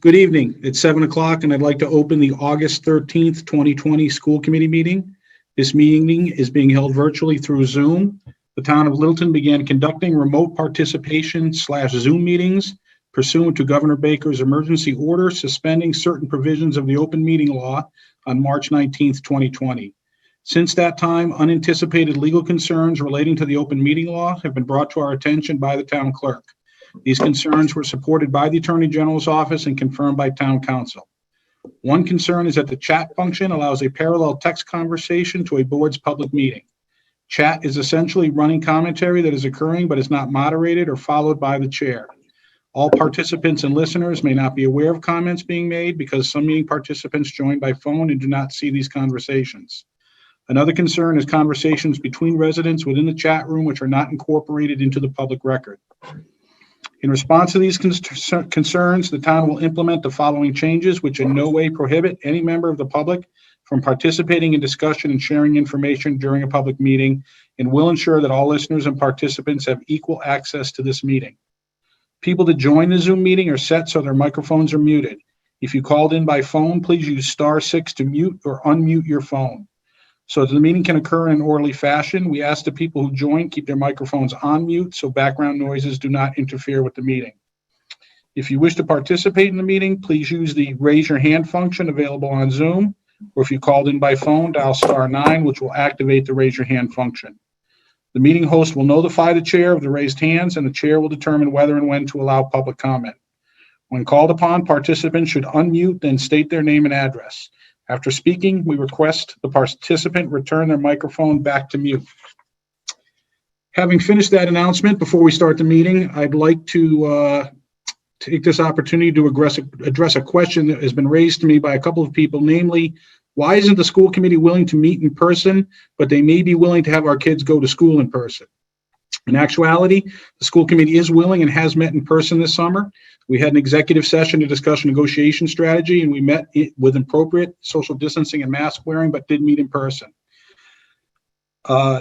Good evening. It's 7 o'clock and I'd like to open the August 13th, 2020 school committee meeting. This meeting is being held virtually through Zoom. The town of Littleton began conducting remote participation / Zoom meetings pursuant to Governor Baker's emergency order suspending certain provisions of the open meeting law on March 19th, 2020. Since that time, unanticipated legal concerns relating to the open meeting law have been brought to our attention by the town clerk. These concerns were supported by the Attorney General's office and confirmed by town council. One concern is that the chat function allows a parallel text conversation to a board's public meeting. Chat is essentially running commentary that is occurring but is not moderated or followed by the chair. All participants and listeners may not be aware of comments being made because some meeting participants join by phone and do not see these conversations. Another concern is conversations between residents within the chat room which are not incorporated into the public record. In response to these concerns, the town will implement the following changes which in no way prohibit any member of the public from participating in discussion and sharing information during a public meeting and will ensure that all listeners and participants have equal access to this meeting. People that join the Zoom meeting are set so their microphones are muted. If you called in by phone, please use *6 to mute or unmute your phone. So that the meeting can occur in an orderly fashion, we ask the people who join keep their microphones on mute so background noises do not interfere with the meeting. If you wish to participate in the meeting, please use the raise your hand function available on Zoom, or if you called in by phone, dial *9, which will activate the raise your hand function. The meeting host will notify the chair of the raised hands, and the chair will determine whether and when to allow public comment. When called upon, participants should unmute, then state their name and address. After speaking, we request the participant return their microphone back to mute. Having finished that announcement, before we start the meeting, I'd like to take this opportunity to address a question that has been raised to me by a couple of people, namely, why isn't the school committee willing to meet in person, but they may be willing to have our kids go to school in person? In actuality, the school committee is willing and has met in person this summer. We had an executive session to discuss a negotiation strategy, and we met with appropriate social distancing and mask wearing, but did meet in person.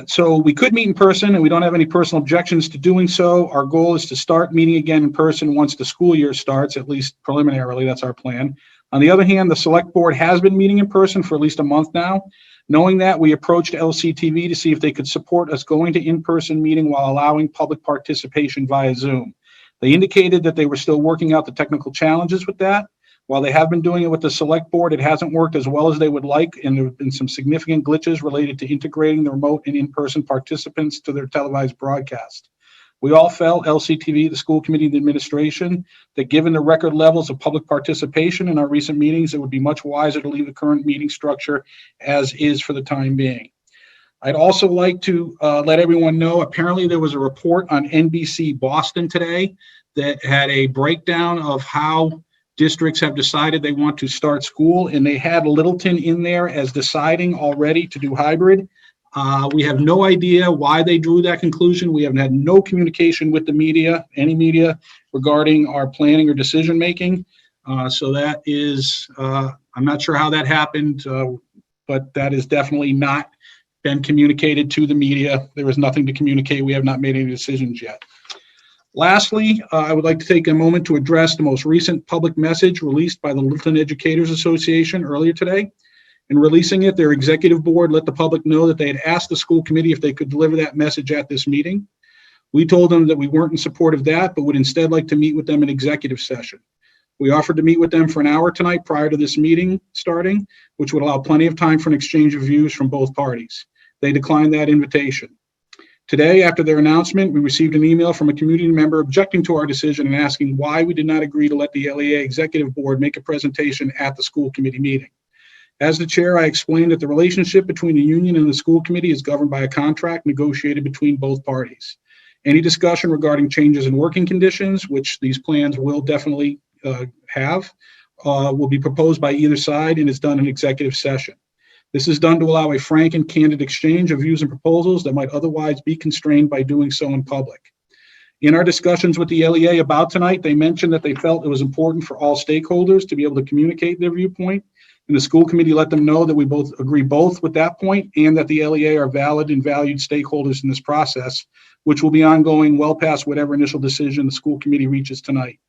So we could meet in person, and we don't have any personal objections to doing so. Our goal is to start meeting again in person once the school year starts, at least preliminarily. That's our plan. On the other hand, the select board has been meeting in person for at least a month now. Knowing that, we approached LCTV to see if they could support us going to in-person meeting while allowing public participation via Zoom. They indicated that they were still working out the technical challenges with that. While they have been doing it with the select board, it hasn't worked as well as they would like, and there have been some significant glitches related to integrating the remote and in-person participants to their televised broadcast. We all felt, LCTV, the school committee, and the administration, that given the record levels of public participation in our recent meetings, it would be much wiser to leave the current meeting structure as is for the time being. I'd also like to let everyone know, apparently there was a report on NBC Boston today that had a breakdown of how districts have decided they want to start school, and they had Littleton in there as deciding already to do hybrid. We have no idea why they drew that conclusion. We have had no communication with the media, any media, regarding our planning or decision making. So that is, I'm not sure how that happened, but that is definitely not been communicated to the media. There is nothing to communicate. We have not made any decisions yet. Lastly, I would like to take a moment to address the most recent public message released by the Littleton Educators Association earlier today. In releasing it, their executive board let the public know that they had asked the school committee if they could deliver that message at this meeting. We told them that we weren't in support of that, but would instead like to meet with them in executive session. We offered to meet with them for an hour tonight prior to this meeting starting, which would allow plenty of time for an exchange of views from both parties. They declined that invitation. Today, after their announcement, we received an email from a community member objecting to our decision and asking why we did not agree to let the LEA executive board make a presentation at the school committee meeting. As the chair, I explained that the relationship between the union and the school committee is governed by a contract negotiated between both parties. Any discussion regarding changes in working conditions, which these plans will definitely have, will be proposed by either side and is done in executive session. This is done to allow a frank and candid exchange of views and proposals that might otherwise be constrained by doing so in public. In our discussions with the LEA about tonight, they mentioned that they felt it was important for all stakeholders to be able to communicate their viewpoint, and the school committee let them know that we both agree with that point and that the LEA are valid and valued stakeholders in this process, which will be ongoing well past whatever initial decision the school committee reaches tonight.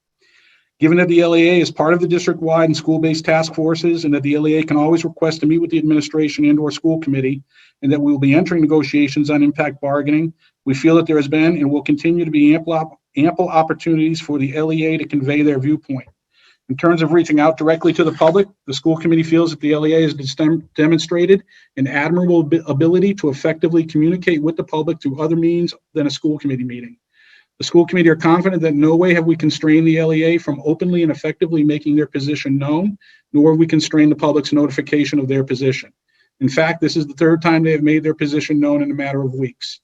Given that the LEA is part of the district-wide and school-based task forces, and that the LEA can always request to meet with the administration and/or school committee, and that we will be entering negotiations on impact bargaining, we feel that there has been and will continue to be ample opportunities for the LEA to convey their viewpoint. In terms of reaching out directly to the public, the school committee feels that the LEA has demonstrated an admirable ability to effectively communicate with the public through other means than a school committee meeting. The school committee are confident that in no way have we constrained the LEA from openly and effectively making their position known, nor have we constrained the public's notification of their position. In fact, this is the third time they have made their position known in a matter of weeks.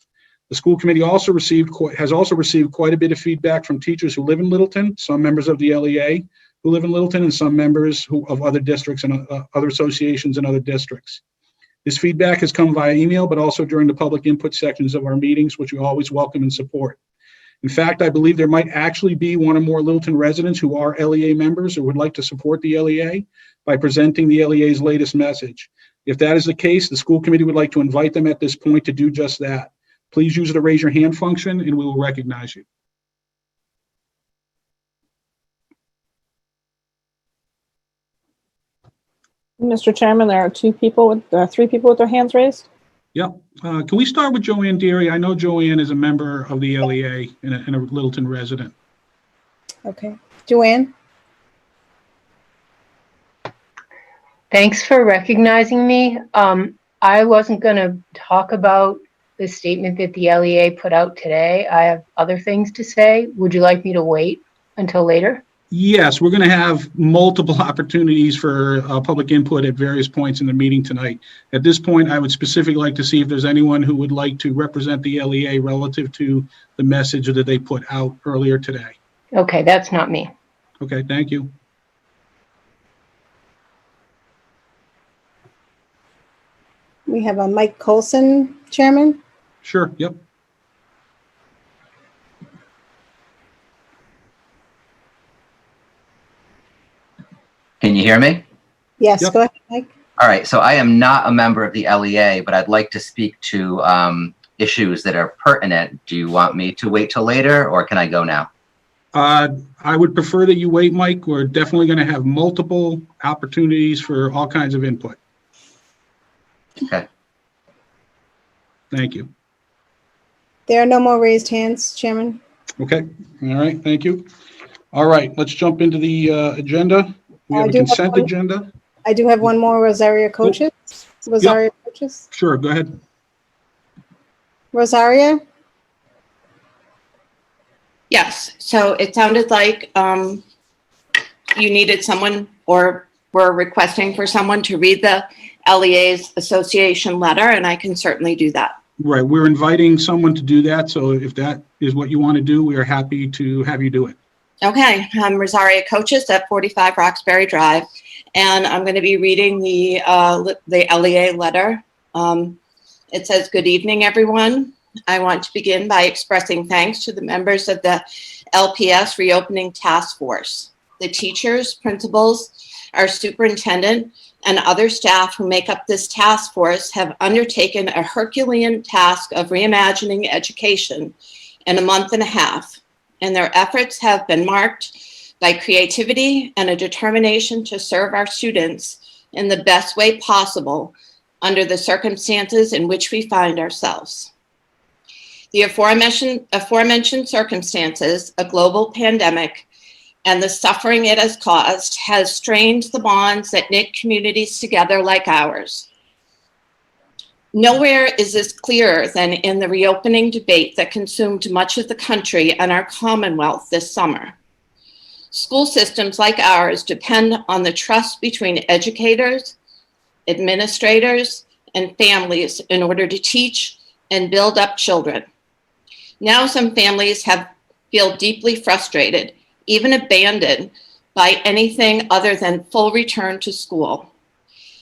The school committee has also received quite a bit of feedback from teachers who live in Littleton, some members of the LEA who live in Littleton, and some members of other districts and other associations and other districts. This feedback has come via email, but also during the public input sections of our meetings, which we always welcome and support. In fact, I believe there might actually be one or more Littleton residents who are LEA members or would like to support the LEA by presenting the LEA's latest message. If that is the case, the school committee would like to invite them at this point to do just that. Please use the raise your hand function and we will recognize you. Mr. Chairman, there are three people with their hands raised. Yep. Can we start with Joanne Deary? I know Joanne is a member of the LEA and a Littleton resident. Okay. Joanne? Thanks for recognizing me. I wasn't going to talk about the statement that the LEA put out today. I have other things to say. Would you like me to wait until later? Yes, we're going to have multiple opportunities for public input at various points in the meeting tonight. At this point, I would specifically like to see if there's anyone who would like to represent the LEA relative to the message that they put out earlier today. Okay, that's not me. Okay, thank you. We have a Mike Colson, Chairman. Sure, yep. Can you hear me? Yes, Yep. Go ahead, Mike. All right, so I am not a member of the LEA, but I'd like to speak to issues that are pertinent. Do you want me to wait till later, or can I go now? I would prefer that you wait, Mike. We're definitely going to have multiple opportunities for all kinds of input. Okay. Thank you. There are no more raised hands, Chairman. Okay, all right, thank you. All right, let's jump into the agenda. We have a consent agenda. I do have one more, Rosaria Coaches. Rosaria Coaches. Sure, go ahead. Rosaria? Yes, so it sounded like you needed someone or were requesting for someone to read the LEA's association letter, and I can certainly do that. Right, we're inviting someone to do that, so if that is what you want to do, we are happy to have you do it. Okay, I'm Rosaria Coaches at 45 Roxbury Drive, and I'm going to be reading the LEA letter. It says, "Good evening, everyone. I want to begin by expressing thanks to the members of the LPS Reopening Task Force, the teachers, principals, our superintendent, and other staff who make up this task force have undertaken a Herculean task of reimagining education in a month and a half, and their efforts have been marked by creativity and a determination to serve our students in the best way possible under the circumstances in which we find ourselves. The aforementioned circumstances, a global pandemic, and the suffering it has caused has strained the bonds that knit communities together like ours. Nowhere is this clearer than in the reopening debate that consumed much of the country and our Commonwealth this summer. School systems like ours depend on the trust between educators, administrators, and families in order to teach and build up children. Now some families feel deeply frustrated, even abandoned by anything other than full return to school.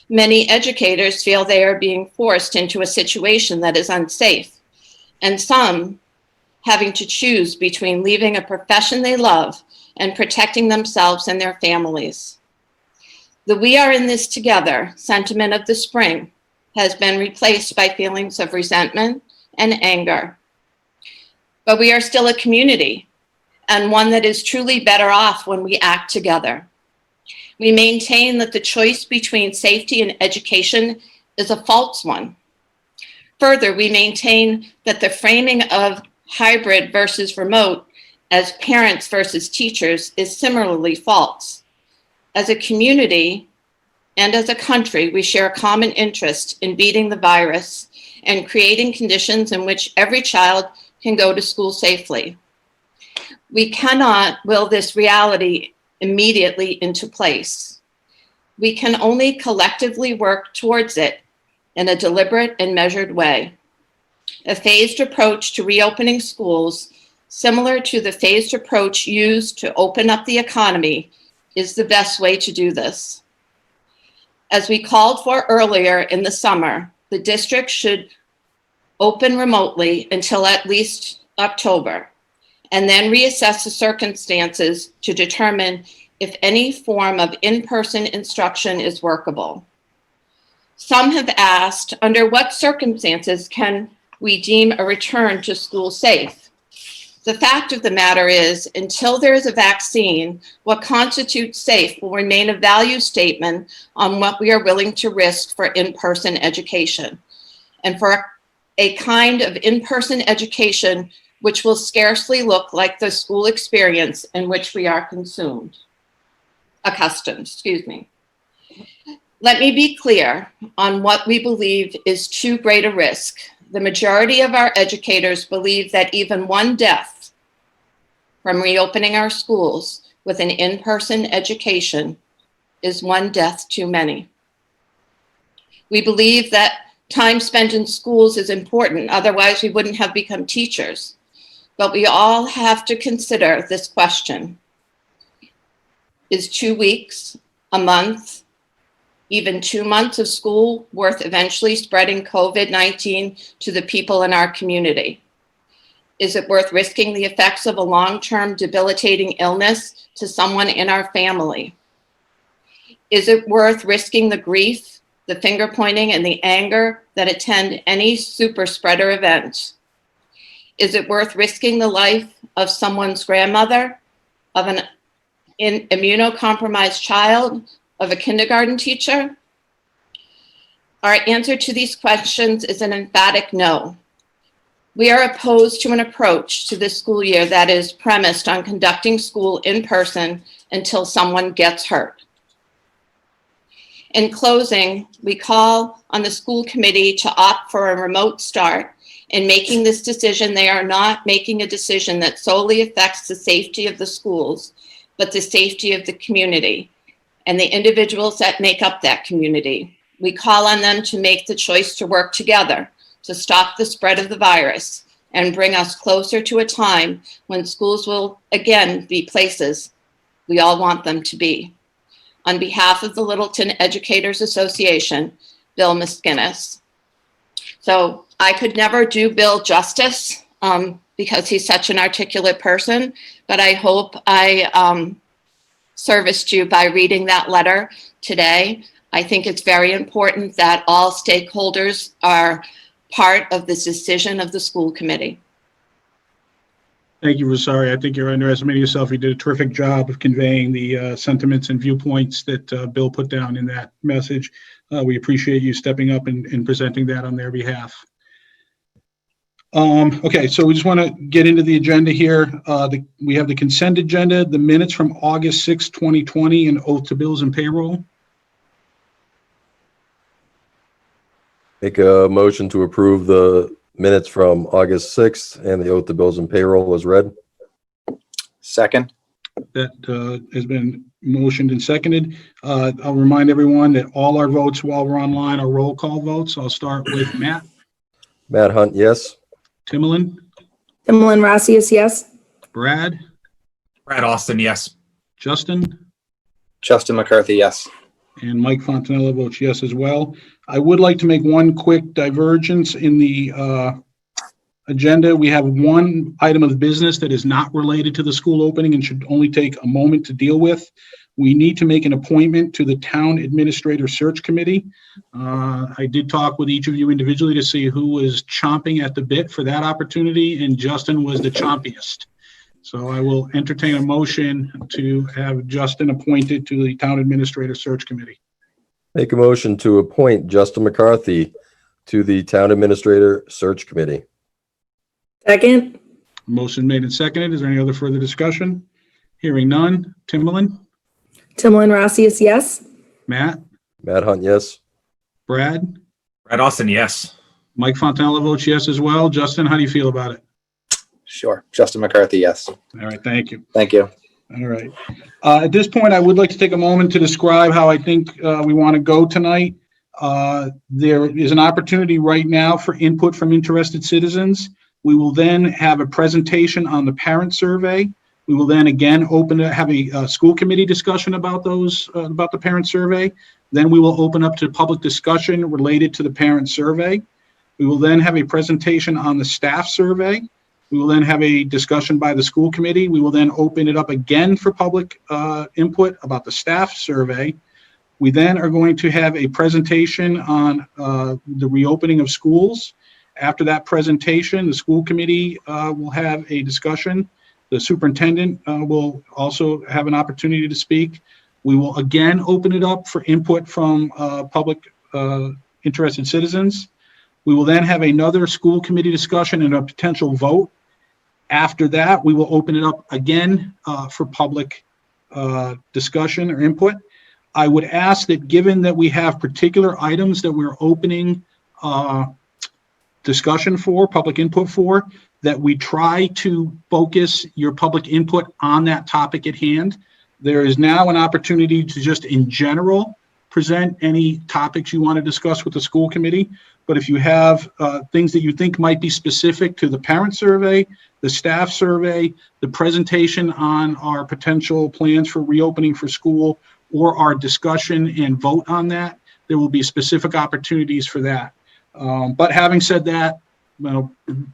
Many educators feel they are being forced into a situation that is unsafe, and some having to choose between leaving a profession they love and protecting themselves and their families. The "we are in this together" sentiment of the spring has been replaced by feelings of resentment and anger. But we are still a community, and one that is truly better off when we act together. We maintain that the choice between safety and education is a false one. Further, we maintain that the framing of hybrid versus remote as parents versus teachers is similarly false. As a community and as a country, we share a common interest in beating the virus and creating conditions in which every child can go to school safely. We cannot will this reality immediately into place. We can only collectively work towards it in a deliberate and measured way. A phased approach to reopening schools, similar to the phased approach used to open up the economy, is the best way to do this. As we called for earlier in the summer, the district should open remotely until at least October, and then reassess the circumstances to determine if any form of in-person instruction is workable. Some have asked, under what circumstances can we deem a return to school safe? The fact of the matter is, until there is a vaccine, what constitutes safe will remain a value statement on what we are willing to risk for in-person education, and for a kind of in-person education which will scarcely look like the school experience in which we are accustomed. Let me be clear on what we believe is too great a risk. The majority of our educators believe that even one death from reopening our schools with an in-person education is one death too many. We believe that time spent in schools is important, otherwise we wouldn't have become teachers. But we all have to consider this question. Is 2 weeks, a month, even 2 months of school worth eventually spreading COVID-19 to the people in our community? Is it worth risking the effects of a long-term debilitating illness to someone in our family? Is it worth risking the grief, the finger pointing, and the anger that attend any super spreader event? Is it worth risking the life of someone's grandmother, of an immunocompromised child, of a kindergarten teacher? Our answer to these questions is an emphatic no. We are opposed to an approach to this school year that is premised on conducting school in person until someone gets hurt. In closing, we call on the school committee to opt for a remote start. In making this decision, they are not making a decision that solely affects the safety of the schools, but the safety of the community and the individuals that make up that community. We call on them to make the choice to work together to stop the spread of the virus and bring us closer to a time when schools will again be places we all want them to be. On behalf of the Littleton Educators Association, Bill Miskinnis. So I could never do Bill justice because he's such an articulate person, but I hope I serviced you by reading that letter today. I think it's very important that all stakeholders are part of this decision of the school committee. Thank you, Rosario. I think you're underestimating yourself. You did a terrific job of conveying the sentiments and viewpoints that Bill put down in that message. We appreciate you stepping up and presenting that on their behalf. Okay, so we just want to get into the agenda here. We have the consent agenda, the minutes from August 6, 2020, and oath to bills and payroll. Make a motion to approve the minutes from August 6th and the oath to bills and payroll was read. Second. That has been motioned and seconded. I'll remind everyone that all our votes while we're online are roll call votes. I'll start with Matt. Matt Hunt, yes. Timmerlin. Timmerlin Rossius, yes. Brad. Brad Austin, yes. Justin. Justin McCarthy, yes. And Mike Fontanella votes yes as well. I would like to make one quick divergence in the agenda. We have one item of business that is not related to the school opening and should only take a moment to deal with. We need to make an appointment to the Town Administrator Search Committee. I did talk with each of you individually to see who was chomping at the bit for that opportunity, and Justin was the chompiest. So I will entertain a motion to have Justin appointed to the Town Administrator Search Committee. Make a motion to appoint Justin McCarthy to the Town Administrator Search Committee. Second. Motion made and seconded. Is there any other further discussion? Hearing none. Timberland, Timlin Rossius, yes. Matt, Matt Hunt, yes. Brad, Brad Austin, yes. Mike Fontanella votes yes as well. Justin, how do you feel about it? Sure. Justin McCarthy, yes. All right, thank you. Thank you. All right. At this point, I would like to take a moment to describe how I think we want to go tonight. There is an opportunity right now for input from interested citizens. We will then have a presentation on the parent survey. We will then again have a school committee discussion about about the parent survey. Then we will open up to public discussion related to the parent survey. We will then have a presentation on the staff survey. We will then have a discussion by the school committee. We will then open it up again for public input about the staff survey. We then are going to have a presentation on the reopening of schools. After that presentation, the school committee will have a discussion. The superintendent will also have an opportunity to speak. We will again open it up for input from public interested citizens. We will then have another school committee discussion and a potential vote. After that, we will open it up again for public discussion or input. I would ask that, given that we have particular items that we're opening discussion for, public input for, that we try to focus your public input on that topic at hand. There is now an opportunity to just in general present any topics you want to discuss with the school committee. But if you have things that you think might be specific to the parent survey, the staff survey, the presentation on our potential plans for reopening for school, or our discussion and vote on that, there will be specific opportunities for that. But having said that,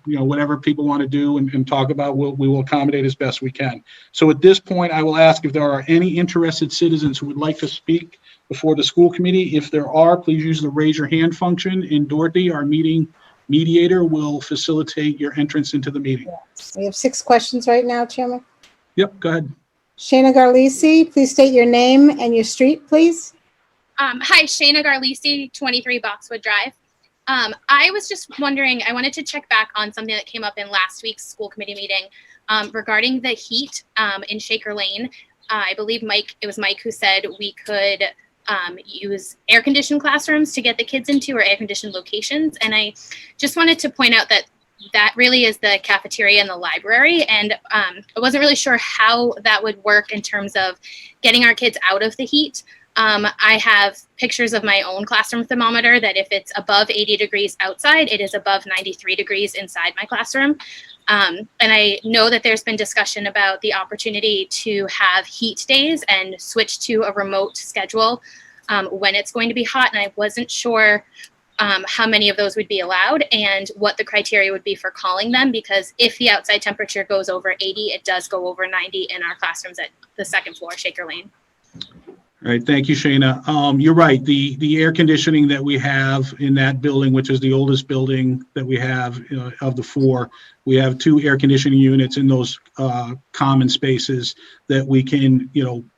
whatever people want to do and talk about, we will accommodate as best we can. So at this point, I will ask if there are any interested citizens who would like to speak before the school committee. If there are, please use the raise your hand function, and Dorothy, our meeting mediator, will facilitate your entrance into the meeting. We have 6 questions right now, Chairman. Yep, go ahead. Shayna Garlisi, please state your name and your street, please. Hi, Shayna Garlisi, 23 Boxwood Drive. I was just wondering, I wanted to check back on something that came up in last week's school committee meeting regarding the heat in Shaker Lane. I believe it was Mike who said we could use air-conditioned classrooms to get the kids into, or air-conditioned locations. And I just wanted to point out that that really is the cafeteria and the library. And I wasn't really sure how that would work in terms of getting our kids out of the heat. I have pictures of my own classroom thermometer that if it's above 80 degrees outside, it is above 93 degrees inside my classroom. And I know that there's been discussion about the opportunity to have heat days and switch to a remote schedule when it's going to be hot. And I wasn't sure how many of those would be allowed and what the criteria would be for calling them, because if the outside temperature goes over 80, it does go over 90 in our classrooms at the second floor, Shaker Lane. All right, thank you, Shayna. You're right. The air conditioning that we have in that building, which is the oldest building that we have of the 4, we have 2 air conditioning units in those common spaces that we can,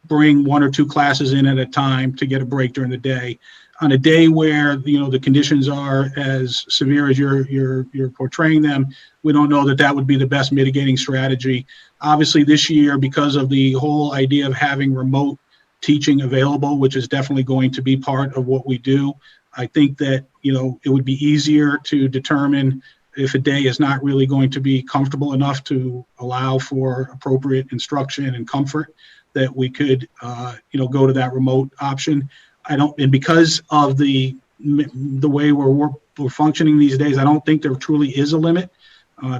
bring 1 or 2 classes in at a time to get a break during the day. On a day where the conditions are as severe as you're portraying them, we don't know that would be the best mitigating strategy. Obviously, this year, because of the whole idea of having remote teaching available, which is definitely going to be part of what we do, I think that it would be easier to determine if a day is not really going to be comfortable enough to allow for appropriate instruction and comfort, that we could go to that remote option. And because of the way we're functioning these days, I don't think there truly is a limit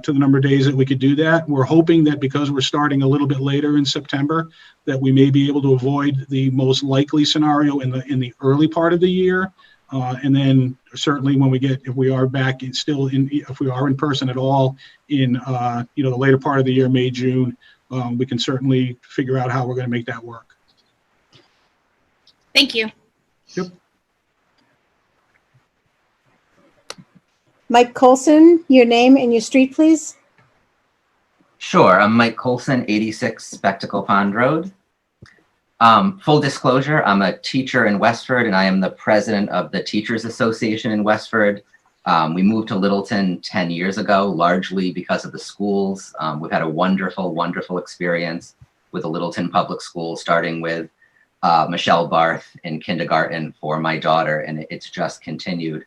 to the number of days that we could do that. We're hoping that because we're starting a little bit later in September, that we may be able to avoid the most likely scenario in the early part of the year. And then certainly when if we are back if we are in person at all in the later part of the year, May, June, we can certainly figure out how we're going to make that work. Thank you. Yep. Mike Colson, your name and your street, please. Sure. I'm Mike Colson, 86 Spectacle Pond Road. Full disclosure, I'm a teacher in Westford and I am the president of the Teachers Association in Westford. We moved to Littleton 10 years ago, largely because of the schools. We've had a wonderful, wonderful experience with the Littleton Public Schools, starting with Michelle Barth in kindergarten for my daughter, and it's just continued.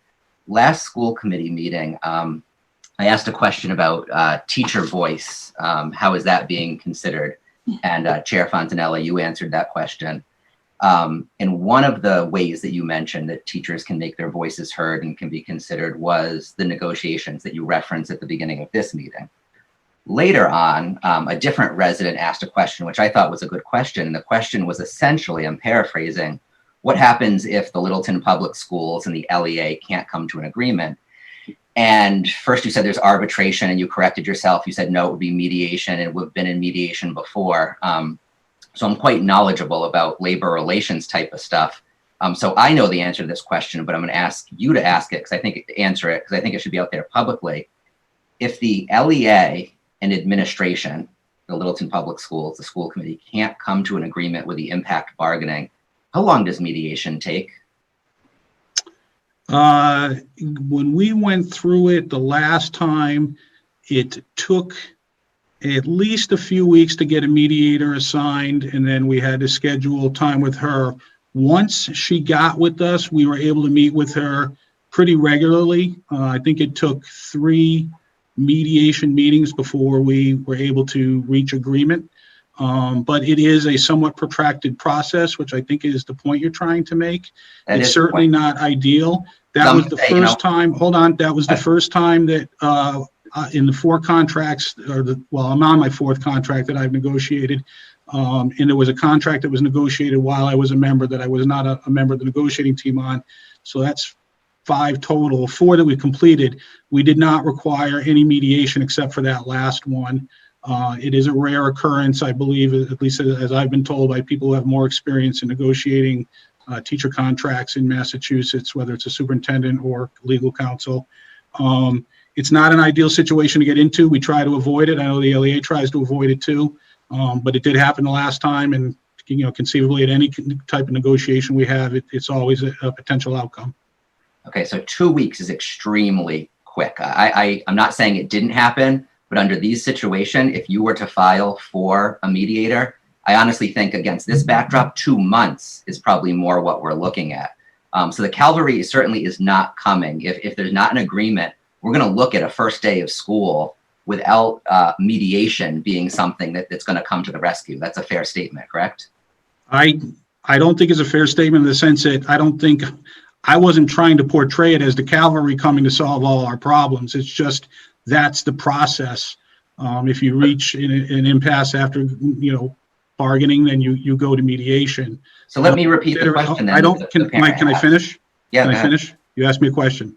Last school committee meeting, I asked a question about teacher voice. How is that being considered? And Chair Fontanella, you answered that question. And one of the ways that you mentioned that teachers can make their voices heard and can be considered was the negotiations that you referenced at the beginning of this meeting. Later on, a different resident asked a question, which I thought was a good question. And the question was essentially, I'm paraphrasing, what happens if the Littleton Public Schools and the LEA can't come to an agreement? And first you said there's arbitration and you corrected yourself. You said, no, it would be mediation and we've been in mediation before. So I'm quite knowledgeable about labor relations type of stuff. So I know the answer to this question, but I'm gonna ask you to ask it because I think it should be out there publicly. If the LEA and administration, the Littleton Public Schools, the school committee can't come to an agreement with the impact bargaining, how long does mediation take? When we went through it the last time, it took at least a few weeks to get a mediator assigned, and then we had to schedule time with her. Once she got with us, we were able to meet with her pretty regularly. I think it took 3 mediation meetings before we were able to reach agreement. But it is a somewhat protracted process, which I think is the point you're trying to make. It's certainly not ideal. That was the first time, hold on, that was the first time that in the 4 contracts, I'm on my 4th contract that I've negotiated. And there was a contract that was negotiated while I was a member that I was not a member of the negotiating team on. So that's 5 total, 4 that we completed. We did not require any mediation except for that last one. It is a rare occurrence, I believe, at least as I've been told by people who have more experience in negotiating teacher contracts in Massachusetts, whether it's a superintendent or legal counsel. It's not an ideal situation to get into. We try to avoid it. I know the LEA tries to avoid it too, but it did happen the last time, and conceivably at any type of negotiation we have, it's always a potential outcome. Okay, so 2 weeks is extremely quick. I'm not saying it didn't happen, but under these situations, if you were to file for a mediator, I honestly think against this backdrop, 2 months is probably more what we're looking at. So the cavalry certainly is not coming. If there's not an agreement, we're going to look at a first day of school without mediation being something that's going to come to the rescue. That's a fair statement, correct? I don't think it's a fair statement in the sense that I wasn't trying to portray it as the cavalry coming to solve all our problems. It's just that's the process. If you reach an impasse after bargaining, then you go to mediation. So let me repeat the question then. Can I finish? Yeah. Can I finish? You asked me a question.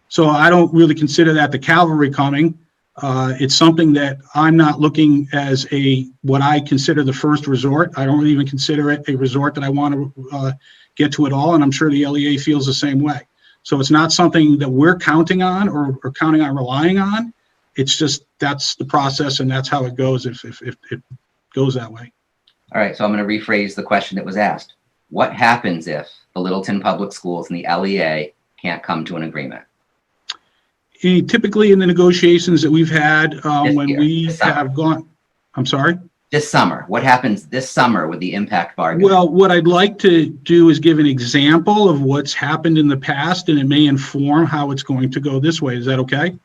So I don't really consider that the cavalry coming. It's something that I'm not looking as what I consider the first resort. I don't even consider it a resort that I want to get to at all, and I'm sure the LEA feels the same way. So it's not something that we're counting on or counting on relying on. It's just that's the process, and that's how it goes if it goes that way. All right, so I'm going to rephrase the question that was asked. What happens if the Littleton Public Schools and the LEA can't come to an agreement? Typically in the negotiations that we've had, when we have gone, I'm sorry? This summer, what happens this summer with the impact bargaining? Well, what I'd like to do is give an example of what's happened in the past, and it may inform how it's going to go this way. Is that okay?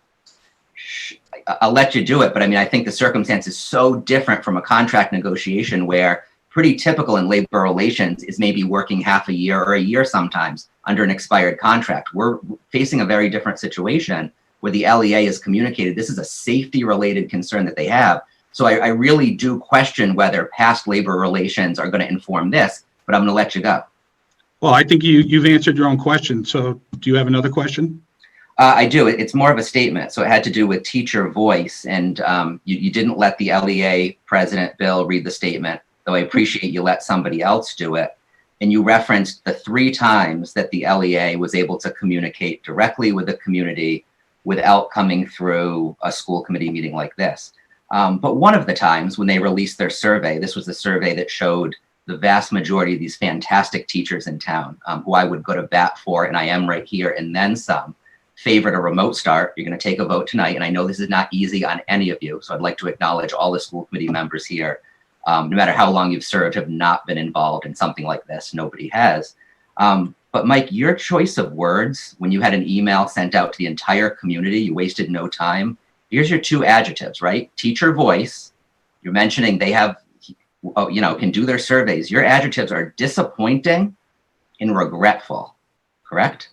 I'll let you do it, but I mean, I think the circumstance is so different from a contract negotiation where pretty typical in labor relations is maybe working half a year or a year sometimes under an expired contract. We're facing a very different situation where the LEA has communicated this is a safety related concern that they have. So I really do question whether past labor relations are going to inform this, but I'm going to let you go. Well, I think you've answered your own question. So do you have another question? I do. It's more of a statement. So it had to do with teacher voice. And you didn't let the LEA president, Bill, read the statement, though I appreciate you let somebody else do it. And you referenced the 3 times that the LEA was able to communicate directly with the community without coming through a school committee meeting like this. But one of the times when they released their survey, this was the survey that showed the vast majority of these fantastic teachers in town, who I would go to bat for, and I am right here, and then some, favored a remote start. You're going to take a vote tonight, and I know this is not easy on any of you, so I'd like to acknowledge all the school committee members here, no matter how long you've served, have not been involved in something like this. Nobody has. But Mike, your choice of words, when you had an email sent out to the entire community, you wasted no time. Here's your two adjectives, right? Teacher voice. You're mentioning they have, can do their surveys. Your adjectives are disappointing and regretful, correct?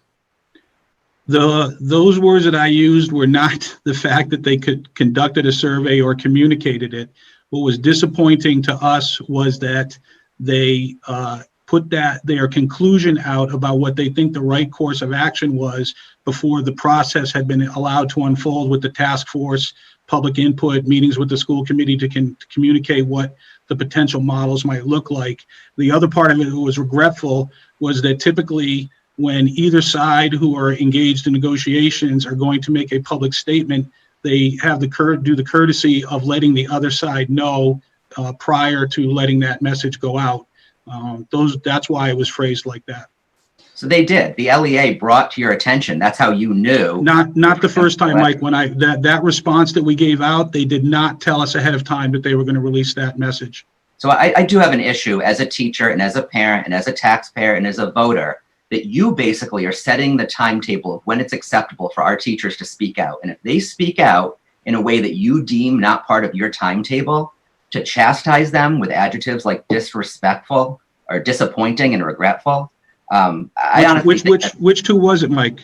Those words that I used were not the fact that they conducted a survey or communicated it. What was disappointing to us was that they put their conclusion out about what they think the right course of action was before the process had been allowed to unfold with the task force, public input, meetings with the school committee to communicate what the potential models might look like. The other part of it that was regretful was that typically when either side who are engaged in negotiations are going to make a public statement, they have do the courtesy of letting the other side know prior to letting that message go out. That's why it was phrased like that. So they did. The LEA brought to your attention. That's how you knew. Not the first time, Mike. When that response that we gave out, they did not tell us ahead of time that they were going to release that message. So I do have an issue as a teacher and as a parent and as a taxpayer and as a voter that you basically are setting the timetable of when it's acceptable for our teachers to speak out. And if they speak out in a way that you deem not part of your timetable, to chastise them with adjectives like disrespectful or disappointing and regretful. Which two was it, Mike?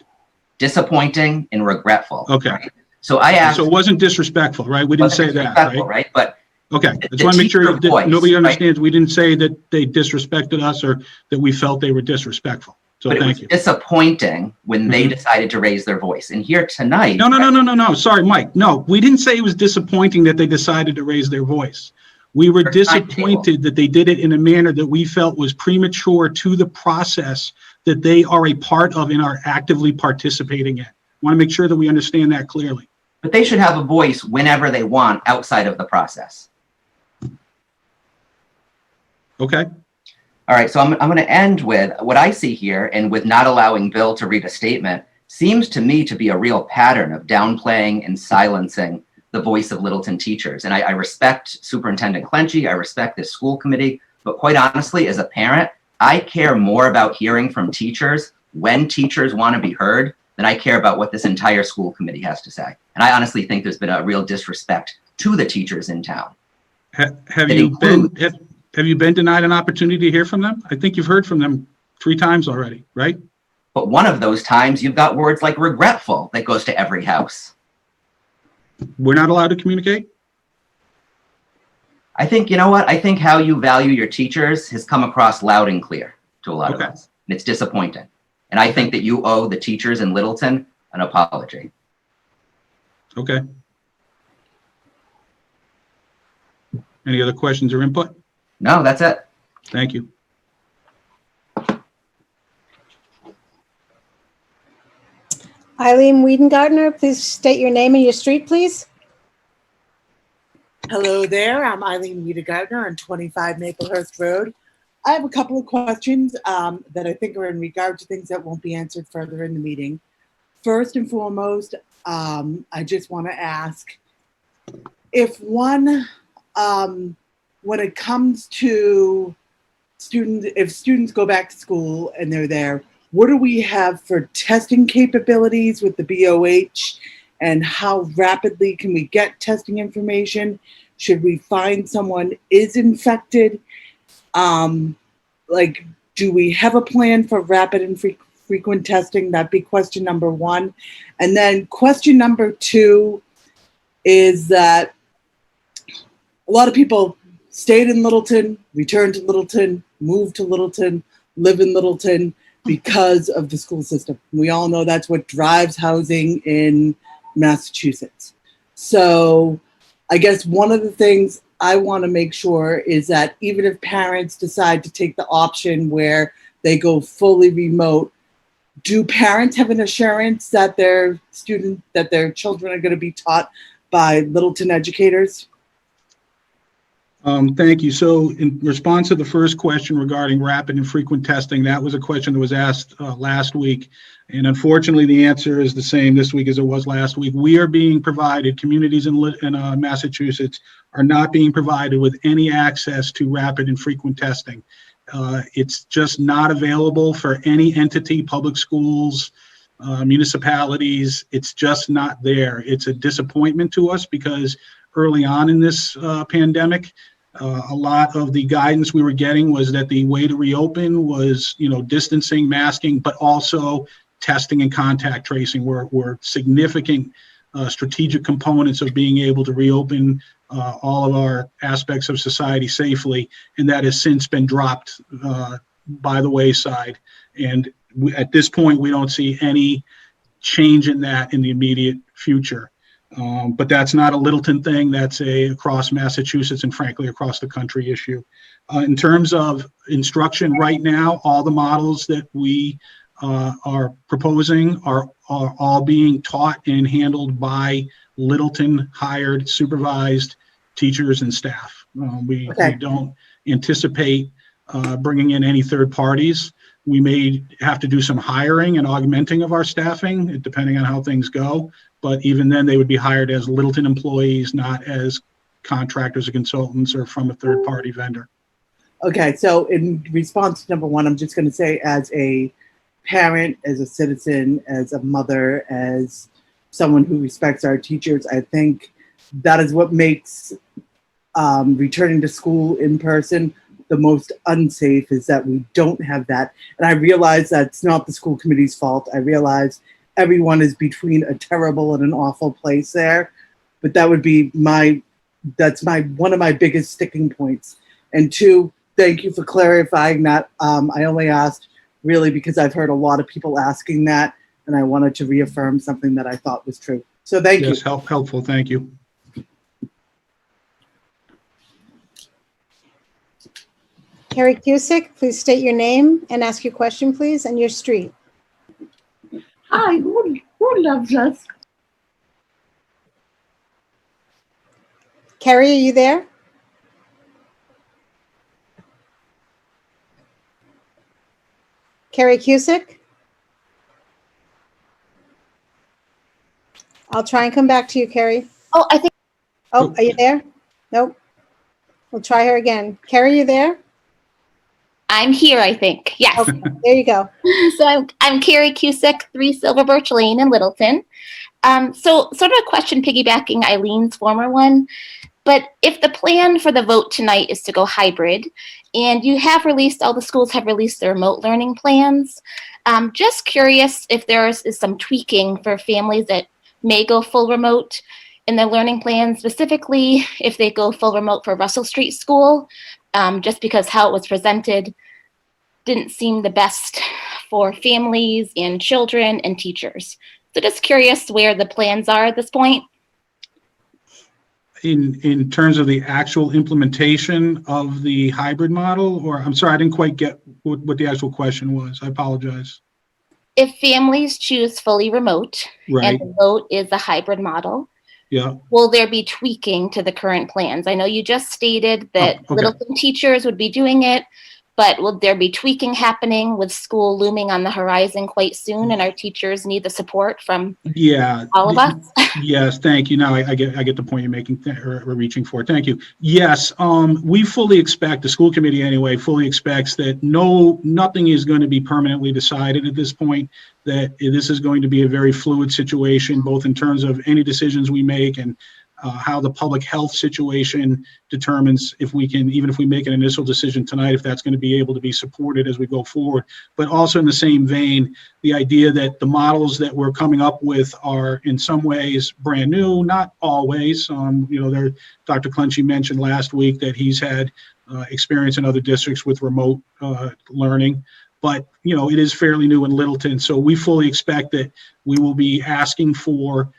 Disappointing and regretful. Okay. Right? So I asked. So it wasn't disrespectful, right? We didn't say that, right? But okay, I just want to make sure that nobody understands. We didn't say that they disrespected us or that we felt they were disrespectful. So but thank you. It was disappointing when they decided to raise their voice. And here tonight. No. Sorry, Mike. No, we didn't say it was disappointing that they decided to raise their voice. We were disappointed that they did it in a manner that we felt was premature to the process that they are a part of and are actively participating in. I want to make sure that we understand that clearly. But they should have a voice whenever they want outside of the process. Okay. All right, so I'm going to end with what I see here, and with not allowing Bill to read a statement, seems to me to be a real pattern of downplaying and silencing the voice of Littleton teachers. And I respect Superintendent Clenchey, I respect this school committee, but quite honestly, as a parent, I care more about hearing from teachers when teachers want to be heard than I care about what this entire school committee has to say. And I honestly think there's been a real disrespect to the teachers in town. Have you been denied an opportunity to hear from them? I think you've heard from them 3 times already, right? But one of those times you've got words like regretful that goes to every house. We're not allowed to communicate? I think, you know what? I think how you value your teachers has come across loud and clear to a lot of us. And it's disappointing. And I think that you owe the teachers in Littleton an apology. Okay. Any other questions or input? No, that's it. Thank you. Eileen Wiedengartner, please state your name and your street, please. Hello there, I'm Eileen Wiedengartner on 25 Maplehurst Road. I have a couple of questions that I think are in regard to things that won't be answered further in the meeting. First and foremost, I just want to ask if when it comes to if students go back to school and they're there, what do we have for testing capabilities with the BOH, and how rapidly can we get testing information? Should we find someone is infected? Do we have a plan for rapid and frequent testing? That'd be question number 1. And then question number 2 is that a lot of people stayed in Littleton, returned to Littleton, moved to Littleton, live in Littleton because of the school system. We all know that's what drives housing in Massachusetts. So I guess one of the things I want to make sure is that even if parents decide to take the option where they go fully remote, do parents have an assurance that their children are going to be taught by Littleton educators? Thank you. So in response to the first question regarding rapid and frequent testing, that was a question that was asked last week. And unfortunately, the answer is the same this week as it was last week. We are being provided, communities in Massachusetts are not being provided with any access to rapid and frequent testing. It's just not available for any entity, public schools, municipalities. It's just not there. It's a disappointment to us because early on in this pandemic, a lot of the guidance we were getting was that the way to reopen was, distancing, masking, but also testing and contact tracing were significant strategic components of being able to reopen all of our aspects of society safely. And that has since been dropped by the wayside. And at this point, we don't see any change in that in the immediate future. But that's not a Littleton thing. That's across Massachusetts and frankly across the country issue. In terms of instruction right now, all the models that we are proposing are all being taught and handled by Littleton hired supervised teachers and staff. We don't anticipate bringing in any third parties. We may have to do some hiring and augmenting of our staffing, depending on how things go. But even then, they would be hired as Littleton employees, not as contractors or consultants or from a third-party vendor. Okay, so in response to number one, I'm just going to say as a parent, as a citizen, as a mother, as someone who respects our teachers, I think that is what makes returning to school in person the most unsafe, is that we don't have that. And I realize that's not the school committee's fault. I realize everyone is between a terrible and an awful place there, but that would be one of my biggest sticking points. And two, thank you for clarifying that. I only asked really because I've heard a lot of people asking that, and I wanted to reaffirm something that I thought was true. So thank you. Yes, helpful. Thank you. Carrie Cusick, please state your name and ask your question, please, and your street. Hi, who loves us? Carrie, are you there? Carrie Cusick? I'll try and come back to you, Carrie. Oh, I think. Oh, are you there? Nope. We'll try her again. Carrie, you there? I'm here, I think. Yes. Okay, there you go. So I'm Carrie Cusick, 3 Silver Birch Lane in Littleton. So sort of a question piggybacking Eileen's former one, but if the plan for the vote tonight is to go hybrid, and you have released, all the schools have released their remote learning plans, just curious if there is some tweaking for families that may go full remote in their learning plans, specifically if they go full remote for Russell Street School, just because how it was presented didn't seem the best for families and children and teachers. So just curious where the plans are at this point. In terms of the actual implementation of the hybrid model, or I'm sorry, I didn't quite get what the actual question was. I apologize. If families choose fully remote Right. and the vote is a hybrid model, Yeah. will there be tweaking to the current plans? I know you just stated that okay. Littleton teachers would be doing it, but will there be tweaking happening with school looming on the horizon quite soon and our teachers need the support from all of us? Yes, thank you. Now I get the point you're making or reaching for. Thank you. Yes, we fully expect, the school committee anyway, fully expects that nothing is going to be permanently decided at this point, that this is going to be a very fluid situation, both in terms of any decisions we make and how the public health situation determines if we can, even if we make an initial decision tonight, if that's going to be able to be supported as we go forward. But also in the same vein, the idea that the models that we're coming up with are in some ways brand new, not always. Dr. Clenchey mentioned last week that he's had experience in other districts with remote learning. But, it is fairly new in Littleton. So we fully expect that we will be asking for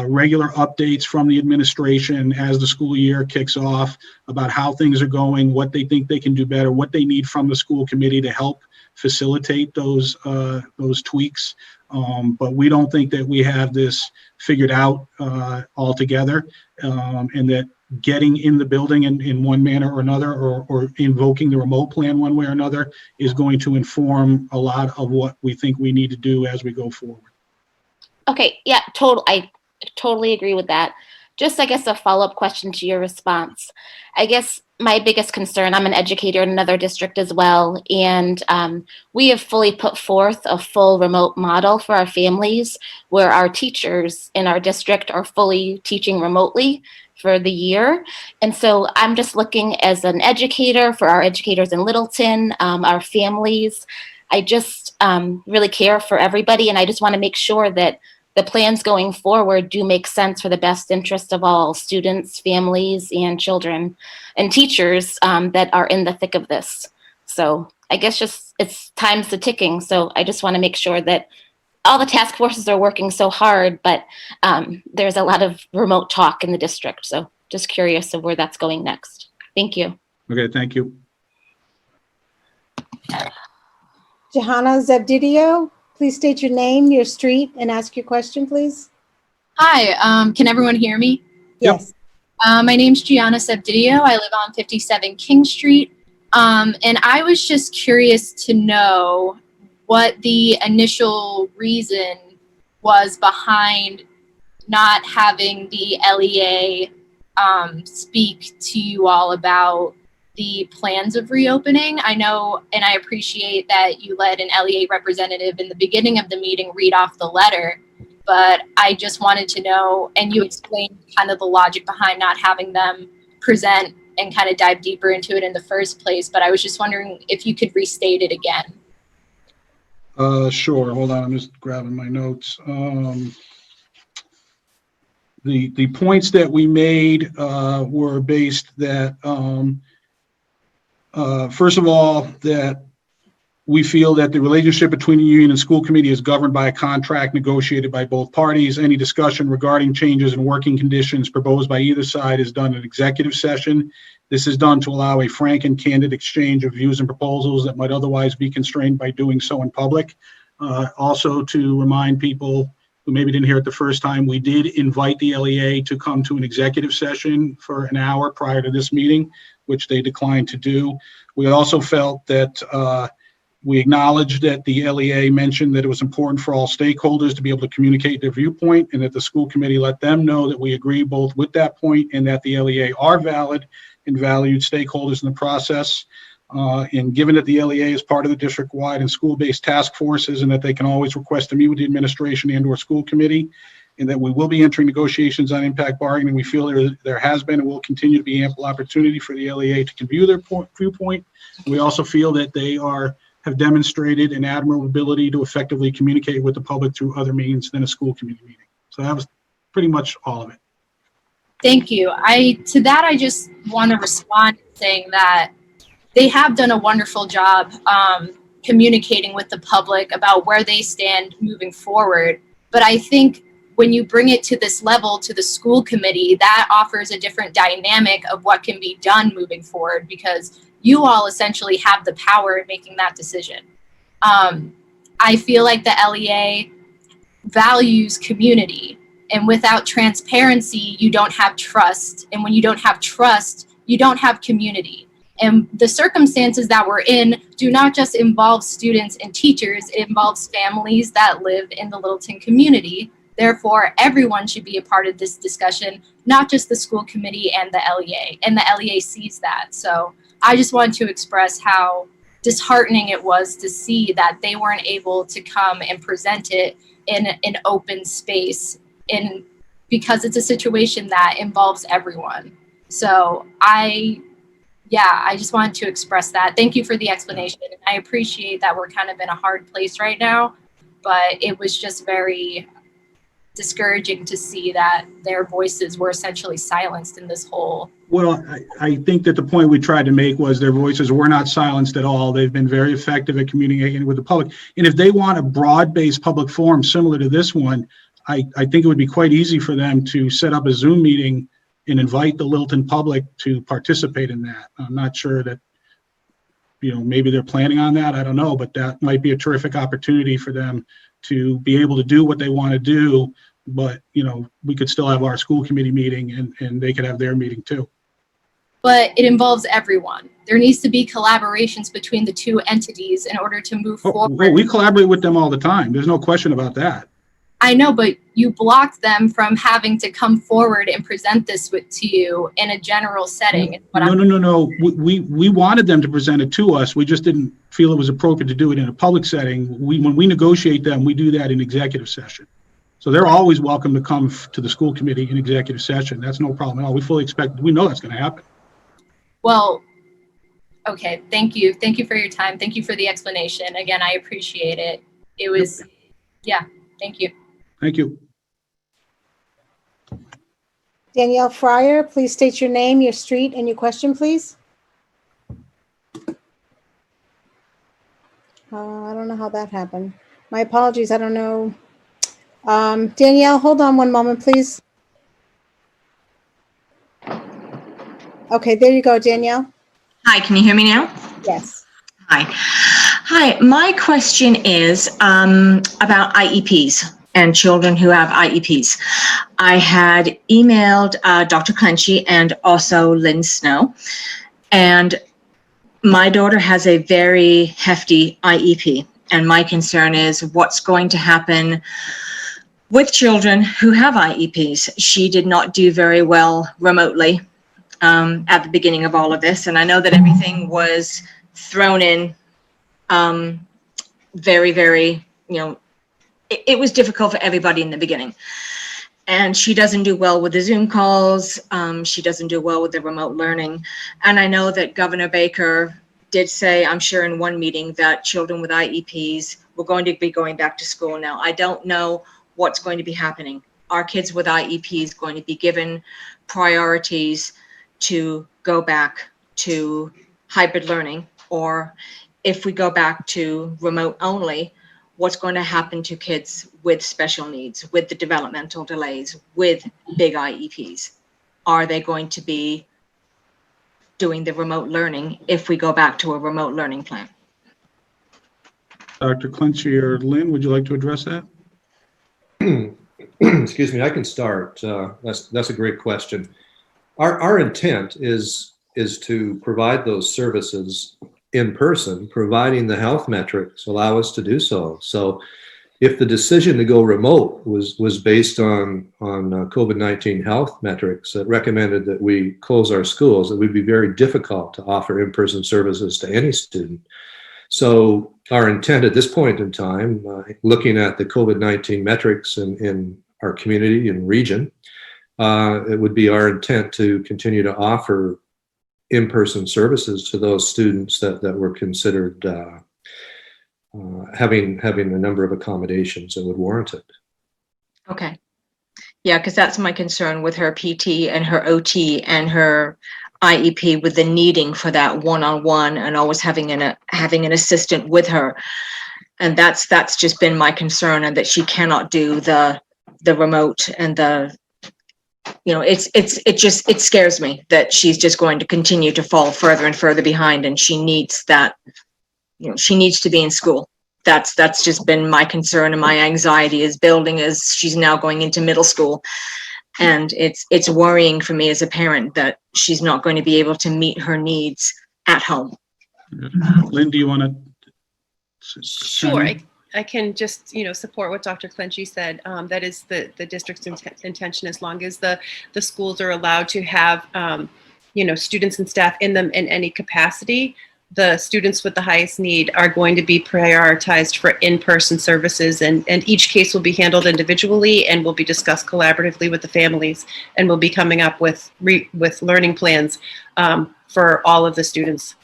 regular updates from the administration as the school year kicks off about how things are going, what they think they can do better, what they need from the school committee to help facilitate those tweaks. But we don't think that we have this figured out altogether, and that getting in the building in one manner or another, or invoking the remote plan one way or another, is going to inform a lot of what we think we need to do as we go forward. Okay, yeah, I totally agree with that. Just, I guess, a follow-up question to your response. I guess my biggest concern, I'm an educator in another district as well, and we have fully put forth a full remote model for our families where our teachers in our district are fully teaching remotely for the year. And so I'm just looking as an educator for our educators in Littleton, our families. I just really care for everybody, and I just want to make sure that the plans going forward do make sense for the best interest of all students, families, and children and teachers that are in the thick of this. So I guess just it's time's the ticking. So I just want to make sure that all the task forces are working so hard, but there's a lot of remote talk in the district. So just curious of where that's going next. Thank you. Okay, thank you. Johanna Zebdidio, please state your name, your street, and ask your question, please. Hi, can everyone hear me? Yes. My name's Gianna Sebdidio. I live on 57 King Street. And I was just curious to know what the initial reason was behind not having the LEA speak to you all about the plans of reopening. I know, and I appreciate that you let an LEA representative in the beginning of the meeting read off the letter, but I just wanted to know, and you explained kind of the logic behind not having them present and kind of dive deeper into it in the first place, but I was just wondering if you could restate it again. Sure, hold on, I'm just grabbing my notes. The points that we made were based that, first of all, that we feel that the relationship between the union and school committee is governed by a contract negotiated by both parties. Any discussion regarding changes in working conditions proposed by either side is done in executive session. This is done to allow a frank and candid exchange of views and proposals that might otherwise be constrained by doing so in public. Also, to remind people who maybe didn't hear it the first time, we did invite the LEA to come to an executive session for an hour prior to this meeting, which they declined to do. We also felt that we acknowledged that the LEA mentioned that it was important for all stakeholders to be able to communicate their viewpoint, and that the school committee let them know that we agree both with that point and that the LEA are valid and valued stakeholders in the process. And given that the LEA is part of the district-wide and school-based task forces, and that they can always request to meet with the administration and/or school committee, and that we will be entering negotiations on impact bargaining, we feel there has been and will continue to be ample opportunity for the LEA to convey their viewpoint. We also feel that they have demonstrated an admirable ability to effectively communicate with the public through other means than a school committee meeting. So that was pretty much all of it. Thank you. To that, I just want to respond saying that they have done a wonderful job communicating with the public about where they stand moving forward. But I think when you bring it to this level, to the school committee, that offers a different dynamic of what can be done moving forward, because you all essentially have the power in making that decision. I feel like the LEA values community, and without transparency, you don't have trust. And when you don't have trust, you don't have community. And the circumstances that we're in do not just involve students and teachers, it involves families that live in the Littleton community. Therefore, everyone should be a part of this discussion, not just the school committee and the LEA. And the LEA sees that. So I just wanted to express how disheartening it was to see that they weren't able to come and present it in an open space, because it's a situation that involves everyone. So I just wanted to express that. Thank you for the explanation. I appreciate that we're kind of in a hard place right now, but it was just very discouraging to see that their voices were essentially silenced in this whole. Well, I think that the point we tried to make was their voices were not silenced at all. They've been very effective at communicating with the public. And if they want a broad-based public forum similar to this one, I think it would be quite easy for them to set up a Zoom meeting and invite the Littleton public to participate in that. I'm not sure that, maybe they're planning on that. I don't know, but that might be a terrific opportunity for them to be able to do what they want to do but, we could still have our school committee meeting and they could have their meeting too. But it involves everyone. There needs to be collaborations between the two entities in order to move forward. We collaborate with them all the time. There's no question about that. I know, but you blocked them from having to come forward and present this to you in a general setting. No. We wanted them to present it to us. We just didn't feel it was appropriate to do it in a public setting. When we negotiate them, we do that in executive session. So they're always welcome to come to the school committee in executive session. That's no problem at all. We know that's going to happen. Well, okay, thank you. Thank you for your time. Thank you for the explanation. Again, I appreciate it. It was, yeah, thank you. Thank you. Danielle Fryer, please state your name, your street, and your question, please. I don't know how that happened. My apologies, I don't know. Danielle, hold on one moment, please. Okay, there you go, Danielle. Hi, can you hear me now? Yes. Hi, my question is about IEPs and children who have IEPs. I had emailed Dr. Clenchy and also Lynn Snow, and my daughter has a very hefty IEP, and my concern is what's going to happen with children who have IEPs. She did not do very well remotely at the beginning of all of this, and I know that everything was thrown in very, very, it was difficult for everybody in the beginning. And she doesn't do well with the Zoom calls. She doesn't do well with the remote learning. And I know that Governor Baker did say, I'm sure in one meeting, that children with IEPs were going to be going back to school now. I don't know what's going to be happening. Are kids with IEPs going to be given priorities to go back to hybrid learning? Or if we go back to remote only, what's going to happen to kids with special needs, with the developmental delays, with big IEPs? Are they going to be doing the remote learning if we go back to a remote learning plan? Dr. Clenchy or Lynn, would you like to address that? Excuse me, I can start. That's a great question. Our intent is to provide those services in person, providing the health metrics allow us to do so. So if the decision to go remote was based on COVID-19 health metrics that recommended that we close our schools, it would be very difficult to offer in-person services to any student. So our intent at this point in time, looking at the COVID-19 metrics in our community and region, it would be our intent to continue to offer in-person services to those students that were considered having a number of accommodations that would warrant it. Okay. Yeah, because that's my concern with her PT and her OT and her IEP, with the needing for that one-on-one and always having an assistant with her. And that's just been my concern, and that she cannot do the remote and the, it scares me that she's just going to continue to fall further and further behind, and she needs that, she needs to be in school. That's just been my concern, and my anxiety is building as she's now going into middle school. And it's worrying for me as a parent that she's not going to be able to meet her needs at home. Lynn, do you want to? Sure. I can just, support what Dr. Clenchy said. That is the district's intention, as long as the schools are allowed to have, students and staff in them in any capacity. The students with the highest need are going to be prioritized for in-person services, and each case will be handled individually and will be discussed collaboratively with the families, and we'll be coming up with learning plans for all of the students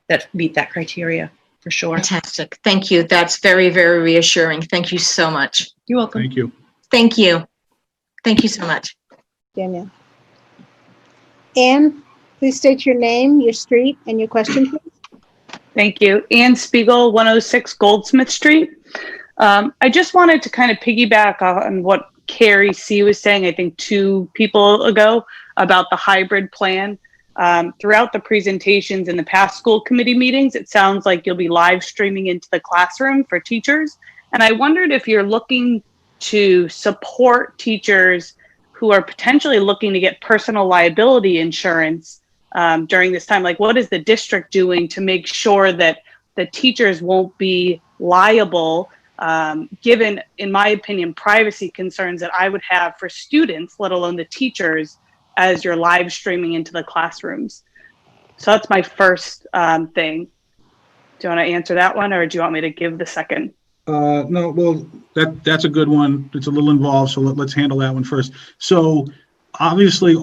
that meet that criteria. For sure. Fantastic. Thank you. That's very, very reassuring. Thank you so much. You're welcome. Thank you. Thank you. Thank you so much. Danielle. Anne, please state your name, your street, and your question, please. Thank you. Ann Spiegel, 106 Goldsmith Street. I just wanted to kind of piggyback on what Carrie C. was saying, I think 2 people ago, about the hybrid plan. Throughout the presentations in the past school committee meetings, it sounds like you'll be live streaming into the classroom for teachers. And I wondered if you're looking to support teachers who are potentially looking to get personal liability insurance during this time? Like, what is the district doing to make sure that the teachers won't be liable, given, in my opinion, privacy concerns that I would have for students, let alone the teachers, as you're live streaming into the classrooms? So that's my first thing. Do you want to answer that one, or do you want me to give the second? No, well, that's a good one. It's a little involved, so let's handle that one first. So obviously,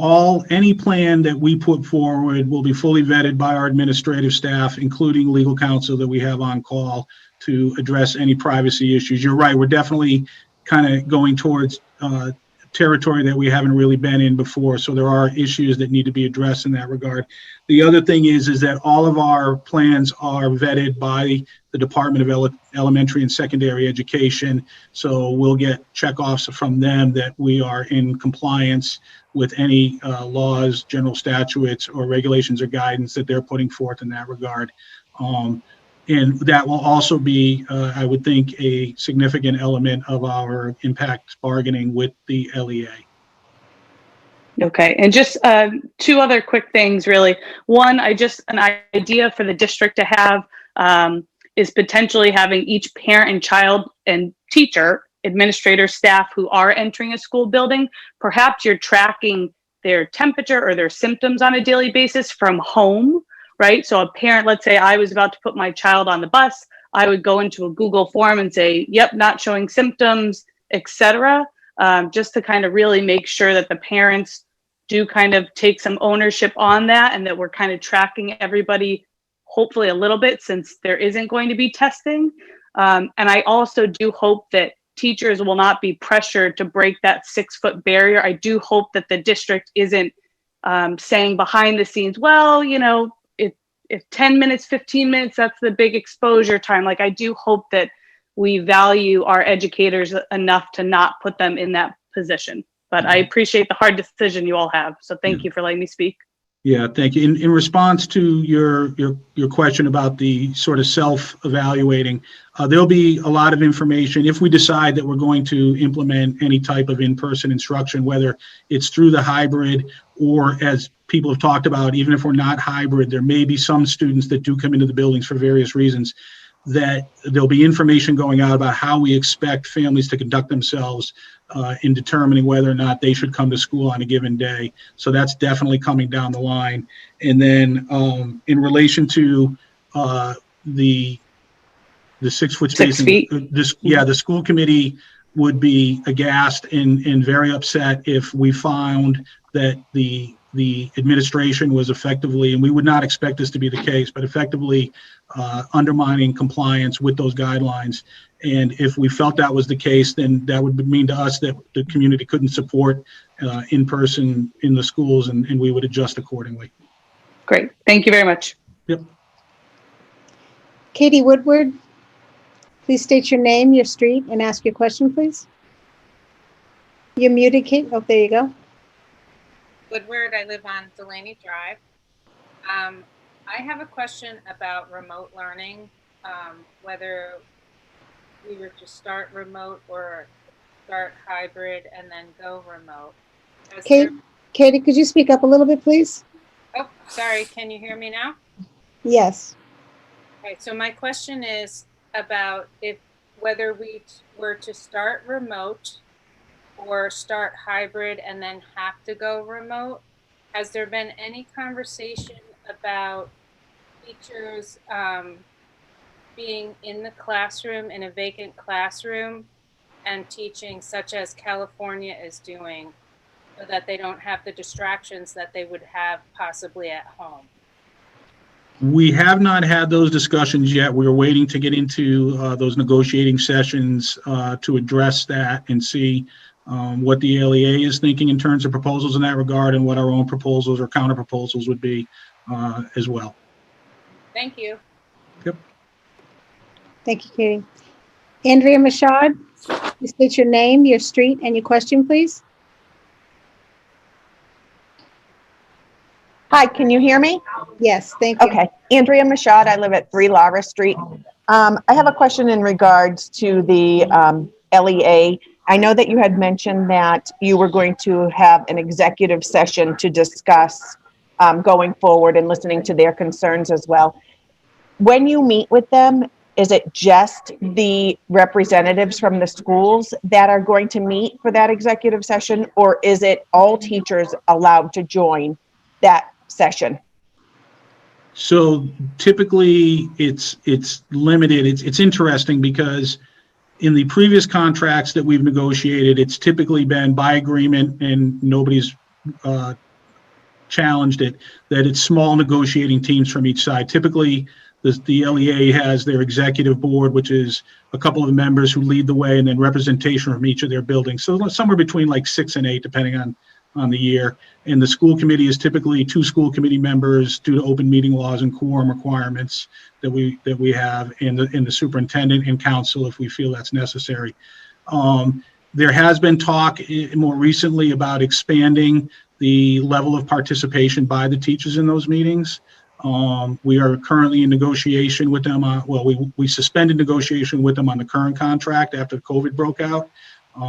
any plan that we put forward will be fully vetted by our administrative staff, including legal counsel that we have on call to address any privacy issues. You're right, we're definitely kind of going towards territory that we haven't really been in before, so there are issues that need to be addressed in that regard. The other thing is that all of our plans are vetted by the Department of Elementary and Secondary Education, so we'll get checkoffs from them that we are in compliance with any laws, general statutes, or regulations or guidance that they're putting forth in that regard. And that will also be, I would think, a significant element of our impact bargaining with the LEA. Okay, and just two other quick things, really. One, an idea for the district to have is potentially having each parent and child and teacher, administrator, staff who are entering a school building, perhaps you're tracking their temperature or their symptoms on a daily basis from home, right? So a parent, let's say I was about to put my child on the bus, I would go into a Google form and say, yep, not showing symptoms, etc. Just to kind of really make sure that the parents do kind of take some ownership on that, and that we're kind of tracking everybody, hopefully a little bit, since there isn't going to be testing. And I also do hope that teachers will not be pressured to break that 6-foot barrier. I do hope that the district isn't saying behind the scenes, well, you know, if 10 minutes, 15 minutes, that's the big exposure time. Like, I do hope that we value our educators enough to not put them in that position. But I appreciate the hard decision you all have. So thank you for letting me speak. Yeah, thank you. In response to your question about the sort of self-evaluating, there'll be a lot of information if we decide that we're going to implement any type of in-person instruction, whether it's through the hybrid or, as people have talked about, even if we're not hybrid, there may be some students that do come into the buildings for various reasons, that there'll be information going out about how we expect families to conduct themselves in determining whether or not they should come to school on a given day. So that's definitely coming down the line. And then in relation to the 6-foot spacing, the school committee would be aghast and very upset if we found that the administration was effectively, and we would not expect this to be the case, but effectively undermining compliance with those guidelines. And if we felt that was the case, then that would mean to us that the community couldn't support in person in the schools, and we would adjust accordingly. Great. Thank you very much. Yep. Katie Woodward, please state your name, your street, and ask your question, please. You're muted, Kate. Oh, there you go. Woodward, I live on Delaney Drive. I have a question about remote learning, whether we were to start remote or start hybrid and then go remote. Katie, could you speak up a little bit, please? Oh, sorry. Can you hear me now? Yes. Okay, so my question is about whether we were to start remote or start hybrid and then have to go remote. Has there been any conversation about teachers being in the classroom, in a vacant classroom, and teaching, such as California is doing, so that they don't have the distractions that they would have possibly at home? We have not had those discussions yet. We're waiting to get into those negotiating sessions to address that and see what the LEA is thinking in terms of proposals in that regard, and what our own proposals or counter proposals would be as well. Thank you. Yep. Thank you, Katie. Andrea Machad, please state your name, your street, and your question, please. Hi, can you hear me? Yes, thank you. Okay, Andrea Machad, I live at 3 Lara Street. I have a question in regards to the LEA I know that you had mentioned that you were going to have an executive session to discuss going forward and listening to their concerns as well. When you meet with them, is it just the representatives from the schools that are going to meet for that executive session, or is it all teachers allowed to join that session? So typically it's limited. It's interesting because in the previous contracts that we've negotiated, it's typically been by agreement and nobody's challenged it, that it's small negotiating teams from each side. Typically, the LEA has their executive board, which is a couple of the members who lead the way, and then representation from each of their buildings. So somewhere between like 6 and 8, depending on the year. And the school committee is typically 2 school committee members due to open meeting laws and quorum requirements that we have, in the superintendent and council if we feel that's necessary. There has been talk more recently about expanding the level of participation by the teachers in those meetings. We are currently in negotiation with them. We suspended negotiation with them on the current contract after COVID broke out.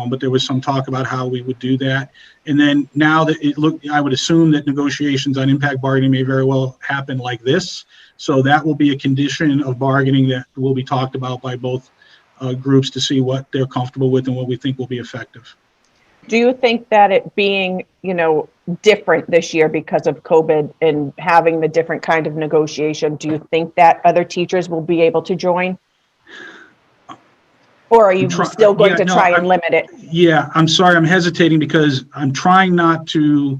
But there was some talk about how we would do that. And then now that I would assume that negotiations on impact bargaining may very well happen like this. So that will be a condition of bargaining that will be talked about by both groups to see what they're comfortable with and what we think will be effective. Do you think that it being, different this year because of COVID and having the different kind of negotiation, do you think that other teachers will be able to join? Or are you still going to try and limit it? Yeah, I'm sorry, I'm hesitating because I'm trying not to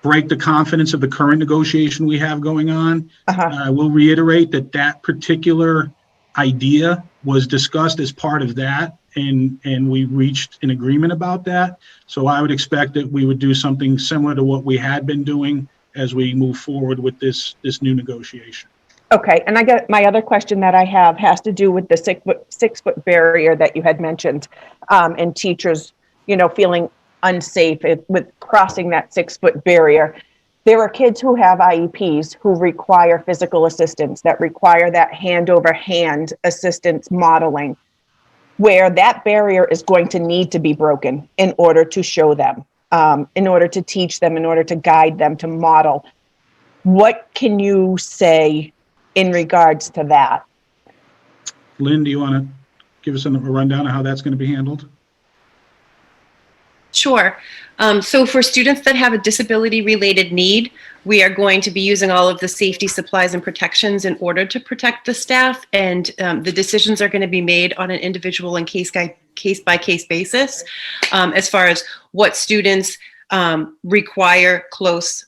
break the confidence of the current negotiation we have going on. I will reiterate that particular idea was discussed as part of that, and we reached an agreement about that. So I would expect that we would do something similar to what we had been doing as we move forward with this new negotiation. Okay, and I got my other question that I have has to do with the 6 foot barrier that you had mentioned, and teachers, feeling unsafe with crossing that 6 foot barrier. There are kids who have IEPs who require physical assistance, that require that hand over hand assistance modeling, where that barrier is going to need to be broken in order to show them, in order to teach them, in order to guide them, to model. What can you say in regards to that? Lynn, do you want to give us a rundown of how that's going to be handled? Sure. So for students that have a disability-related need, we are going to be using all of the safety supplies and protections in order to protect the staff, and the decisions are going to be made on an individual and case-by-case basis as far as what students require close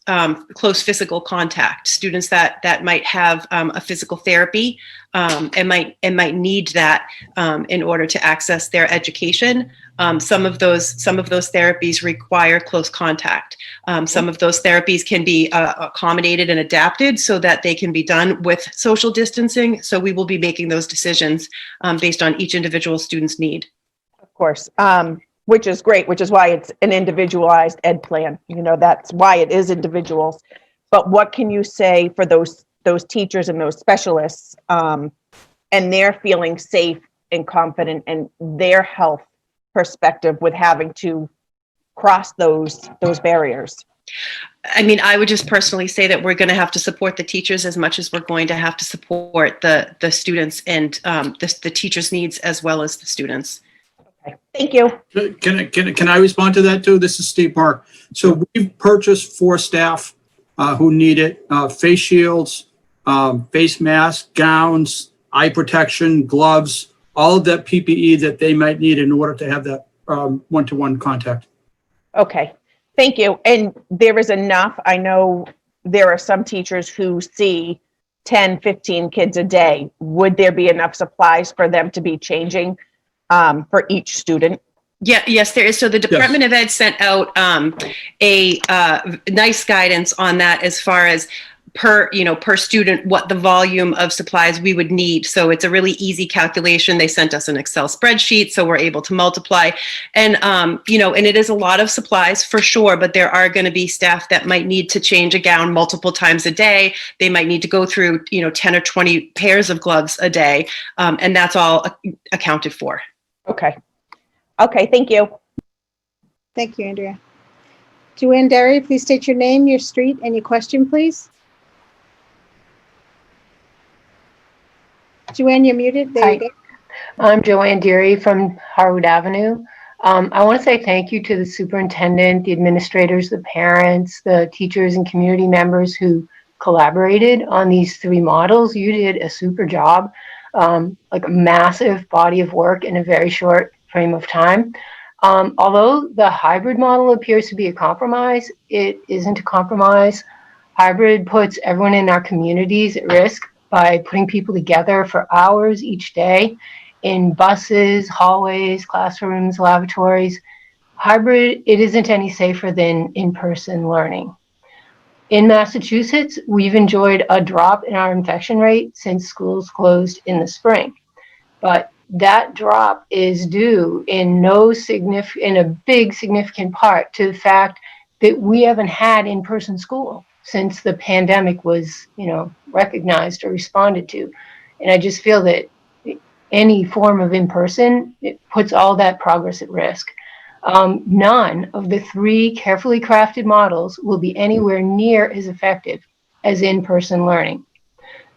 physical contact. Students that might have a physical therapy and might need that in order to access their education. Some of those therapies require close contact. Some of those therapies can be accommodated and adapted so that they can be done with social distancing. So we will be making those decisions based on each individual student's need. Of course. Which is great, which is why it's an individualized ed plan. That's why it is individuals. But what can you say for those teachers and those specialists, and they're feeling safe and confident in their health perspective with having to cross those barriers? I mean, I would just personally say that we're going to have to support the teachers as much as we're going to have to support the students and the teachers' needs as well as the students. Thank you. Can I respond to that too? This is Steve Park. So we've purchased for staff who need it, face shields, face masks, gowns, eye protection, gloves, all of that PPE that they might need in order to have that one-to-one contact. Okay, thank you. And there is enough. I know there are some teachers who see 10, 15 kids a day. Would there be enough supplies for them to be changing for each student? Yes, there is. So the Department of Ed sent out a nice guidance on that as far as per student, what the volume of supplies we would need. So it's a really easy calculation. They sent us an Excel spreadsheet, so we're able to multiply. And, and it is a lot of supplies for sure, but there are going to be staff that might need to change a gown multiple times a day. They might need to go through, 10 or 20 pairs of gloves a day. And that's all accounted for. Okay. Okay, thank you. Thank you, Andrea. Joanne Derry, please state your name, your street, and your question, please. Joanne, you're muted. There you go. I'm Joanne Deary from Harwood Avenue. I want to say thank you to the superintendent, the administrators, the parents, the teachers, and community members who collaborated on these 3 models. You did a super job, like a massive body of work in a very short frame of time. Although the hybrid model appears to be a compromise, it isn't a compromise. Hybrid puts everyone in our communities at risk by putting people together for hours each day in buses, hallways, classrooms, lavatories. Hybrid, it isn't any safer than in-person learning. In Massachusetts, we've enjoyed a drop in our infection rate since schools closed in the spring. But that drop is due in a big significant part to the fact that we haven't had in-person school since the pandemic was, recognized or responded to. And I just feel that any form of in-person, it puts all that progress at risk. None of the 3 carefully crafted models will be anywhere near as effective as in-person learning.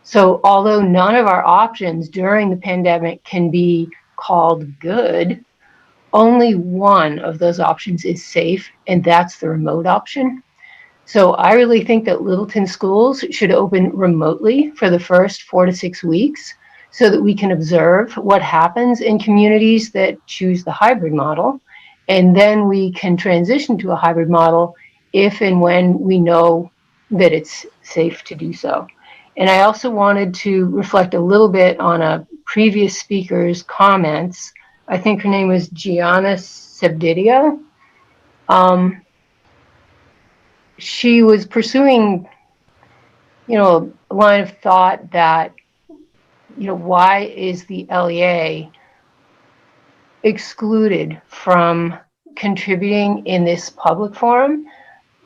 So although none of our options during the pandemic can be called good, only one of those options is safe, and that's the remote option. So I really think that Littleton schools should open remotely for the first 4 to 6 weeks so that we can observe what happens in communities that choose the hybrid model. And then we can transition to a hybrid model if and when we know that it's safe to do so. And I also wanted to reflect a little bit on a previous speaker's comments. I think her name was Gianna Sebdidia. She was pursuing, a line of thought that, why is the LEA excluded from contributing in this public forum?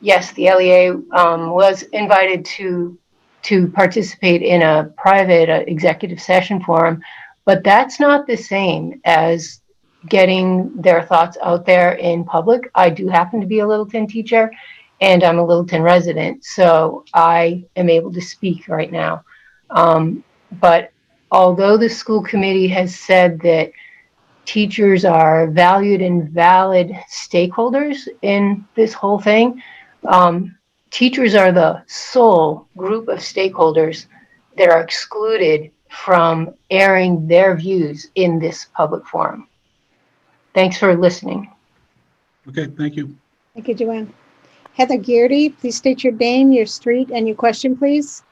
Yes, the LEA was invited to participate in a private executive session forum, but that's not the same as getting their thoughts out there in public. I do happen to be a Littleton teacher, and I'm a Littleton resident, so I am able to speak right now. But although the school committee has said that teachers are valued and valid stakeholders in this whole thing, teachers are the sole group of stakeholders that are excluded from airing their views in this public forum. Thanks for listening. Okay, thank you. Thank you, Joanne. Heather Gearty, please state your name, your street, and your question, please.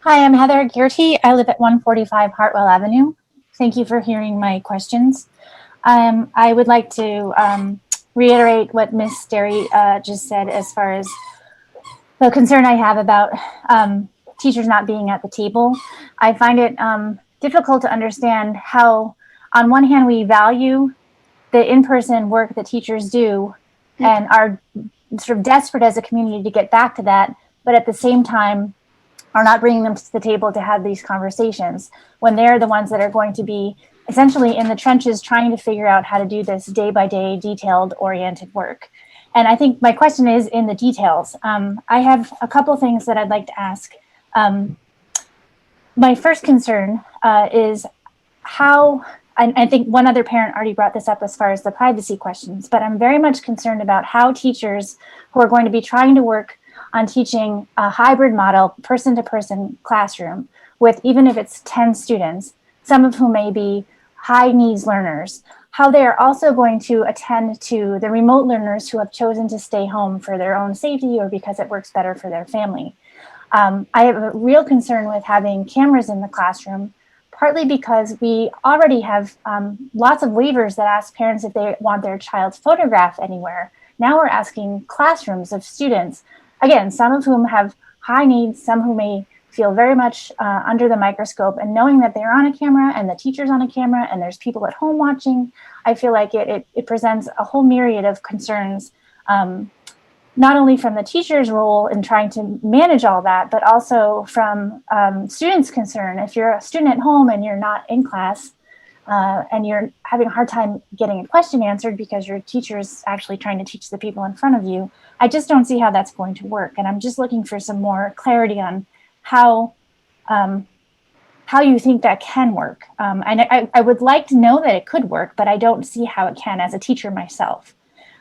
Hi, I'm Heather Gearty. I live at 145 Hartwell Avenue. Thank you for hearing my questions. I would like to reiterate what Ms. Derry just said as far as the concern I have about teachers not being at the table. I find it difficult to understand how, on one hand, we value the in-person work that teachers do and are sort of desperate as a community to get back to that, but at the same time are not bringing them to the table to have these conversations when they're the ones that are going to be essentially in the trenches trying to figure out how to do this day-by-day, detailed-oriented work. And I think my question is in the details. I have a couple things that I'd like to ask. My first concern is how, I think one other parent already brought this up as far as the privacy questions, but I'm very much concerned about how teachers who are going to be trying to work on teaching a hybrid model, person-to-person classroom with, even if it's 10 students, some of whom may be high needs learners, how they are also going to attend to the remote learners who have chosen to stay home for their own safety or because it works better for their family. I have a real concern with having cameras in the classroom, partly because we already have lots of waivers that ask parents if they want their child's photograph anywhere. Now we're asking classrooms of students, again, some of whom have high needs, some who may feel very much under the microscope, and knowing that they're on a camera and the teacher's on a camera and there's people at home watching, I feel like it presents a whole myriad of concerns, not only from the teacher's role in trying to manage all that, but also from students' concern. If you're a student at home and you're not in class, and you're having a hard time getting a question answered because your teacher is actually trying to teach the people in front of you. I just don't see how that's going to work. And I'm just looking for some more clarity on how you think that can work. And I would like to know that it could work, but I don't see how it can as a teacher myself.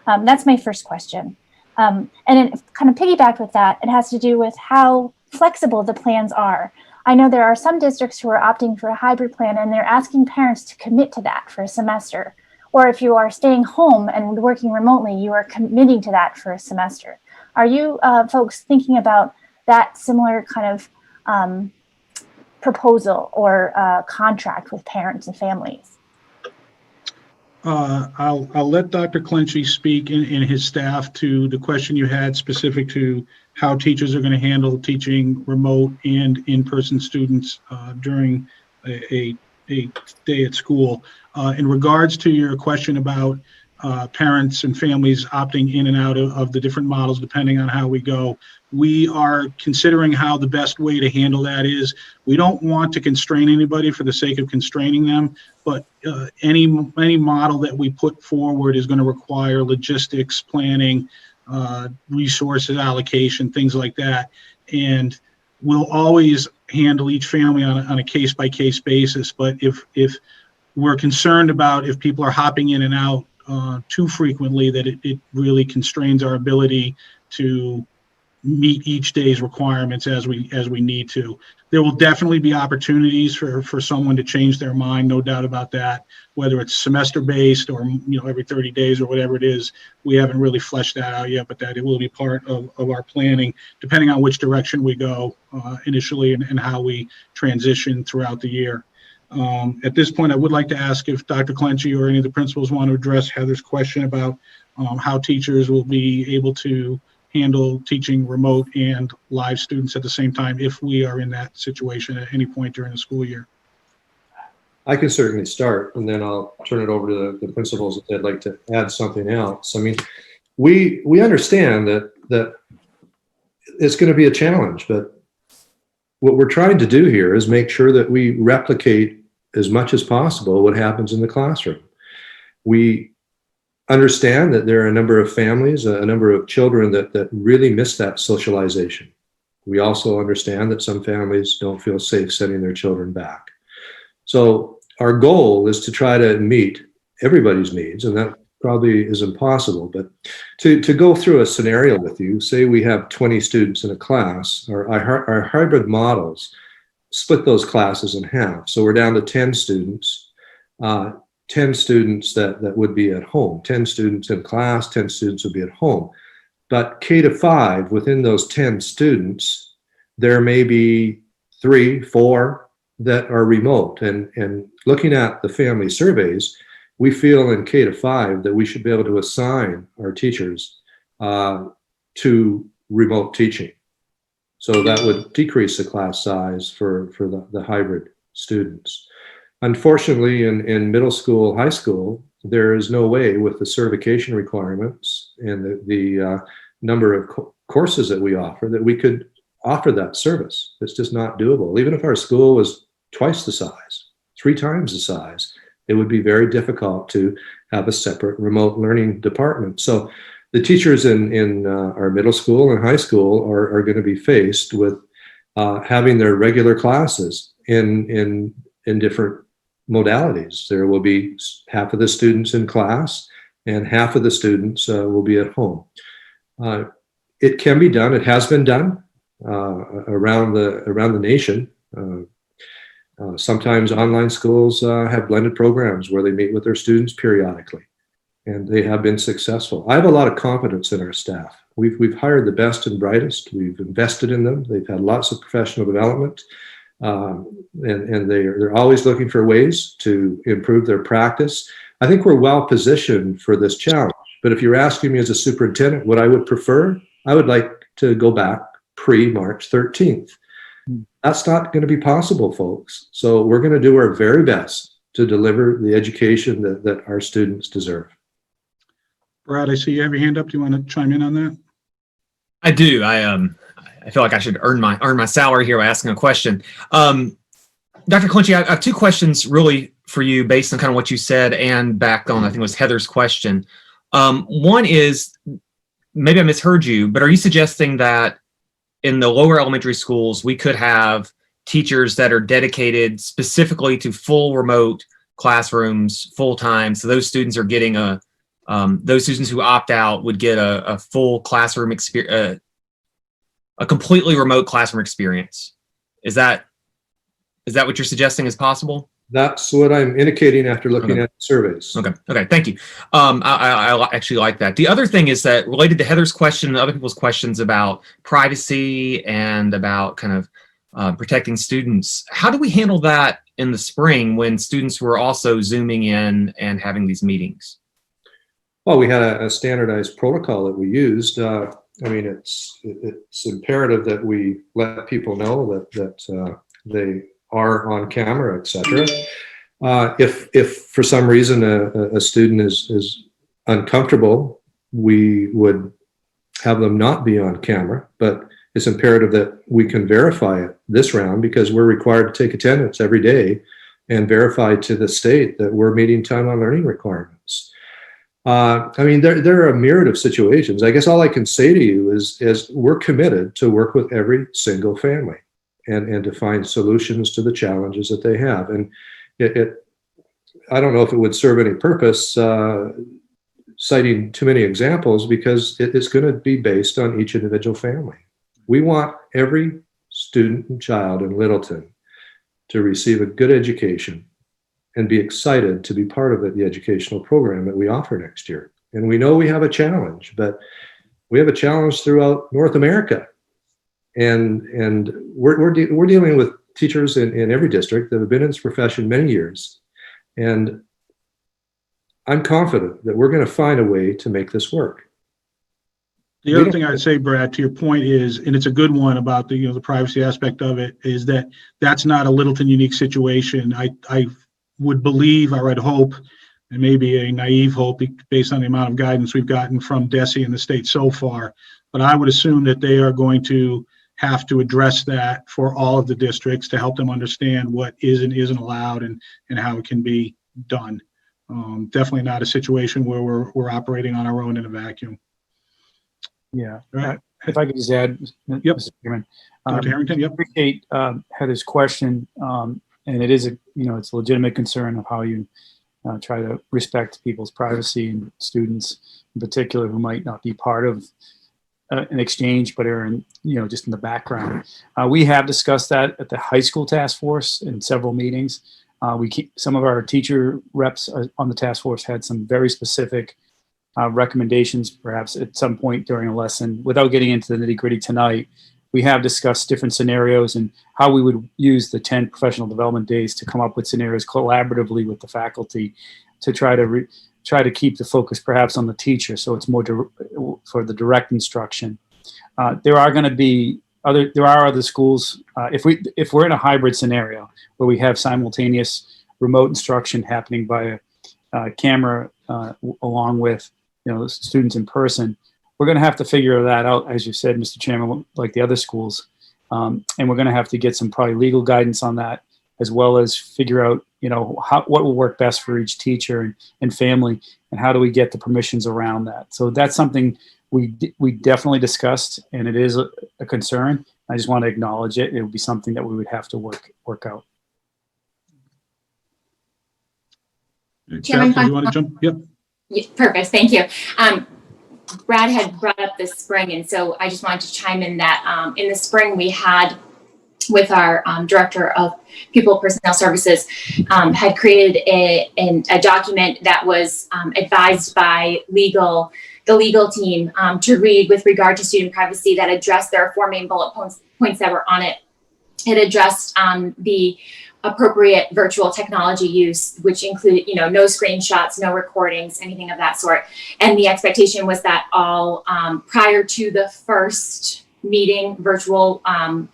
That's my first question. And then kind of piggybacked with that, it has to do with how flexible the plans are. I know there are some districts who are opting for a hybrid plan and they're asking parents to commit to that for a semester. Or if you are staying home and working remotely, you are committing to that for a semester. Are you folks thinking about that similar kind of proposal or contract with parents and families? I'll let Dr. Clenchy speak in his staff to the question you had specific to how teachers are going to handle teaching remote and in-person students during a day at school. In regards to your question about parents and families opting in and out of the different models depending on how we go, we are considering how the best way to handle that is. We don't want to constrain anybody for the sake of constraining them, but any model that we put forward is going to require logistics, planning, resources allocation, things like that. And we'll always handle each family on a case-by-case basis. But if we're concerned about if people are hopping in and out too frequently, that it really constrains our ability to meet each day's requirements as we need to. There will definitely be opportunities for someone to change their mind, no doubt about that, whether it's semester based or every 30 days or whatever it is. We haven't really fleshed that out yet, but that it will be part of our planning depending on which direction we go initially and how we transition throughout the year. At this point, I would like to ask if Dr. Clenchy or any of the principals want to address Heather's question about how teachers will be able to handle teaching remote and live students at the same time if we are in that situation at any point during the school year. I can certainly start, and then I'll turn it over to the principals if they'd like to add something else. I mean, we understand that it's going to be a challenge, but what we're trying to do here is make sure that we replicate as much as possible what happens in the classroom. We understand that there are a number of families, a number of children that really miss that socialization. We also understand that some families don't feel safe sending their children back. So our goal is to try to meet everybody's needs, and that probably is impossible, but to go through a scenario with you, say we have 20 students in a class, our hybrid models split those classes in half. So we're down to 10 students, 10 students that would be at home, 10 students in class, 10 students would be at home. But K to 5, within those 10 students, there may be 3, 4 that are remote. And looking at the family surveys, we feel in K to 5 that we should be able to assign our teachers to remote teaching. So that would decrease the class size for the hybrid students. Unfortunately, in middle school, high school, there is no way with the certification requirements and the number of courses that we offer that we could offer that service. It's just not doable. Even if our school was twice the size, 3 times the size, it would be very difficult to have a separate remote learning department. So the teachers in our middle school and high school are going to be faced with having their regular classes in different modalities. There will be half of the students in class and half of the students will be at home. It can be done. It has been done around the nation. Sometimes online schools have blended programs where they meet with their students periodically, and they have been successful. I have a lot of confidence in our staff. We've hired the best and brightest. We've invested in them. They've had lots of professional development. And they're always looking for ways to improve their practice. I think we're well positioned for this challenge. But if you're asking me as a superintendent what I would prefer, I would like to go back pre-March 13th. That's not going to be possible, folks. So we're going to do our very best to deliver the education that our students deserve. Brad, I see you have your hand up. Do you want to chime in on that? I do. I feel like I should earn my salary here by asking a question. Dr. Clenchy, I have 2 questions really for you based on kind of what you said and back on, I think it was Heather's question. One is, maybe I misheard you, but are you suggesting that in the lower elementary schools, we could have teachers that are dedicated specifically to full remote classrooms full time? So those students are getting those students who opt out would get a full classroom experience, a completely remote classroom experience. Is that what you're suggesting is possible? That's what I'm indicating after looking at surveys. Okay, thank you. I actually like that. The other thing is that related to Heather's question and other people's questions about privacy and about kind of protecting students, how do we handle that in the spring when students were also Zooming in and having these meetings? Well, we had a standardized protocol that we used. I mean, it's imperative that we let people know that they are on camera, etc. If for some reason a student is uncomfortable, we would have them not be on camera, but it's imperative that we can verify it this round because we're required to take attendance every day and verify to the state that we're meeting time on learning requirements. I mean, there are a myriad of situations. I guess all I can say to you is we're committed to work with every single family and to find solutions to the challenges that they have. And I don't know if it would serve any purpose citing too many examples because it is going to be based on each individual family. We want every student and child in Littleton to receive a good education and be excited to be part of the educational program that we offer next year. And we know we have a challenge, but we have a challenge throughout North America. And we're dealing with teachers in every district that have been in this profession many years. And I'm confident that we're going to find a way to make this work. The other thing I'd say, Brad, to your point is, and it's a good one about the privacy aspect of it, is that that's not a Littleton unique situation. I would believe, or I'd hope, and maybe a naive hope based on the amount of guidance we've gotten from DESE and the state so far, but I would assume that they are going to have to address that for all of the districts to help them understand what is and isn't allowed and how it can be done. Definitely not a situation where we're operating on our own in a vacuum. Yeah. Right. If I could just add, Yep. Mr. Chairman, Dr. Harrington, yep. I appreciate Heather's question, and it is it's a legitimate concern of how you try to respect people's privacy and students in particular who might not be part of an exchange but are in just in the background. We have discussed that at the high school task force in several meetings. Some of our teacher reps on the task force had some very specific recommendations, perhaps at some point during a lesson. Without getting into the nitty-gritty tonight, we have discussed different scenarios and how we would use the 10 professional development days to come up with scenarios collaboratively with the faculty to try to keep the focus perhaps on the teacher, so it's more for the direct instruction. There are other schools. If we're in a hybrid scenario where we have simultaneous remote instruction happening by a camera along with students in person, we're going to have to figure that out, as you said, Mr. Chairman, like the other schools, and we're going to have to get some probably legal guidance on that, as well as figure out what will work best for each teacher and family, and how do we get the permissions around that. So that's something we definitely discussed, and it is a concern. I just want to acknowledge it. It would be something that we would have to work out. Chairman, do you want to jump? Yep. Yeah, perfect. Thank you. Brad had brought up this spring, and so I just wanted to chime in that in the spring we had, with our Director of People Personnel Services, had created a document that was advised by the legal team to read with regard to student privacy that addressed their 4 main bullet points that were on it. It addressed the appropriate virtual technology use, which included, no screenshots, no recordings, anything of that sort. And the expectation was that all prior to the first meeting virtual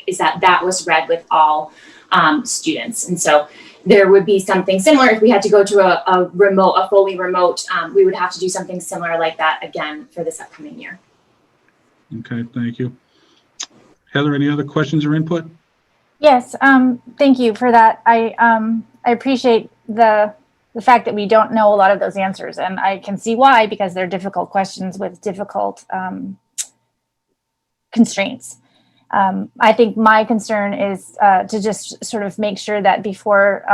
is that was read with all students. And so there would be something similar if we had to go to a fully remote, we would have to do something similar like that again for this upcoming year. Okay, thank you. Heather, any other questions or input? Yes, thank you for that. I appreciate the the fact that we don't know a lot of those answers. And I can see why, because they're difficult questions with difficult constraints. I think my concern is to just sort of make sure that before,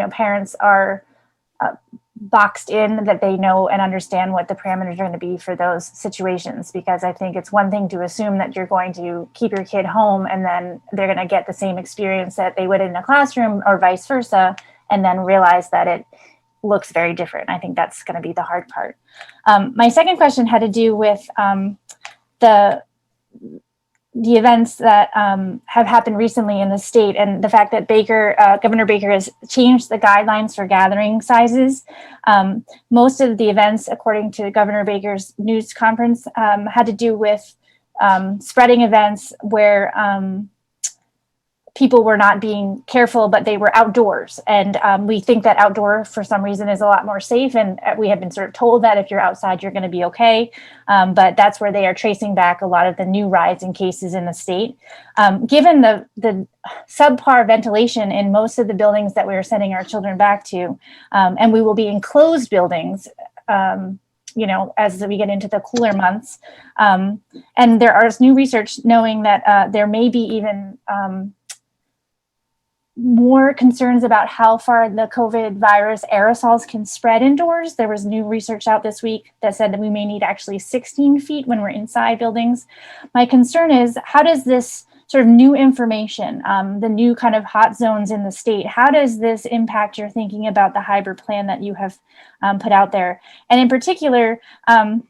parents are boxed in, that they know and understand what the parameters are going to be for those situations. Because I think it's one thing to assume that you're going to keep your kid home and then they're going to get the same experience that they would in a classroom or vice versa, and then realize that it looks very different. I think that's going to be the hard part. My second question had to do with the events that have happened recently in the state, and the fact that Governor Baker has changed the guidelines for gathering sizes. Most of the events, according to Governor Baker's news conference, had to do with spreading events where people were not being careful, but they were outdoors. And we think that outdoor, for some reason, is a lot more safe. And we have been sort of told that if you're outside, you're going to be okay. But that's where they are tracing back a lot of the new rise in cases in the state. Given the subpar ventilation in most of the buildings that we are sending our children back to, and we will be in closed buildings, as we get into the cooler months. And there is new research knowing that there may be even more concerns about how far the COVID virus aerosols can spread indoors. There was new research out this week that said that we may need actually 16 feet when we're inside buildings. My concern is, how does this sort of new information, the new kind of hot zones in the state, how does this impact your thinking about the hybrid plan that you have put out there? And in particular,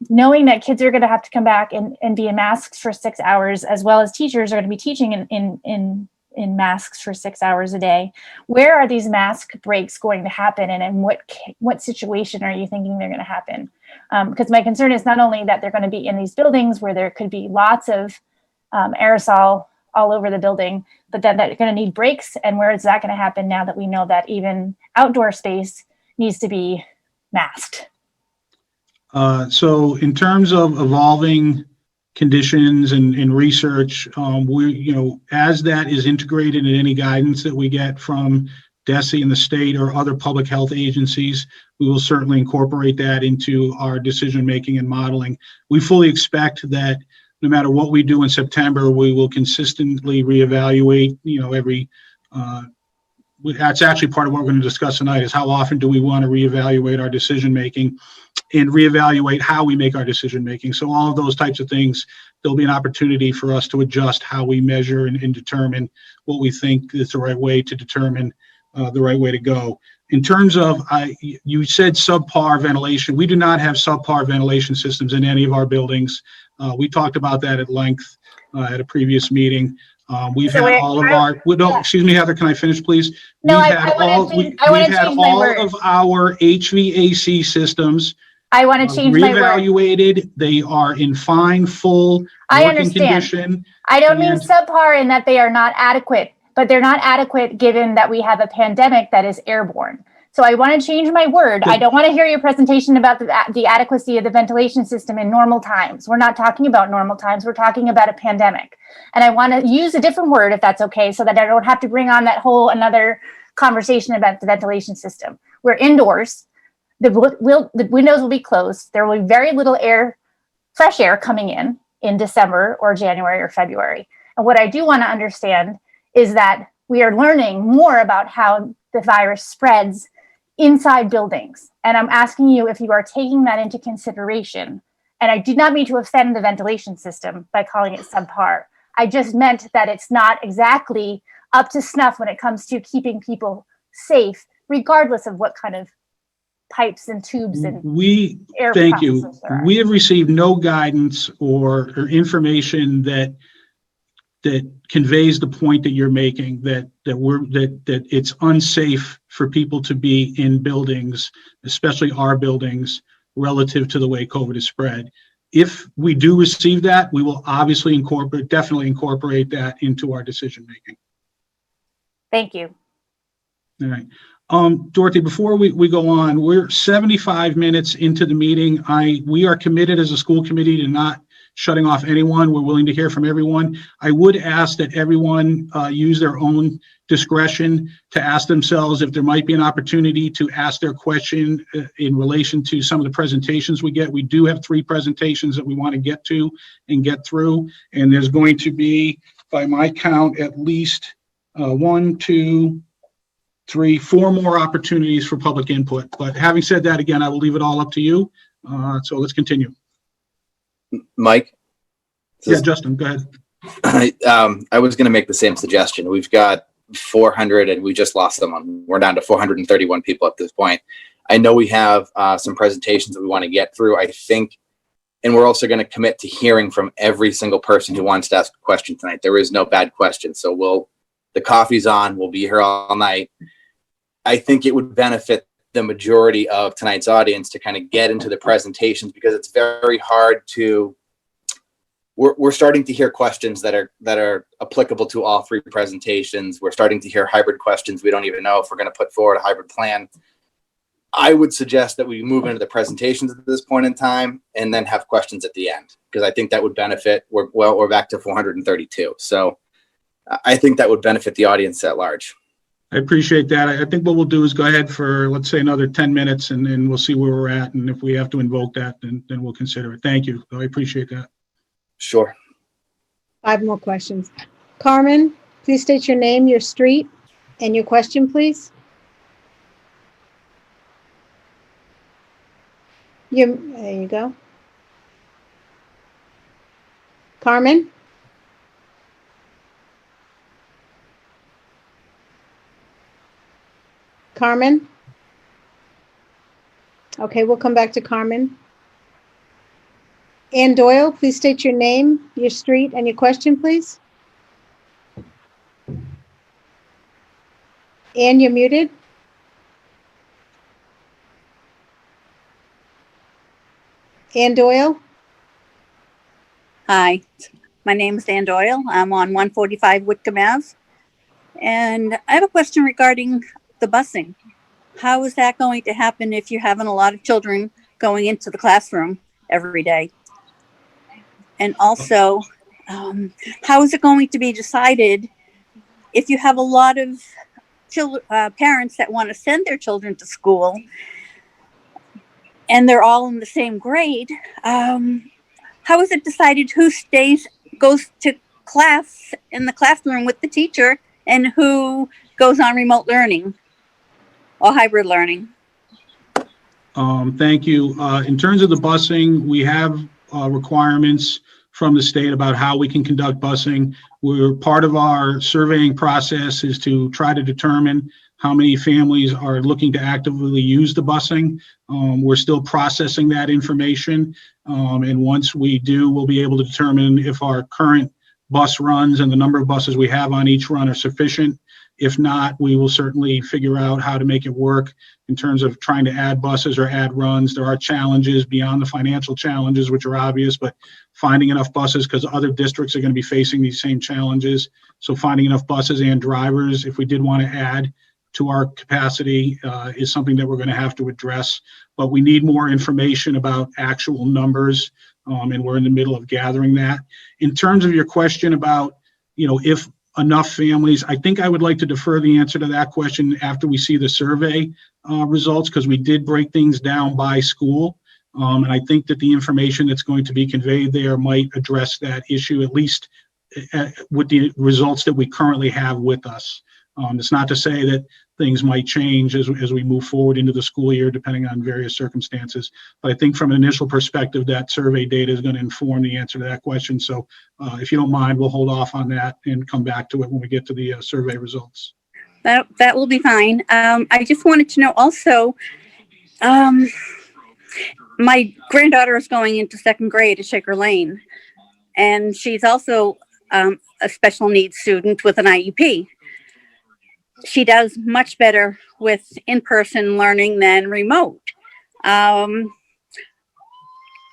knowing that kids are going to have to come back and be in masks for 6 hours, as well as teachers are going to be teaching in masks for 6 hours a day. Where are these mask breaks going to happen, and in what situation are you thinking they're going to happen? Because my concern is not only that they're going to be in these buildings where there could be lots of aerosol all over the building, but then they're going to need breaks, and where is that going to happen now that we know that even outdoor space needs to be masked? So in terms of evolving conditions and research, as that is integrated in any guidance that we get from DESE in the state or other public health agencies, we will certainly incorporate that into our decision-making and modeling. We fully expect that no matter what we do in September, we will consistently reevaluate, that's actually part of what we're going to discuss tonight, is how often do we want to reevaluate our decision-making and reevaluate how we make our decision-making. So all of those types of things, there'll be an opportunity for us to adjust how we measure and determine what we think is the right way to determine the right way to go. In terms of, you said subpar ventilation. We do not have subpar ventilation systems in any of our buildings. We talked about that at length at a previous meeting. We've had all of our, excuse me, Heather, can I finish, please? No, We've had all of our HVAC systems I want to change my word. Reevaluated. They are in fine, full working condition. I don't mean subpar in that they are not adequate, but they're not adequate given that we have a pandemic that is airborne. So I want to change my word. I don't want to hear your presentation about the adequacy of the ventilation system in normal times. We're not talking about normal times. We're talking about a pandemic. And I want to use a different word, if that's okay, so that I don't have to bring on that whole another conversation about the ventilation system. We're indoors. The windows will be closed. There will be very little fresh air coming in December or January or February. And what I do want to understand is that we are learning more about how the virus spreads inside buildings. And I'm asking you if you are taking that into consideration. And I did not mean to offend the ventilation system by calling it subpar. I just meant that it's not exactly up to snuff when it comes to keeping people safe, regardless of what kind of pipes and tubes and air thank you. processes there are. We have received no guidance or information that conveys the point that you're making, that it's unsafe for people to be in buildings, especially our buildings, relative to the way COVID is spread. If we do receive that, we will obviously definitely incorporate that into our decision making. Thank you. All right. Dorothy, before we go on, we're 75 minutes into the meeting. We are committed as a school committee to not shutting off anyone. We're willing to hear from everyone. I would ask that everyone use their own discretion to ask themselves if there might be an opportunity to ask their question in relation to some of the presentations we get. We do have 3 presentations that we want to get to and get through, and there's going to be, by my count, at least 1, 2, 3, 4 more opportunities for public input. But having said that, again, I will leave it all up to you. So let's continue. Mike? Yeah, Justin, go ahead. I was going to make the same suggestion. We've got 400 and we just lost them. We're down to 431 people at this point. I know we have some presentations that we want to get through, I think, and we're also going to commit to hearing from every single person who wants to ask a question tonight. There is no bad question. So the coffee's on, we'll be here all night. I think it would benefit the majority of tonight's audience to kind of get into the presentations, because it's very hard to, we're starting to hear questions that are applicable to all 3 presentations. We're starting to hear hybrid questions. We don't even know if we're going to put forward a hybrid plan. I would suggest that we move into the presentations at this point in time and then have questions at the end, because I think that would benefit. We're back to 432. So I think that would benefit the audience at large. I appreciate that. I think what we'll do is go ahead for, let's say, another 10 minutes, and then we'll see where we're at. And if we have to invoke that, then we'll consider it. Thank you. I appreciate that. Sure. 5 more questions. Carmen, please state your name, your street, and your question, please. There you go. Carmen? Carmen? Okay, we'll come back to Carmen. Ann Doyle, please state your name, your street, and your question, please. Ann, you're muted. Ann Doyle? Hi, my name is Ann Doyle. I'm on 145 Whitcomb Ave. And I have a question regarding the busing. How is that going to happen if you're having a lot of children going into the classroom every day? And also, how is it going to be decided if you have a lot of parents that want to send their children to school and they're all in the same grade? How is it decided who goes to class in the classroom with the teacher and who goes on remote learning or hybrid learning? Thank you. In terms of the busing, we have requirements from the state about how we can conduct busing. Part of our surveying process is to try to determine how many families are looking to actively use the busing. We're still processing that information. And once we do, we'll be able to determine if our current bus runs and the number of buses we have on each run are sufficient. If not, we will certainly figure out how to make it work in terms of trying to add buses or add runs. There are challenges beyond the financial challenges, which are obvious, but finding enough buses, because other districts are going to be facing these same challenges. So finding enough buses and drivers, if we did want to add to our capacity, is something that we're going to have to address. But we need more information about actual numbers, and we're in the middle of gathering that. In terms of your question about, if enough families, I think I would like to defer the answer to that question after we see the survey results, because we did break things down by school. And I think that the information that's going to be conveyed there might address that issue, at least with the results that we currently have with us. It's not to say that things might change as we move forward into the school year, depending on various circumstances. But I think from an initial perspective, that survey data is going to inform the answer to that question. So if you don't mind, we'll hold off on that and come back to it when we get to the survey results. That will be fine. I just wanted to know also, my granddaughter is going into 2nd grade at Shaker Lane, and she's also a special needs student with an IEP. She does much better with in-person learning than remote.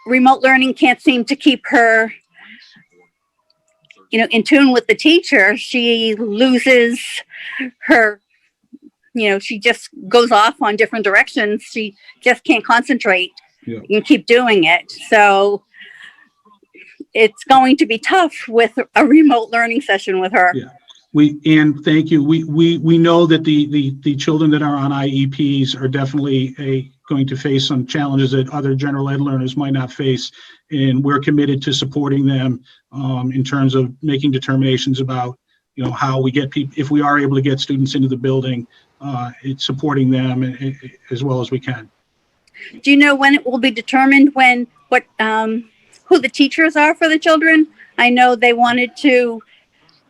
Remote learning can't seem to keep her, in tune with the teacher. She loses her, she just goes off on different directions. She just can't concentrate. Yeah. You keep doing it. So it's going to be tough with a remote learning session with her. Yeah. Thank you. We know that the children that are on IEPs are definitely going to face some challenges that other general ed learners might not face. And we're committed to supporting them in terms of making determinations about, how we get people, if we are able to get students into the building, it's supporting them as well as we can. Do you know when it will be determined who the teachers are for the children? I know they wanted to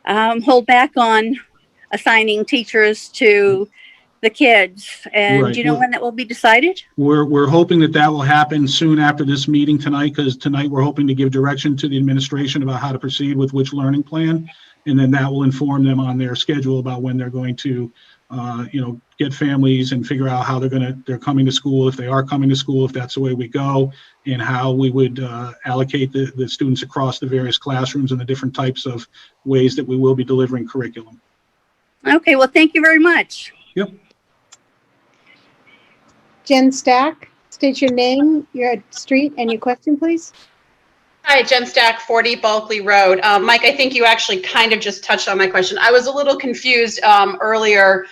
hold back on assigning teachers to the kids. And Right. do you know when that will be decided? We're hoping that will happen soon after this meeting tonight, because tonight we're hoping to give direction to the administration about how to proceed with which learning plan. And then that will inform them on their schedule about when they're going to, get families and figure out how they're coming to school, if they are coming to school, if that's the way we go, and how we would allocate the students across the various classrooms and the different types of ways that we will be delivering curriculum. Okay, well, thank you very much. Yep. Jen Stack, state your name, your street, and your question, please. Hi, Jen Stack, 40 Bulkley Road. Mike, I think you actually kind of just touched on my question. I was a little confused earlier.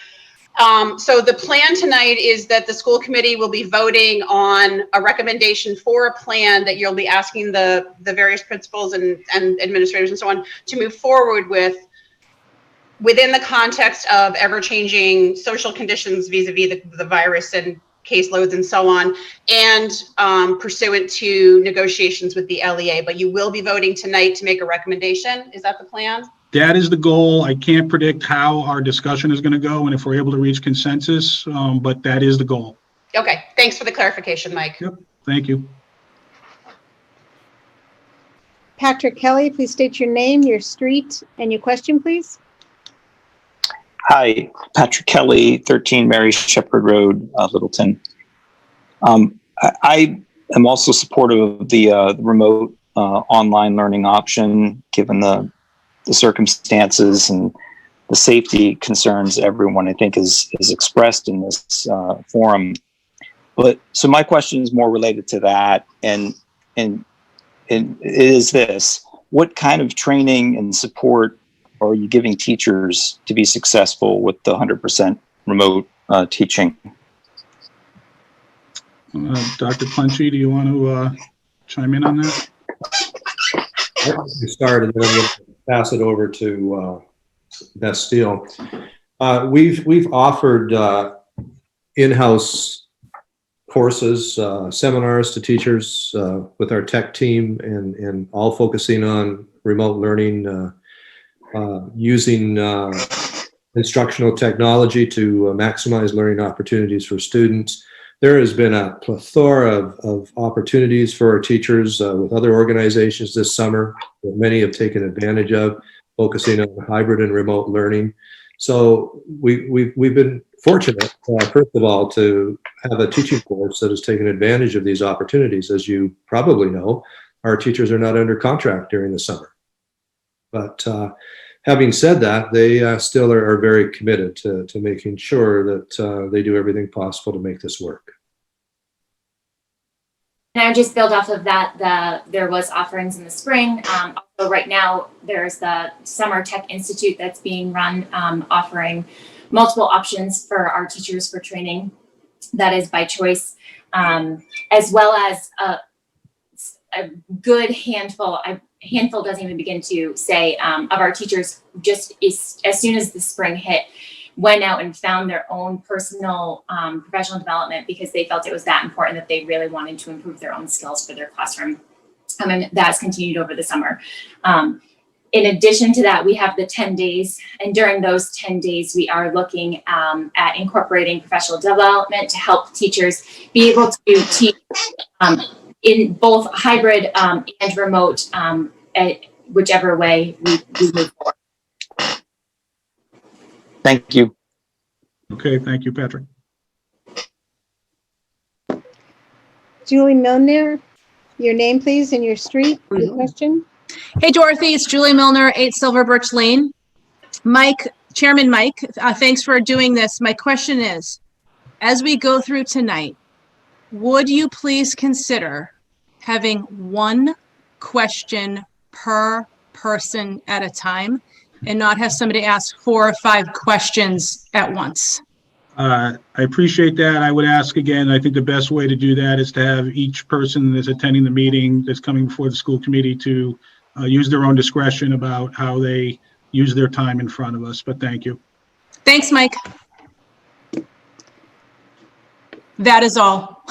So the plan tonight is that the school committee will be voting on a recommendation for a plan that you'll be asking the various principals and administrators and so on to move forward with, within the context of ever-changing social conditions vis-a-vis the virus and caseloads and so on, and pursuant to negotiations with the LEA. But you will be voting tonight to make a recommendation. Is that the plan? That is the goal. I can't predict how our discussion is going to go and if we're able to reach consensus, but that is the goal. Okay, thanks for the clarification, Mike. Yep, thank you. Patrick Kelly, please state your name, your street, and your question, please. Hi, Patrick Kelly, 13 Mary Shepherd Road, Littleton. I am also supportive of the remote online learning option, given the circumstances and the safety concerns everyone, I think, is expressed in this forum. But so my question is more related to that, and it is this: what kind of training and support are you giving teachers to be successful with the 100% remote teaching? Dr. Clenchey, do you want to chime in on that? I'll start, and then I'm going to pass it over to Beth Steele. We've offered in-house courses, seminars to teachers with our tech team, and all focusing on remote learning, using instructional technology to maximize learning opportunities for students. There has been a plethora of opportunities for our teachers with other organizations this summer that many have taken advantage of, focusing on hybrid and remote learning. So we've been fortunate, first of all, to have a teaching force that has taken advantage of these opportunities. As you probably know, our teachers are not under contract during the summer. But having said that, they still are very committed to making sure that they do everything possible to make this work. And I would just build off of that, there was offerings in the spring. Also right now, there's the Summer Tech Institute that's being run, offering multiple options for our teachers for training. That is by choice, as well as a good handful, handful doesn't even begin to say, of our teachers, just as soon as the spring hit, went out and found their own personal professional development because they felt it was that important that they really wanted to improve their own skills for their classroom. And that's continued over the summer. In addition to that, we have the 10 days. And during those 10 days, we are looking at incorporating professional development to help teachers be able to teach in both hybrid and remote, whichever way we move forward. Thank you. Okay, thank you, Patrick. Julie Milner, your name, please, and your street, your question. Hey, Dorothy, it's Julie Milner, 8 Silver Birch Lane. Mike, Chairman Mike, thanks for doing this. My question is, as we go through tonight, would you please consider having one question per person at a time and not have somebody ask 4 or 5 questions at once. I appreciate that. I would ask again, I think the best way to do that is to have each person that's attending the meeting that's coming before the school committee to use their own discretion about how they use their time in front of us, but thank you. Thanks, Mike. That is all.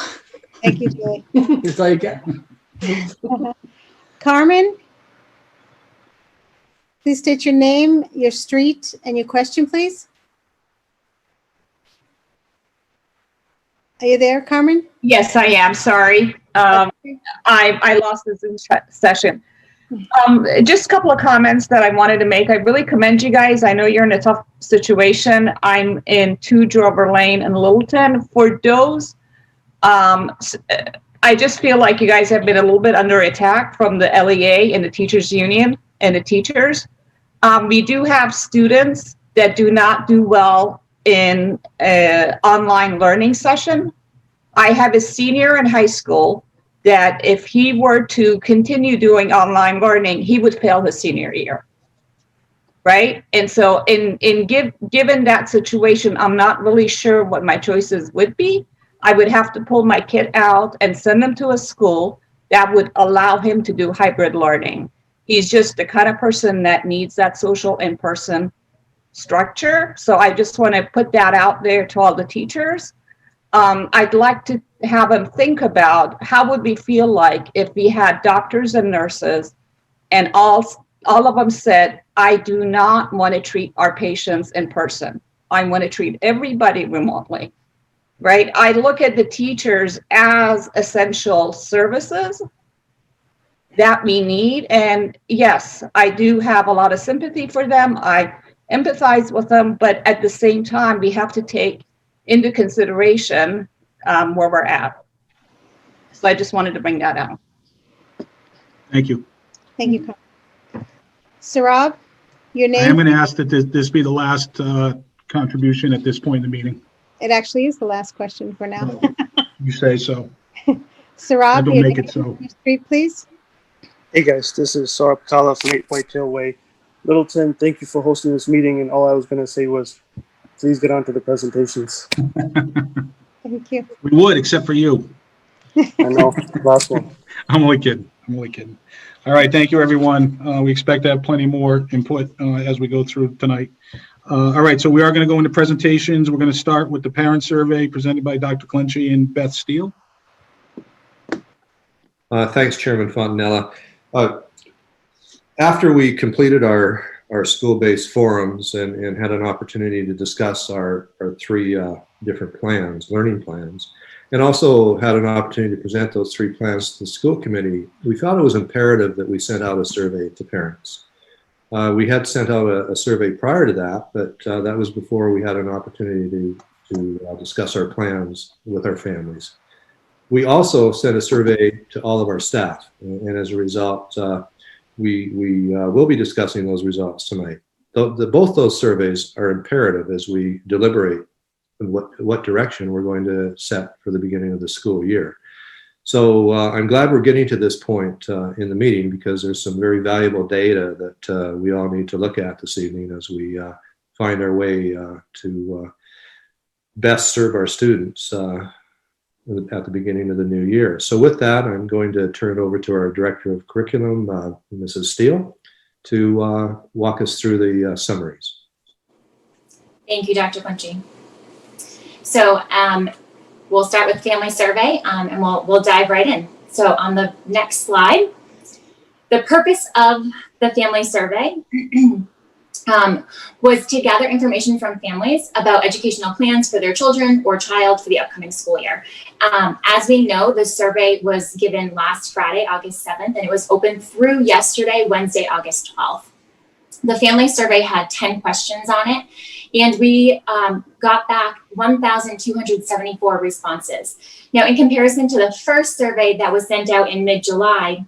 Thank you, Julie. It's like, Carmen, please state your name, your street, and your question, please. Are you there, Carmen? Yes, I am. Sorry. I lost the Zoom session. Just a couple of comments that I wanted to make. I really commend you guys. I know you're in a tough situation. I'm in 2 Drover Lane in Littleton. For those, I just feel like you guys have been a little bit under attack from the LEA and the teachers union and the teachers. We do have students that do not do well in an online learning session. I have a senior in high school that if he were to continue doing online learning, he would fail his senior year, right? And so given that situation, I'm not really sure what my choices would be. I would have to pull my kid out and send him to a school that would allow him to do hybrid learning. He's just the kind of person that needs that social in-person structure. So I just want to put that out there to all the teachers. I'd like to have them think about how would we feel like if we had doctors and nurses and all of them said, I do not want to treat our patients in person. I want to treat everybody remotely, right? I look at the teachers as essential services that we need. And yes, I do have a lot of sympathy for them. I empathize with them, but at the same time, we have to take into consideration where we're at. So I just wanted to bring that out. Thank you. Thank you, Carmen. Sarab, your I am name? going to ask that this be the last contribution at this point in the meeting. It actually is the last question for now. You say so. Sarab, Don't your make name it so. and your street, please. hey guys, this is Sarab Kala from 8 Whitetail Way, Littleton. Thank you for hosting this meeting. And all I was going to say was, please get on to the presentations. Thank you. We would, except for you. I know, last one. I'm only kidding. I'm only kidding. All right, thank you, everyone. We expect to have plenty more input as we go through tonight. All right, so we are going to go into presentations. We're going to start with the parent survey presented by Dr. Clenchey and Beth Steele. Thanks, Chairman Fontanella. After we completed our school-based forums and had an opportunity to discuss our 3 different plans, learning plans, and also had an opportunity to present those 3 plans to the school committee, we felt it was imperative that we sent out a survey to parents. We had sent out a survey prior to that, but that was before we had an opportunity to discuss our plans with our families. We also sent a survey to all of our staff, and as a result, we will be discussing those results tonight. Both those surveys are imperative as we deliberate what direction we're going to set for the beginning of the school year. So I'm glad we're getting to this point in the meeting, because there's some very valuable data that we all need to look at this evening as we find our way to best serve our students at the beginning of the new year. So with that, I'm going to turn it over to our Director of Curriculum, Mrs. Steele, to walk us through the summaries. Thank you, Dr. Clenchey. So we'll start with family survey and we'll dive right in. So on the next slide, the purpose of the family survey was to gather information from families about educational plans for their children or child for the upcoming school year. As we know, the survey was given last Friday, August 7th, and it was open through yesterday, Wednesday, August 12th. The family survey had 10 questions on it, and we got back 1,274 responses. Now, in comparison to the first survey that was sent out in mid-July,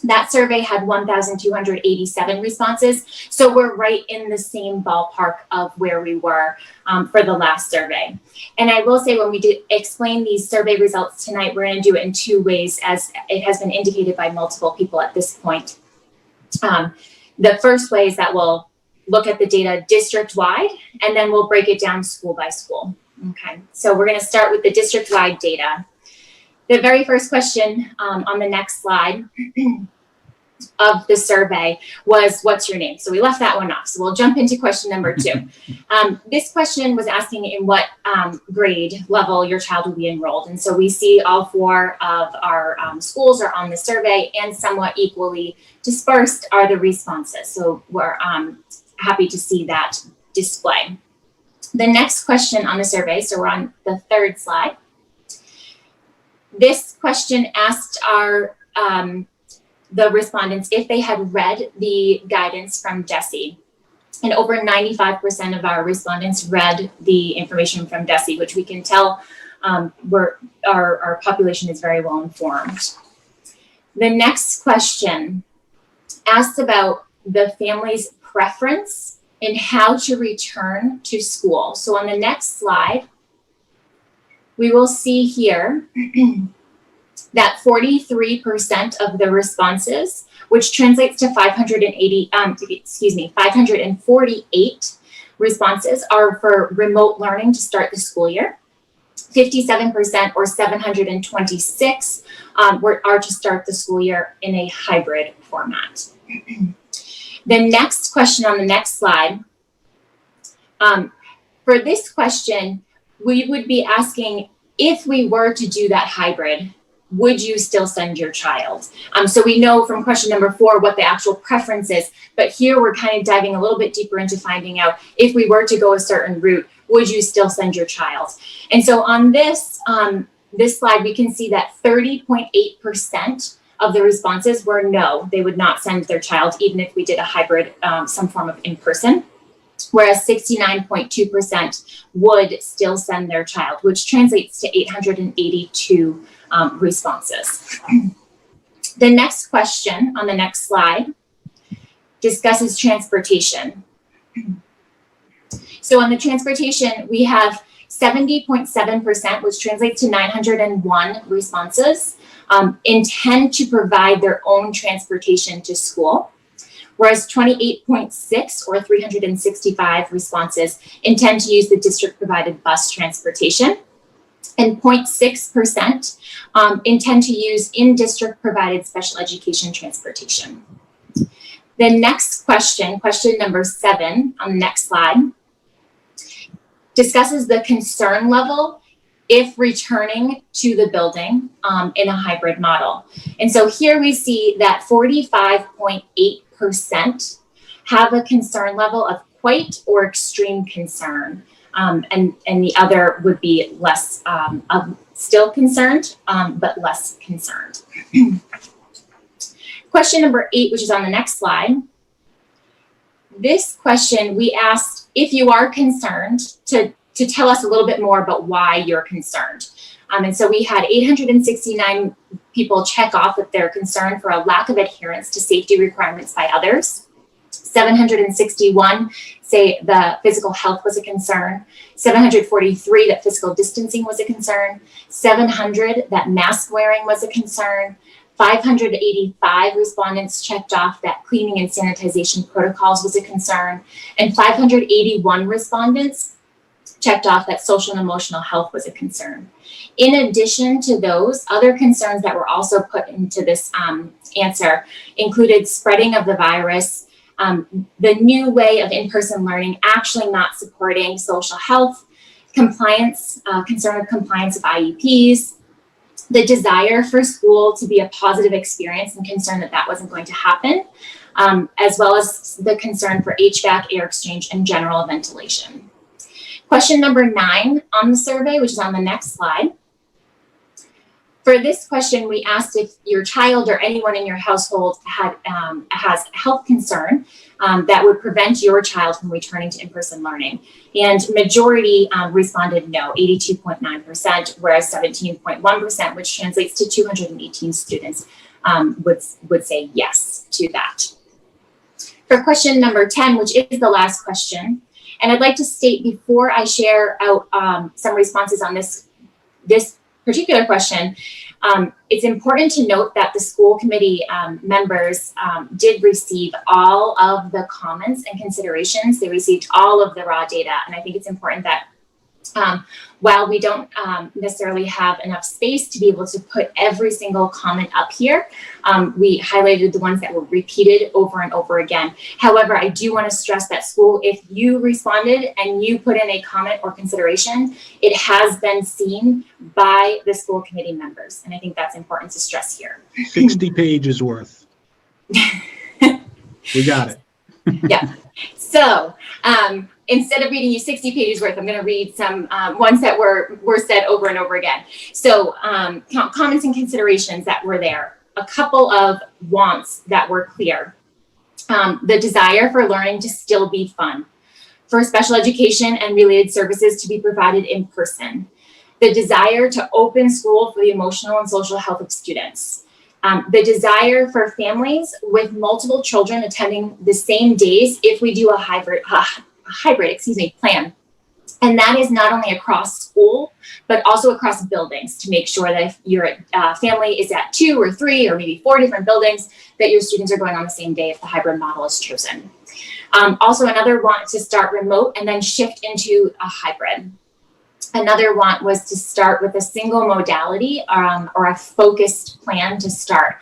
that survey had 1,287 responses. So we're right in the same ballpark of where we were for the last survey. And I will say, when we did explain these survey results tonight, we're going to do it in 2 ways, as it has been indicated by multiple people at this point. The first way is that we'll look at the data district-wide, and then we'll break it down school by school. Okay, so we're going to start with the district-wide data. The very first question on the next slide of the survey was, what's your name? So we left that one off. So we'll jump into question number 2. This question was asking in what grade level your child will be enrolled. And so we see all 4 of our schools are on the survey, and somewhat equally dispersed are the responses. So we're happy to see that display. The next question on the survey, so we're on the 3rd slide. This question asked our the respondents if they had read the guidance from DESE. And over 95% of our respondents read the information from DESE, which we can tell our population is very well informed. The next question asked about the family's preference in how to return to school. So on the next slide, we will see here that 43% of the responses, which translates to 548 responses, are for remote learning to start the school year. 57% or 726 are to start the school year in a hybrid format. The next question on the next slide, for this question, we would be asking, if we were to do that hybrid, would you still send your child? So we know from question number 4 what the actual preference is, but here we're kind of diving a little bit deeper into finding out, if we were to go a certain route, would you still send your child? And so on this, this slide, we can see that 30.8% of the responses were no, they would not send their child, even if we did a hybrid, some form of in-person. Whereas 69.2% would still send their child, which translates to 882 responses. The next question on the next slide discusses transportation. So on the transportation, we have 70.7%, which translates to 901 responses, intend to provide their own transportation to school. Whereas 28.6 or 365 responses intend to use the district provided bus transportation, and 0.6% intend to use in-district provided special education transportation. The next question, question number 7 on the next slide, discusses the concern level if returning to the building in a hybrid model. And so here we see that 45.8% have a concern level of quite or extreme concern, and the other would be less, still concerned, but less concerned. Question number 8, which is on the next slide. This question, we asked if you are concerned to tell us a little bit more about why you're concerned. And so we had 869 people check off that they're concerned for a lack of adherence to safety requirements by others. 761 say the physical health was a concern. 743 that physical distancing was a concern. 700 that mask wearing was a concern. 585 respondents checked off that cleaning and sanitization protocols was a concern. And 581 respondents checked off that social and emotional health was a concern. In addition to those, other concerns that were also put into this answer included spreading of the virus, the new way of in-person learning actually not supporting social health, compliance, concern of compliance of IEPs, the desire for school to be a positive experience and concern that that wasn't going to happen, as well as the concern for HVAC, air exchange, and general ventilation. Question number 9 on the survey, which is on the next slide. For this question, we asked if your child or anyone in your household has a health concern that would prevent your child from returning to in-person learning. And majority responded no, 82.9%, whereas 17.1%, which translates to 218 students, would say yes to that. For question number 10, which is the last question, and I'd like to state before I share out some responses on this particular question, it's important to note that the school committee members did receive all of the comments and considerations. They received all of the raw data, and I think it's important that while we don't necessarily have enough space to be able to put every single comment up here, we highlighted the ones that were repeated over and over again. However, I do want to stress that school, if you responded and you put in a comment or consideration, it has been seen by the school committee members. And I think that's important to stress here. 60 pages worth. We got it. Yeah. So instead of reading you 60 pages worth, I'm going to read some ones that were said over and over again. So comments and considerations that were there. A couple of wants that were clear. The desire for learning to still be fun. For special education and related services to be provided in person. The desire to open school for the emotional and social health of students. The desire for families with multiple children attending the same days if we do a hybrid plan. And that is not only across school, but also across buildings to make sure that if your family is at 2 or 3 or maybe 4 different buildings, that your students are going on the same day if the hybrid model is chosen. Also, another want to start remote and then shift into a hybrid. Another want was to start with a single modality or a focused plan to start.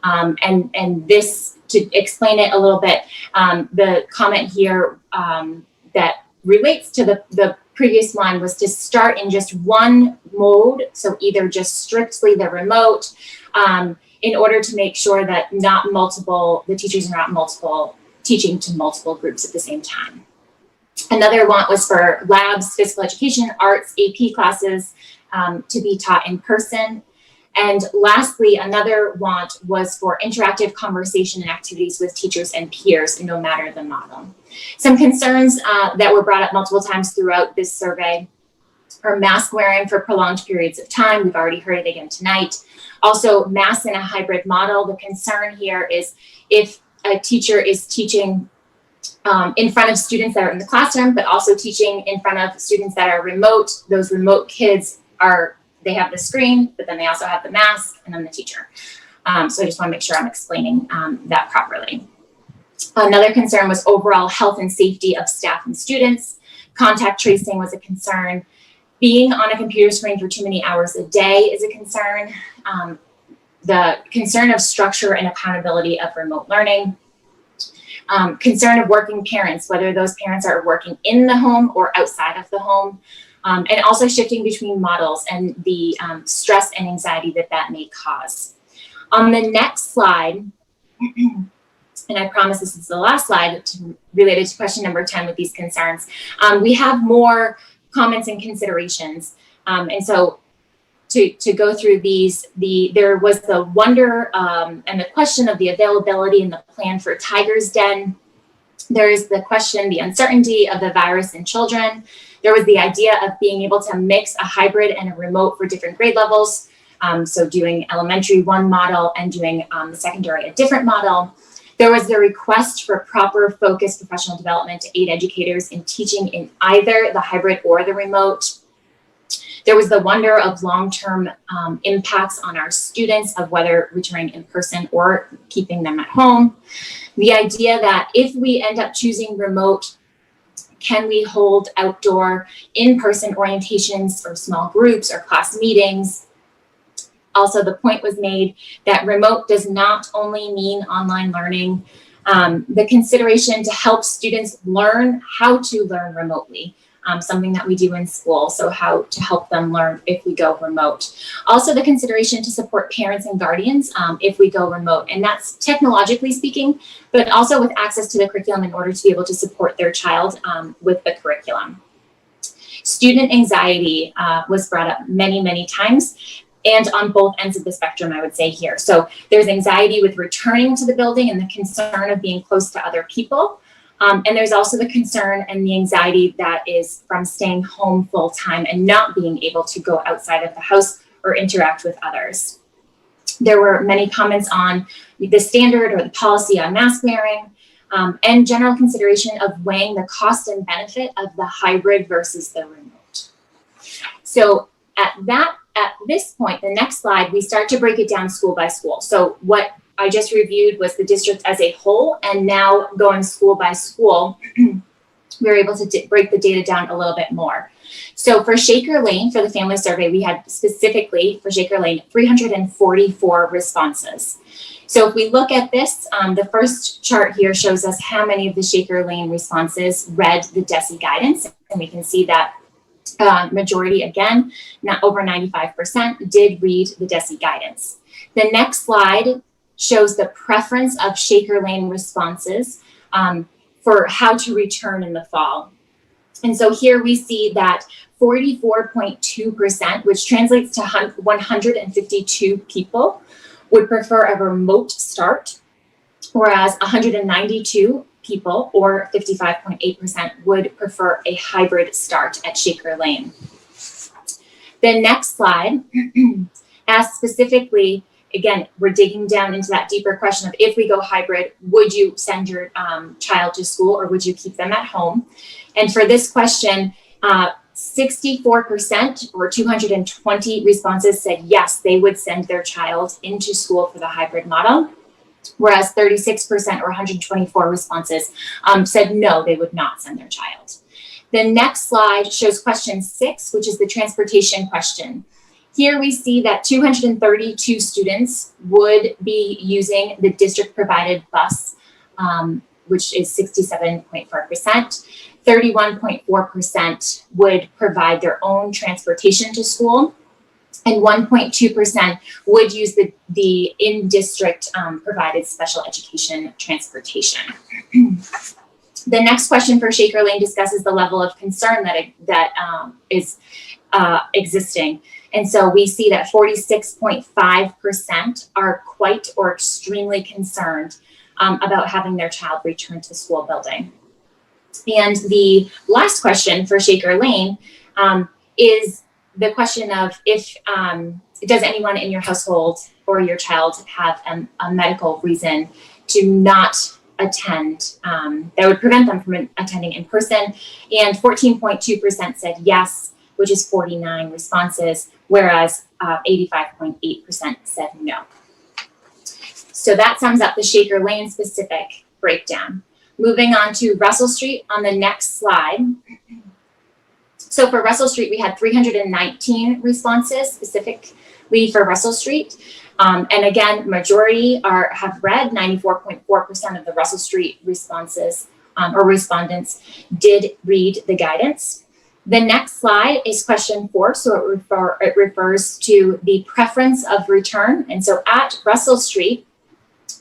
And this, to explain it a little bit, the comment here that relates to the previous one was to start in just one mode, so either just strictly the remote, in order to make sure that the teachers are not teaching to multiple groups at the same time. Another want was for labs, physical education, arts, AP classes to be taught in person. And lastly, another want was for interactive conversation and activities with teachers and peers, no matter the model. Some concerns that were brought up multiple times throughout this survey are mask wearing for prolonged periods of time. We've already heard it again tonight. Also, masks in a hybrid model. The concern here is if a teacher is teaching in front of students that are in the classroom, but also teaching in front of students that are remote. Those remote kids they have the screen, but then they also have the mask and then the teacher. So I just want to make sure I'm explaining that properly. Another concern was overall health and safety of staff and students. Contact tracing was a concern. Being on a computer screen for too many hours a day is a concern. The concern of structure and accountability of remote learning. Concern of working parents, whether those parents are working in the home or outside of the home, and also shifting between models and the stress and anxiety that may cause. On the next slide, and I promise this is the last slide related to question number 10 with these concerns, we have more comments and considerations. And so to go through these, there was the wonder and the question of the availability and the plan for Tiger's Den. There is the question, the uncertainty of the virus in children. There was the idea of being able to mix a hybrid and a remote for different grade levels. So doing elementary one model and doing the secondary a different model. There was the request for proper focused professional development to aid educators in teaching in either the hybrid or the remote. There was the wonder of long-term impacts on our students of whether returning in person or keeping them at home. The idea that if we end up choosing remote, can we hold outdoor in-person orientations or small groups or class meetings? Also, the point was made that remote does not only mean online learning. The consideration to help students learn how to learn remotely. Something that we do in school, so how to help them learn if we go remote. Also the consideration to support parents and guardians if we go remote, and that's technologically speaking, but also with access to the curriculum in order to be able to support their child with the curriculum. Student anxiety was brought up many, many times, and on both ends of the spectrum, I would say here. So there's anxiety with returning to the building and the concern of being close to other people. And there's also the concern and the anxiety that is from staying home full time and not being able to go outside of the house or interact with others. There were many comments on the standard or the policy on mask wearing and general consideration of weighing the cost and benefit of the hybrid versus the remote. So at that at this point, the next slide, we start to break it down school by school. So what I just reviewed was the district as a whole, and now going school by school, we're able to break the data down a little bit more. So for Shaker Lane, for the family survey, we had specifically for Shaker Lane, 344 responses. So if we look at this, the first chart here shows us how many of the Shaker Lane responses read the DESE guidance. And we can see that majority, again, not over 95%, did read the DESE guidance. The next slide shows the preference of Shaker Lane responses for how to return in the fall. And so here we see that 44.2%, which translates to 152 people, would prefer a remote start, whereas 192 people, or 55.8%, would prefer a hybrid start at Shaker Lane. The next slide asks specifically, again, we're digging down into that deeper question of if we go hybrid, would you send your child to school or would you keep them at home? And for this question, 64% or 220 responses said yes, they would send their child into school for the hybrid model, whereas 36% or 124 responses said no, they would not send their child. The next slide shows question 6, which is the transportation question. Here we see that 232 students would be using the district provided bus, which is 67.4%. 31.4% would provide their own transportation to school, and 1.2% would use the in-district provided special education transportation. The next question for Shaker Lane discusses the level of concern that is existing. And so we see that 46.5% are quite or extremely concerned about having their child return to school building. And the last question for Shaker Lane is the question of if, does anyone in your household or your child have a medical reason to not attend that would prevent them from attending in person? And 14.2% said yes, which is 49 responses, whereas 85.8% said no. So that sums up the Shaker Lane specific breakdown. Moving on to Russell Street on the next slide. So for Russell Street, we had 319 responses specifically for Russell Street. And again, majority have read. 94.4% of the Russell Street responses or respondents did read the guidance. The next slide is question 4. So it refers to the preference of return. And so at Russell Street,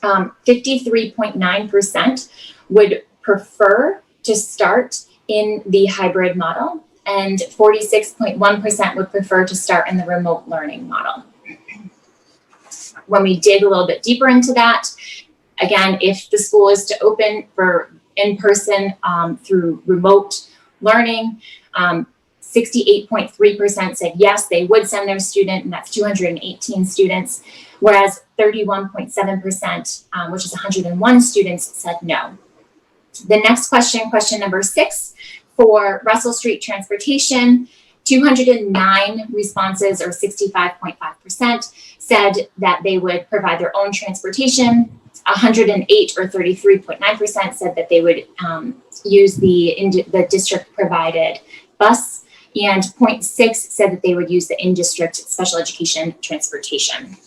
53.9% would prefer to start in the hybrid model, and 46.1% would prefer to start in the remote learning model. When we dig a little bit deeper into that, again, if the school is to open for in-person through remote learning, 68.3% said yes, they would send their student, and that's 218 students, whereas 31.7%, which is 101 students, said no. The next question, question number 6, for Russell Street transportation, 209 responses, or 65.5%, said that they would provide their own transportation. 108 or 33.9% said that they would use the district provided bus, and 0.6 said that they would use the in-district special education transportation.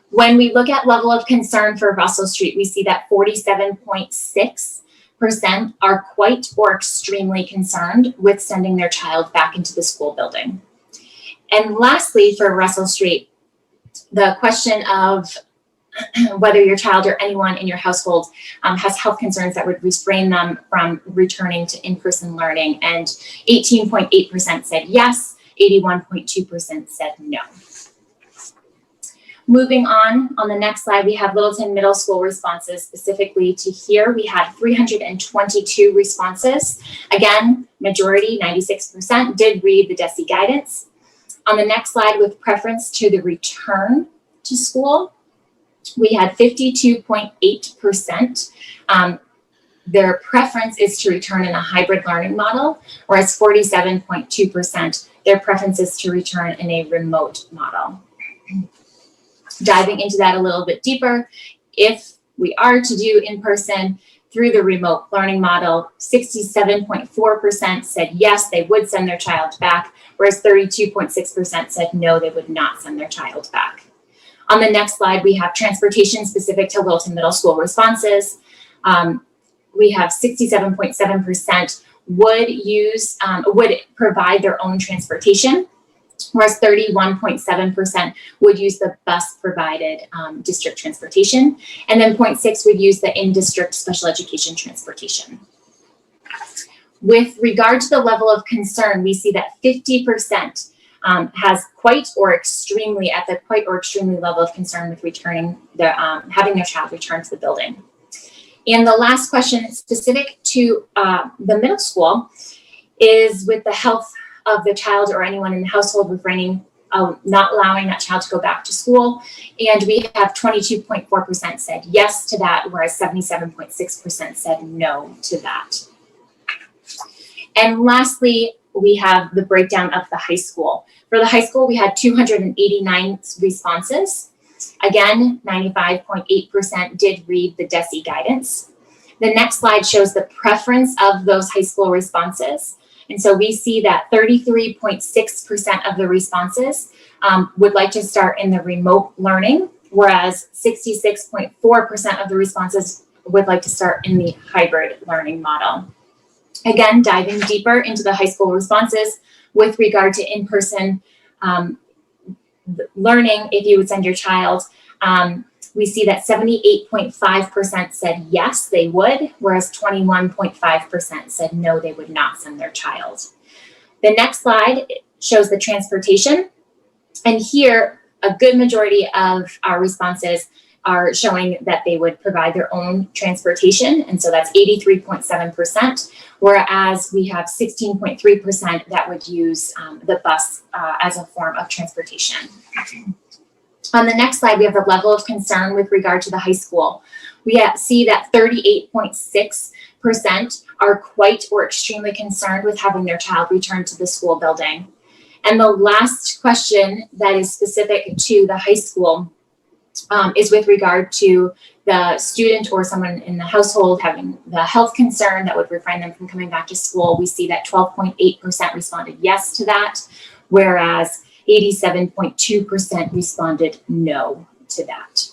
When we look at level of concern for Russell Street, we see that 47.6% are quite or extremely concerned with sending their child back into the school building. And lastly, for Russell Street, the question of whether your child or anyone in your household has health concerns that would restrain them from returning to in-person learning, and 18.8% said yes, 81.2% said no. Moving on the next slide, we have Littleton Middle School responses. Specifically to here, we had 322 responses. Again, majority, 96%, did read the DESE guidance. On the next slide, with preference to the return to school, we had 52.8%. Their preference is to return in a hybrid learning model, whereas 47.2%, their preference is to return in a remote model. Diving into that a little bit deeper, if we are to do in person through the remote learning model, 67.4% said yes, they would send their child back, whereas 32.6% said no, they would not send their child back. On the next slide, we have transportation specific to Littleton Middle School responses. We have 67.7% would provide their own transportation, whereas 31.7% would use the bus provided district transportation, and then 0.6 would use the in-district special education transportation. With regard to the level of concern, we see that 50% has quite or extremely level of concern with returning their having their child return to the building. And the last question specific to the middle school is with the health of the child or anyone in the household refraining, not allowing that child to go back to school. And we have 22.4% said yes to that, whereas 77.6% said no to that. And lastly, we have the breakdown of the high school. For the high school, we had 289 responses. Again, 95.8% did read the DESE guidance. The next slide shows the preference of those high school responses. And so we see that 33.6% of the responses would like to start in the remote learning, whereas 66.4% of the responses would like to start in the hybrid learning model. Again, diving deeper into the high school responses with regard to in-person learning, if you would send your child, we see that 78.5% said yes, they would, whereas 21.5% said no, they would not send their child. The next slide shows the transportation. And here, a good majority of our responses are showing that they would provide their own transportation. And so that's 83.7%, whereas we have 16.3% that would use the bus as a form of transportation. On the next slide, we have the level of concern with regard to the high school. We see that 38.6% are quite or extremely concerned with having their child return to the school building. And the last question that is specific to the high school is with regard to the student or someone in the household having the health concern that would refrain them from coming back to school. We see that 12.8% responded yes to that, whereas 87.2% responded no to that.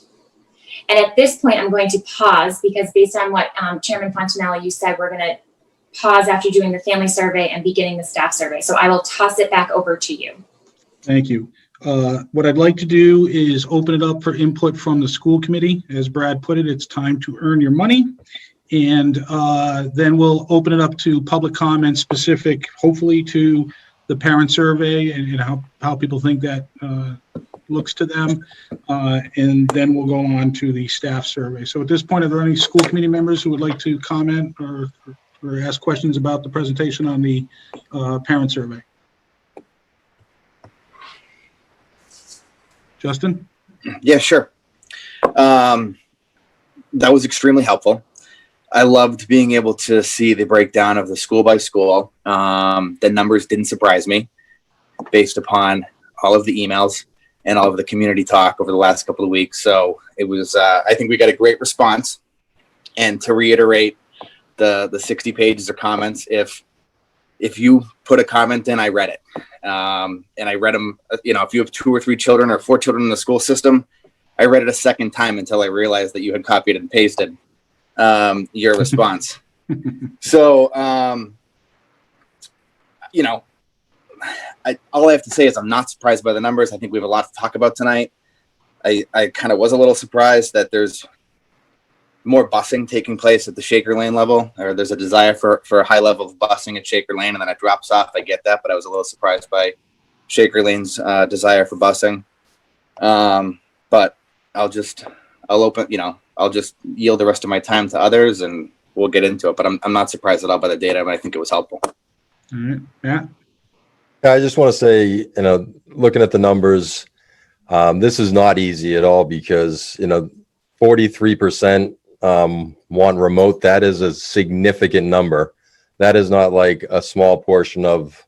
And at this point, I'm going to pause because based on what Chairman Fontanella, you said, we're going to pause after doing the family survey and beginning the staff survey. So I will toss it back over to you. Thank you. What I'd like to do is open it up for input from the school committee. As Brad put it, it's time to earn your money. And then we'll open it up to public comments specific, hopefully to the parent survey and how people think that looks to them. And then we'll go on to the staff survey. So at this point, are there any school committee members who would like to comment or ask questions about the presentation on the parent survey? Justin? Yeah, sure. That was extremely helpful. I loved being able to see the breakdown of the school by school. The numbers didn't surprise me based upon all of the emails and all of the community talk over the last couple of weeks. So it was, I think we got a great response. And to reiterate the 60 pages of comments, if you put a comment in, I read it. And I read them, if you have 2 or 3 children or 4 children in the school system, I read it a second time until I realized that you had copied and pasted your response. So, all I have to say is I'm not surprised by the numbers. I think we have a lot to talk about tonight. I kind of was a little surprised that there's more busing taking place at the Shaker Lane level, or there's a desire for a high level of busing at Shaker Lane and then it drops off. I get that, but I was a little surprised by Shaker Lane's desire for busing. But I'll just yield the rest of my time to others and we'll get into it. But I'm not surprised at all by the data, but I think it was helpful. All right, Matt? I just want to say, looking at the numbers, this is not easy at all because, 43% want remote. That is a significant number. That is not like a small portion of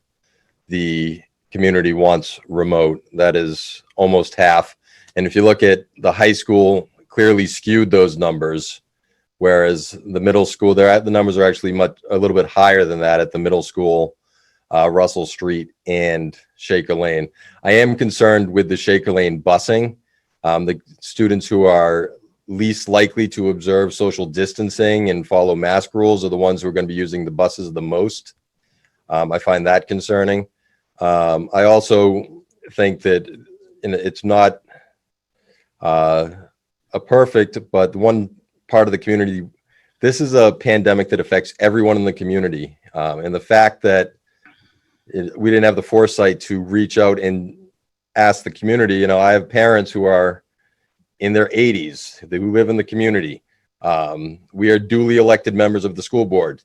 the community wants remote. That is almost half. And if you look at the high school, clearly skewed those numbers, whereas the middle school, the numbers are actually a little bit higher than that at the middle school, Russell Street and Shaker Lane. I am concerned with the Shaker Lane busing. The students who are least likely to observe social distancing and follow mask rules are the ones who are going to be using the buses the most. I find that concerning. I also think that it's not a perfect, but one part of the community, this is a pandemic that affects everyone in the community. And the fact that we didn't have the foresight to reach out and ask the community, I have parents who are in their 80s who live in the community. We are duly elected members of the school board.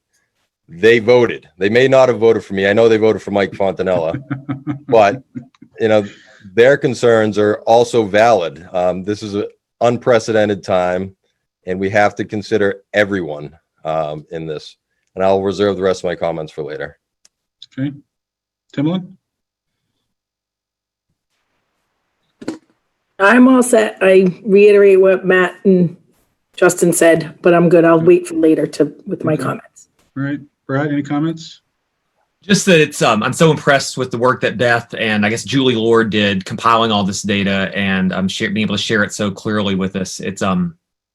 They voted. They may not have voted for me. I know they voted for Mike Fontanella, but their concerns are also valid. This is an unprecedented time, and we have to consider everyone in this. And I'll reserve the rest of my comments for later. Okay. Timlin? I'm all set. I reiterate what Matt and Justin said, but I'm good. I'll wait for later with my comments. All right. Brad, any comments? Just that it's I'm so impressed with the work that Beth and I guess Julie Lord did compiling all this data and being able to share it so clearly with us. It's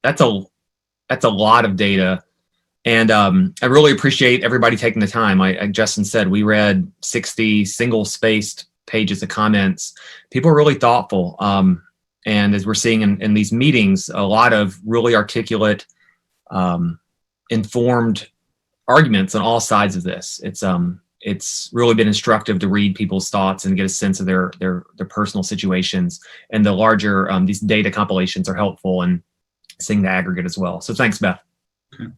that's a lot of data, and I really appreciate everybody taking the time. Like Justin said, we read 60 single-spaced pages of comments. People are really thoughtful, and as we're seeing in these meetings, a lot of really articulate, informed arguments on all sides of this. It's really been instructive to read people's thoughts and get a sense of their personal situations, and the larger these data compilations are helpful in seeing the aggregate as well. So thanks, Beth. Okay.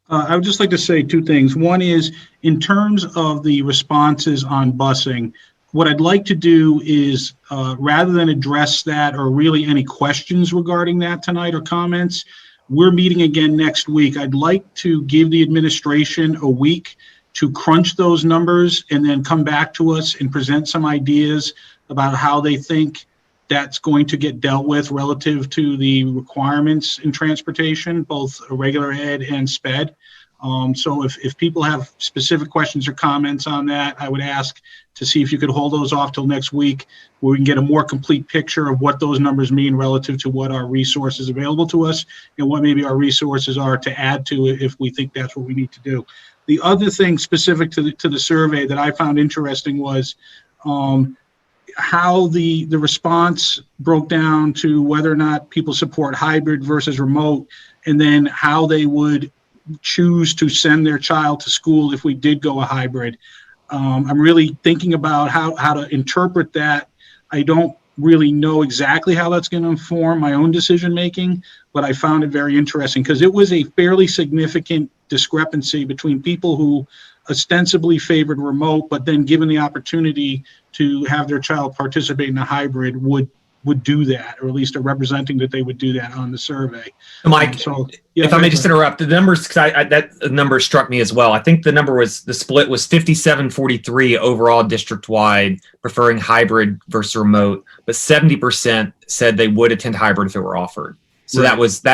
I would just like to say two things. One is, in terms of the responses on busing, what I'd like to do is, rather than address that or really any questions regarding that tonight or comments, we're meeting again next week. I'd like to give the administration a week to crunch those numbers and then come back to us and present some ideas about how they think that's going to get dealt with relative to the requirements in transportation, both regular ed and SPED. So if people have specific questions or comments on that, I would ask to see if you could hold those off till next week, where we can get a more complete picture of what those numbers mean relative to what our resources available to us and what maybe our resources are to add to it if we think that's what we need to do. The other thing specific to the survey that I found interesting was how the response broke down to whether or not people support hybrid versus remote, and then how they would choose to send their child to school if we did go a hybrid. I'm really thinking about how to interpret that. I don't really know exactly how that's going to inform my own decision making, but I found it very interesting because it was a fairly significant discrepancy between people who ostensibly favored remote, but then given the opportunity to have their child participate in a hybrid would do that, or at least are representing that they would do that on the survey. Mike, if I may just interrupt, the numbers, because that number struck me as well. I think the split was 57-43 overall district-wide, preferring hybrid versus remote, but 70% said they would attend hybrid if it were offered. So Right. those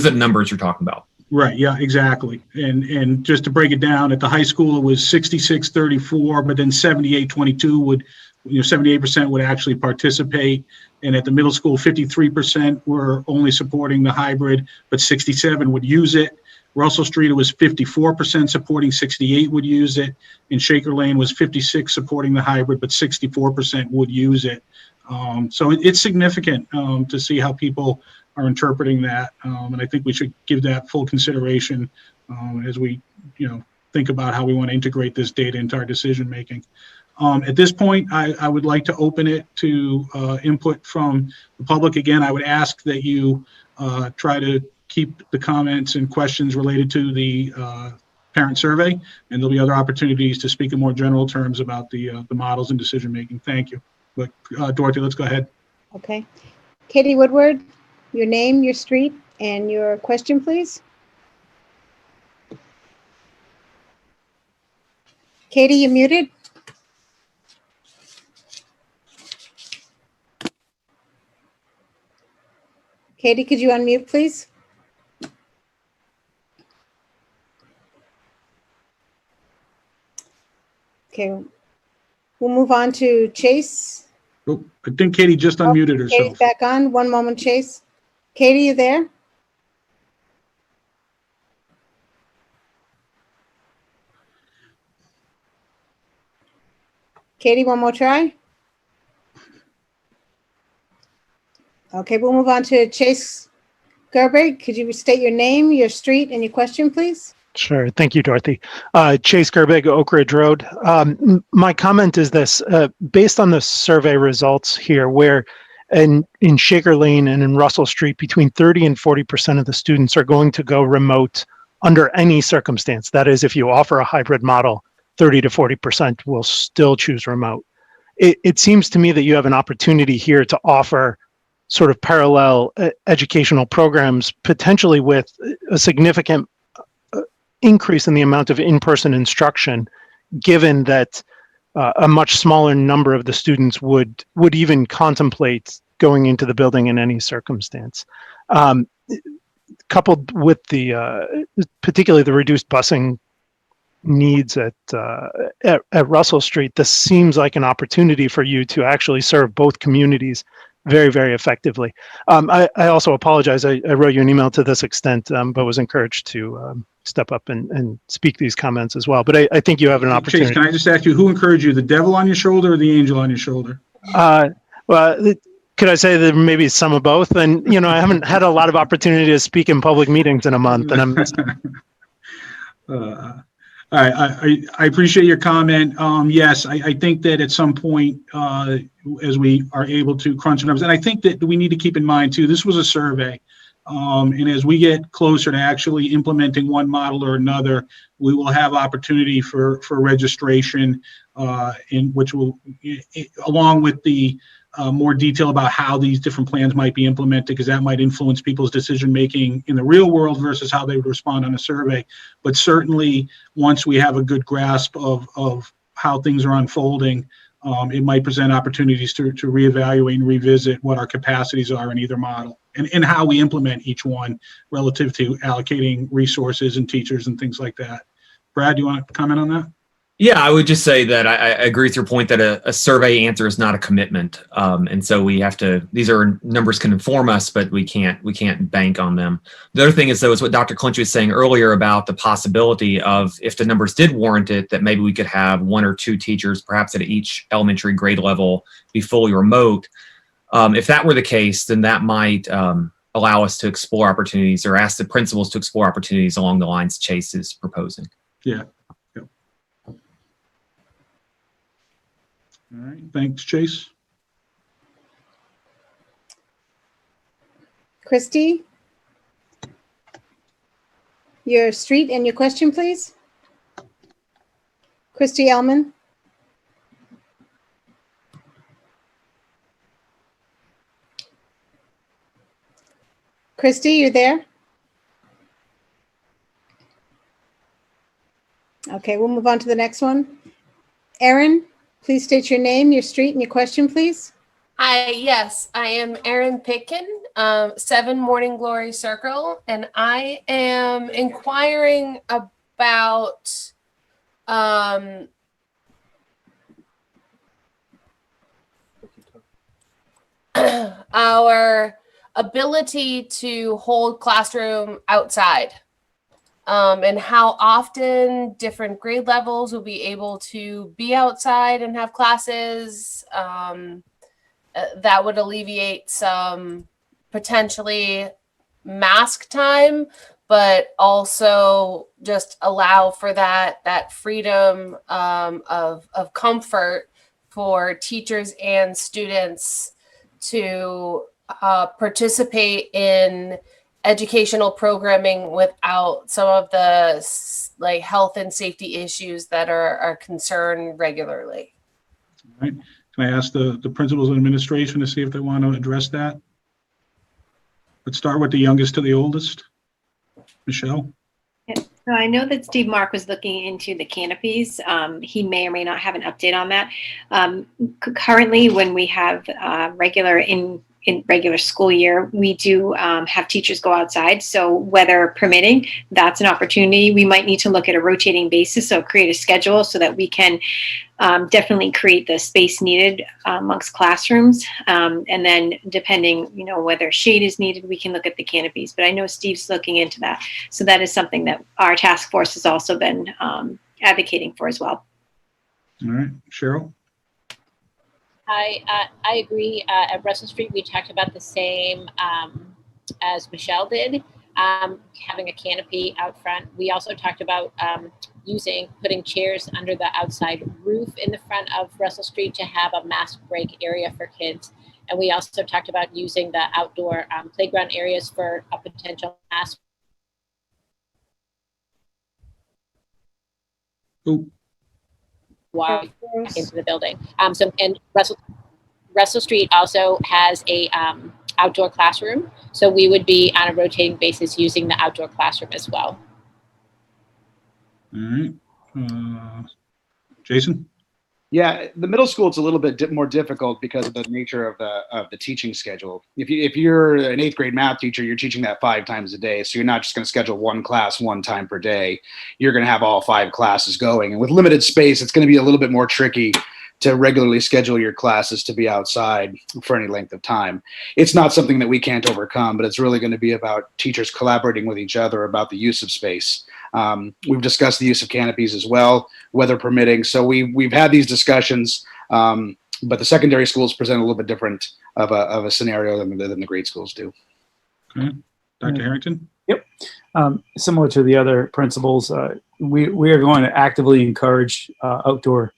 are the numbers you're talking about. Right. Yeah, exactly. And just to break it down, at the high school, it was 66-34, but then 78-22 would, 78% would actually participate. And at the middle school, 53% were only supporting the hybrid, but 67 would use it. Russell Street, it was 54% supporting, 68 would use it. In Shaker Lane was 56 supporting the hybrid, but 64% would use it. So it's significant to see how people are interpreting that. And I think we should give that full consideration as we, think about how we want to integrate this data into our decision making. At this point, I would like to open it to input from the public. Again, I would ask that you try to keep the comments and questions related to the parent survey, and there'll be other opportunities to speak in more general terms about the models and decision making. Thank you. But Dorothy, let's go ahead. Okay. Katie Woodward, your name, your street, and your question, please. Katie, you muted? Katie, could you unmute, please? Okay, we'll move on to Chase. Oh, I think Katie just unmuted Katie's herself. back on. One moment, Chase. Katie, you there? Katie, one more try. Okay, we'll move on to Chase Gerber. Could you state your name, your street, and your question, please? Sure. Thank you, Dorothy. Chase Gerbig, Oak Ridge Road. My comment is this, based on the survey results here, where in Shaker Lane and in Russell Street, between 30 and 40% of the students are going to go remote under any circumstance. That is, if you offer a hybrid model, 30 to 40% will still choose remote. It seems to me that you have an opportunity here to offer sort of parallel educational programs, potentially with a significant increase in the amount of in-person instruction, given that a much smaller number of the students would even contemplate going into the building in any circumstance. Coupled with the particularly the reduced busing needs at Russell Street, this seems like an opportunity for you to actually serve both communities very, very effectively. I also apologize. I wrote you an email to this extent, but was encouraged to step up and speak these comments as well. But I think you have an opportunity. Chase, can I just ask you, who encouraged you, the devil on your shoulder or the angel on your shoulder? Well, could I say that maybe some of both? And, you know, I haven't had a lot of opportunity to speak in public meetings in a month, and I'm all right, I appreciate your comment. Yes, I think that at some point, as we are able to crunch the numbers, and I think that we need to keep in mind too, this was a survey. And as we get closer to actually implementing one model or another, we will have opportunity for registration, in which will, along with the more detail about how these different plans might be implemented, because that might influence people's decision making in the real world versus how they would respond on a survey. But certainly, once we have a good grasp of how things are unfolding, it might present opportunities to reevaluate and revisit what our capacities are in either model and how we implement each one relative to allocating resources and teachers and things like that. Brad, do you want to comment on that? Yeah, I would just say that I agree with your point that a survey answer is not a commitment, and so we have to. These are numbers can inform us, but we can't bank on them. The other thing is, though, is what Dr. Clinch was saying earlier about the possibility of, if the numbers did warrant it, that maybe we could have one or two teachers, perhaps at each elementary grade level, be fully remote. If that were the case, then that might allow us to explore opportunities, or ask the principals to explore opportunities along the lines Chase is proposing. Yeah. All right, thanks, Chase. Christy, your street and your question, please. Christy Ellman. Christy, you there? Okay, we'll move on to the next one. Erin, please state your name, your street, and your question, please. Hi, yes, I am Erin Pitkin, 7 Morning Glory Circle, and I am inquiring about our ability to hold classroom outside. And how often different grade levels will be able to be outside and have classes. That would alleviate some potentially mask time, but also just allow for that freedom of comfort for teachers and students to participate in educational programming without some of the like health and safety issues that are concerned regularly. All right. Can I ask the principals and administration to see if they want to address that? Let's start with the youngest to the oldest. Michelle? Yeah. So I know that Steve Mark was looking into the canopies. He may or may not have an update on that. Currently, when we have regular in regular school year, we do have teachers go outside. So weather permitting, that's an opportunity. We might need to look at a rotating basis, so create a schedule so that we can definitely create the space needed amongst classrooms. And then depending, whether shade is needed, we can look at the canopies. But I know Steve's looking into that. So that is something that our task force has also been advocating for as well. All right, Cheryl? I agree. At Russell Street, we talked about the same as Michelle did, having a canopy out front. We also talked about putting chairs under the outside roof in the front of Russell Street to have a mask break area for kids. And we also talked about using the outdoor playground areas for a potential mask. Ooh. Walk back into the building. And Russell Street also has a outdoor classroom, so we would be on a rotating basis using the outdoor classroom as well. All right. Jason? Yeah, the middle school, it's a little bit more difficult because of the nature of the teaching schedule. If you're an 8th grade math teacher, you're teaching that 5 times a day. So you're not just going to schedule one class one time per day. You're going to have all 5 classes going. And with limited space, it's going to be a little bit more tricky to regularly schedule your classes to be outside for any length of time. It's not something that we can't overcome, but it's really going to be about teachers collaborating with each other about the use of space. We've discussed the use of canopies as well, weather permitting. So we've had these discussions, but the secondary schools present a little bit different of a scenario than the grade schools do. Okay. Dr. Harrington? Yep. Similar to the other principals, we are going to actively encourage outdoor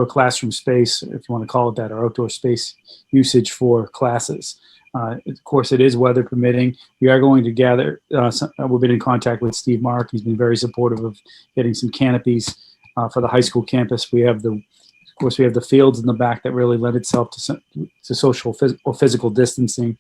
classroom space, if you want to call it that, or outdoor space usage for classes. Of course, it is weather permitting. We are going to gather, we've been in contact with Steve Mark. He's been very supportive of getting some canopies for the high school campus. We have of course, we have the fields in the back that really lend itself to social or physical distancing.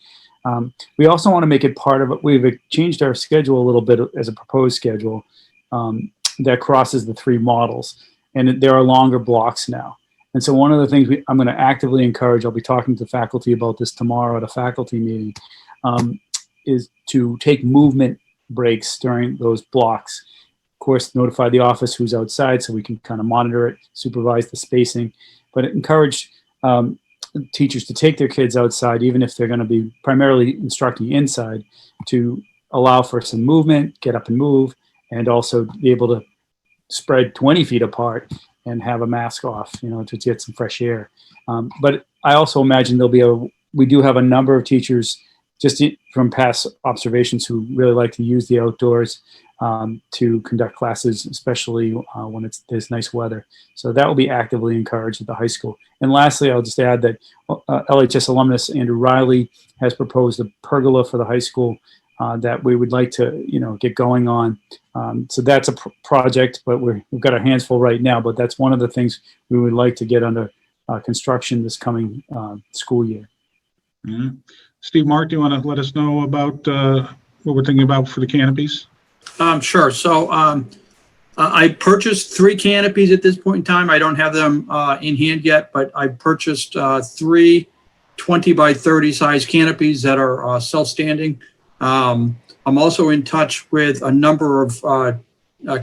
We also want to make it part of it. We've changed our schedule a little bit as a proposed schedule that crosses the 3 models. And there are longer blocks now. And so one of the things I'm going to actively encourage, I'll be talking to faculty about this tomorrow at a faculty meeting, is to take movement breaks during those blocks. Of course, notify the office who's outside so we can kind of monitor it, supervise the spacing, but encourage teachers to take their kids outside, even if they're going to be primarily instructing inside, to allow for some movement, get up and move, and also be able to spread 20 feet apart and have a mask off, to get some fresh air. But I also imagine we do have a number of teachers, just from past observations, who really like to use the outdoors to conduct classes, especially when there's nice weather. So that will be actively encouraged at the high school. And lastly, I'll just add that LHS alumnus Andrew Riley has proposed a pergola for the high school that we would like to, get going on. So that's a project, but we've got our hands full right now. But that's one of the things we would like to get under construction this coming school year. Mm-hmm. Steve Mark, do you want to let us know about what we're thinking about for the canopies? Sure. So I purchased 3 canopies at this point in time. I don't have them in hand yet, but I purchased 3 20 by 30 size canopies that are self-standing. I'm also in touch with a number of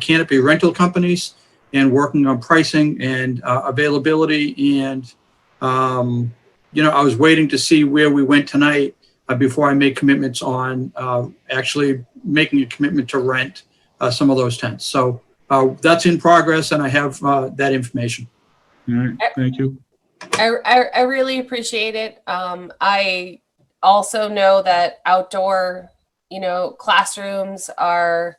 canopy rental companies and working on pricing and availability. And, I was waiting to see where we went tonight before I made commitments on actually making a commitment to rent some of those tents. So that's in progress, and I have that information. All right, thank you. I really appreciate it. I also know that outdoor, classrooms are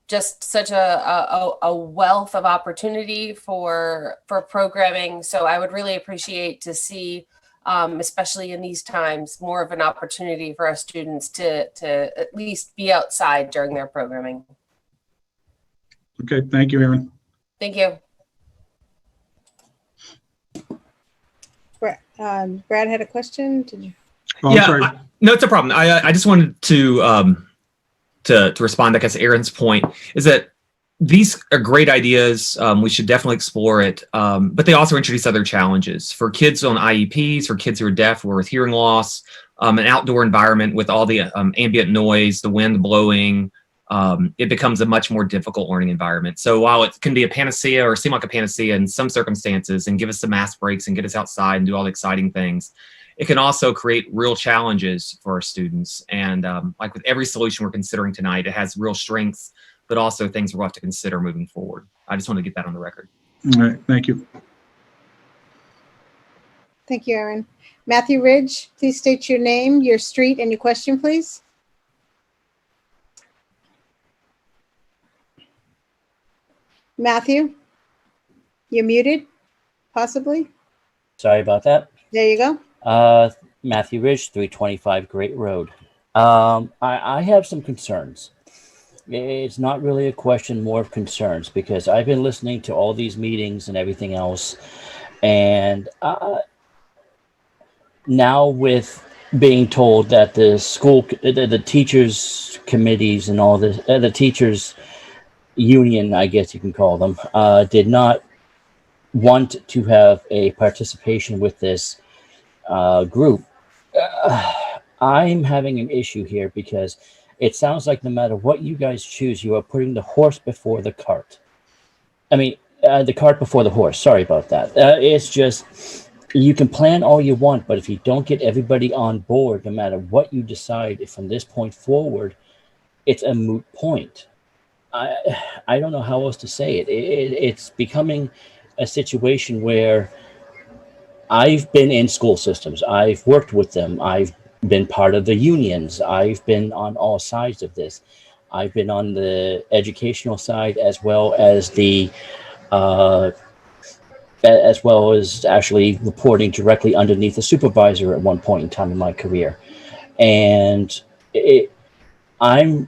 just such a wealth of opportunity for programming. So I would really appreciate to see, especially in these times, more of an opportunity for our students to at least be outside during their programming. Okay, thank you, Aaron. Thank you. Brad had a question. Did you? Oh, yeah, no, it's a problem. I just wanted to respond, I guess, Aaron's point is that these are great ideas. We should definitely explore it. But they also introduce other challenges for kids on IEPs, for kids who are deaf or with hearing loss, an outdoor environment with all the ambient noise, the wind blowing. It becomes a much more difficult learning environment. So while it can be a panacea or seem like a panacea in some circumstances and give us some mass breaks and get us outside and do all the exciting things, it can also create real challenges for our students. And like with every solution we're considering tonight, it has real strengths, but also things we'll have to consider moving forward. I just want to get that on the record. All right, thank you. Thank you, Aaron. Matthew Ridge, please state your name, your street, and your question, please. Matthew, you're muted, possibly. Sorry about that. There you go. Matthew Ridge, 325 Great Road. I have some concerns. It's not really a question, more of concerns, because I've been listening to all these meetings and everything else. And now with being told that the teachers committees and all this, the teachers union, I guess you can call them, did not want to have a participation with this group. I'm having an issue here because it sounds like no matter what you guys choose, you are putting the horse before the cart. I mean, the cart before the horse. Sorry about that. It's just, you can plan all you want, but if you don't get everybody on board, no matter what you decide from this point forward, it's a moot point. I don't know how else to say it. It's becoming a situation where I've been in school systems. I've worked with them. I've been part of the unions. I've been on all sides of this. I've been on the educational side as well as the as well as actually reporting directly underneath the supervisor at one point in time in my career. And I'm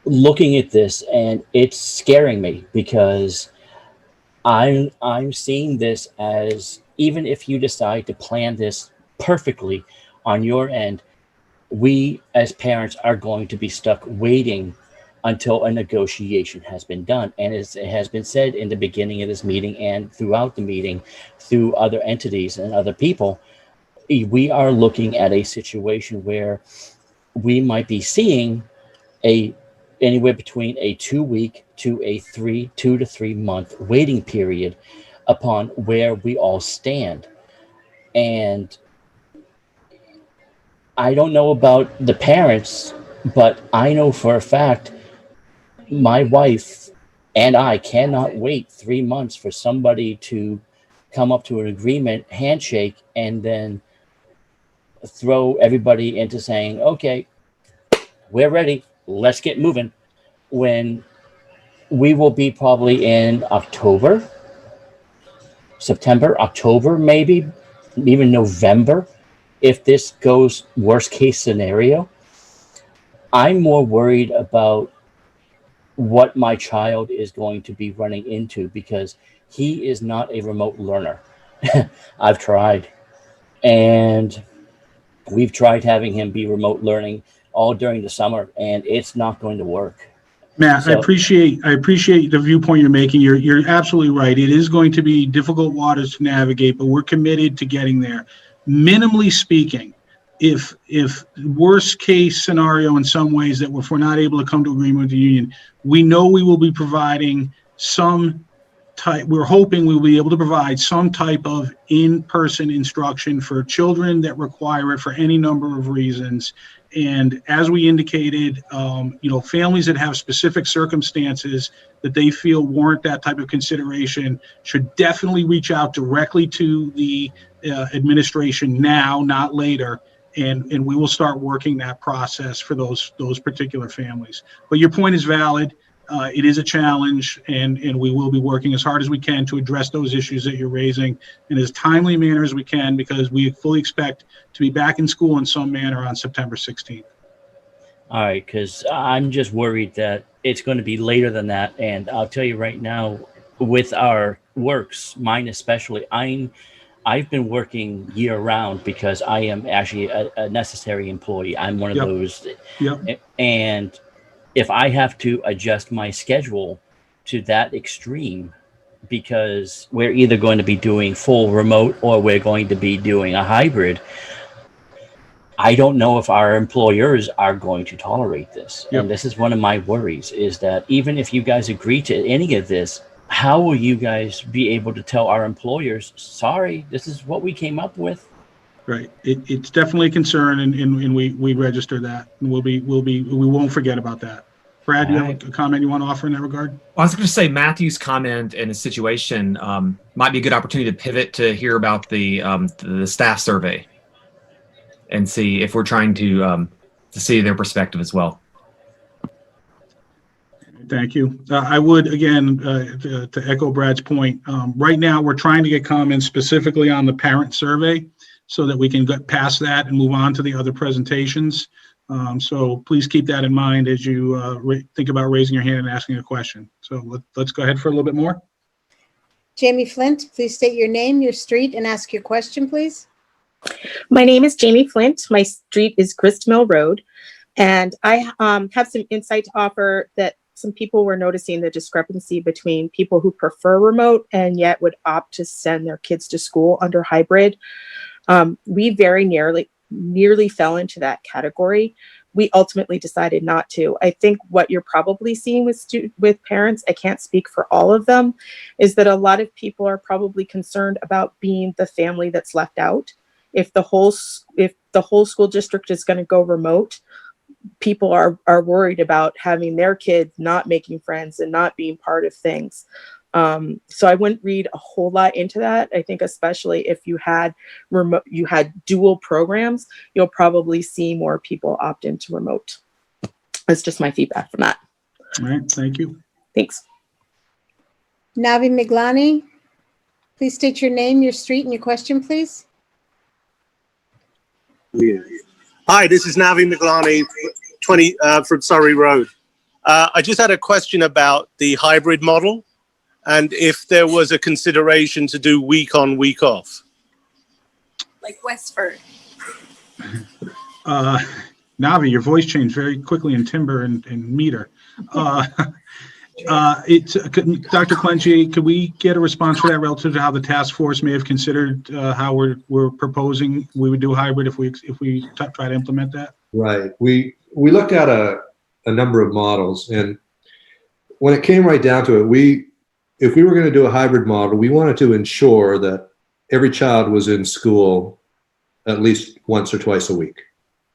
looking at this and it's scaring me because I'm seeing this as, even if you decide to plan this perfectly on your end, we as parents are going to be stuck waiting until a negotiation has been done. And it has been said in the beginning of this meeting and throughout the meeting through other entities and other people, we are looking at a situation where we might be seeing anywhere between a 2-week to a 2 to 3 month waiting period upon where we all stand. And I don't know about the parents, but I know for a fact my wife and I cannot wait 3 months for somebody to come up to an agreement, handshake, and then throw everybody into saying, okay, we're ready, let's get moving, when we will be probably in October, September, October, maybe even November. If this goes worst case scenario, I'm more worried about what my child is going to be running into because he is not a remote learner. I've tried, and we've tried having him be remote learning all during the summer, and it's not going to work. Matt, I appreciate the viewpoint you're making. You're absolutely right. It is going to be difficult waters to navigate, but we're committed to getting there. Minimally speaking, if worst case scenario in some ways that if we're not able to come to agreement with the union, we know we will be providing some type, we're hoping we'll be able to provide some type of in-person instruction for children that require it for any number of reasons. And as we indicated, families that have specific circumstances that they feel warrant that type of consideration should definitely reach out directly to the administration now, not later. And we will start working that process for those particular families. But your point is valid. It is a challenge, and we will be working as hard as we can to address those issues that you're raising in as timely manner as we can, because we fully expect to be back in school in some manner on September 16th. All right, because I'm just worried that it's going to be later than that. And I'll tell you right now, with our works, mine especially, I've been working year round because I am actually a necessary employee. I'm one of those. And if I have to adjust my schedule to that extreme, because we're either going to be doing full remote or we're going to be doing a hybrid. I don't know if our employers are going to tolerate this. Yep. And this is one of my worries, is that even if you guys agree to any of this, how will you guys be able to tell our employers, sorry, this is what we came up with? Right. It's definitely a concern, and we register that, and we won't forget about that. Brad, do you have a comment you want to offer in that regard? Well, I was going to say Matthew's comment and his situation might be a good opportunity to pivot to hear about the staff survey and see if we're trying to see their perspective as well. Thank you. I would, again, to echo Brad's point, right now we're trying to get comments specifically on the parent survey so that we can get past that and move on to the other presentations. So please keep that in mind as you think about raising your hand and asking a question. So let's go ahead for a little bit more. Jamie Flint, please state your name, your street, and ask your question, please. My name is Jamie Flint. My street is Grist Mill Road. And I have some insight to offer that some people were noticing the discrepancy between people who prefer remote and yet would opt to send their kids to school under hybrid. We very nearly fell into that category. We ultimately decided not to. I think what you're probably seeing with parents, I can't speak for all of them, is that a lot of people are probably concerned about being the family that's left out. If the whole school district is going to go remote, people are worried about having their kids not making friends and not being part of things. So I wouldn't read a whole lot into that. I think especially if you had dual programs, you'll probably see more people opt into remote. That's just my feedback from that. All right, thank you. Thanks. Navi Miglani, please state your name, your street, and your question, please. Hi, this is Navi Miglani, from Surrey Road. I just had a question about the hybrid model and if there was a consideration to do week on, week off. Like Westford. Navi, your voice changed very quickly in timbre and meter. Dr. Clenchey, could we get a response for that relative to how the task force may have considered how we're proposing we would do hybrid if we try to implement that? Right. We looked at a number of models, and when it came right down to it, if we were going to do a hybrid model, we wanted to ensure that every child was in school at least once or twice a week.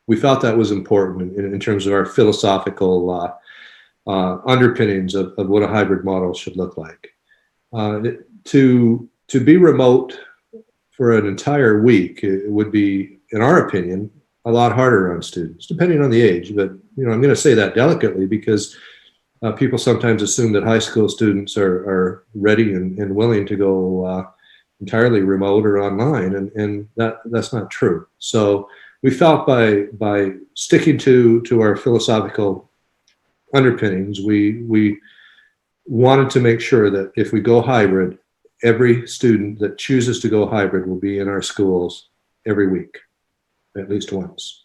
We felt that was important in terms of our philosophical underpinnings of what a hybrid model should look like. To be remote for an entire week, it would be, in our opinion, a lot harder on students, depending on the age. But I'm going to say that delicately because people sometimes assume that high school students are ready and willing to go entirely remote or online, and that's not true. So we felt by sticking to our philosophical underpinnings, we wanted to make sure that if we go hybrid, every student that chooses to go hybrid will be in our schools every week, at least once.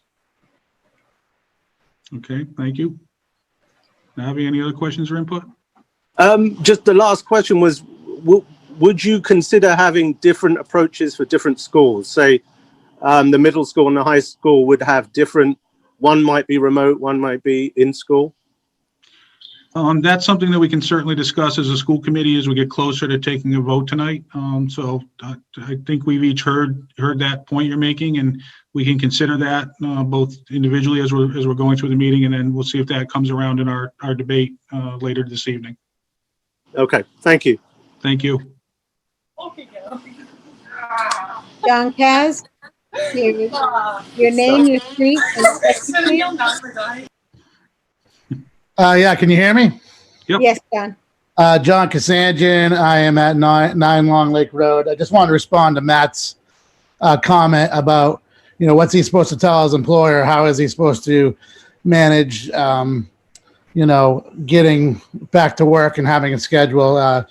Okay, thank you. Navi, any other questions or input? Just the last question was, would you consider having different approaches for different schools? Say the middle school and the high school would have different, one might be remote, one might be in school? That's something that we can certainly discuss as a school committee as we get closer to taking a vote tonight. So I think we've each heard that point you're making, and we can consider that both individually as we're going through the meeting, and then we'll see if that comes around in our debate later this evening. Okay, thank you. Thank you. John Kaz, your name, your street, and your question, please. Yeah, can you hear me? Yep. Yes, John. John Kasanjian. I am at 9 Long Lake Road. I just want to respond to Matt's comment about, what's he supposed to tell his employer? How is he supposed to manage, getting back to work and having a schedule, at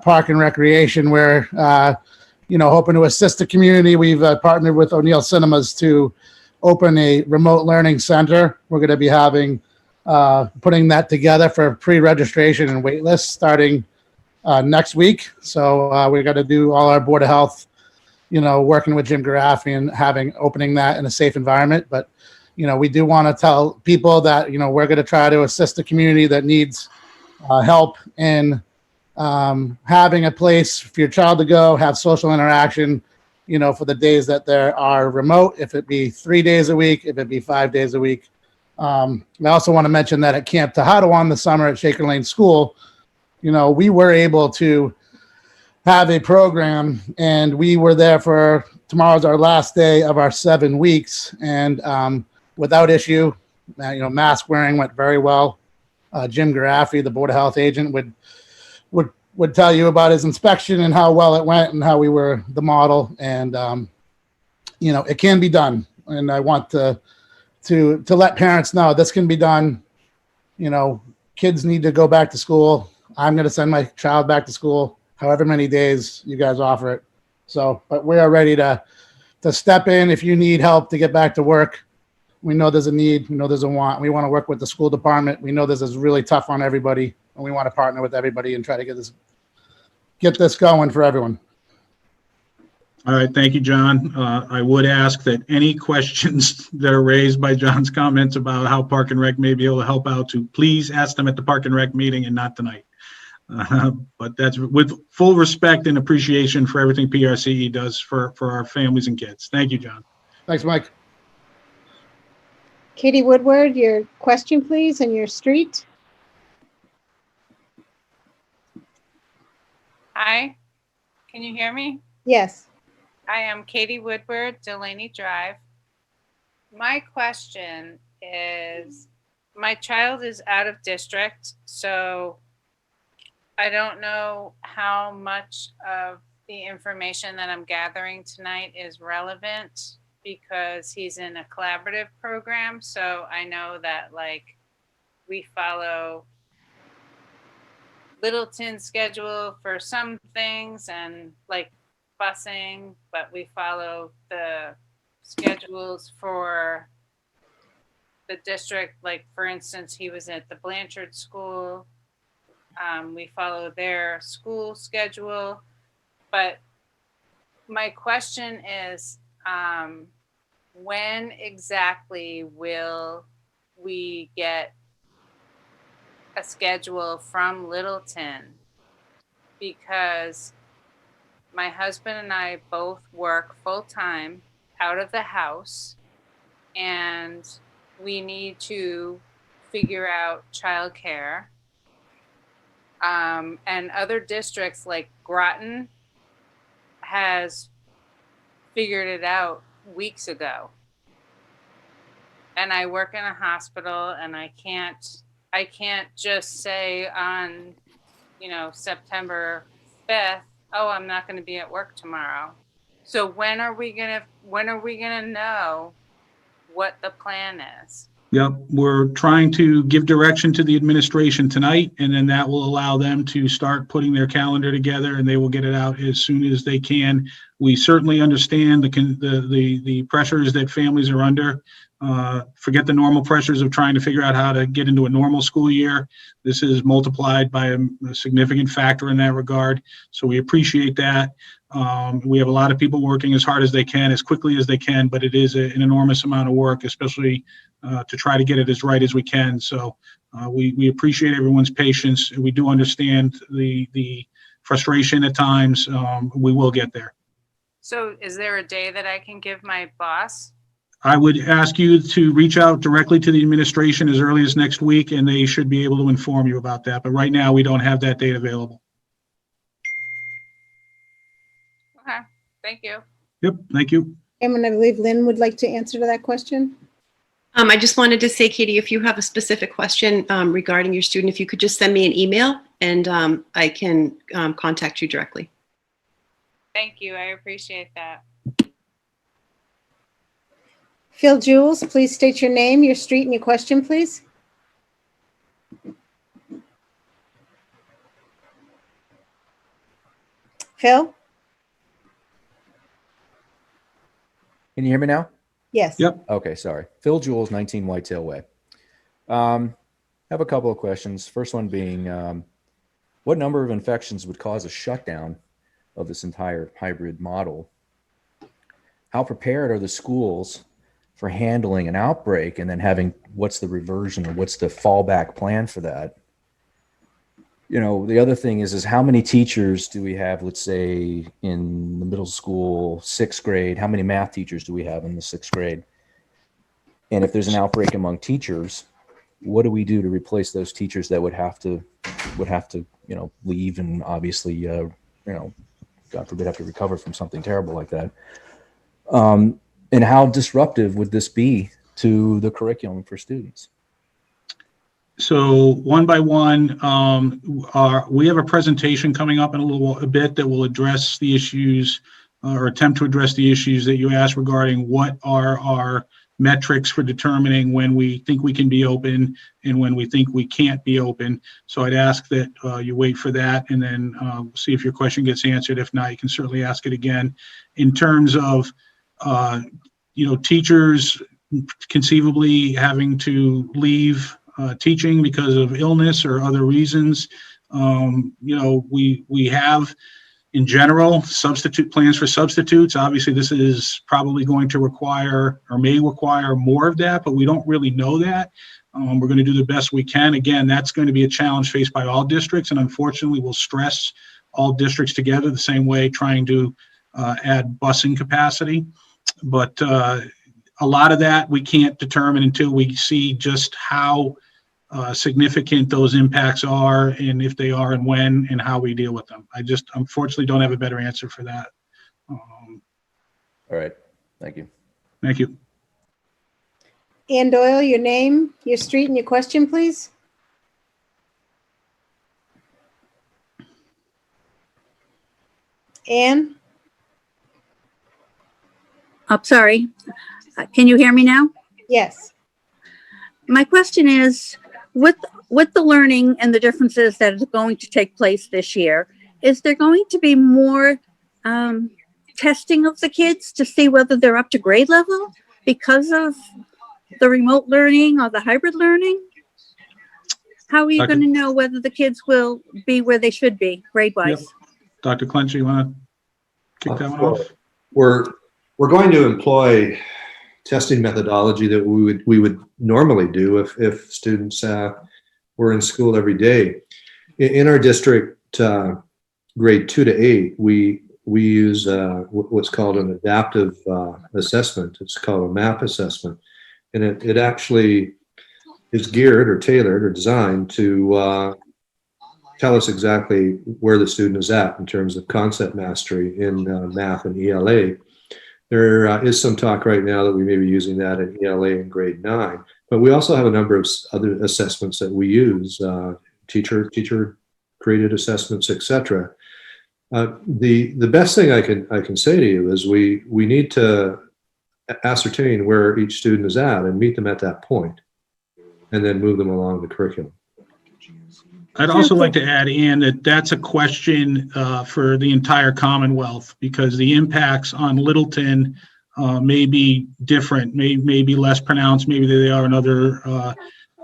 Park and Recreation where, hoping to assist the community. We've partnered with O'Neill Cinemas to open a remote learning center. We're going to be having putting that together for pre-registration and wait lists starting next week. So we're going to do all our Board of Health, working with Jim Garaffi and opening that in a safe environment. But, we do want to tell people that, we're going to try to assist the community that needs help in having a place for your child to go, have social interaction, for the days that there are remote, if it be 3 days a week, if it be 5 days a week. I also want to mention that at Camp Tejada the summer at Shaker Lane School, we were able to have a program, and we were there for tomorrow's our last day of our 7 weeks, and without issue. Mask wearing went very well. Jim Garaffi, the Board of Health agent, would tell you about his inspection and how well it went and how we were the model. And it can be done. And I want to let parents know this can be done. Kids need to go back to school. I'm going to send my child back to school, however many days you guys offer it. So, but we are ready to step in if you need help to get back to work. We know there's a need. We know there's a want. We want to work with the school department. We know this is really tough on everybody, and we want to partner with everybody and try to get this going for everyone. All right, thank you, John. I would ask that any questions that are raised by John's comments about how Park and Rec may be able to help out, to please ask them at the Park and Rec meeting and not tonight. But that's with full respect and appreciation for everything PRCE does for our families and kids. Thank you, John. Thanks, Mike. Katie Woodward, your question, please, and your street. Hi, can you hear me? Yes. I am Katie Woodward, Delaney Drive. My question is, my child is out of district, so I don't know how much of the information that I'm gathering tonight is relevant because he's in a collaborative program. So I know that we follow Littleton's schedule for some things and busing, but we follow the schedules for the district. For instance, he was at the Blanchard School. We follow their school schedule. But my question is, when exactly will we get a schedule from Littleton? Because my husband and I both work full-time out of the house, and we need to figure out childcare. And other districts like Groton has figured it out weeks ago. And I work in a hospital, and I can't just say on, September 5th, oh, I'm not going to be at work tomorrow. So when are we gonna know what the plan is? Yep, we're trying to give direction to the administration tonight, and then that will allow them to start putting their calendar together, and they will get it out as soon as they can. We certainly understand the pressures that families are under. Forget the normal pressures of trying to figure out how to get into a normal school year. This is multiplied by a significant factor in that regard. So we appreciate that. We have a lot of people working as hard as they can, as quickly as they can, but it is an enormous amount of work, especially to try to get it as right as we can. So we appreciate everyone's patience. We do understand the frustration at times. We will get there. So is there a day that I can give my boss? I would ask you to reach out directly to the administration as early as next week, and they should be able to inform you about that. But right now, we don't have that date available. Okay, thank you. Yep, thank you. And I believe Lynn would like to answer to that question. I just wanted to say, Katie, if you have a specific question regarding your student, if you could just send me an email, and I can contact you directly. Thank you, I appreciate that. Phil Jules, please state your name, your street, and your question, please. Phil? Can you hear me now? Yes. Yep. Okay, sorry. Phil Jules, 19 Whitetail Way. have a couple of questions. First one being, what number of infections would cause a shutdown of this entire hybrid model? How prepared are the schools for handling an outbreak, and then having, what's the reversion or what's the fallback plan for that? You know, the other thing is how many teachers do we have, let's say in the middle school, 6th grade, how many math teachers do we have in the 6th grade? And if there's an outbreak among teachers, what do we do to replace those teachers that would have to, you know, leave and obviously, you know, God forbid, have to recover from something terrible like that? And how disruptive would this be to the curriculum for students? So one by one, we have a presentation coming up in a bit that will address the issues or attempt to address the issues that you asked regarding what are our metrics for determining when we think we can be open and when we think we can't be open. So I'd ask that you wait for that and then see if your question gets answered. If not, you can certainly ask it again. In terms of, you know, teachers conceivably having to leave teaching because of illness or other reasons, you know, we have in general substitute plans for substitutes. Obviously, this is probably going to require or may require more of that, but we don't really know that. We're going to do the best we can. Again, that's going to be a challenge faced by all districts, and unfortunately will stress all districts together the same way, trying to add busing capacity. But a lot of that we can't determine until we see just how significant those impacts are, and if they are, and when, and how we deal with them. I just unfortunately don't have a better answer for that. All right. Thank you. Thank you. Ann Doyle, your name, your street, and your question, please. Ann? I'm sorry. Can you hear me now? Yes. My question is, with the learning and the differences that is going to take place this year, is there going to be more testing of the kids to see whether they're up to grade level because of the remote learning or the hybrid learning? How are you going to know whether the kids will be where they should be grade-wise? Yep. Dr. Clencher, you want to kick that one off? We're going to employ testing methodology that we would normally do if students were in school every day. In our district, grade 2 to 8, we use what's called an adaptive assessment. It's called a MAP assessment, and it actually is geared or tailored or designed to tell us exactly where the student is at in terms of concept mastery in math and ELA. There is some talk right now that we may be using that in ELA in grade 9, but we also have a number of other assessments that we use, teacher created assessments, etc. The best thing I can say to you is we need to ascertain where each student is at and meet them at that point, and then move them along the curriculum. I'd also like to add, Ann, that that's a question for the entire Commonwealth, because the impacts on Littleton may be different, may be less pronounced, maybe they are in other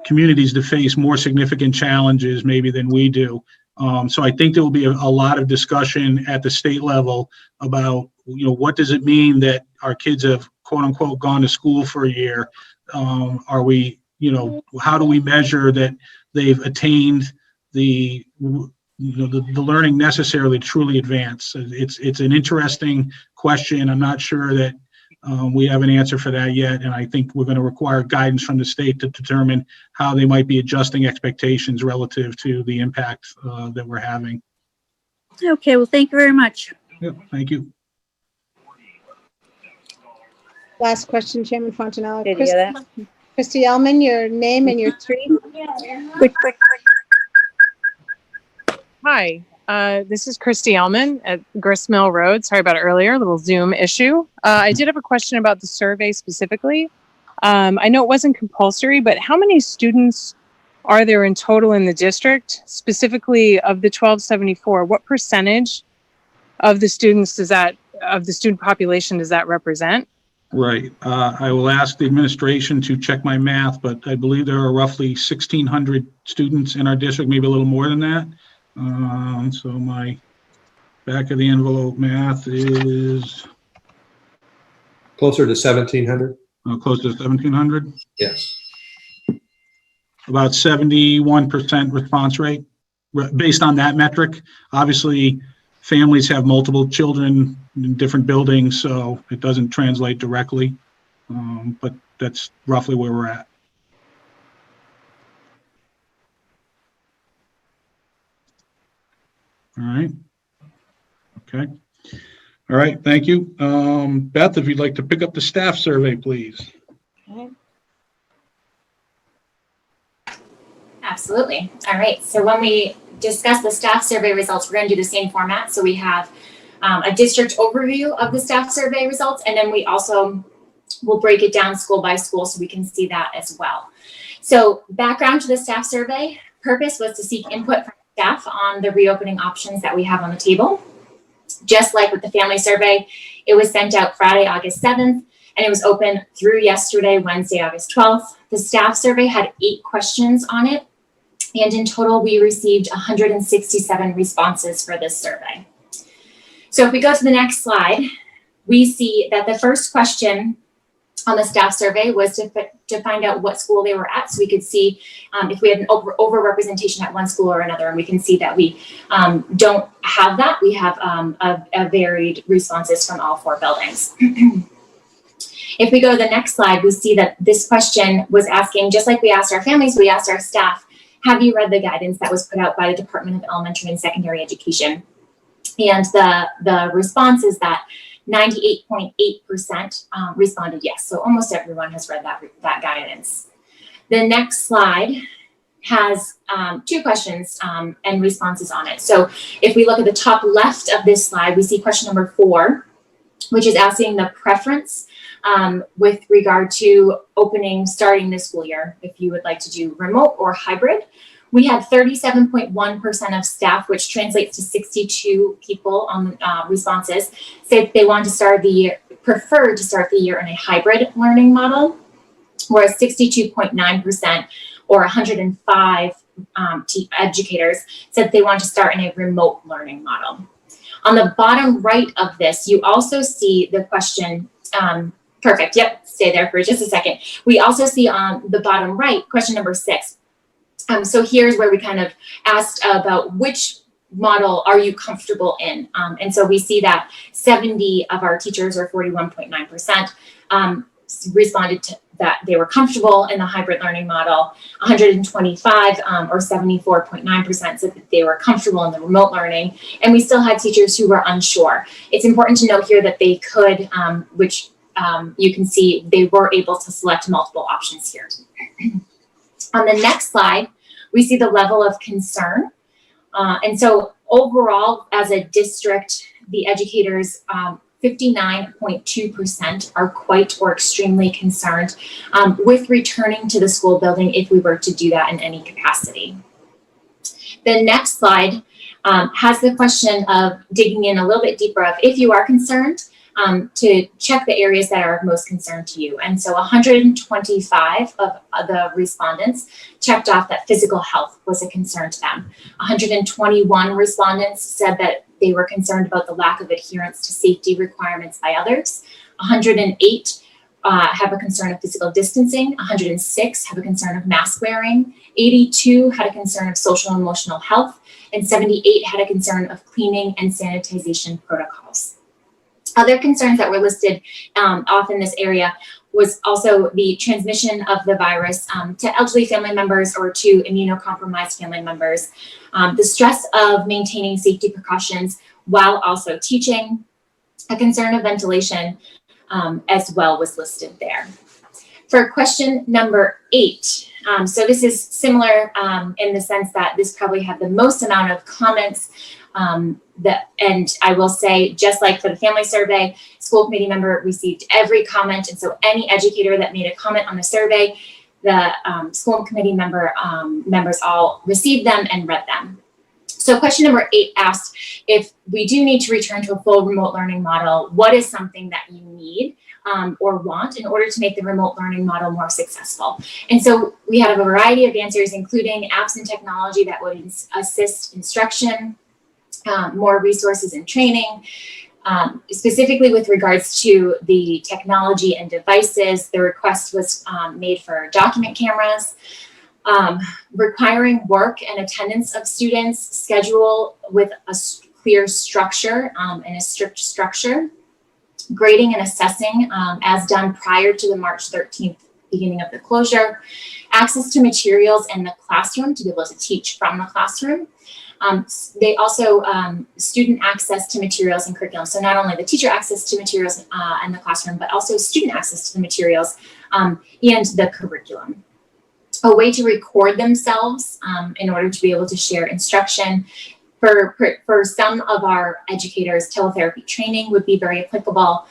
communities that face more significant challenges maybe than we do. So I think there will be a lot of discussion at the state level about, you know, what does it mean that our kids have quote unquote gone to school for a year? Are we, you know, how do we measure that they've attained the learning necessarily to truly advance? It's an interesting question. I'm not sure that we have an answer for that yet, and I think we're going to require guidance from the state to determine how they might be adjusting expectations relative to the impact that we're having. Okay, well, thank you very much. Yeah, thank you. Last question, Chairman Fontanella. Did you hear that? Christy Ellman, your name and your street. Hi, this is Christy Ellman at Grist Mill Road. Sorry about earlier, a little Zoom issue. I did have a question about the survey specifically. I know it wasn't compulsory, but how many students are there in total in the district? Specifically of the 1274, what percentage of the students of the student population does that represent? Right. I will ask the administration to check my math, but I believe there are roughly 1,600 students in our district, maybe a little more than that. So my back of the envelope math is Closer to 1,700? Close to 1,700. Yes. About 71% response rate based on that metric. Obviously, families have multiple children in different buildings, so it doesn't translate directly, but that's roughly where we're at. All right. Okay. All right. Thank you. Beth, if you'd like to pick up the staff survey, please. Okay. Absolutely. All right. So when we discuss the staff survey results, we're going to do the same format. So we have a district overview of the staff survey results, and then we also will break it down school by school so we can see that as well. So background to the staff survey, purpose was to seek input from staff on the reopening options that we have on the table. Just like with the family survey, it was sent out Friday, August 7th, and it was open through yesterday, Wednesday, August 12th. The staff survey had 8 questions on it, and in total, we received 167 responses for this survey. So if we go to the next slide, we see that the first question on the staff survey was to find out what school they were at, so we could see if we had an over-representation at one school or another, and we can see that we don't have that. We have a varied responses from all 4 buildings. If we go to the next slide, we see that this question was asking, just like we asked our families, we asked our staff, have you read the guidance that was put out by the Department of Elementary and Secondary Education? And the response is that 98.8% responded yes. So almost everyone has read that guidance. The next slide has 2 questions and responses on it. So if we look at the top left of this slide, we see question number 4, which is asking the preference with regard to starting the school year, if you would like to do remote or hybrid. We had 37.1% of staff, which translates to 62 people on responses, said they want to start the year, preferred to start the year in a hybrid learning model, whereas 62.9% or 105 educators said they want to start in a remote learning model. On the bottom right of this, you also see the question, perfect, yep, stay there for just a second. We also see on the bottom right, question number 6. So here's where we kind of asked about which model are you comfortable in? And so we see that 70 of our teachers, or 41.9%, responded to that they were comfortable in the hybrid learning model. 125 or 74.9% said that they were comfortable in the remote learning. And we still had teachers who were unsure. It's important to note here that they could, which you can see, they were able to select multiple options here. On the next slide, we see the level of concern. And so overall, as a district, the educators, 59.2% are quite or extremely concerned with returning to the school building if we were to do that in any capacity. The next slide has the question of digging in a little bit deeper of if you are concerned, to check the areas that are of most concern to you. And so 125 of the respondents checked off that physical health was a concern to them. 121 respondents said that they were concerned about the lack of adherence to safety requirements by others. 108 have a concern of physical distancing. 106 have a concern of mask wearing. 82 had a concern of social and emotional health. And 78 had a concern of cleaning and sanitization protocols. Other concerns that were listed off in this area was also the transmission of the virus to elderly family members or to immunocompromised family members, the stress of maintaining safety precautions while also teaching, a concern of ventilation as well was listed there. For question number 8, so this is similar in the sense that this probably had the most amount of comments. And I will say, just like for the family survey, school committee member received every comment. And so any educator that made a comment on the survey, the school committee members all received them and read them. So question number 8 asked, if we do need to return to a full remote learning model, what is something that you need or want in order to make the remote learning model more successful? And so we have a variety of answers, including apps and technology that would assist instruction, more resources and training. Specifically with regards to the technology and devices, the request was made for document cameras, requiring work and attendance of students, schedule with a clear structure and a strict structure, grading and assessing as done prior to the March 13th beginning of the closure, access to materials in the classroom to be able to teach from the classroom. They also, student access to materials and curriculum. So not only the teacher access to materials in the classroom, but also student access to the materials and the curriculum. A way to record themselves in order to be able to share instruction. For some of our educators, teletherapy training would be very applicable.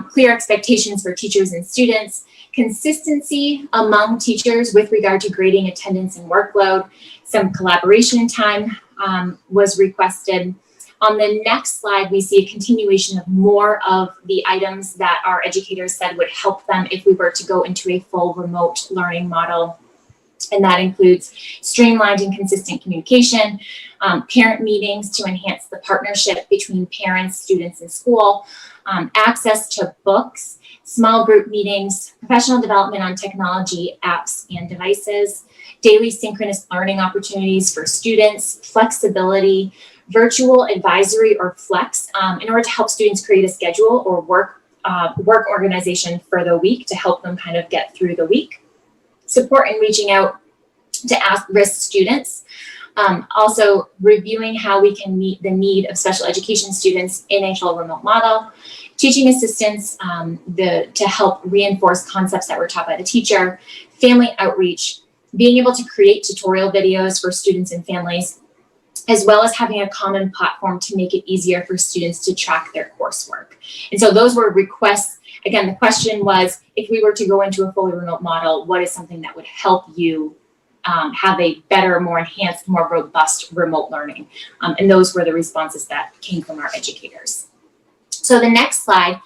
Clear expectations for teachers and students, consistency among teachers with regard to grading, attendance, and workload. Some collaboration time was requested. On the next slide, we see a continuation of more of the items that our educators said would help them if we were to go into a full remote learning model. And that includes streamlined and consistent communication, parent meetings to enhance the partnership between parents, students, and school, access to books, small group meetings, professional development on technology, apps, and devices, daily synchronous learning opportunities for students, flexibility, virtual advisory or flex in order to help students create a schedule or work organization for the week to help them kind of get through the week. Support in reaching out to at-risk students. Also reviewing how we can meet the need of special education students in a full remote model. Teaching assistance to help reinforce concepts that were taught by the teacher. Family outreach, being able to create tutorial videos for students and families, as well as having a common platform to make it easier for students to track their coursework. And so those were requests. Again, the question was, if we were to go into a fully remote model, what is something that would help you have a better, more enhanced, more robust remote learning? And those were the responses that came from our educators. So the next slide,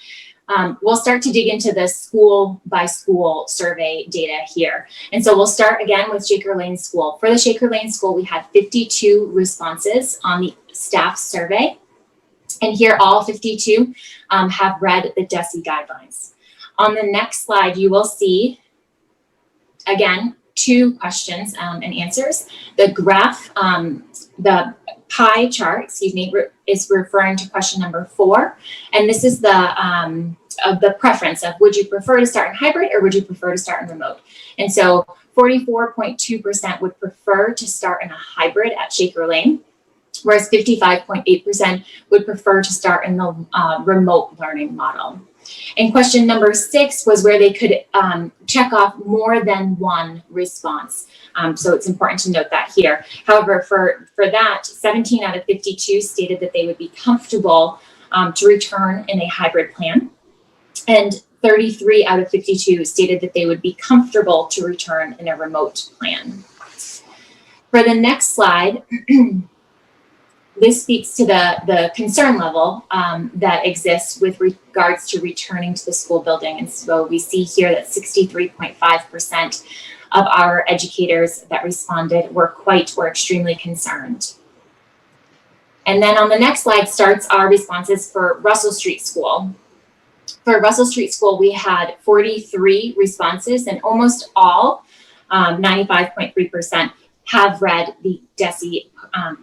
we'll start to dig into the school by school survey data here. And so we'll start again with Shaker Lane School. For the Shaker Lane School, we had 52 responses on the staff survey. And here all 52 have read the DESE guidelines. On the next slide, you will see, again, 2 questions and answers. The graph, the pie chart, is referring to question number 4. And this is the preference of, would you prefer to start in hybrid or would you prefer to start in remote? And so 44.2% would prefer to start in a hybrid at Shaker Lane, whereas 55.8% would prefer to start in the remote learning model. And question number 6 was where they could check off more than one response. So it's important to note that here. However, for that, 17 out of 52 stated that they would be comfortable to return in a hybrid plan. And 33 out of 52 stated that they would be comfortable to return in a remote plan. For the next slide, this speaks to the concern level that exists with regards to returning to the school building. And so we see here that 63.5% of our educators that responded were extremely concerned. And then on the next slide starts our responses for Russell Street School. For Russell Street School, we had 43 responses, and almost all, 95.3%, have read the DESE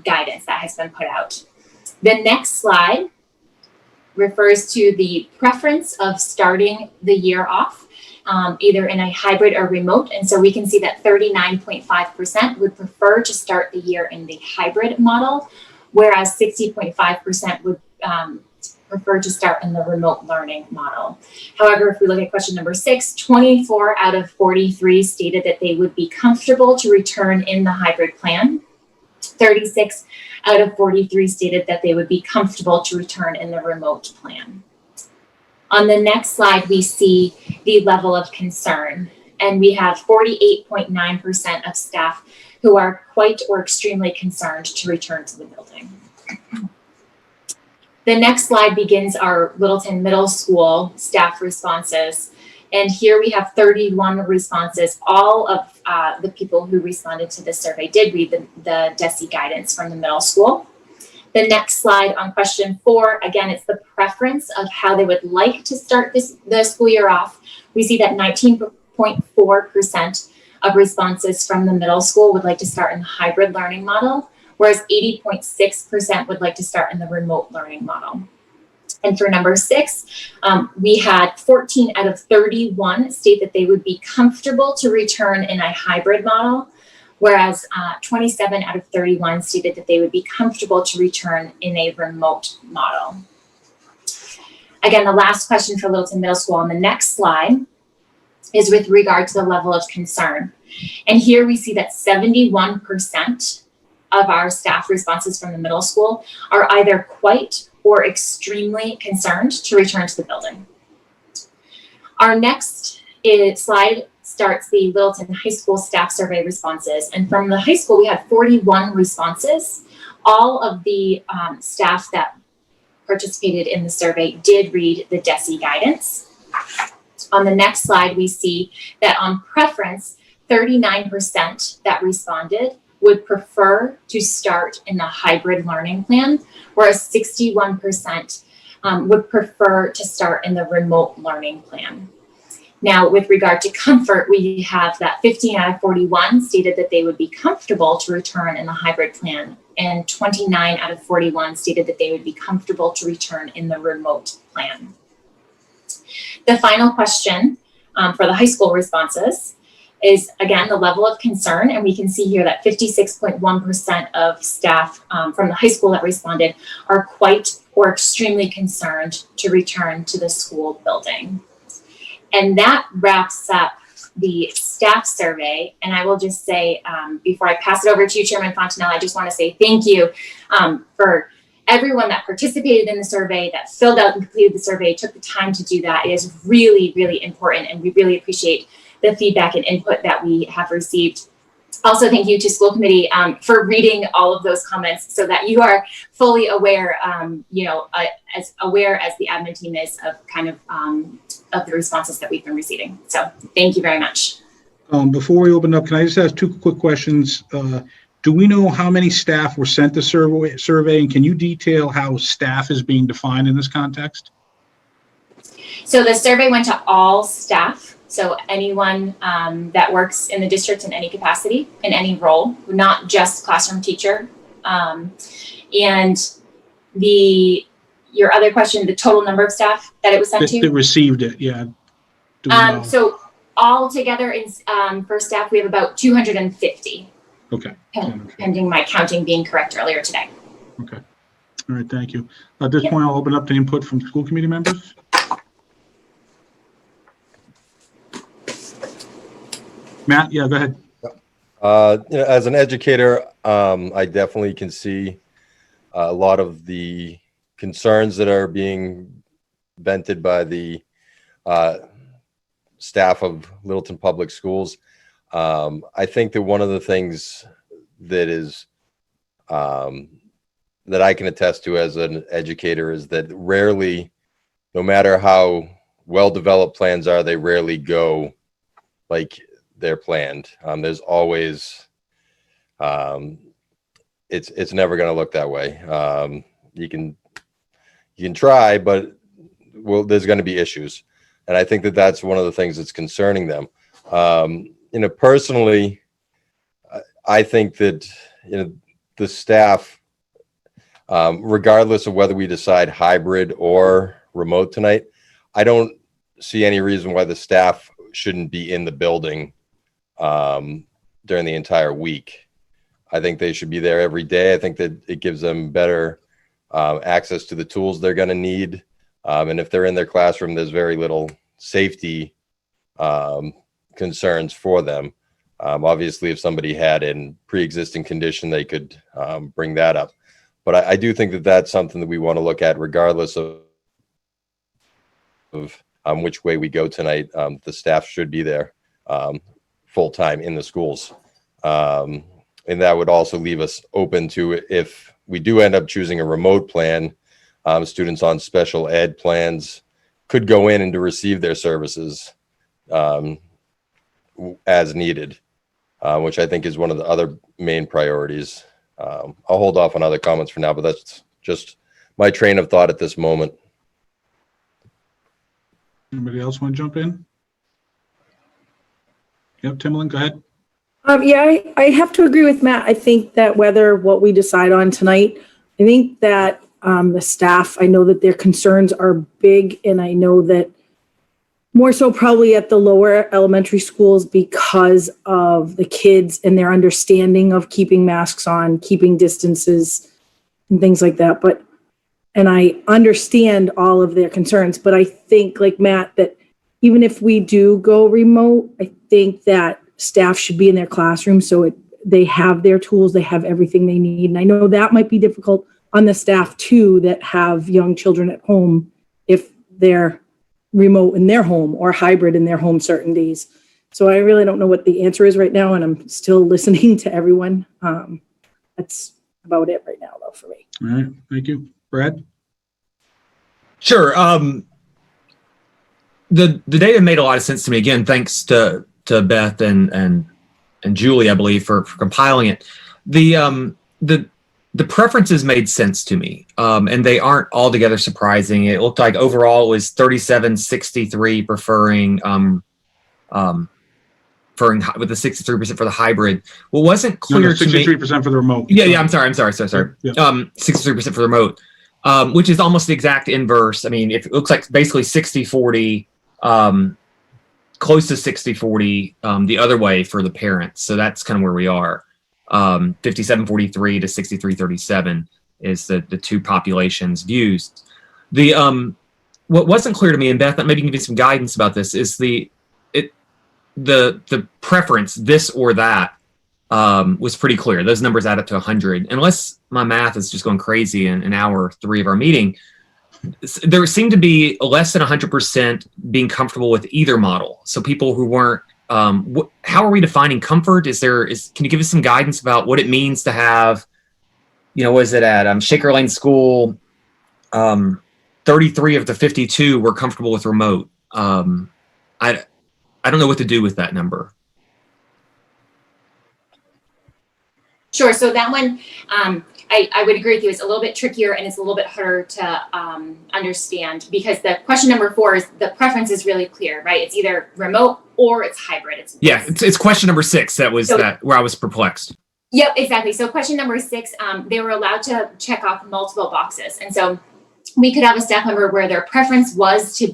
guidance that has been put out. The next slide refers to the preference of starting the year off, either in a hybrid or remote. And so we can see that 39.5% would prefer to start the year in the hybrid model, whereas 60.5% would prefer to start in the remote learning model. However, if we look at question number 6, 24 out of 43 stated that they would be comfortable to return in the hybrid plan. 36 out of 43 stated that they would be comfortable to return in the remote plan. On the next slide, we see the level of concern, and we have 48.9% of staff who are quite or extremely concerned to return to the building. The next slide begins our Littleton Middle School staff responses. And here we have 31 responses. All of the people who responded to this survey did read the DESE guidance from the middle school. The next slide on question 4, again, it's the preference of how they would like to start the school year off. We see that 19.4% of responses from the middle school would like to start in the hybrid learning model, whereas 80.6% would like to start in the remote learning model. And for number 6, we had 14 out of 31 state that they would be comfortable to return in a hybrid model, whereas 27 out of 31 stated that they would be comfortable to return in a remote model. Again, the last question for Littleton Middle School on the next slide is with regard to the level of concern. And here we see that 71% of our staff responses from the middle school are either quite or extremely concerned to return to the building. Our next slide starts the Littleton High School staff survey responses. And from the high school, we had 41 responses. All of the staff that participated in the survey did read the DESE guidance. On the next slide, we see that on preference, 39% that responded would prefer to start in the hybrid learning plan, whereas 61% would prefer to start in the remote learning plan. Now, with regard to comfort, we have that 15 out of 41 stated that they would be comfortable to return in the hybrid plan, and 29 out of 41 stated that they would be comfortable to return in the remote plan. The final question for the high school responses is, again, the level of concern, and we can see here that 56.1% of staff from the high school that responded are quite or extremely concerned to return to the school building. And that wraps up the staff survey. And I will just say, before I pass it over to you, Chairman Fontanelle, I just want to say thank you for everyone that participated in the survey, that filled out and completed the survey, took the time to do that. It is really, really important, and we really appreciate the feedback and input that we have received. Also, thank you to school committee for reading all of those comments so that you are fully aware, as aware as the admin team is of kind of the responses that we've been receiving. So thank you very much. Before we open up, can I just ask 2 quick questions? Do we know how many staff were sent the survey, and can you detail how staff is being defined in this context? So the survey went to all staff. So anyone that works in the district in any capacity, in any role, not just classroom teacher. And your other question, the total number of staff that it was sent to? That received it, yeah. So all together for staff, we have about 250. Okay. Pending my counting being correct earlier today. Okay. All right, thank you. At this point, I'll open up to input from school committee members. Matt, yeah, go ahead. As an educator, I definitely can see a lot of the concerns that are being vented by the staff of Littleton Public Schools. I think that one of the things that is that I can attest to as an educator is that rarely, no matter how well-developed plans are, they rarely go like they're planned. There's always, it's never going to look that way. You can try, but there's going to be issues. And I think that that's one of the things that's concerning them. Personally, I think that, the staff, regardless of whether we decide hybrid or remote tonight, I don't see any reason why the staff shouldn't be in the building during the entire week. I think they should be there every day. I think that it gives them better access to the tools they're going to need. And if they're in their classroom, there's very little safety concerns for them. Obviously, if somebody had a pre-existing condition, they could bring that up. But I do think that that's something that we want to look at regardless of which way we go tonight. The staff should be there full-time in the schools. And that would also leave us open to, if we do end up choosing a remote plan, students on special ed plans could go in and to receive their services as needed, which I think is one of the other main priorities. I'll hold off on other comments for now, but that's just my train of thought at this moment. Anybody else want to jump in? Yep, Timberland, go ahead. Yeah, I have to agree with Matt. I think that whether what we decide on tonight, I think that the staff, I know that their concerns are big, and I know that more so probably at the lower elementary schools because of the kids and their understanding of keeping masks on, keeping distances and things like that. And I understand all of their concerns, but I think, like Matt, that even if we do go remote, I think that staff should be in their classroom so they have their tools, they have everything they need. And I know that might be difficult on the staff too that have young children at home if they're remote in their home or hybrid in their home certain days. So I really don't know what the answer is right now, and I'm still listening to everyone. That's about it right now, though, for me. All right, thank you. Brad? Sure. The data made a lot of sense to me. Again, thanks to Beth and Julie, I believe, for compiling it. The preferences made sense to me, and they aren't altogether surprising. It looked like overall it was 37-63 preferring with the 63% for the hybrid. What wasn't clear to me, 63% for the remote. Yeah, I'm sorry. Yeah. 63% for the remote, which is almost the exact inverse. I mean, it looks like basically 60-40, close to 60-40 the other way for the parents. So that's kind of where we are. 57-43 to 63-37 is the two populations views. What wasn't clear to me, and Beth, maybe you can give me some guidance about this, is the preference, this or that, was pretty clear. Those numbers add up to 100. Unless my math is just going crazy in hour 3 of our meeting, there seemed to be less than 100% being comfortable with either model. So people who weren't, how are we defining comfort? Can you give us some guidance about what it means to have, what is it at Shaker Lane School, 33 of the 52 were comfortable with remote. I don't know what to do with that number. Sure. So that one, I would agree with you. It's a little bit trickier and it's a little bit harder to understand because the question number 4 is the preference is really clear, right? It's either remote or it's hybrid. It's question number 6 that was where I was perplexed. Yep, exactly. So question number 6, they were allowed to check off multiple boxes, and so we could have a staff member where their preference was to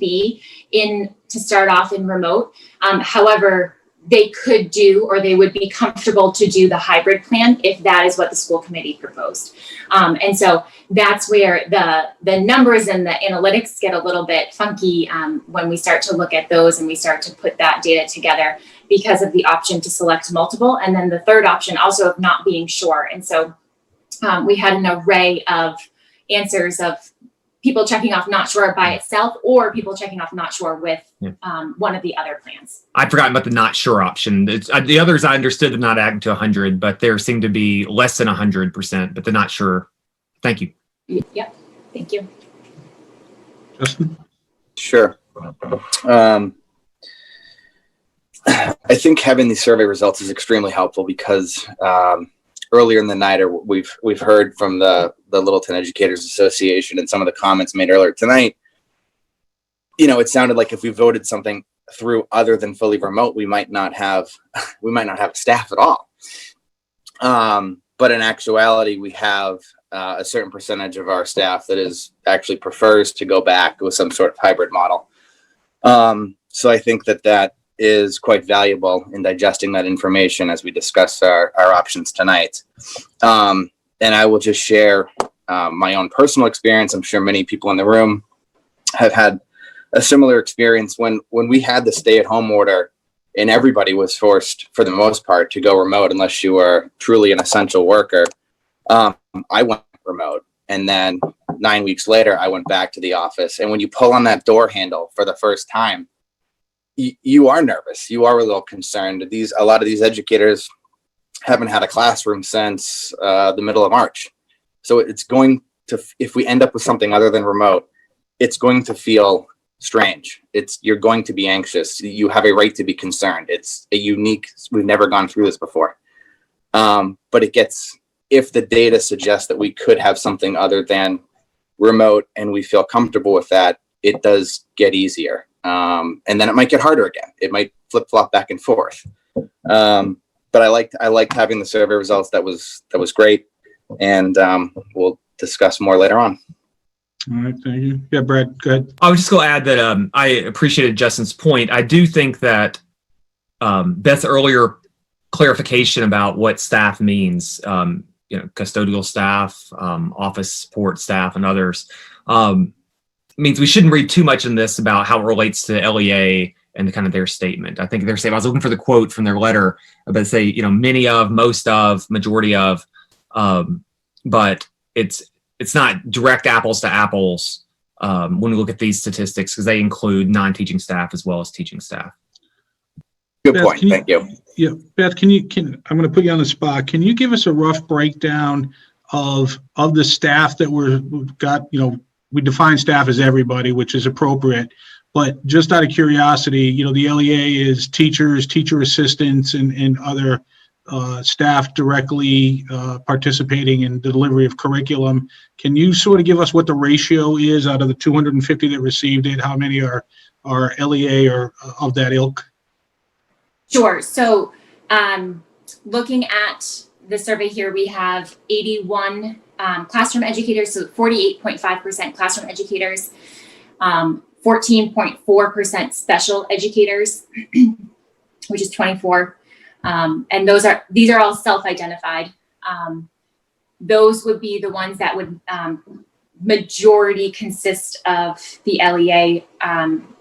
start off in remote. However, they could do, or they would be comfortable to do the hybrid plan if that is what the school committee proposed. And so that's where the numbers and the analytics get a little bit funky when we start to look at those and we start to put that data together because of the option to select multiple. And then the third option also of not being sure. And so we had an array of answers of people checking off not sure by itself or people checking off not sure with one of the other plans. I'd forgotten about the not sure option. The others I understood them not adding to 100, but there seemed to be less than 100%, but the not sure. Thank you. Yep. Thank you. Justin? Sure. I think having these survey results is extremely helpful because earlier in the night, we've heard from the Littleton Educators Association and some of the comments made earlier tonight. It sounded like if we voted something through other than fully remote, we might not have staff at all. But in actuality, we have a certain percentage of our staff that is actually prefers to go back with some sort of hybrid model. So I think that is quite valuable in digesting that information as we discuss our options tonight. And I will just share my own personal experience. I'm sure many people in the room have had a similar experience when we had the stay-at-home order and everybody was forced, for the most part, to go remote unless you were truly an essential worker. I went remote, and then 9 weeks later, I went back to the office. And when you pull on that door handle for the first time, you are nervous. You are a little concerned. A lot of these educators haven't had a classroom since the middle of March. So it's going to, if we end up with something other than remote, it's going to feel strange. You're going to be anxious. You have a right to be concerned. It's a unique, we've never gone through this before. But it gets, if the data suggests that we could have something other than remote and we feel comfortable with that, it does get easier. And then it might get harder again. It might flip flop back and forth. But I liked having the survey results. That was great. And we'll discuss more later on. All right, thank you. Yeah, Brad, go ahead. I was just going to add that I appreciated Justin's point. I do think that Beth's earlier clarification about what staff means, custodial staff, office support staff, and others, means we shouldn't read too much in this about how it relates to LEA and kind of their statement. I think their statement, I was looking for the quote from their letter, but say, many of, most of, majority of, but it's not direct apples to apples when we look at these statistics, because they include non-teaching staff as well as teaching staff. Good point. Thank you. Yeah, Beth, I'm going to put you on the spot. Can you give us a rough breakdown of the staff that we've got? We define staff as everybody, which is appropriate, but just out of curiosity, the LEA is teachers, teacher assistants, and other staff directly participating in the delivery of curriculum. Can you sort of give us what the ratio is out of the 250 that received it? How many are LEA or of that ilk? Sure. So looking at the survey here, we have 81 classroom educators, so 48.5% classroom educators, 14.4% special educators, which is 24. And these are all self-identified. Those would be the ones that would majority consist of the LEA.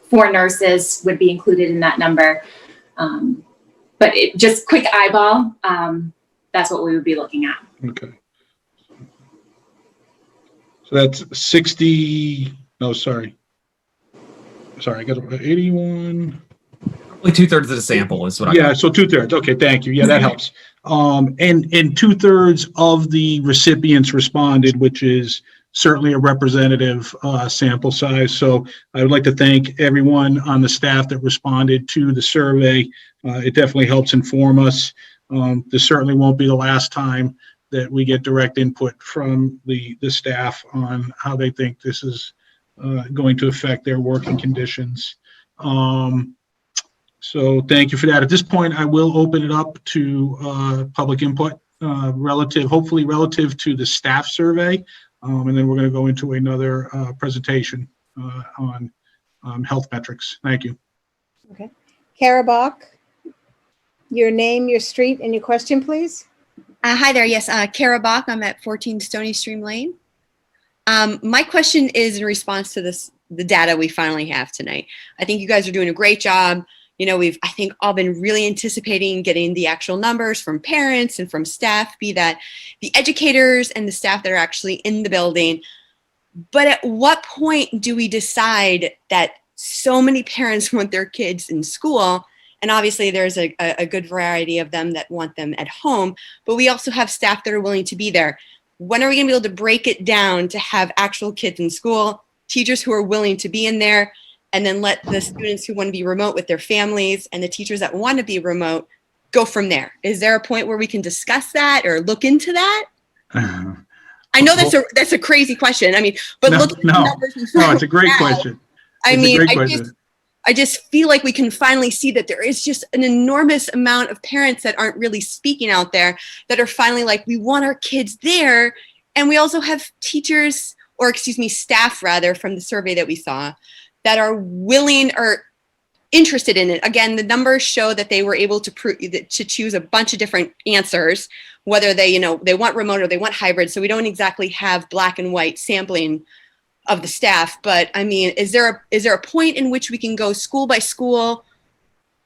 4 nurses would be included in that number. But just quick eyeball, that's what we would be looking at. Okay. So that's 60, no, sorry, I got 81. Probably 2/3 of the sample is what I Yeah, so 2/3. Okay, thank you. Yeah, that helps. And 2/3 of the recipients responded, which is certainly a representative sample size. So I would like to thank everyone on the staff that responded to the survey. It definitely helps inform us. This certainly won't be the last time that we get direct input from the staff on how they think this is going to affect their working conditions. So thank you for that. At this point, I will open it up to public input hopefully relative to the staff survey. And then we're going to go into another presentation on health metrics. Thank you. Okay. Kara Bach, your name, your street, and your question, please. Hi there. Yes, Kara Bach. I'm at 14 Stony Stream Lane. My question is in response to the data we finally have tonight. I think you guys are doing a great job. We've, I think, all been really anticipating getting the actual numbers from parents and from staff, be that the educators and the staff that are actually in the building. But at what point do we decide that so many parents want their kids in school? And obviously there's a good variety of them that want them at home, but we also have staff that are willing to be there. When are we going to be able to break it down to have actual kids in school, teachers who are willing to be in there, and then let the students who want to be remote with their families and the teachers that want to be remote go from there? Is there a point where we can discuss that or look into that? I know that's a crazy question. I mean, but no, looking at the numbers, it's a great question. I just feel like we can finally see that there is just an enormous amount of parents that aren't really speaking out there that are finally like, we want our kids there. And we also have teachers, or excuse me, staff rather, from the survey that we saw, that are willing or interested in it. Again, the numbers show that they were able to choose a bunch of different answers, whether they want remote or they want hybrid. So we don't exactly have black and white sampling of the staff. But I mean, is there a point in which we can go school by school,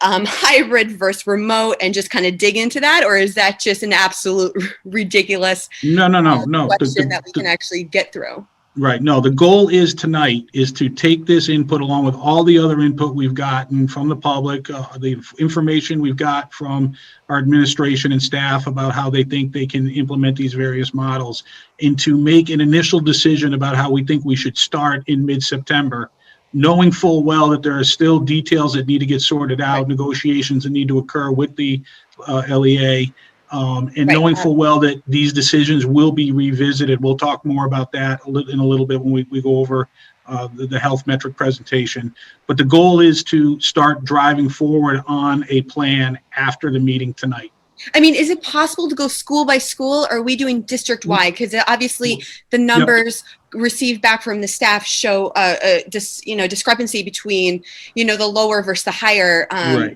hybrid versus remote, and just kind of dig into that? Or is that just an absolute ridiculous no question that we can actually get through? Right. No, the goal is tonight is to take this input along with all the other input we've gotten from the public, the information we've got from our administration and staff about how they think they can implement these various models, and to make an initial decision about how we think we should start in mid-September, knowing full well that there are still details that need to get sorted out, negotiations that need to occur with the LEA. And knowing full well that these decisions will be revisited. We'll talk more about that in a little bit when we go over the health metric presentation. But the goal is to start driving forward on a plan after the meeting tonight. I mean, is it possible to go school by school, or are we doing district wide? Because obviously the numbers received back from the staff show discrepancy between, the lower versus the higher,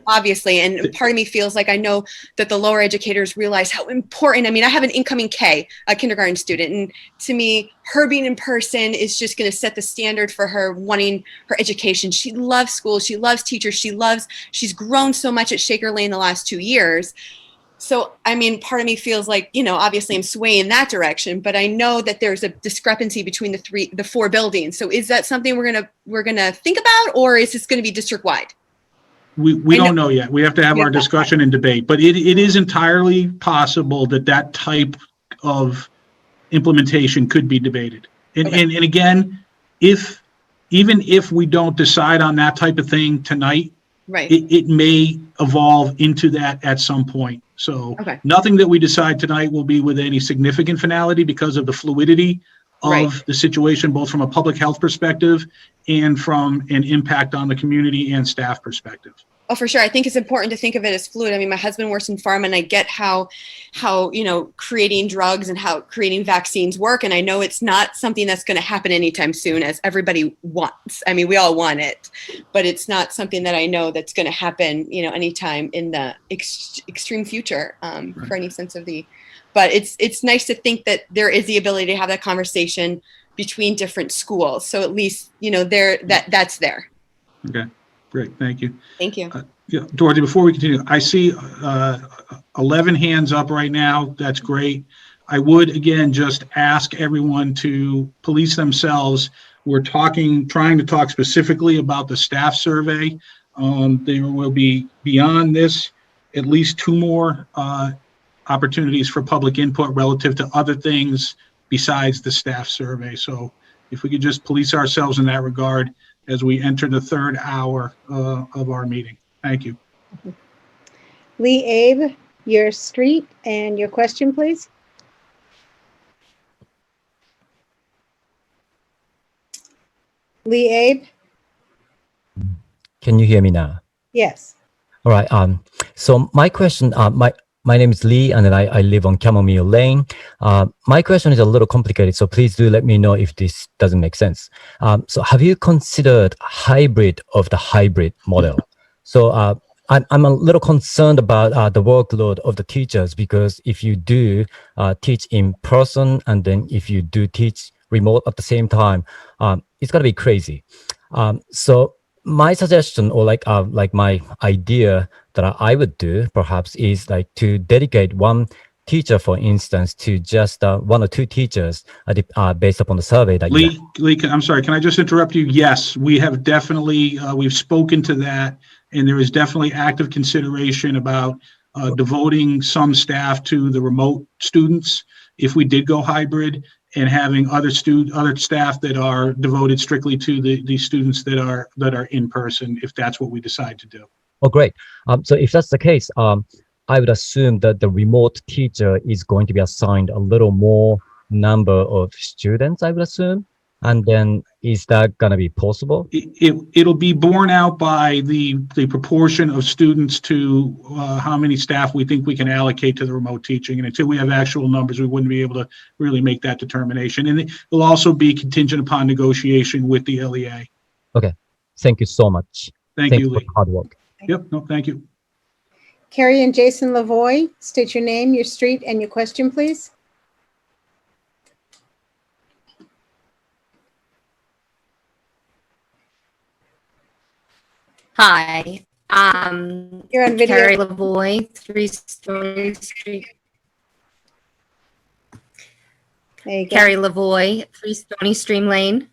obviously. And part of me feels like I know that the lower educators realize how important. I mean, I have an incoming K, a kindergarten student, and to me, her being in person is just going to set the standard for her wanting her education. She loves school. She loves teachers. She's grown so much at Shaker Lane the last 2 years. So, I mean, part of me feels like, obviously I'm swaying in that direction, but I know that there's a discrepancy between the four buildings. So is that something we're gonna think about, or is this gonna be district wide? We don't know yet. We have to have our discussion and debate, but it is entirely possible that type of implementation could be debated. And again, even if we don't decide on that type of thing tonight, it may evolve into that at some point. So nothing that we decide tonight will be with any significant finality because of the fluidity of the situation, both from a public health perspective and from an impact on the community and staff perspective. Oh, for sure. I think it's important to think of it as fluid. I mean, my husband works in pharma, and I get how creating drugs and how creating vaccines work. And I know it's not something that's going to happen anytime soon, as everybody wants. I mean, we all want it, but it's not something that I know that's going to happen, anytime in the extreme future, for any sense of the. But it's nice to think that there is the ability to have that conversation between different schools. So at least that's there. Okay. Great, thank you. Thank you. Dorothy, before we continue, I see 11 hands up right now. That's great. I would, again, just ask everyone to police themselves. We're trying to talk specifically about the staff survey. There will be, beyond this, at least 2 more opportunities for public input relative to other things besides the staff survey. So if we could just police ourselves in that regard as we enter the 3rd hour of our meeting. Thank you. Lee Abe, your street and your question, please. Lee Abe? Can you hear me now? Yes. All right. So my question, my name is Lee, and then I live on Chamomile Lane. My question is a little complicated, so please do let me know if this doesn't make sense. So have you considered hybrid of the hybrid model? So I'm a little concerned about the workload of the teachers, because if you do teach in person, and then if you do teach remote at the same time, it's gonna be crazy. So my suggestion, or like my idea that I would do perhaps, is like to dedicate one teacher, for instance, to just 1 or 2 teachers based upon the survey that Lee, I'm sorry, can I just interrupt you? Yes, we have definitely, we've spoken to that, and there is definitely active consideration about devoting some staff to the remote students if we did go hybrid, and having other staff that are devoted strictly to the students that are in person, if that's what we decide to do. Oh, great. So if that's the case, I would assume that the remote teacher is going to be assigned a little more number of students, I would assume. And then is that going to be possible? It'll be borne out by the proportion of students to how many staff we think we can allocate to the remote teaching. And until we have actual numbers, we wouldn't be able to really make that determination. And it will also be contingent upon negotiation with the LEA. Okay. Thank you so much. Thank you, for Lee. the hard work. Yep. No, thank you. Carrie and Jason Lavoie, state your name, your street, and your question, please. Hi, You're on video. Carrie Lavoie, 3 Story Street. There you go. Carrie Lavoy, 3 Stony Stream Lane.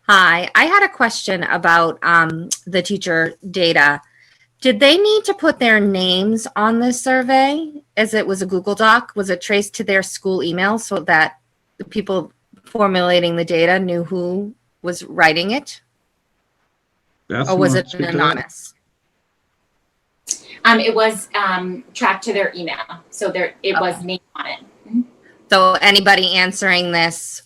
Hi, I had a question about the teacher data. Did they need to put their names on this survey as it was a Google Doc? Was it traced to their school email so that the people formulating the data knew who was writing it? Beth, Or you was wanna it speak to that? anonymous? It was tracked to their email, so it was named on it. So anybody answering this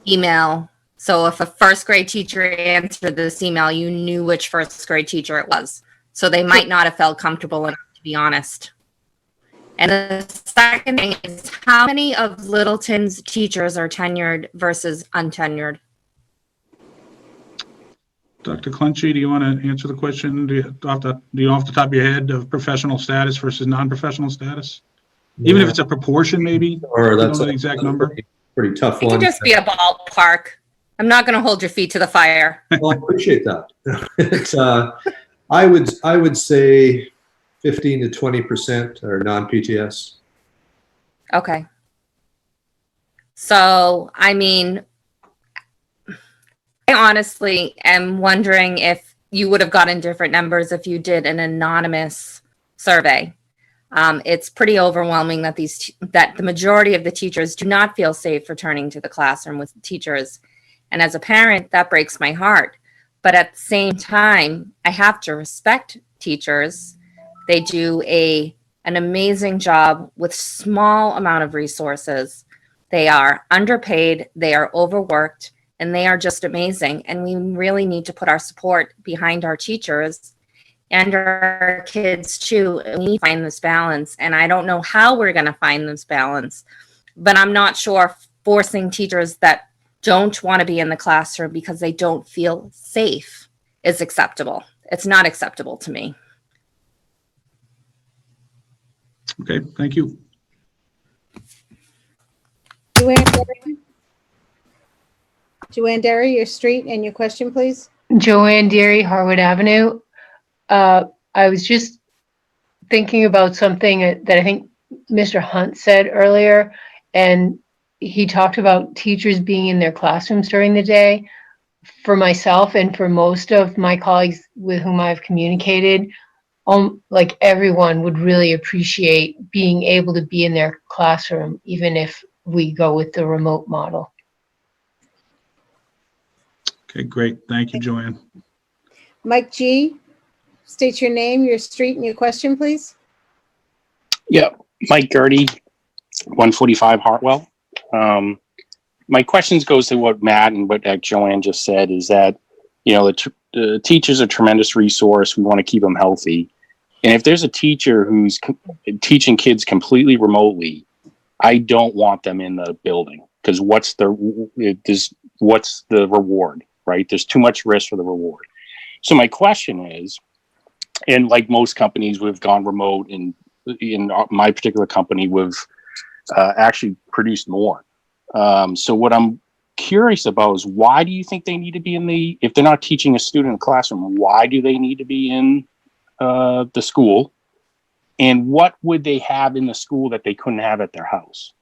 email, so if a first grade teacher answered this email, you knew which first grade teacher it was. So they might not have felt comfortable enough, to be honest. And the second thing is, how many of Littleton's teachers are tenured versus untenured? Dr. Clenchey, do you want to answer the question? Do you off the top of your head of professional status versus non-professional status? Even if it's a proportion, maybe? Or You that's don't know the exact number? pretty tough It one. could just be a ballpark. I'm not going to hold your feet to the fire. Well, I appreciate that. It's, I would say 15 to 20% are non-PTS. Okay. So, I mean, I honestly am wondering if you would have gotten different numbers if you did an anonymous survey. It's pretty overwhelming that that the majority of the teachers do not feel safe returning to the classroom with teachers. And as a parent, that breaks my heart. But at the same time, I have to respect teachers. They do an amazing job with small amount of resources. They are underpaid, they are overworked, and they are just amazing. And we really need to put our support behind our teachers and our kids too. And we need to find this balance. And I don't know how we're going to find this balance, but I'm not sure forcing teachers that don't want to be in the classroom because they don't feel safe is acceptable. It's not acceptable to me. Okay, thank you. Joanne Derry, your street and your question, please. Joanne Derry, Harwood Avenue. I was just thinking about something that I think Mr. Hunt said earlier, and he talked about teachers being in their classrooms during the day. For myself and for most of my colleagues with whom I've communicated, like everyone would really appreciate being able to be in their classroom, even if we go with the remote model. Okay, great. Thank you, Joanne. Mike G, state your name, your street, and your question, please. Yeah, Mike Gertie, 145 Hartwell. My questions goes to what Matt and what Joanne just said, is that, you know, the teacher's a tremendous resource. We want to keep them healthy. And if there's a teacher who's teaching kids completely remotely, I don't want them in the building, because what's the reward, right? There's too much risk for the reward. So my question is, and like most companies, we've gone remote, and in my particular company, we've actually produced more. So what I'm curious about is, why do you think they need to be if they're not teaching a student in a classroom, why do they need to be in the school? And what would they have in the school that they couldn't have at their house?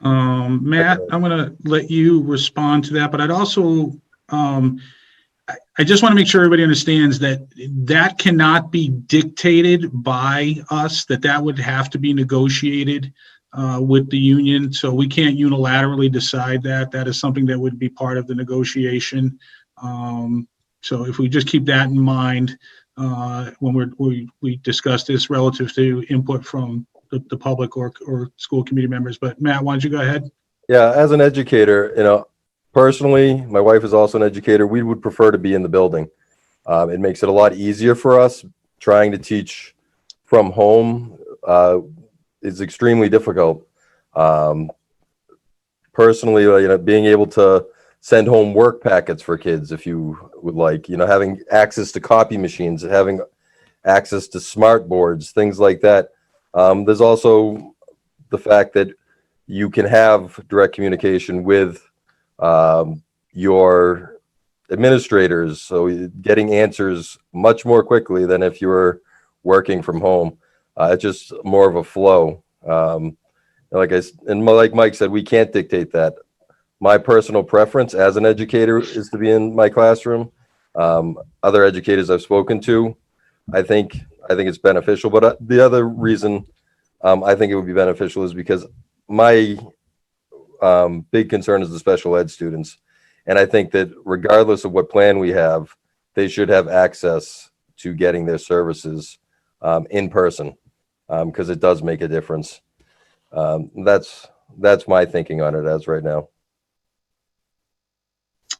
Matt, I'm going to let you respond to that, but I'd also, I just want to make sure everybody understands that that cannot be dictated by us, that would have to be negotiated with the union. So we can't unilaterally decide that. That is something that would be part of the negotiation. So if we just keep that in mind when we discuss this relative to input from the public or school committee members. But Matt, why don't you go ahead? Yeah, as an educator, you know, personally, my wife is also an educator. We would prefer to be in the building. It makes it a lot easier for us. Trying to teach from home is extremely difficult. Personally, you know, being able to send home work packets for kids, if you would like, you know, having access to copy machines, having access to smart boards, things like that. There's also the fact that you can have direct communication with your administrators, so getting answers much more quickly than if you were working from home. It's just more of a flow. Like Mike said, we can't dictate that. My personal preference as an educator is to be in my classroom. Other educators I've spoken to, I think it's beneficial. But the other reason I think it would be beneficial is because my big concern is the special ed students. And I think that regardless of what plan we have, they should have access to getting their services in person, because it does make a difference. That's my thinking on it as right now.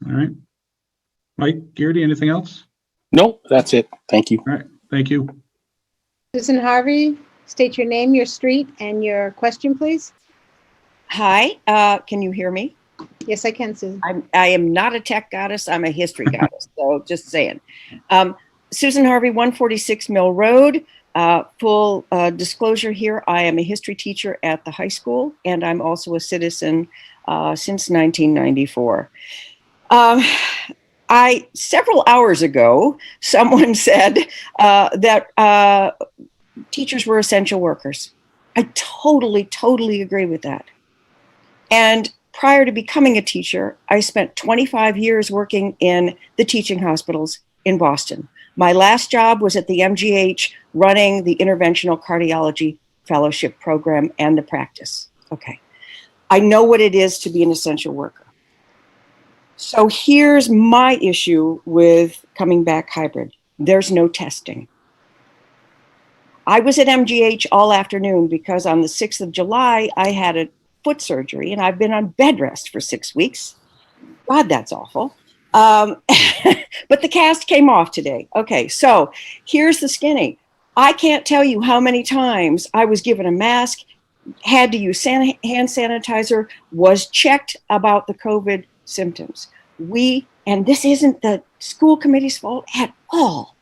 All right. Mike, Geardy, anything else? Nope, that's it. Thank you. All right, thank you. Susan Harvey, state your name, your street, and your question, please. Hi, can you hear me? Yes, I can, Susan. I am not a tech goddess, I'm a history goddess, so just saying. Susan Harvey, 146 Mill Road. Full disclosure here, I am a history teacher at the high school, and I'm also a citizen since 1994. Several hours ago, someone said that teachers were essential workers. I totally agree with that. And prior to becoming a teacher, I spent 25 years working in the teaching hospitals in Boston. My last job was at the MGH running the Interventional Cardiology Fellowship Program and the practice. Okay. I know what it is to be an essential worker. So here's my issue with coming back hybrid. There's no testing. I was at MGH all afternoon because on the 6th of July, I had a foot surgery and I've been on bed rest for 6 weeks. God, that's awful. But the cast came off today. Okay, so here's the skinny. I can't tell you how many times I was given a mask, had to use hand sanitizer, was checked about the COVID symptoms. And this isn't the school committee's fault at all.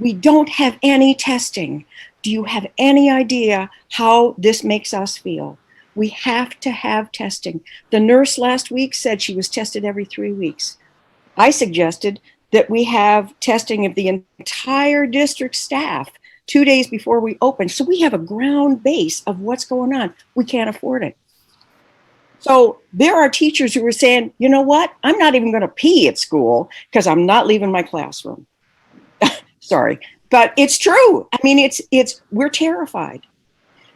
We don't have any testing. Do you have any idea how this makes us feel? We have to have testing. The nurse last week said she was tested every 3 weeks. I suggested that we have testing of the entire district staff 2 days before we open. So we have a ground base of what's going on. We can't afford it. So there are teachers who are saying, you know what? I'm not even going to pee at school because I'm not leaving my classroom. Sorry, but it's true. I mean, we're terrified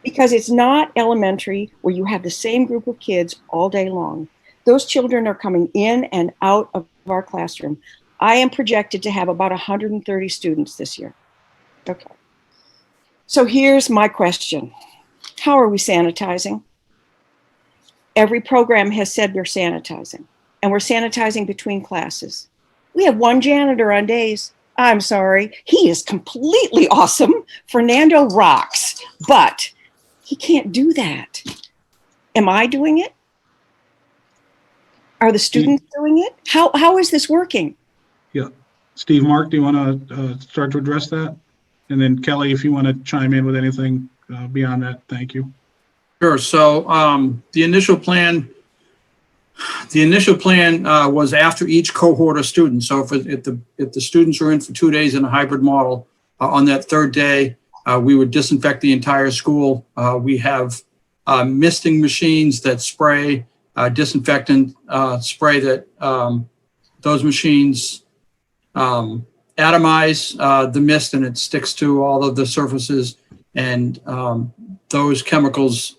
because it's not elementary where you have the same group of kids all day long. Those children are coming in and out of our classroom. I am projected to have about 130 students this year. Okay. So here's my question. How are we sanitizing? Every program has said we're sanitizing, and we're sanitizing between classes. We have one janitor on days. I'm sorry, he is completely awesome. Fernando rocks, but he can't do that. Am I doing it? Are the students doing it? How is this working? Yeah. Steve, Mark, do you want to start to address that? And then Kelly, if you want to chime in with anything beyond that, thank you. Sure. So the initial plan was after each cohort of students. So if the students are in for 2 days in a hybrid model, on that third day, we would disinfect the entire school. We have misting machines that spray disinfectant spray that those machines atomize the mist and it sticks to all of the surfaces, and those chemicals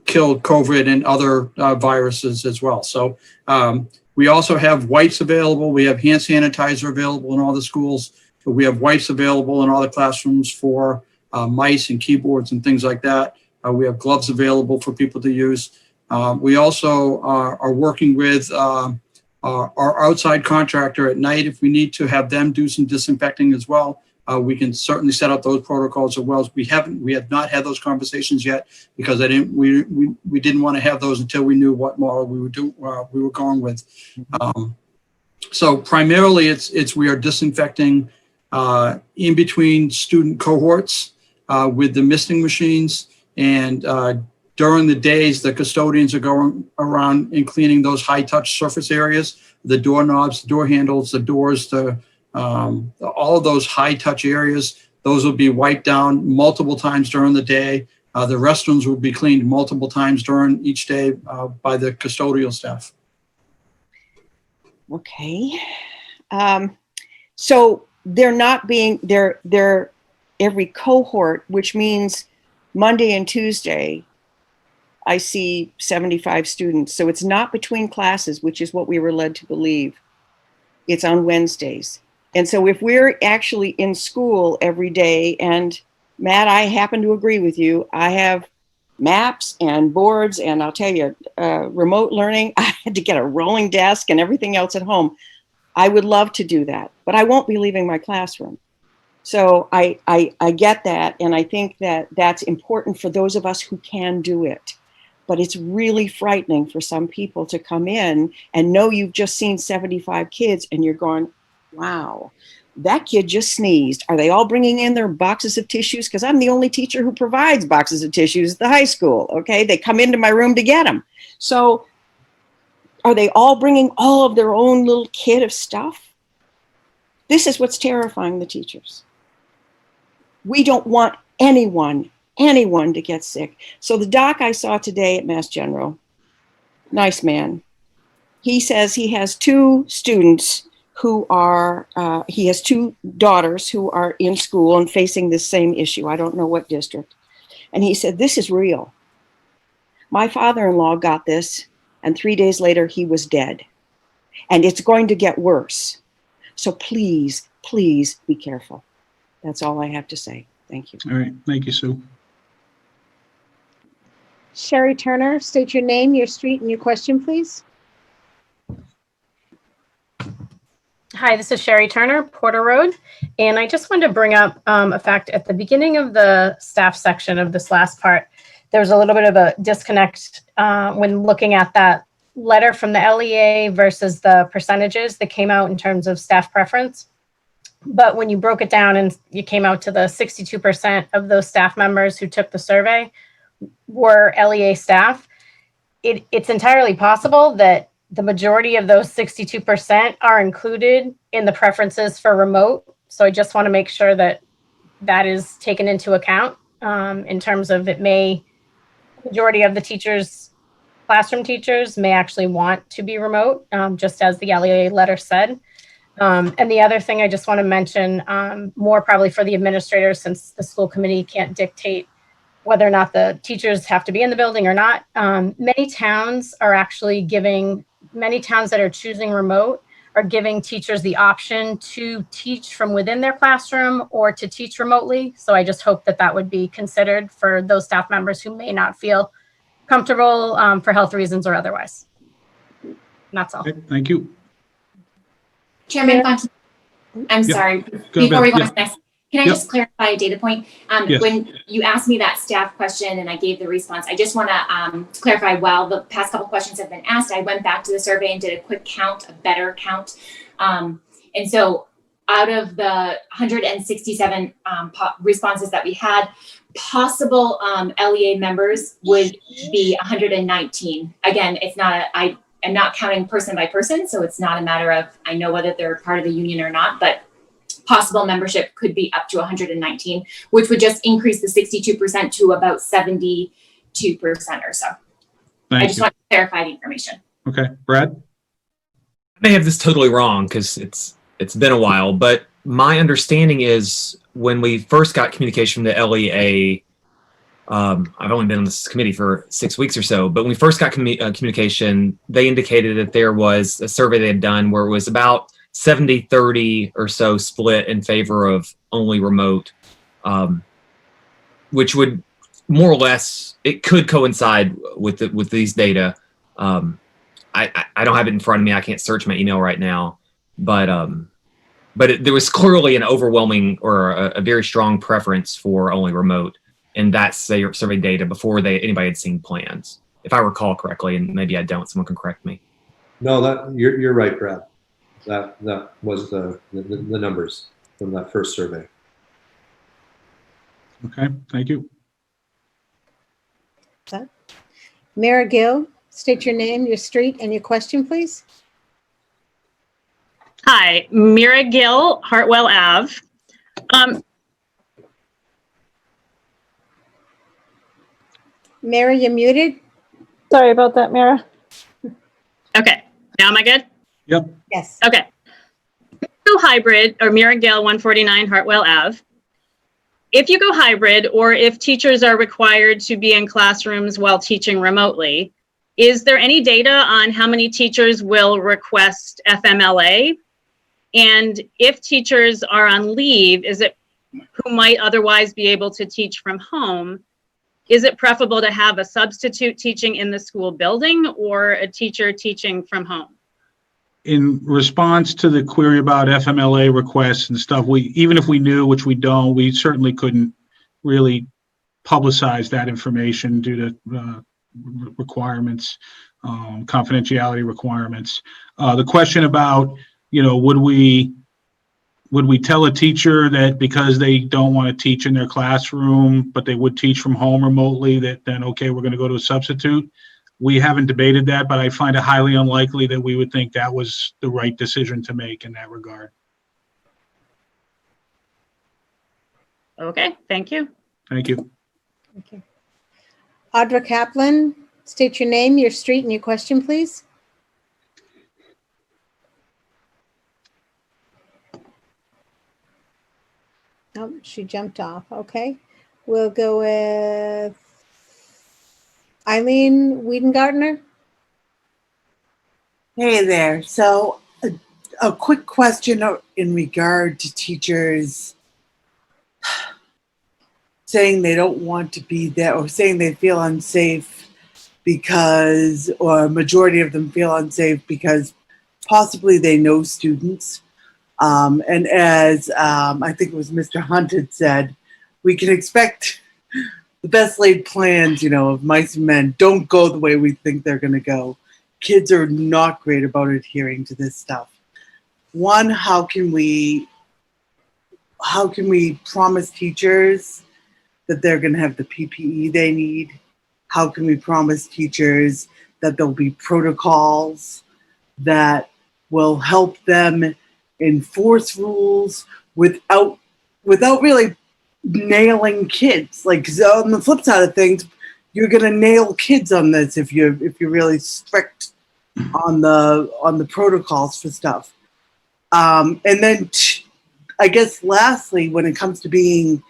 killed COVID and other viruses as well. So we also have wipes available. We have hand sanitizer available in all the schools. But we have wipes available in all the classrooms for mice and keyboards and things like that. We have gloves available for people to use. We also are working with our outside contractor at night. If we need to have them do some disinfecting as well, we can certainly set up those protocols as well. We have not had those conversations yet because we didn't want to have those until we knew what model we were going with. So primarily we are disinfecting in between student cohorts with the misting machines, and during the days, the custodians are going around and cleaning those high-touch surface areas, the doorknobs, the door handles, the doors, all of those high-touch areas. Those will be wiped down multiple times during the day. The restrooms will be cleaned multiple times during each day by the custodial staff. Okay. So they're not being, they're every cohort, which means Monday and Tuesday, I see 75 students. So it's not between classes, which is what we were led to believe. It's on Wednesdays. And so if we're actually in school every day, and Matt, I happen to agree with you, I have maps and boards, and I'll tell you, remote learning, I had to get a rolling desk and everything else at home. I would love to do that, but I won't be leaving my classroom. So I get that, and I think that that's important for those of us who can do it. But it's really frightening for some people to come in and know you've just seen 75 kids and you're going, wow, that kid just sneezed. Are they all bringing in their boxes of tissues? Because I'm the only teacher who provides boxes of tissues at the high school, okay? They come into my room to get them. So are they all bringing all of their own little kit of stuff? This is what's terrifying the teachers. We don't want anyone to get sick. So the doc I saw today at Mass General, nice man. He says he has two students who are, he has two daughters who are in school and facing this same issue. I don't know what district. And he said, this is real. My father-in-law got this, and 3 days later he was dead. And it's going to get worse. So please, please be careful. That's all I have to say. Thank you. All right. Thank you, Sue. Sherry Turner, state your name, your street, and your question, please. Hi, this is Sherry Turner, Porter Road. And I just wanted to bring up a fact at the beginning of the staff section of this last part. There was a little bit of a disconnect when looking at that letter from the LEA versus the percentages that came out in terms of staff preference. But when you broke it down and you came out to the 62% of those staff members who took the survey were LEA staff, it's entirely possible that the majority of those 62% are included in the preferences for remote. So I just want to make sure that that is taken into account in terms of majority of the teachers, classroom teachers may actually want to be remote, just as the LEA letter said. And the other thing I just want to mention, more probably for the administrators, since the school committee can't dictate whether or not the teachers have to be in the building or not. Many towns are actually many towns that are choosing remote are giving teachers the option to teach from within their classroom or to teach remotely. So I just hope that that would be considered for those staff members who may not feel comfortable for health reasons or otherwise. And that's all. Okay, thank you. Chairman Fontaine, I'm Yep. sorry, Go before we ahead. go on to the next, can I Yep. just clarify a data point? Yes. When you asked me that staff question and I gave the response, I just want to clarify, while the past couple questions have been asked, I went back to the survey and did a quick count, a better count. And so out of the 167 responses that we had, possible LEA members would be 119. Again, it's not I am not counting person by person, so it's not a matter of I know whether they're part of the union or not, but possible membership could be up to 119, which would just increase the 62% to about 72% or so. I just want to clarify the information. Okay, Brad? I may have this totally wrong because it's been a while, but my understanding is when we first got communication from the LEA, I've only been on this committee for 6 weeks or so, but when we first got communication, they indicated that there was a survey they had done where it was about 70-30 or so split in favor of only remote, which would more or less, it could coincide with these data. I don't have it in front of me. I can't search my email right now, but there was clearly an overwhelming or a very strong preference for only remote, and that's survey data before anybody had seen plans, if I recall correctly, and maybe I don't. Someone can correct me. No, you're right, Brad. That was the numbers from that first survey. Okay, thank you. Mara Gill, state your name, your street, and your question, please. Hi, Mira Gill, Hartwell Ave. Mary, you're muted? Sorry about that, Mara. Okay, now am I good? Yep. Yes. Okay. Go hybrid or Mira Gale 149 Hartwell Ave. If you go hybrid or if teachers are required to be in classrooms while teaching remotely, is there any data on how many teachers will request FMLA? And if teachers are on leave, who might otherwise be able to teach from home, is it preferable to have a substitute teaching in the school building or a teacher teaching from home? In response to the query about FMLA requests and stuff, even if we knew, which we don't, we certainly couldn't really publicize that information due to requirements, confidentiality requirements. The question about, would we tell a teacher that because they don't want to teach in their classroom, but they would teach from home remotely, that then, okay, we're going to go to a substitute? We haven't debated that, but I find it highly unlikely that we would think that was the right decision to make in that regard. Okay, thank you. Thank you. Okay. Audra Kaplan, state your name, your street, and your question, please. Oh, she jumped off. Okay. We'll go with Eileen Wiedengartner. Hey there. So a quick question in regard to teachers saying they don't want to be there or saying they feel unsafe because, or a majority of them feel unsafe because possibly they know students. And as I think it was Mr. Hunt had said, we can expect the best laid plans, of mice and men don't go the way we think they're going to go. Kids are not great about adhering to this stuff. One, how can we promise teachers that they're going to have the PPE they need? How can we promise teachers that there'll be protocols that will help them enforce rules without really nailing kids? Like, on the flip side of things, you're going to nail kids on this if you're really strict on the protocols for stuff. And then I guess lastly, when it comes to being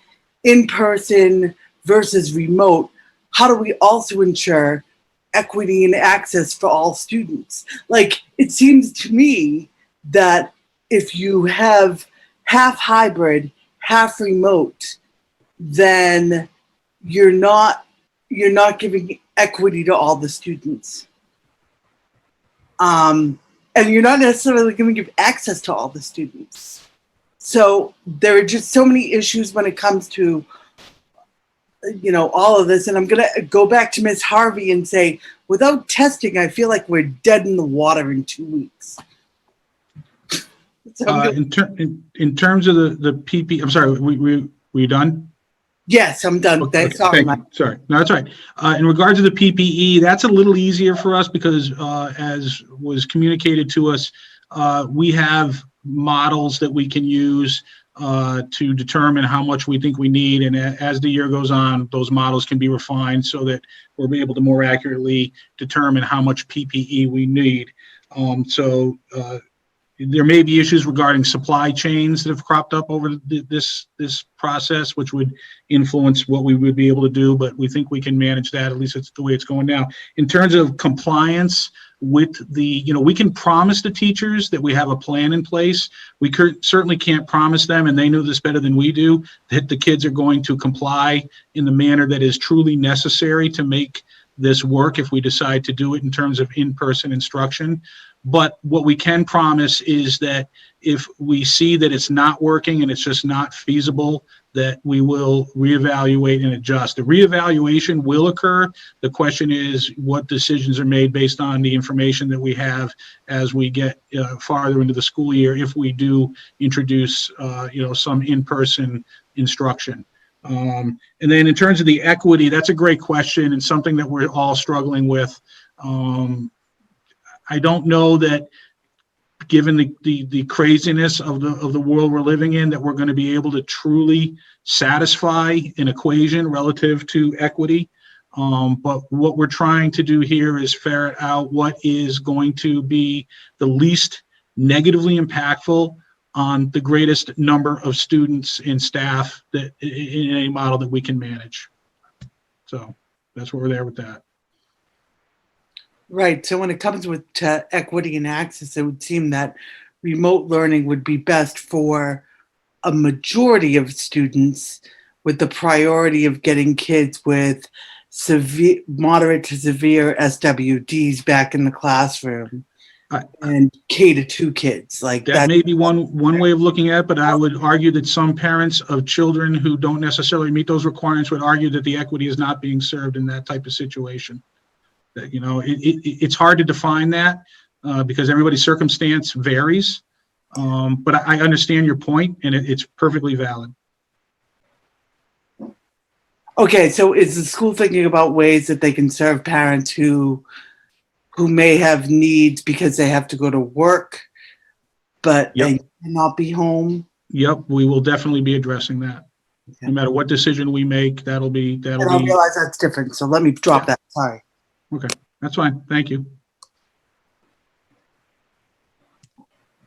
in person versus remote, how do we also ensure equity and access for all students? Like, it seems to me that if you have half hybrid, half remote, then you're not giving equity to all the students. And you're not necessarily going to give access to all the students. So there are just so many issues when it comes to, all of this. And I'm going to go back to Ms. Harvey and say, without testing, I feel like we're dead in the water in 2 weeks. So In terms of the PP, I'm sorry, were you done? Yes, I'm done. Okay, Sorry, thank Mike. you. Sorry. No, that's all right. In regards to the PPE, that's a little easier for us because as was communicated to us, we have models that we can use to determine how much we think we need. And as the year goes on, those models can be refined so that we'll be able to more accurately determine how much PPE we need. There may be issues regarding supply chains that have cropped up over this process, which would influence what we would be able to do, but we think we can manage that. At least it's the way it's going now. In terms of compliance with we can promise the teachers that we have a plan in place. We certainly can't promise them, and they know this better than we do, that the kids are going to comply in the manner that is truly necessary to make this work if we decide to do it in terms of in-person instruction. But what we can promise is that if we see that it's not working and it's just not feasible, that we will reevaluate and adjust. The reevaluation will occur. The question is what decisions are made based on the information that we have as we get farther into the school year, if we do introduce some in-person instruction. And then in terms of the equity, that's a great question and something that we're all struggling with. I don't know that, given the craziness of the world we're living in, that we're going to be able to truly satisfy an equation relative to equity. But what we're trying to do here is ferret out what is going to be the least negatively impactful on the greatest number of students and staff that in a model that we can manage. So that's where we're there with that. Right. So when it comes to equity and access, it would seem that remote learning would be best for a majority of students, with the priority of getting kids with moderate to severe SWDs back in the classroom, and K-2 kids. Like that may be one way of looking at it, but I would argue that some parents of children who don't necessarily meet those requirements would argue that the equity is not being served in that type of situation. That, you know, it's hard to define that because everybody's circumstance varies. But I understand your point, and it's perfectly valid. Okay, so is the school thinking about ways that they can serve parents who may have needs because they have to go to work, but they cannot be home? Yep, we will definitely be addressing that. No matter what decision we make, that'll be. And I realize that's different, so let me drop that. Sorry. Okay, that's fine. Thank you.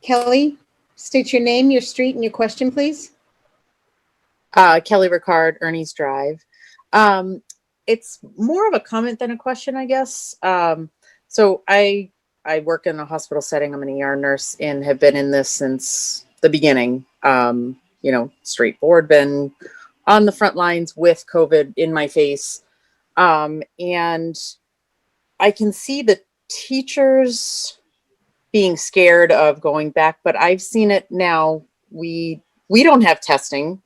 Kelly, state your name, your street, and your question, please. Kelly Ricard, Ernie's Drive. It's more of a comment than a question, I guess. So I work in a hospital setting. I'm an ER nurse and have been in this since the beginning. You know, straightforward, been on the front lines with COVID in my face. And I can see the teachers being scared of going back, but I've seen it now. We don't have testing.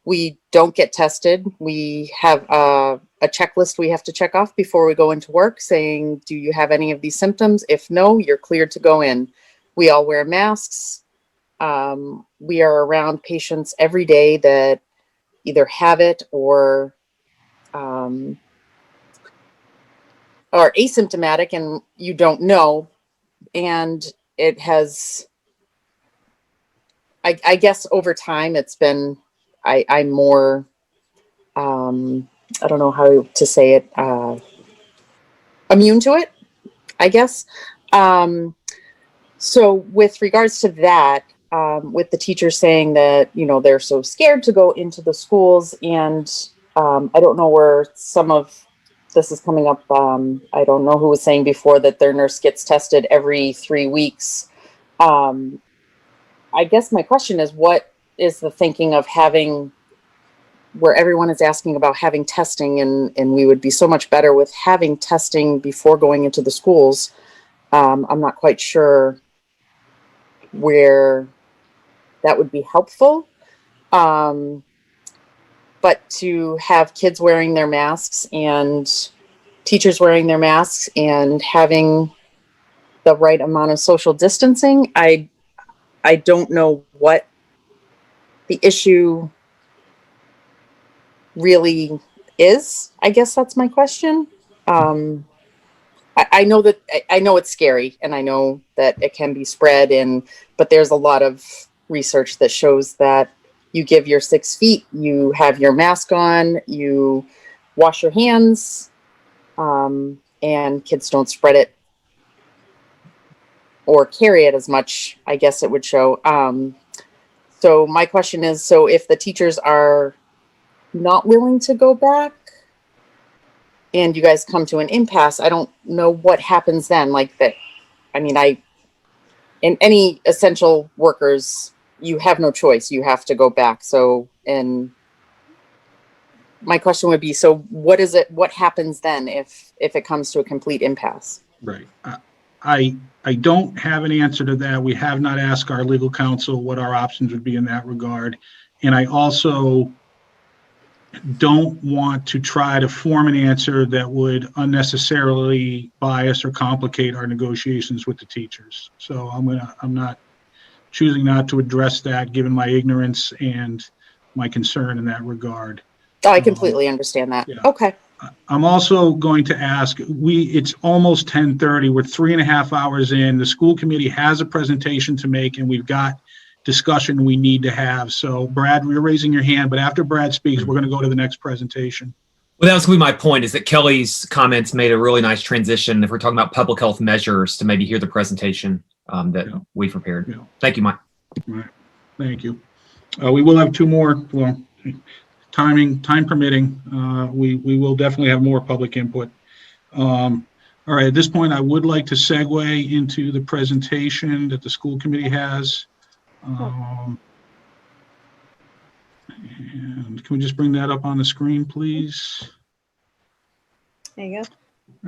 We don't get tested. We have a checklist we have to check off before we go into work saying, do you have any of these symptoms? If no, you're cleared to go in. We all wear masks. We are around patients every day that either have it or are asymptomatic and you don't know. And it has, I guess over time it's been, I'm more, I don't know how to say it, immune to it, I guess. So with regards to that, with the teachers saying that, you know, they're so scared to go into the schools, and I don't know where some of this is coming up. I don't know who was saying before that their nurse gets tested every 3 weeks. I guess my question is, what is the thinking of having, where everyone is asking about having testing, and we would be so much better with having testing before going into the schools. I'm not quite sure where that would be helpful. But to have kids wearing their masks and teachers wearing their masks and having the right amount of social distancing, I don't know what the issue really is. I guess that's my question. I know that I know it's scary, and I know that it can be spread, but there's a lot of research that shows that you give your 6 feet, you have your mask on, you wash your hands, and kids don't spread it or carry it as much, I guess it would show. So my question is, so if the teachers are not willing to go back and you guys come to an impasse, I don't know what happens then. Like that, I mean, in any essential workers, you have no choice. You have to go back. So, and my question would be, so what happens then if it comes to a complete impasse? Right. I don't have an answer to that. We have not asked our legal counsel what our options would be in that regard. And I also don't want to try to form an answer that would unnecessarily bias or complicate our negotiations with the teachers. So I'm not choosing not to address that, given my ignorance and my concern in that regard. Oh, I completely understand that. Yeah. Okay. I'm also going to ask, it's almost 10:30. We're 3.5 hours in. The school committee has a presentation to make, and we've got discussion we need to have. So Brad, you're raising your hand, but after Brad speaks, we're going to go to the next presentation. Well, that was going to be my point, is that Kelly's comments made a really nice transition, if we're talking about public health measures, to maybe hear the presentation that we prepared. Yeah. Thank you, Mike. All right. Thank you. We will have two more, well, time permitting, we will definitely have more public input. All right, at this point, I would like to segue into the presentation that the school committee has. And can we just bring that up on the screen, please? There you go.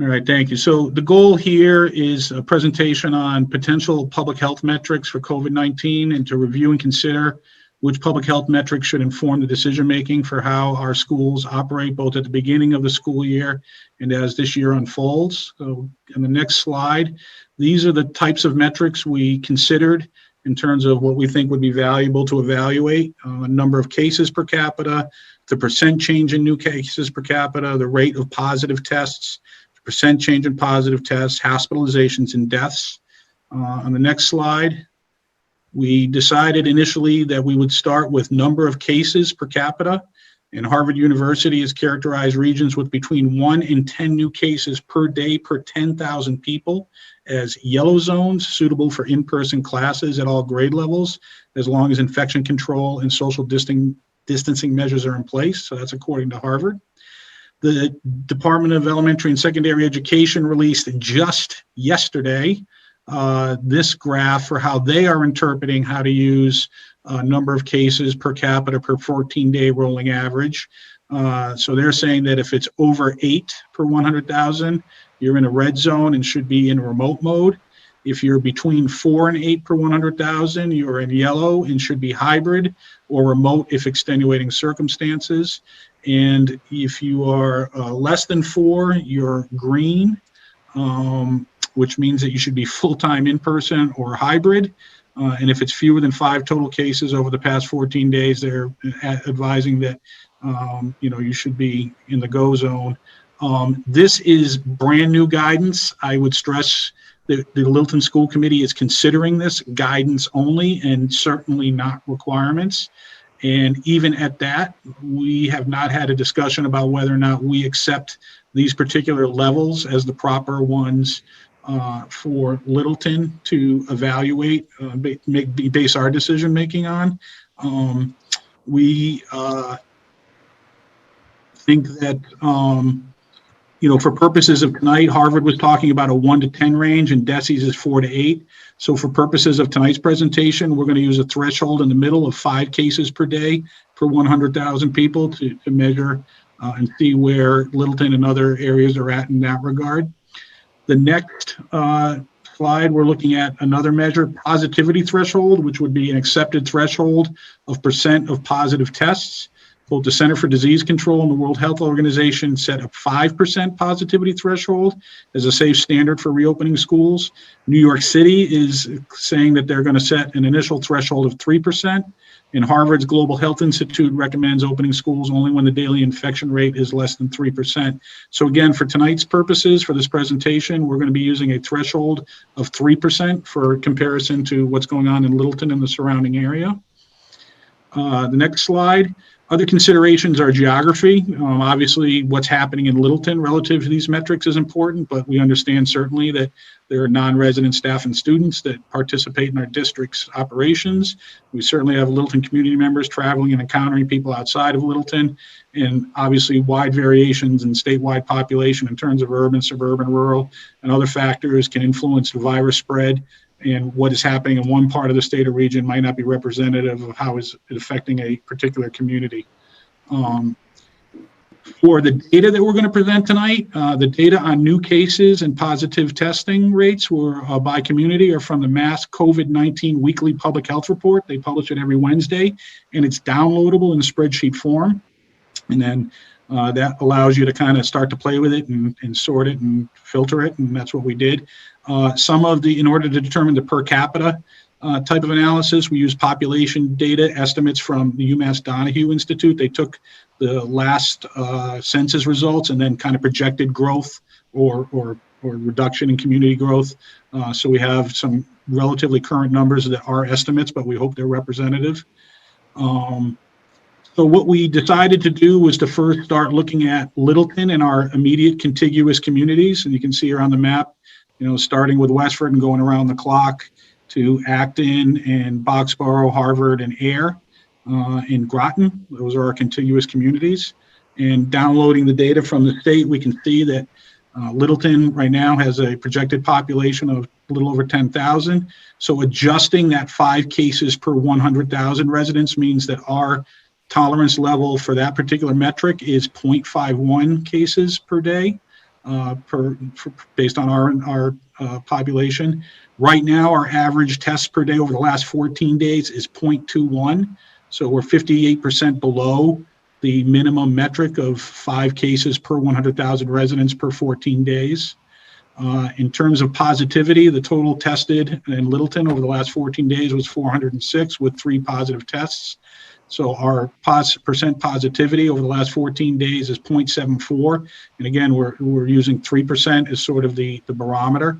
All right, thank you. So the goal here is a presentation on potential public health metrics for COVID-19 and to review and consider which public health metrics should inform the decision-making for how our schools operate, both at the beginning of the school year and as this year unfolds. So in the next slide, these are the types of metrics we considered in terms of what we think would be valuable to evaluate: number of cases per capita, the percent change in new cases per capita, the rate of positive tests, the percent change in positive tests, hospitalizations, and deaths. On the next slide, we decided initially that we would start with number of cases per capita, and Harvard University has characterized regions with between 1 and 10 new cases per day per 10,000 people as yellow zones, suitable for in-person classes at all grade levels, as long as infection control and social distancing measures are in place. So that's according to Harvard. The Department of Elementary and Secondary Education released just yesterday this graph for how they are interpreting how to use number of cases per capita per 14-day rolling average. So they're saying that if it's over 8 per 100,000, you're in a red zone and should be in remote mode. If you're between 4 and 8 per 100,000, you're in yellow and should be hybrid or remote if extenuating circumstances. And if you are less than 4, you're green, which means that you should be full-time in-person or hybrid. And if it's fewer than 5 total cases over the past 14 days, they're advising that you should be in the go zone. This is brand new guidance. I would stress that the Littleton School Committee is considering this guidance only and certainly not requirements. And even at that, we have not had a discussion about whether or not we accept these particular levels as the proper ones for Littleton to evaluate, base our decision making on. We think that for purposes of tonight, Harvard was talking about a 1 to 10 range, and DESI's is 4 to 8. So for purposes of tonight's presentation, we're going to use a threshold in the middle of 5 cases per day per 100,000 people to measure and see where Littleton and other areas are at in that regard. The next slide, we're looking at another measure, positivity threshold, which would be an accepted threshold of percent of positive tests. Both the Center for Disease Control and the World Health Organization set a 5% positivity threshold as a safe standard for reopening schools. New York City is saying that they're going to set an initial threshold of 3%. And Harvard's Global Health Institute recommends opening schools only when the daily infection rate is less than 3%. So again, for tonight's purposes, for this presentation, we're going to be using a threshold of 3% for comparison to what's going on in Littleton and the surrounding area. The next slide. Other considerations are geography. Obviously, what's happening in Littleton relative to these metrics is important, but we understand certainly that there are non-resident staff and students that participate in our district's operations. We certainly have Littleton community members traveling and encountering people outside of Littleton, and obviously wide variations in statewide population in terms of urban, suburban, rural, and other factors can influence the virus spread. And what is happening in one part of the state or region might not be representative of how is it affecting a particular community. For the data that we're going to present tonight, the data on new cases and positive testing rates were by community are from the Mass COVID-19 Weekly Public Health Report. They publish it every Wednesday, and it's downloadable in spreadsheet form. And then that allows you to kind of start to play with it and sort it and filter it, and that's what we did. In order to determine the per capita type of analysis, we use population data estimates from the UMass Donahue Institute. They took the last census results and then kind of projected growth or reduction in community growth. So we have some relatively current numbers that are estimates, but we hope they're representative. So what we decided to do was to first start looking at Littleton and our immediate contiguous communities. And you can see here on the map, starting with Westford and going around the clock to Acton and Boxborough, Harvard, and Air in Groton. Those are our contiguous communities. And downloading the data from the state, we can see that Littleton right now has a projected population of a little over 10,000. So adjusting that 5 cases per 100,000 residents means that our tolerance level for that particular metric is 0.51 cases per day based on our population. Right now, our average tests per day over the last 14 days is 0.21. So we're 58% below the minimum metric of 5 cases per 100,000 residents per 14 days. In terms of positivity, the total tested in Littleton over the last 14 days was 406 with 3 positive tests. So our percent positivity over the last 14 days is 0.74. And again, we're using 3% as sort of the barometer.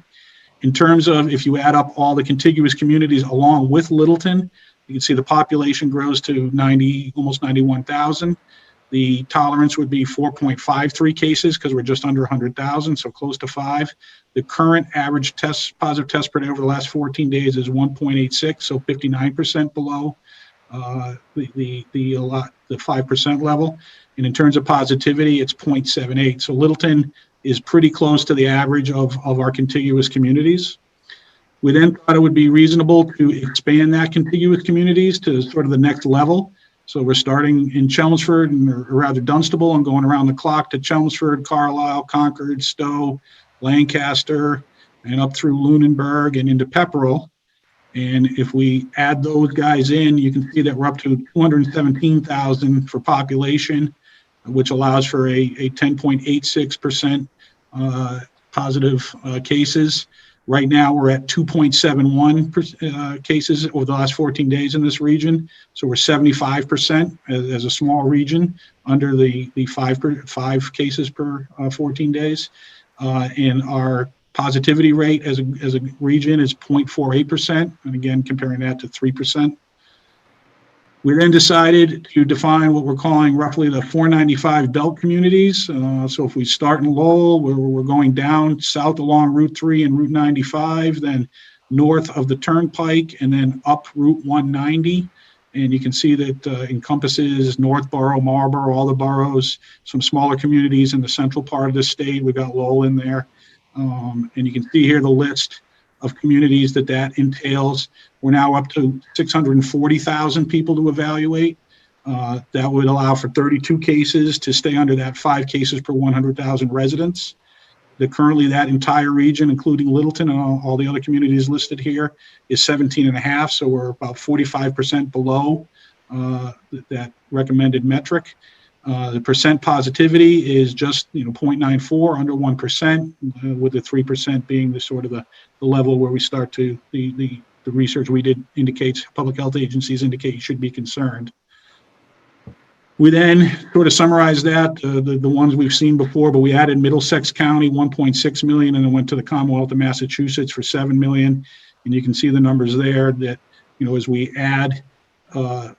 In terms of if you add up all the contiguous communities along with Littleton, you can see the population grows to almost 91,000. The tolerance would be 4.53 cases because we're just under 100,000, so close to 5. The current average positive test per day over the last 14 days is 1.86, so 59% below the 5% level. And in terms of positivity, it's 0.78. So Littleton is pretty close to the average of our contiguous communities. We then thought it would be reasonable to expand that contiguous communities to sort of the next level. So we're starting in Chelmsford, or rather Dunstable, and going around the clock to Chelmsford, Carlisle, Concord, Stowe, Lancaster, and up through Lunenburg and into Pepperell. And if we add those guys in, you can see that we're up to 217,000 for population, which allows for a 10.86% positive cases. Right now, we're at 2.71 cases over the last 14 days in this region. So we're 75% as a small region under the 5 cases per 14 days. And our positivity rate as a region is 0.48%. And again, comparing that to 3%. We then decided to define what we're calling roughly the 495 belt communities. So if we start in Lowell, we're going down south along Route 3 and Route 95, then north of the Turnpike, and then up Route 190. And you can see that encompasses Northborough, Marlborough, all the boroughs, some smaller communities in the central part of the state. We've got Lowell in there. And you can see here the list of communities that entails. We're now up to 640,000 people to evaluate. That would allow for 32 cases to stay under that 5 cases per 100,000 residents. Currently that entire region, including Littleton and all the other communities listed here, is 17.5. So we're about 45% below that recommended metric. The percent positivity is just 0.94, under 1%, with the 3% being the sort of the level where we start to the research we did indicates public health agencies indicate you should be concerned. We then sort of summarized that, the ones we've seen before, but we added Middlesex County, 1.6 million, and then went to the Commonwealth of Massachusetts for 7 million. And you can see the numbers there that, as we add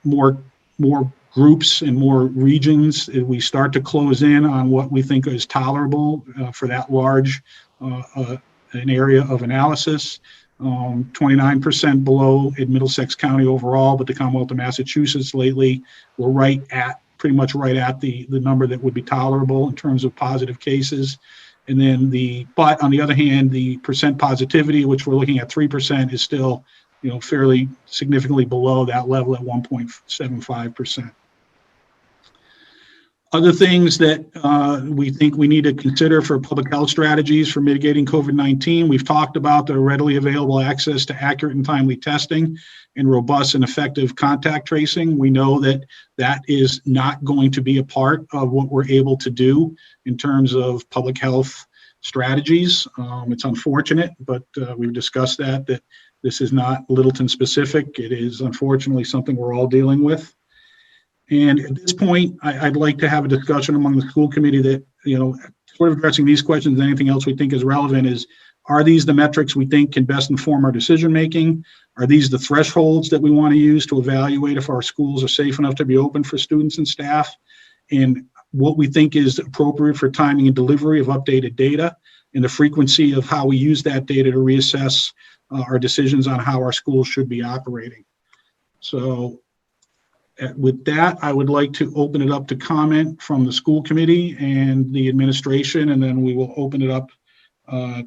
more groups and more regions, we start to close in on what we think is tolerable for that large an area of analysis. 29% below in Middlesex County overall, but the Commonwealth of Massachusetts lately, we're pretty much right at the number that would be tolerable in terms of positive cases. And then but on the other hand, the percent positivity, which we're looking at 3%, is still, fairly significantly below that level at 1.75%. Other things that we think we need to consider for public health strategies for mitigating COVID-19, we've talked about the readily available access to accurate and timely testing and robust and effective contact tracing. We know that is not going to be a part of what we're able to do in terms of public health strategies. It's unfortunate, but we've discussed that this is not Littleton specific. It is unfortunately something we're all dealing with. And at this point, I'd like to have a discussion among the school committee that, sort of addressing these questions and anything else we think is relevant is Are these the metrics we think can best inform our decision making? Are these the thresholds that we want to use to evaluate if our schools are safe enough to be open for students and staff? And what we think is appropriate for timing and delivery of updated data, and the frequency of how we use that data to reassess our decisions on how our schools should be operating. So with that, I would like to open it up to comment from the school committee and the administration, and then we will open it up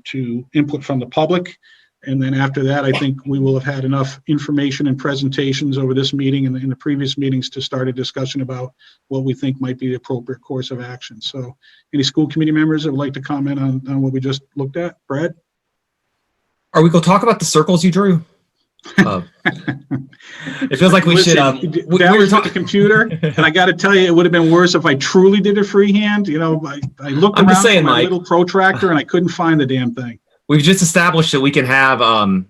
to input from the public. And then after that, I think we will have had enough information and presentations over this meeting and in the previous meetings to start a discussion about what we think might be the appropriate course of action. So any school committee members that would like to comment on what we just looked at? Brad? Are we going to talk about the circles you drew? It feels like we should. That was on the computer, and I got to tell you, it would have been worse if I truly did it freehand. You know, I looked around with my little protractor and I couldn't find the damn thing. We've just established that we can have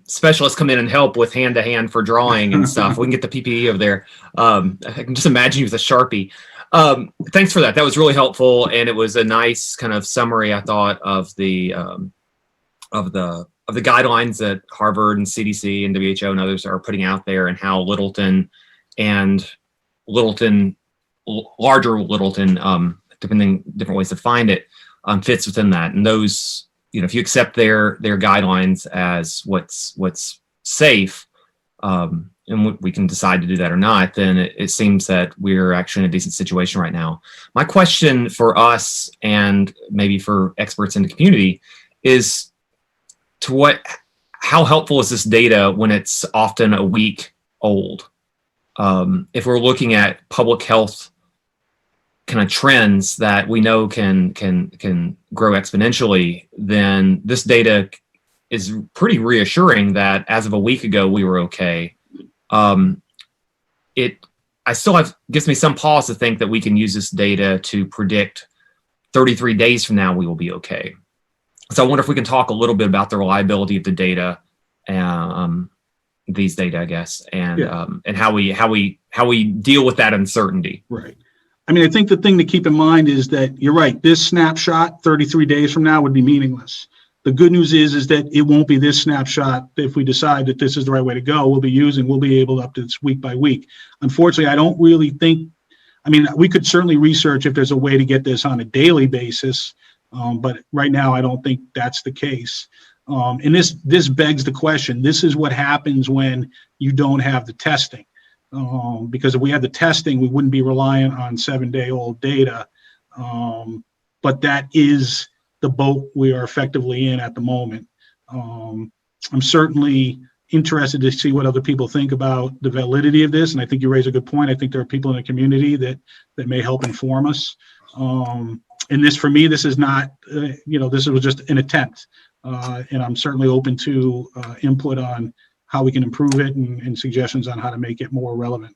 specialists come in and help with hand-to-hand for drawing and stuff. We can get the PPE over there. I can just imagine you with a Sharpie. Thanks for that. That was really helpful, and it was a nice kind of summary, I thought, of the guidelines that Harvard and CDC and WHO and others are putting out there, and how Littleton and larger Littleton, depending different ways to find it, fits within that. And those, you know, if you accept their guidelines as what's safe, and we can decide to do that or not, then it seems that we're actually in a decent situation right now. My question for us, and maybe for experts in the community, is how helpful is this data when it's often a week old? If we're looking at public health kind of trends that we know can grow exponentially, then this data is pretty reassuring that as of a week ago we were okay. Gives me some pause to think that we can use this data to predict 33 days from now we will be okay. So I wonder if we can talk a little bit about the reliability of the data, these data, I guess, and how we deal with that uncertainty. Right. I mean, I think the thing to keep in mind is that you're right. This snapshot 33 days from now would be meaningless. The good news is that it won't be this snapshot. If we decide that this is the right way to go, we'll be able up to this week by week. Unfortunately, I don't really think, I mean, we could certainly research if there's a way to get this on a daily basis. But right now, I don't think that's the case. And this begs the question. This is what happens when you don't have the testing. Because if we had the testing, we wouldn't be reliant on 7-day-old data. But that is the boat we are effectively in at the moment. I'm certainly interested to see what other people think about the validity of this. And I think you raise a good point. I think there are people in the community that may help inform us. And this, for me, this is not, this was just an attempt. And I'm certainly open to input on how we can improve it and suggestions on how to make it more relevant.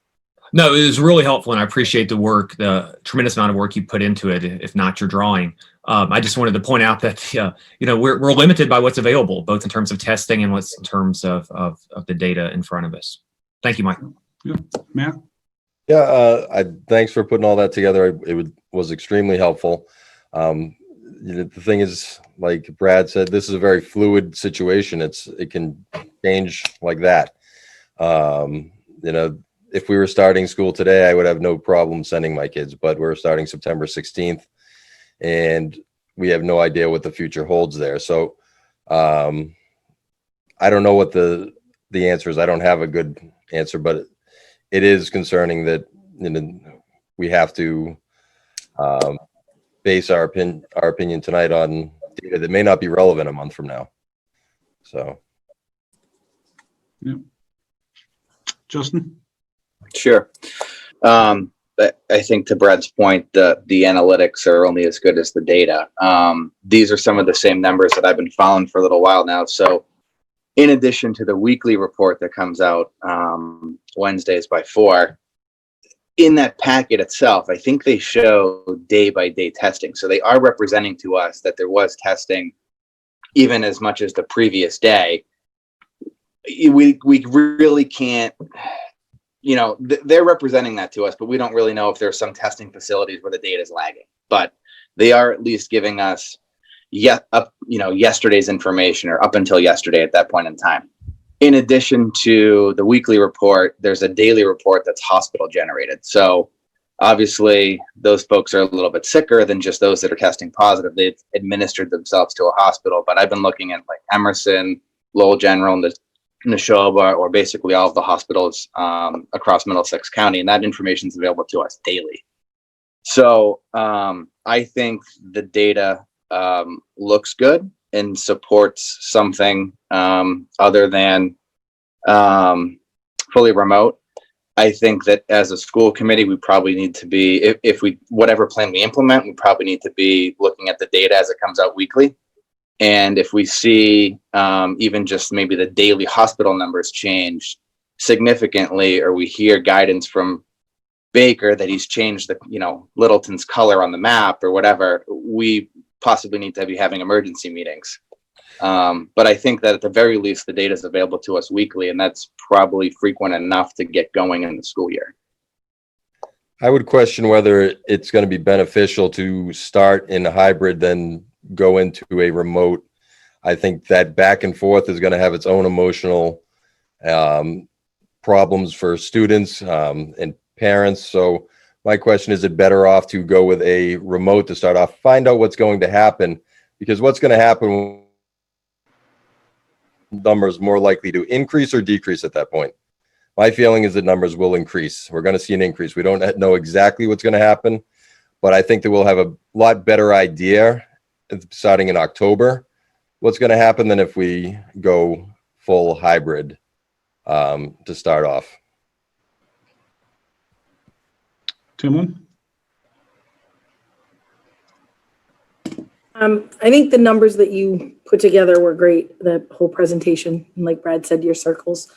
No, it was really helpful, and I appreciate the tremendous amount of work you put into it, if not your drawing. I just wanted to point out that, we're limited by what's available, both in terms of testing and what's in terms of the data in front of us. Thank you, Mike. Yeah. Matt? Yeah, thanks for putting all that together. It was extremely helpful. The thing is, like Brad said, this is a very fluid situation. It can change like that. If we were starting school today, I would have no problem sending my kids, but we're starting September 16th and we have no idea what the future holds there. So I don't know what the answer is. I don't have a good answer, but it is concerning that we have to base our opinion tonight on data that may not be relevant a month from now. So, yeah. Justin? Sure. I think to Brad's point, the analytics are only as good as the data. These are some of the same numbers that I've been following for a little while now. So in addition to the weekly report that comes out Wednesdays by 4, in that packet itself, I think they show day-by-day testing. So they are representing to us that there was testing even as much as the previous day. We really can't, they're representing that to us, but we don't really know if there's some testing facilities where the data is lagging. But they are at least giving us, yesterday's information or up until yesterday at that point in time. In addition to the weekly report, there's a daily report that's hospital generated. So obviously those folks are a little bit sicker than just those that are testing positive. They've administered themselves to a hospital, but I've been looking at like Emerson, Lowell General, and Neshoba, or basically all of the hospitals across Middlesex County, and that information is available to us daily. So I think the data looks good and supports something other than fully remote. I think that as a school committee, we probably need to be, if we, whatever plan we implement, we probably need to be looking at the data as it comes out weekly. And if we see even just maybe the daily hospital numbers change significantly, or we hear guidance from Baker that he's changed the, Littleton's color on the map or whatever, we possibly need to be having emergency meetings. But I think that at the very least, the data is available to us weekly, and that's probably frequent enough to get going in the school year. I would question whether it's going to be beneficial to start in a hybrid, then go into a remote. I think that back and forth is going to have its own emotional problems for students and parents. So my question is it better off to go with a remote to start off, find out what's going to happen, because what's going to happen, numbers more likely to increase or decrease at that point. My feeling is that numbers will increase. We're going to see an increase. We don't know exactly what's going to happen, but I think that we'll have a lot better idea starting in October what's going to happen than if we go full hybrid to start off. Timlin? I think the numbers that you put together were great, the whole presentation, and like Brad said, your circles.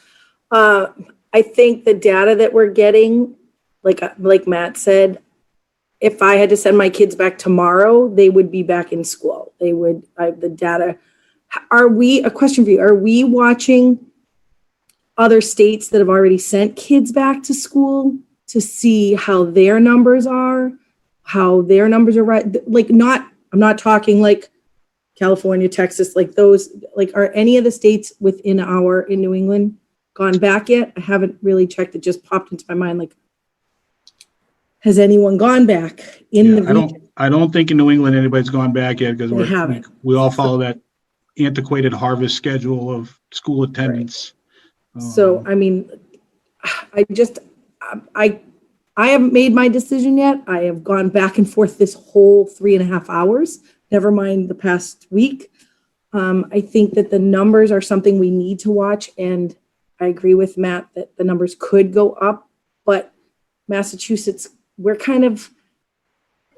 I think the data that we're getting, like Matt said, if I had to send my kids back tomorrow, they would be back in school. They would, the data. A question for you, are we watching other states that have already sent kids back to school to see how their numbers are, right? I'm not talking like California, Texas, like those, are any of the states in New England gone back yet? I haven't really checked. It just popped into my mind. Has anyone gone back in the region? I don't think in New England anybody's gone back yet, because we all follow that antiquated harvest schedule of school attendance. Right. So, I mean, I haven't made my decision yet. I have gone back and forth this whole 3.5 hours, never mind the past week. I think that the numbers are something we need to watch, and I agree with Matt that the numbers could go up, but Massachusetts,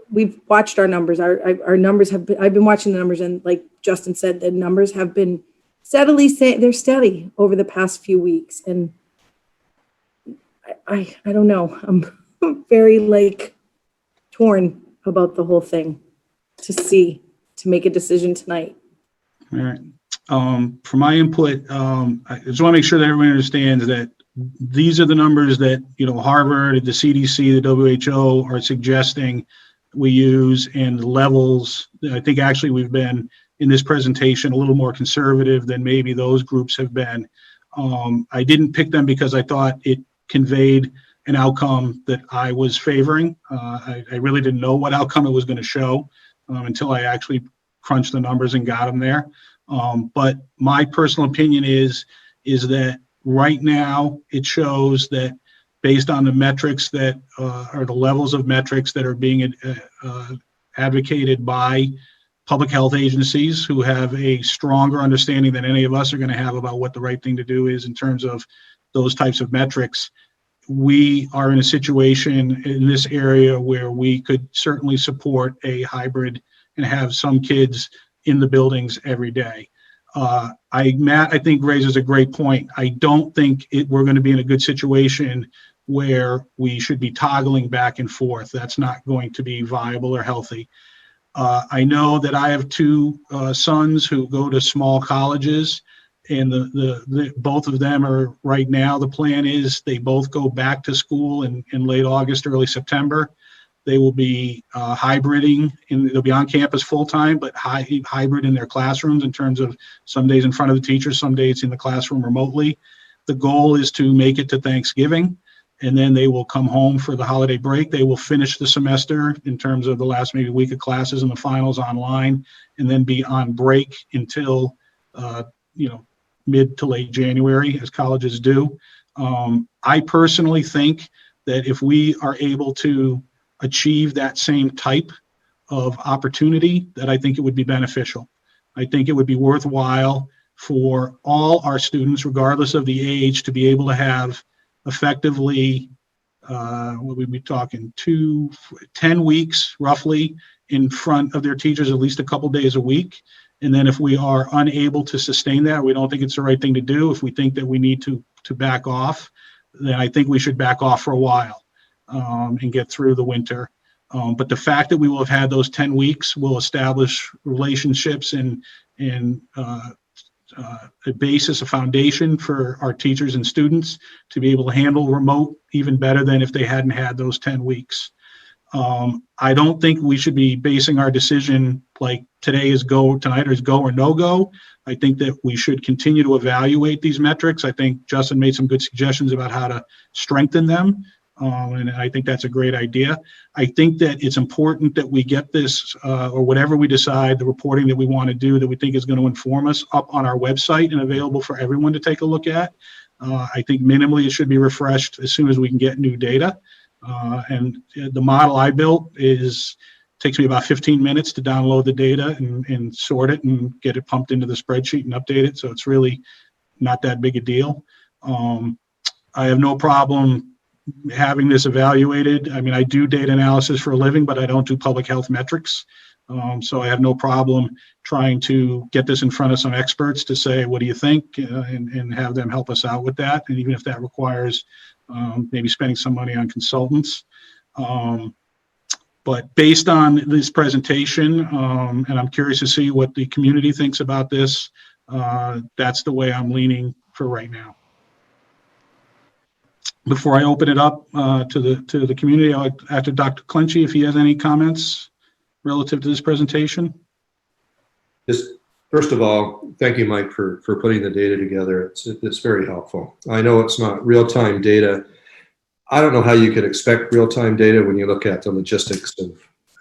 we've watched our numbers. Our numbers have been, I've been watching the numbers, and like Justin said, the numbers have been they're steady over the past few weeks. And I don't know. I'm very torn about the whole thing to make a decision tonight. All right. For my input, I just want to make sure that everyone understands that these are the numbers that, Harvard, the CDC, the WHO are suggesting we use, and the levels. I think actually we've been in this presentation a little more conservative than maybe those groups have been. I didn't pick them because I thought it conveyed an outcome that I was favoring. I really didn't know what outcome it was going to show until I actually crunched the numbers and got them there. But my personal opinion is that right now it shows that based on the metrics that are the levels of metrics that are being advocated by public health agencies who have a stronger understanding than any of us are going to have about what the right thing to do is in terms of those types of metrics. We are in a situation in this area where we could certainly support a hybrid and have some kids in the buildings every day. Matt, I think raises a great point. I don't think we're going to be in a good situation where we should be toggling back and forth. That's not going to be viable or healthy. I know that I have two sons who go to small colleges, and the both of them are right now. The plan is they both go back to school in late August, early September. They will be hybriding, and they'll be on campus full-time, but hybrid in their classrooms in terms of some days in front of the teachers, some days in the classroom remotely. The goal is to make it to Thanksgiving, and then they will come home for the holiday break. They will finish the semester in terms of the last maybe week of classes and the finals online, and then be on break until, mid to late January, as colleges do. I personally think that if we are able to achieve that same type of opportunity, that I think it would be beneficial. I think it would be worthwhile for all our students, regardless of the age, to be able to have effectively, what we'd be talking, 10 weeks roughly in front of their teachers at least a couple days a week. And then if we are unable to sustain that, we don't think it's the right thing to do, if we think that we need to back off, then I think we should back off for a while and get through the winter. But the fact that we will have had those 10 weeks will establish relationships and a basis, a foundation for our teachers and students to be able to handle remote even better than if they hadn't had those 10 weeks. I don't think we should be basing our decision like tonight is go or no go. I think that we should continue to evaluate these metrics. I think Justin made some good suggestions about how to strengthen them. And I think that's a great idea. I think that it's important that we get this, or whatever we decide, the reporting that we want to do that we think is going to inform us, up on our website and available for everyone to take a look at. I think minimally it should be refreshed as soon as we can get new data. And the model I built takes me about 15 minutes to download the data and sort it and get it pumped into the spreadsheet and update it. So it's really not that big a deal. I have no problem having this evaluated. I mean, I do data analysis for a living, but I don't do public health metrics. So I have no problem trying to get this in front of some experts to say, what do you think? And have them help us out with that. And even if that requires maybe spending some money on consultants. But based on this presentation, and I'm curious to see what the community thinks about this, that's the way I'm leaning for right now. Before I open it up to the community, I'd like to ask Dr. Clenchey if he has any comments relative to this presentation. Just first of all, thank you, Mike, for putting the data together. It's very helpful. I know it's not real-time data. I don't know how you could expect real-time data when you look at the logistics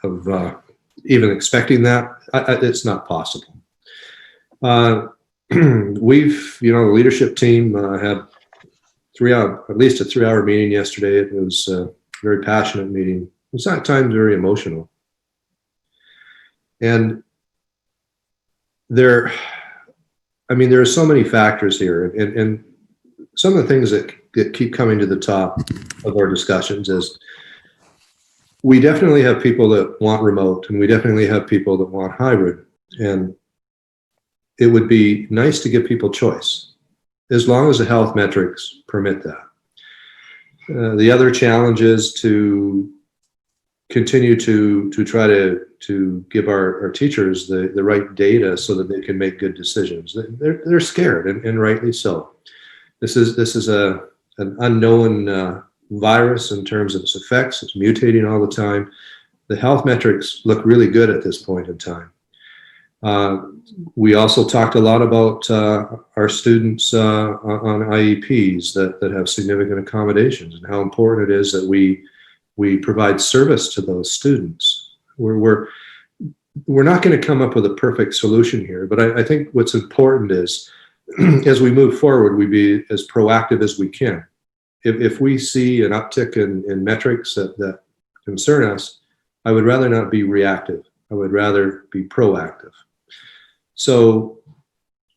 of even expecting that. It's not possible. We've, the leadership team had at least a 3-hour meeting yesterday. It was a very passionate meeting. It was at times very emotional. And there are so many factors here, and some of the things that keep coming to the top of our discussions is we definitely have people that want remote, and we definitely have people that want hybrid, and it would be nice to give people choice as long as the health metrics permit that. The other challenge is to continue to try to give our teachers the right data so that they can make good decisions. They're scared, and rightly so. This is an unknown virus in terms of its effects. It's mutating all the time. The health metrics look really good at this point in time. We also talked a lot about our students on IEPs that have significant accommodations, and how important it is that we provide service to those students. We're not going to come up with a perfect solution here, but I think what's important is, as we move forward, we be as proactive as we can. If we see an uptick in metrics that concern us, I would rather not be reactive. I would rather be proactive. So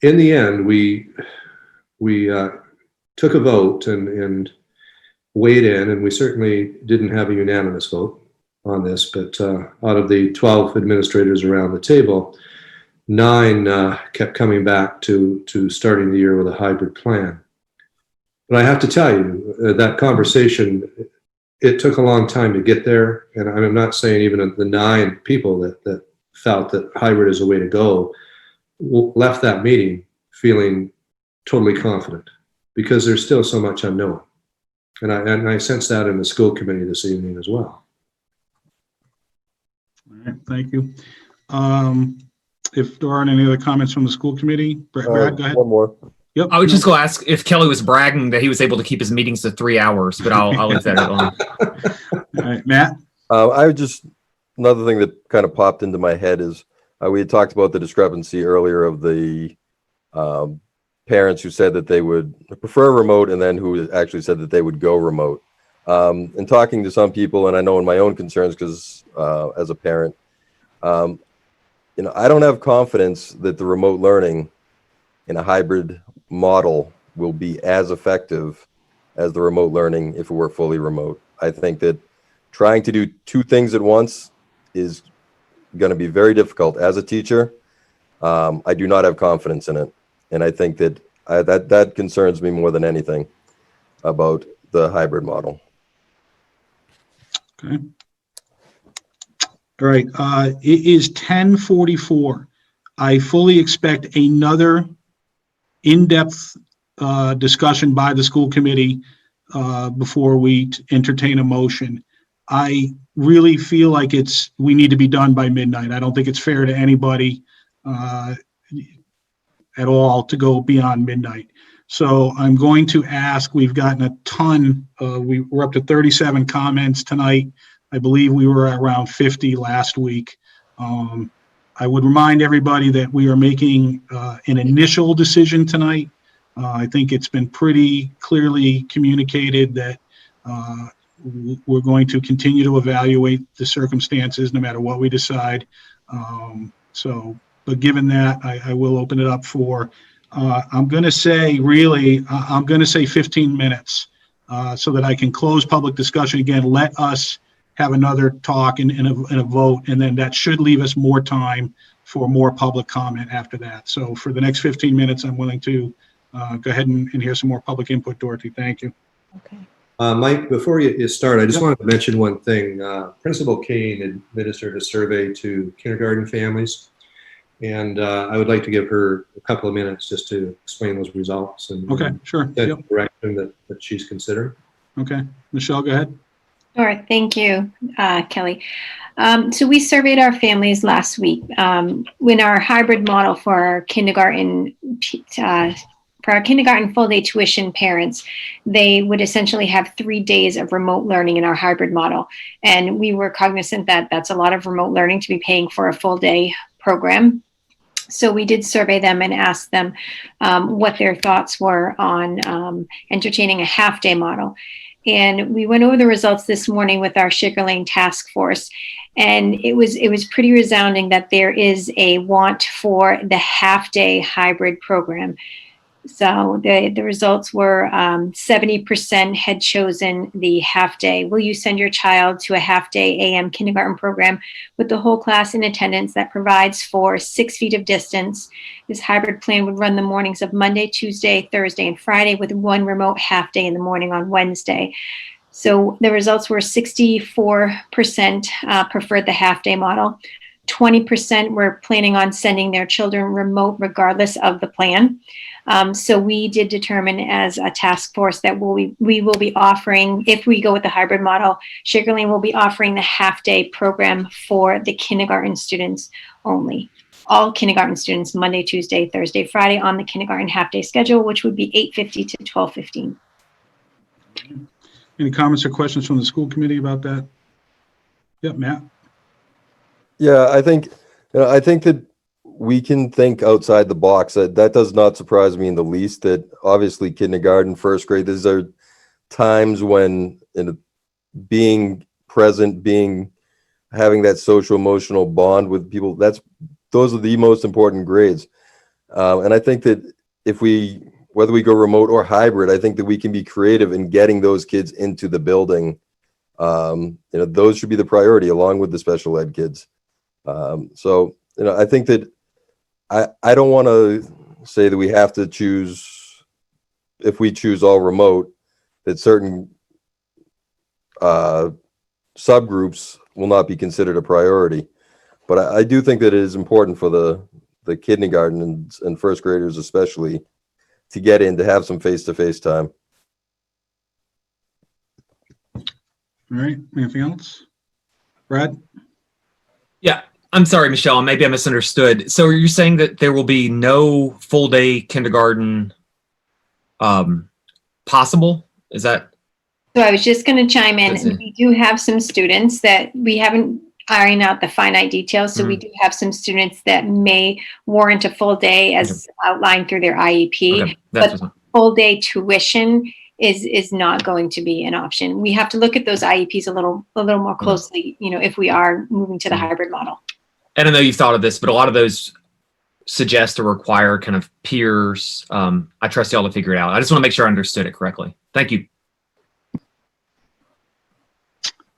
in the end, we took a vote and weighed in, and we certainly didn't have a unanimous vote on this, but out of the 12 administrators around the table, 9 kept coming back to starting the year with a hybrid plan. But I have to tell you, that conversation, it took a long time to get there, and I'm not saying even the 9 people that felt that hybrid is a way to go left that meeting feeling totally confident, because there's still so much unknown. And I sense that in the school committee this evening as well. right, thank you. If there aren't any other comments from the school committee, Brad, go ahead. One more. Yep. I was just going to ask if Kelly was bragging that he was able to keep his meetings to 3 hours, but I'll leave that alone. All right, Matt. Another thing that kind of popped into my head is we had talked about the discrepancy earlier of the parents who said that they would prefer remote and then who actually said that they would go remote. And talking to some people, and I know in my own concerns, because as a parent, I don't have confidence that the remote learning in a hybrid model will be as effective as the remote learning if it were fully remote. I think that trying to do two things at once is going to be very difficult as a teacher. I do not have confidence in it, and I think that that concerns me more than anything about the hybrid model. Okay. All right. It is 10:44. I fully expect another in-depth discussion by the school committee before we entertain a motion. I really feel like we need to be done by midnight. I don't think it's fair to anybody at all to go beyond midnight. So I'm going to ask, we've gotten a ton, we're up to 37 comments tonight. I believe we were around 50 last week. I would remind everybody that we are making an initial decision tonight. I think it's been pretty clearly communicated that we're going to continue to evaluate the circumstances no matter what we decide. But given that, I will open it up for, I'm going to say 15 minutes so that I can close public discussion again. Let us have another talk and a vote, and then that should leave us more time for more public comment after that. So for the next 15 minutes, I'm willing to go ahead and hear some more public input, Dorothy. Thank you. Okay. Mike, before you start, I just wanted to mention one thing. Principal Kane administered a survey to kindergarten families, and I would like to give her a couple of minutes just to explain those results and okay, sure. the direction that she's considering. Okay, Michelle, go ahead. Sure, thank you, Kelly. So we surveyed our families last week. When our hybrid model for our kindergarten full day tuition parents, they would essentially have 3 days of remote learning in our hybrid model. And we were cognizant that that's a lot of remote learning to be paying for a full day program. So we did survey them and asked them what their thoughts were on entertaining a half day model. And we went over the results this morning with our Schcmte task force, and it was pretty resounding that there is a want for the half day hybrid program. So the results were 70% had chosen the half day. Will you send your child to a half day AM kindergarten program with the whole class in attendance that provides for 6 feet of distance? This hybrid plan would run the mornings of Monday, Tuesday, Thursday, and Friday with one remote half day in the morning on Wednesday. So the results were 64% preferred the half day model. 20% were planning on sending their children remote regardless of the plan. So we did determine as a task force that we will be offering, if we go with the hybrid model, Schcmte will be offering the half day program for the kindergarten students only. All kindergarten students, Monday, Tuesday, Thursday, Friday on the kindergarten half day schedule, which would be 8:50 to 12:15. Any comments or questions from the school committee about that? Yep, Matt. Yeah, I think that we can think outside the box. That does not surprise me in the least. That obviously kindergarten, first grade, these are times when being present, having that social emotional bond with people, those are the most important grades. And I think that whether we go remote or hybrid, I think that we can be creative in getting those kids into the building. Those should be the priority along with the special ed kids. So I think that I don't want to say that we have to choose, if we choose all remote, that certain subgroups will not be considered a priority. But I do think that it is important for the kindergarten and first graders especially to get in, to have some face-to-face time. All right, anything else? Brad? Yeah, I'm sorry, Michelle. Maybe I misunderstood. So you're saying that there will be no full day kindergarten possible? Is that? So I was just going to chime That's in. it. We do have some students that we haven't ironed out the finite details. So we Mhm. do have some students that may warrant a full day as outlined through their IEP. Okay, that's But what's full day tuition is not going to be an option. We have to look at those IEPs a little more closely, you know, if we are moving to the hybrid model. I don't know you've thought of this, but a lot of those suggest or require kind of peers. I trust y'all to figure it out. I just want to make sure I understood it correctly. Thank you.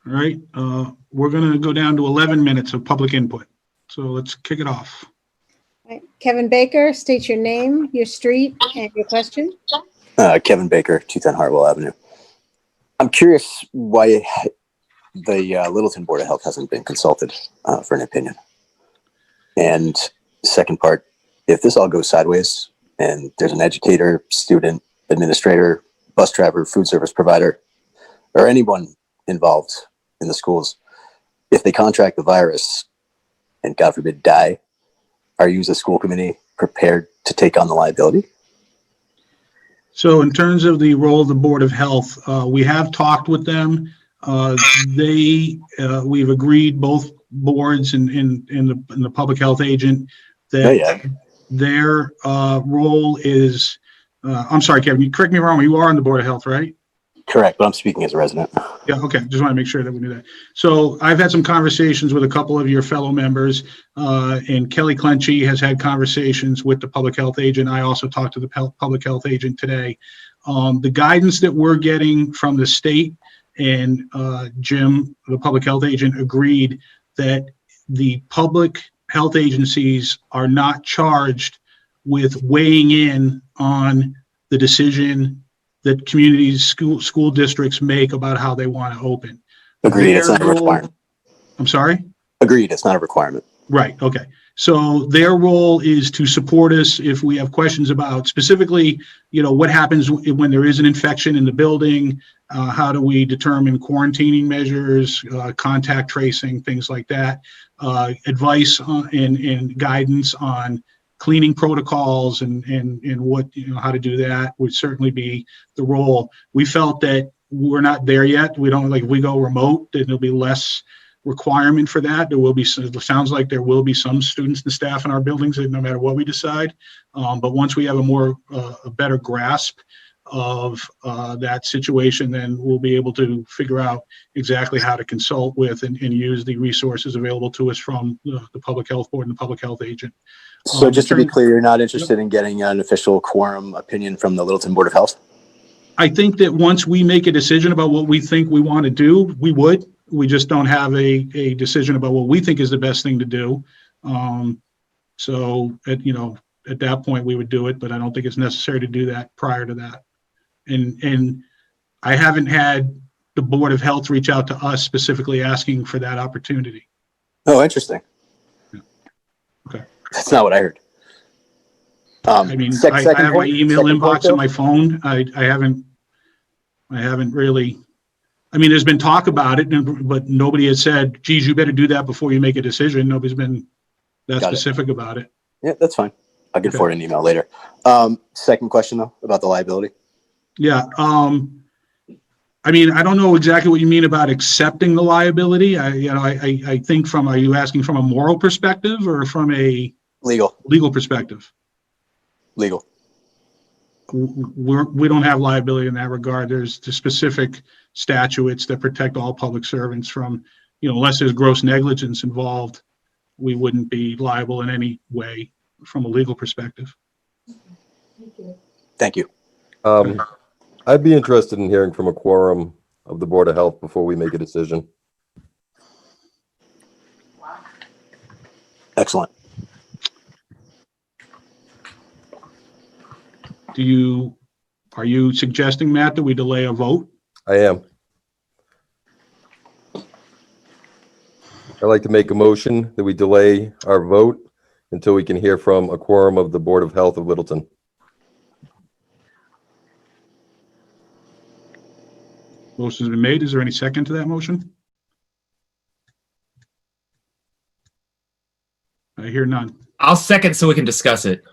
All right, we're going to go down to 11 minutes of public input. So let's kick it off. All right, Kevin Baker, state your name, your street, and your question. Kevin Baker, 210 Hartwell Avenue. I'm curious why the Littleton Board of Health hasn't been consulted for an opinion. And second part, if this all goes sideways and there's an educator, student, administrator, bus driver, food service provider, or anyone involved in the schools, if they contract the virus and God forbid die, are you as a school committee prepared to take on the liability? So in terms of the role of the Board of Health, we have talked with them. We've agreed, both boards and the public health agent, that their role is, I'm sorry, Kevin, you correct me wrong, you are on the Board of Health, right? Correct, but I'm speaking as a resident. Yeah, okay, just want to make sure that we knew that. So I've had some conversations with a couple of your fellow members, and Kelly Clenchy has had conversations with the public health agent. I also talked to the public health agent today. The guidance that we're getting from the state, and Jim, the public health agent, agreed that the public health agencies are not charged with weighing in on the decision that communities, school districts make about how they want to open. Agreed, it's not a requirement. I'm sorry? Agreed, it's not a requirement. Right, okay. So their role is to support us if we have questions about specifically, you know, what happens when there is an infection in the building, how do we determine quarantining measures, contact tracing, things like that, advice and guidance on cleaning protocols and what, you know, how to do that would certainly be the role. We felt that we're not there yet. We don't, like, if we go remote, then there'll be less requirement for that. There will be, it sounds like there will be some students and staff in our buildings that no matter what we decide. But once we have a better grasp of that situation, then we'll be able to figure out exactly how to consult with and use the resources available to us from the public health board and the public health agent. So just to be clear, you're not interested in getting an official quorum opinion from the Littleton Board of Health? I think that once we make a decision about what we think we want to do, we would. We just don't have a decision about what we think is the best thing to do. So at that point we would do it, but I don't think it's necessary to do that prior to that. And I haven't had the Board of Health reach out to us specifically asking for that opportunity. Oh, interesting. Yeah. Okay. That's not what I heard. I mean, I have my email inbox and my phone. I haven't really. I mean, there's been talk about it, but nobody has said, geez, you better do that before you make a decision. Nobody's been that specific about it. Yeah, that's fine. I'll get forward an email later. Second question, though, about the liability. Yeah. I mean, I don't know exactly what you mean about accepting the liability. I think are you asking from a moral perspective or from a legal perspective? Legal. We don't have liability in that regard. There's the specific statutes that protect all public servants from, unless there's gross negligence involved, we wouldn't be liable in any way from a legal perspective. Thank you. I'd be interested in hearing from a quorum of the Board of Health before we make a decision. Excellent. Are you suggesting, Matt, that we delay a vote? I am. I'd like to make a motion that we delay our vote until we can hear from a quorum of the Board of Health of Littleton. Motion's been made. Is there any second to that motion? I hear none. I'll second so we can discuss it.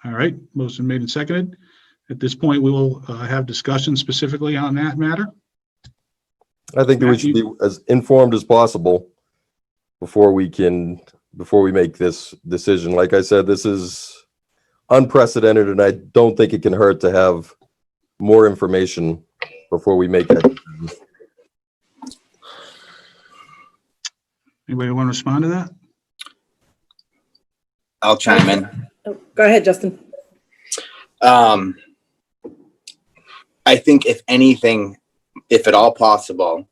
All right, motion made and seconded. At this point, we will have discussion specifically on that matter. I think that we should be as informed as possible before we make this decision. Like I said, this is unprecedented, and I don't think it can hurt to have more information before we make that decision. Anybody want to respond to that? I'll chime in. Oh, go ahead, Justin. I think if anything, if at all possible,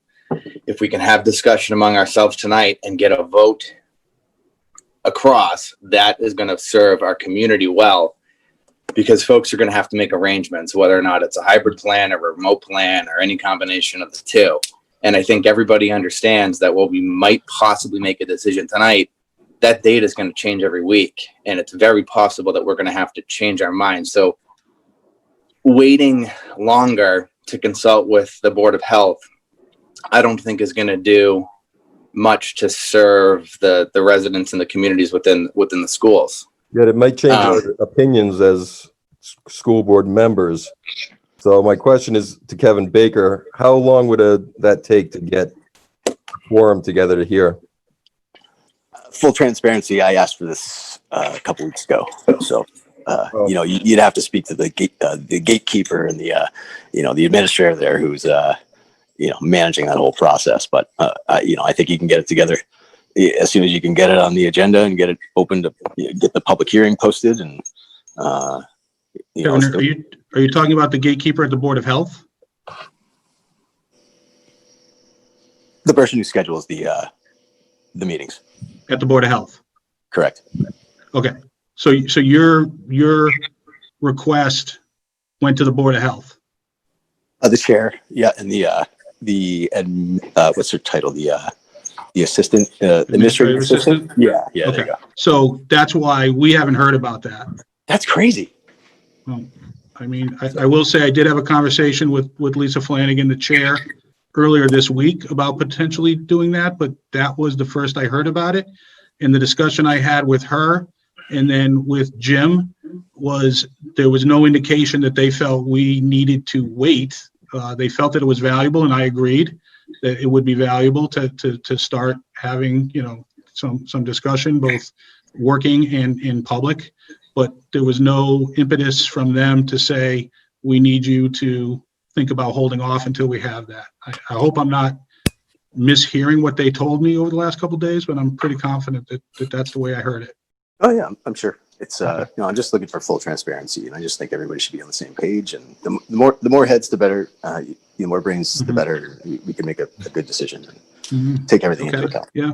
if we can have discussion among ourselves tonight and get a vote across, that is going to serve our community well, because folks are going to have to make arrangements, whether or not it's a hybrid plan or a remote plan or any combination of the two. And I think everybody understands that while we might possibly make a decision tonight, that date is going to change every week. And it's very possible that we're going to have to change our minds. So waiting longer to consult with the Board of Health, I don't think is going to do much to serve the residents and the communities within the schools. Yet it might change our opinions as school board members. So my question is to Kevin Baker, how long would that take to get a quorum together to hear? Full transparency, I asked for this a couple weeks ago. So, you'd have to speak to the gatekeeper and the administrator there who's, managing that whole process. But, I think you can get it together as soon as you can get it on the agenda and get it open to get the public hearing posted. And, Governor, are you talking about the gatekeeper at the Board of Health? The person who schedules the meetings. At the Board of Health? Correct. Okay. So your request went to the Board of Health? The chair, yeah, and what's her title? The assistant, administrative assistant? Yeah, Okay. there you go. So that's why we haven't heard about that. That's crazy. Well, I mean, I will say I did have a conversation with Lisa Flanagan, the chair, earlier this week about potentially doing that, but that was the first I heard about it. And the discussion I had with her and then with Jim was there was no indication that they felt we needed to wait. They felt that it was valuable, and I agreed that it would be valuable to start having, some discussion, both working and in public. But there was no impetus from them to say, we need you to think about holding off until we have that. I hope I'm not mishearing what they told me over the last couple of days, but I'm pretty confident that that's the way I heard it. Oh yeah, I'm sure. It's I'm just looking for full transparency, and I just think everybody should be on the same page. And the more heads, the better. The more brains, the better. We can make a good decision and take everything into account. Yeah.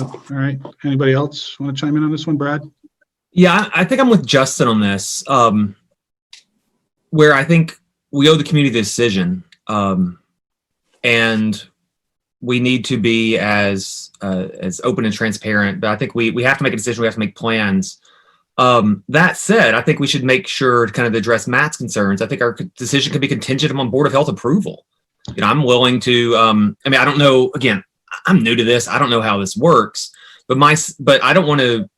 All right. Anybody else want to chime in on this one, Brad? Yeah, I think I'm with Justin on this, where I think we owe the community the decision, and we need to be as open and transparent. But I think we have to make a decision. We have to make plans. That said, I think we should make sure to kind of address Matt's concerns. I think our decision could be contingent upon Board of Health approval. I'm willing to. I don't know. Again, I'm new to this. I don't know how this works. But I don't want to.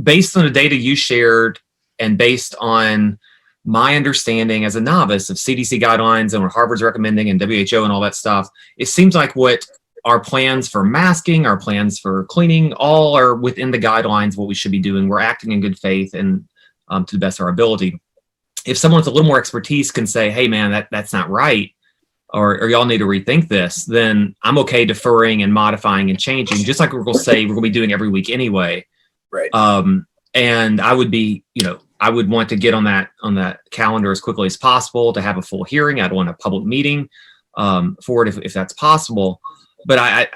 Based on the data you shared and based on my understanding as a novice of CDC guidelines and what Harvard's recommending and WHO and all that stuff, it seems like what our plans for masking, our plans for cleaning, all are within the guidelines, what we should be doing. We're acting in good faith and to the best of our ability. If someone with a little more expertise can say, hey man, that's not right, or y'all need to rethink this, then I'm okay deferring and modifying and changing, just like we're going to say we're going to be doing every week anyway. Right. And I would be, I would want to get on that calendar as quickly as possible to have a full hearing. I'd want a public meeting for it if that's possible. But I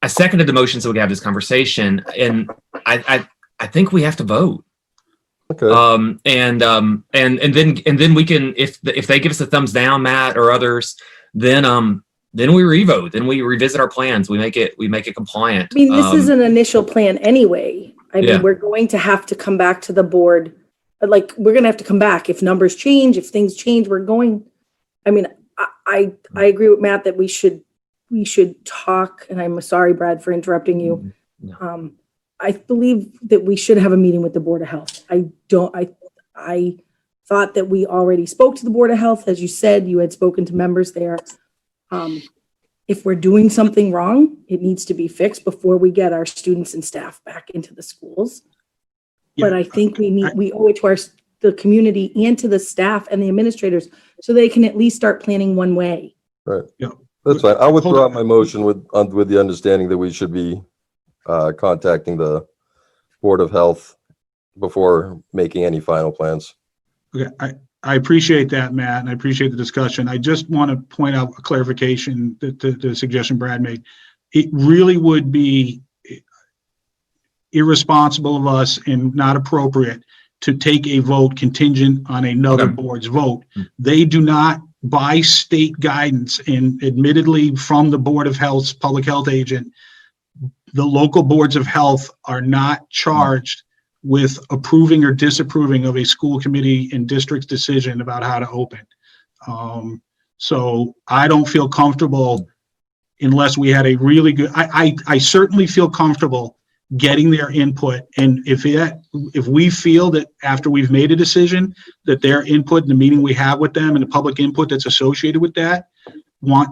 seconded the motion so we could have this conversation, and I think we have to vote. Okay. And then we can, if they give us a thumbs down, Matt or others, then we revote. Then we revisit our plans. We make it compliant. I mean, this is an initial plan anyway. I mean, we're going to have to come back to the board. Like, we're going to have to come back if numbers change, if things change. I mean, I agree with Matt that we should talk. And I'm sorry, Brad, for interrupting you. I believe that we should have a meeting with the Board of Health. I thought that we already spoke to the Board of Health. As you said, you had spoken to members there. If we're doing something wrong, it needs to be fixed before we get our students and staff back into the schools. But I think we owe it to the community and to the staff and the administrators so they can at least start planning one way. Right. Yeah. That's fine. I'll withdraw my motion with the understanding that we should be contacting the Board of Health before making any final plans. Okay, I appreciate that, Matt, and I appreciate the discussion. I just want to point out a clarification that the suggestion Brad made. It really would be irresponsible of us and not appropriate to take a vote contingent on another board's vote. They do not, by state guidance, and admittedly from the Board of Health's public health agent, the local boards of health are not charged with approving or disapproving of a school committee and district's decision about how to open. So I don't feel comfortable unless we had a really good, I certainly feel comfortable getting their input. And if we feel that after we've made a decision that their input in the meeting we have with them and the public input that's associated with that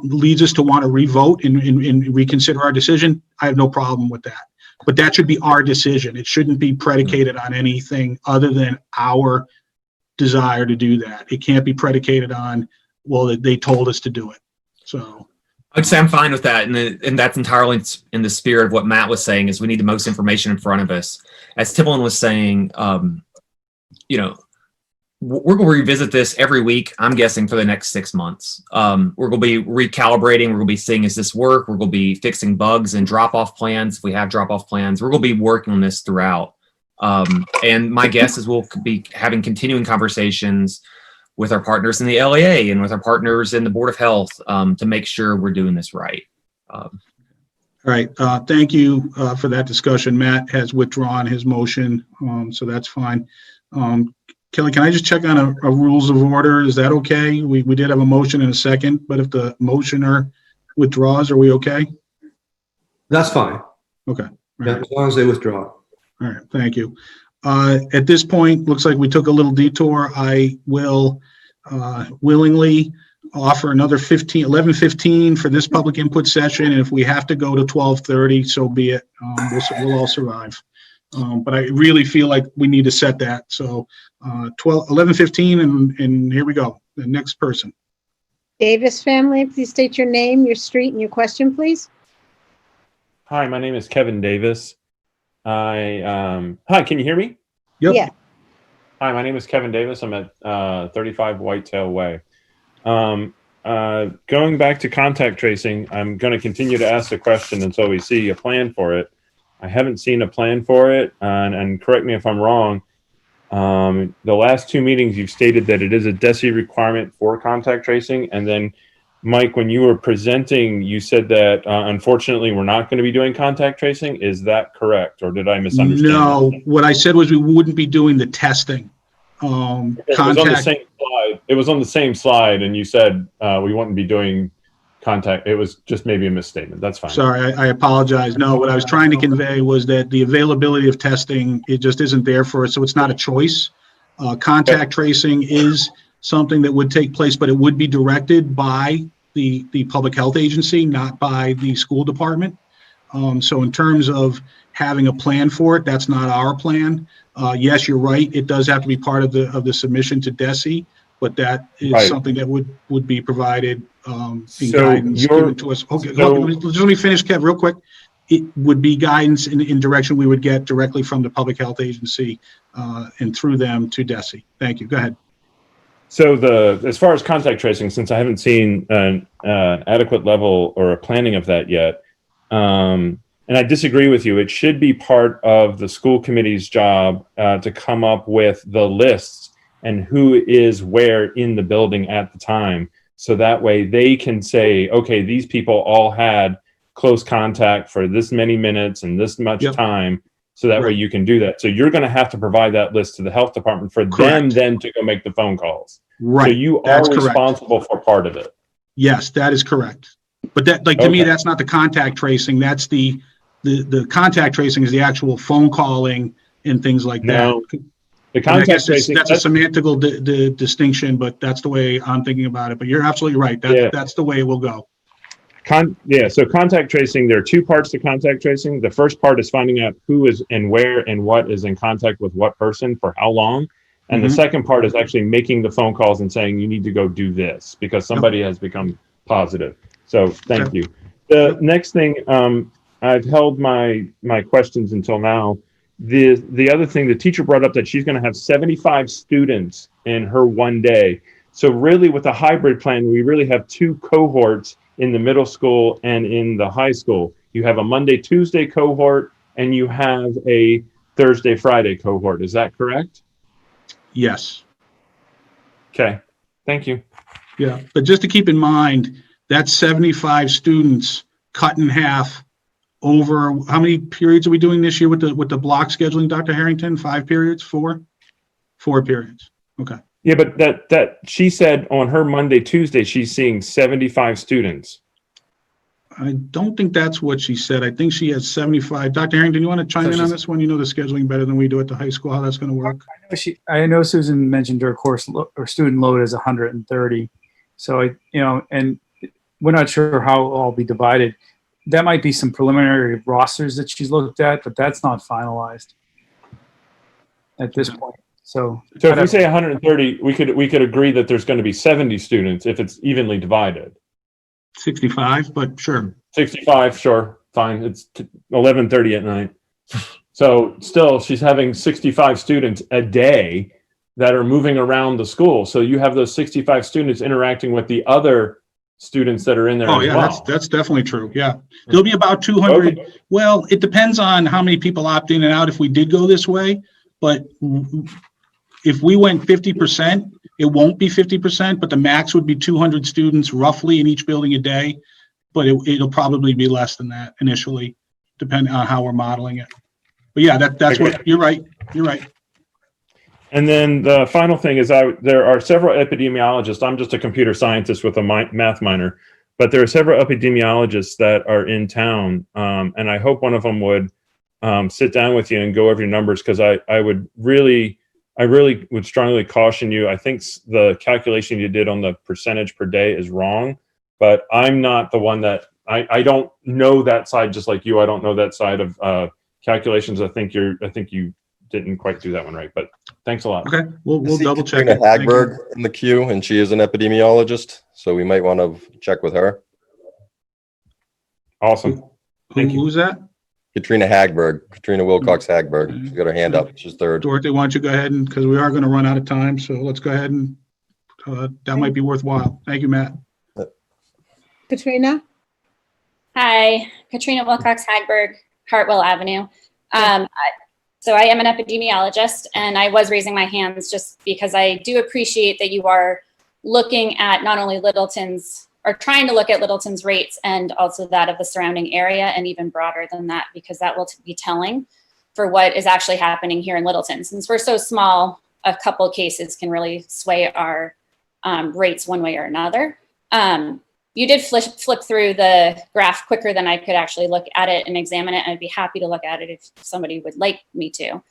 leads us to want to revote and reconsider our decision, I have no problem with that. But that should be our decision. It shouldn't be predicated on anything other than our desire to do that. It can't be predicated on, well, that they told us to do it. So I'd say I'm fine with that. And that's entirely in the spirit of what Matt was saying, is we need the most information in front of us. As Tiblin was saying, you know, we're going to revisit this every week, I'm guessing, for the next 6 months. We're going to be recalibrating. We're going to be seeing, is this work? We're going to be fixing bugs and drop-off plans. If we have drop-off plans, we're going to be working on this throughout. And my guess is we'll be having continuing conversations with our partners in the LAA and with our partners in the Board of Health to make sure we're doing this right. All right. Thank you for that discussion. Matt has withdrawn his motion, so that's fine. Kelly, can I just check on a rules of order? Is that okay? We did have a motion and a second, but if the motioner withdraws, are we okay? That's fine. Okay. Yeah, as long as they withdraw. All right. Thank you. At this point, looks like we took a little detour. I will willingly offer another 11:15 for this public input session. And if we have to go to 12:30, so be it. We'll all survive. But I really feel like we need to set that. So 11:15 and here we go. The next person. Davis family, please state your name, your street, and your question, please. Hi, my name is Kevin Davis. Hi, can you hear me? Yep. Yeah. Hi, my name is Kevin Davis. I'm at 35 Whitetail Way. Going back to contact tracing, I'm going to continue to ask the question until we see a plan for it. I haven't seen a plan for it, and correct me if I'm wrong. The last two meetings, you've stated that it is a DESE requirement for contact tracing, and then Mike, when you were presenting, you said that unfortunately we're not going to be doing contact tracing. Is that correct, or did I misunderstand? No, what I said was we wouldn't be doing the testing. It was on the same slide. It was on the same slide, and you said we wouldn't be doing contact. It was just maybe a misstatement. That's fine. Sorry, I apologize. No, what I was trying to convey was that the availability of testing, it just isn't there for us, so it's not a choice. Contact tracing is something that would take place, but it would be directed by the public health agency, not by the school department. So in terms of having a plan for it, that's not our plan. Yes, you're right. It does have to be part of the submission to DESE, but that is something that would be provided in guidance given to us. Okay, let me finish, Kev, real quick. It would be guidance in direction we would get directly from the public health agency and through them to DESE. Thank you. Go ahead. So as far as contact tracing, since I haven't seen an adequate level or a planning of that yet, and I disagree with you, it should be part of the school committee's job to come up with the lists and who is where in the building at the time. So that way they can say, okay, these people all had close contact for this many minutes and this much time. So that way you can do that. So you're going to have to provide that list to the health department for them then to go make the phone calls. Right. So you are responsible for part of it. Yes, that is correct. But that, like, to me, that's not the contact tracing. That's the The contact tracing is the actual phone calling and things like No, that. the And I contact guess tracing, that's a semantical distinction, but that's the way I'm thinking about it. But you're absolutely right. That's the way it will go. so contact tracing, there are two parts to contact tracing. The first part is finding out who is and where and what is in contact with what person for how long. And the second part is actually making the phone calls and saying, you need to go do this because somebody has become positive. So thank you. The next thing, I've held my questions until now. The other thing, the teacher brought up that she's going to have 75 students in her one day. So really with a hybrid plan, we really have two cohorts in the middle school and in the high school. You have a Monday, Tuesday cohort, and you have a Thursday, Friday cohort. Is that correct? Yes. Okay. Thank you. Yeah. But just to keep in mind, that's 75 students cut in half over how many periods are we doing this year with the block scheduling, Dr. Harrington? 5 periods? 4 periods. Okay. Yeah, but that she said on her Monday, Tuesday, she's seeing 75 students. I don't think that's what she said. I think she has 75. Dr. Harrington, you want to chime in on this one? You know the scheduling better than we do at the high school, how that's going to work. I know Susan mentioned her course or student load is 130. So, and we're not sure how it'll all be divided. That might be some preliminary rosters that she's looked at, but that's not finalized at this point. So if we say 130, we could agree that there's going to be 70 students if it's evenly divided. 65, but sure. 65, sure, fine. It's 11:30 at night. So still, she's having 65 students a day that are moving around the school. So you have those 65 students interacting with the other students that are in there. Oh, as yeah, well. that's definitely true. Yeah. There'll be about 200. Okay. Well, it depends on how many people opt in and out if we did go this way. But if we went 50%, it won't be 50%, but the max would be 200 students roughly in each building a day. But it'll probably be less than that initially, depending on how we're modeling it. But yeah, that's what you're right. You're right. And then the final thing is there are several epidemiologists. I'm just a computer scientist with a math minor, but there are several epidemiologists that are in town. And I hope one of them would sit down with you and go over your numbers, because I really would strongly caution you. I think the calculation you did on the percentage per day is wrong, but I'm not the one that I don't know that side, just like you. I don't know that side of calculations. I think you didn't quite do that one right, but thanks a lot. Okay, we'll double check Katrina it. Thank you. Hagberg in the queue, and she is an epidemiologist, so we might want to check with her. Awesome. Thank you. Who's that? Katrina Hagberg, Katrina Wilcox Hagberg. She's got her hand up. She's third. Dorothy, why don't you go ahead and, because we are going to run out of time, so let's go ahead and that might be worthwhile. Thank you, Matt. Katrina? Hi, Katrina Wilcox Hagberg, Hartwell Avenue. So I am an epidemiologist, and I was raising my hands just because I do appreciate that you are looking at not only Littleton's, or trying to look at Littleton's rates and also that of the surrounding area, and even broader than that, because that will be telling for what is actually happening here in Littleton. Since we're so small, a couple cases can really sway our rates one way or another. You did flip through the graph quicker than I could actually look at it and examine it. I'd be happy to look at it if somebody would like me to.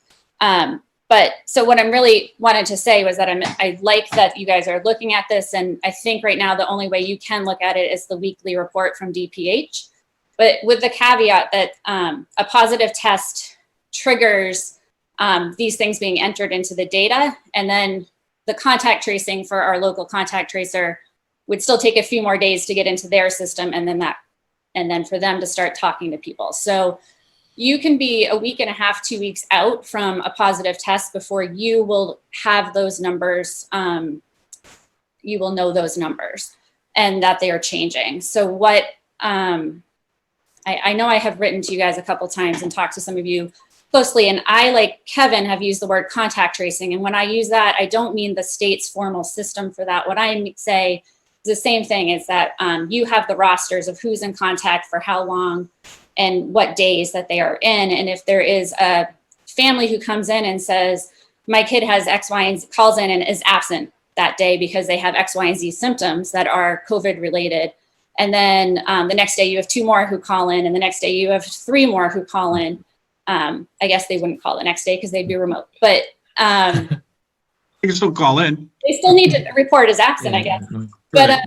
But so what I'm really wanted to say was that I like that you guys are looking at this. And I think right now the only way you can look at it is the weekly report from DPH. But with the caveat that a positive test triggers these things being entered into the data. And then the contact tracing for our local contact tracer would still take a few more days to get into their system, and then for them to start talking to people. So you can be a week and a half, 2 weeks out from a positive test before you will have those numbers. You will know those numbers and that they are changing. So what I know I have written to you guys a couple times and talked to some of you closely, and I, like Kevin, have used the word contact tracing. And when I use that, I don't mean the state's formal system for that. What I say the same thing is that you have the rosters of who's in contact for how long and what days that they are in. And if there is a family who comes in and says, my kid has X, Y, and Z, calls in and is absent that day because they have X, Y, and Z symptoms that are COVID related, And then the next day you have 2 more who call in, and the next day you have 3 more who call in. I guess they wouldn't call the next day because they'd be remote, but You can still call in. they still need to report as absent, I guess. But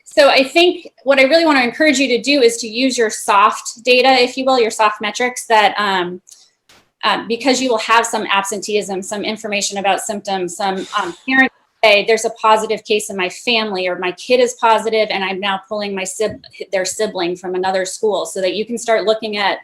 so I think what I really want to encourage you to do is to use your soft data, if you will, your soft metrics that because you will have some absenteeism, some information about symptoms, some parents say there's a positive case in my family, or my kid is positive and I'm now pulling their sibling from another school, so that you can start looking at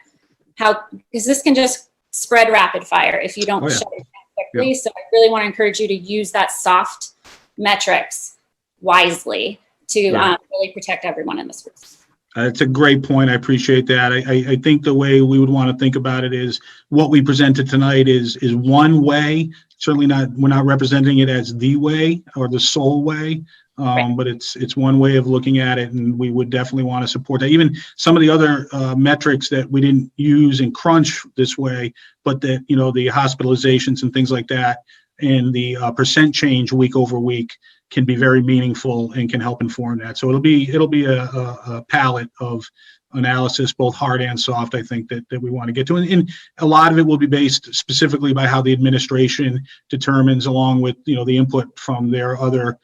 how, because this can just spread rapid fire if you don't shut it down quickly. So I really want to encourage you to use that soft metrics wisely to really protect everyone in the schools. It's a great point. I appreciate that. I think the way we would want to think about it is what we presented tonight is one way. Certainly not, we're not representing it as the way or the sole way, but it's one way of looking at it, and we would definitely want to support that. Even some of the other metrics that we didn't use and crunch this way, but that, you know, the hospitalizations and things like that, and the percent change week over week can be very meaningful and can help inform that. So it'll be a palette of analysis, both hard and soft, I think, that we want to get to. And a lot of it will be based specifically by how the administration determines, along with, you know, the input from their other,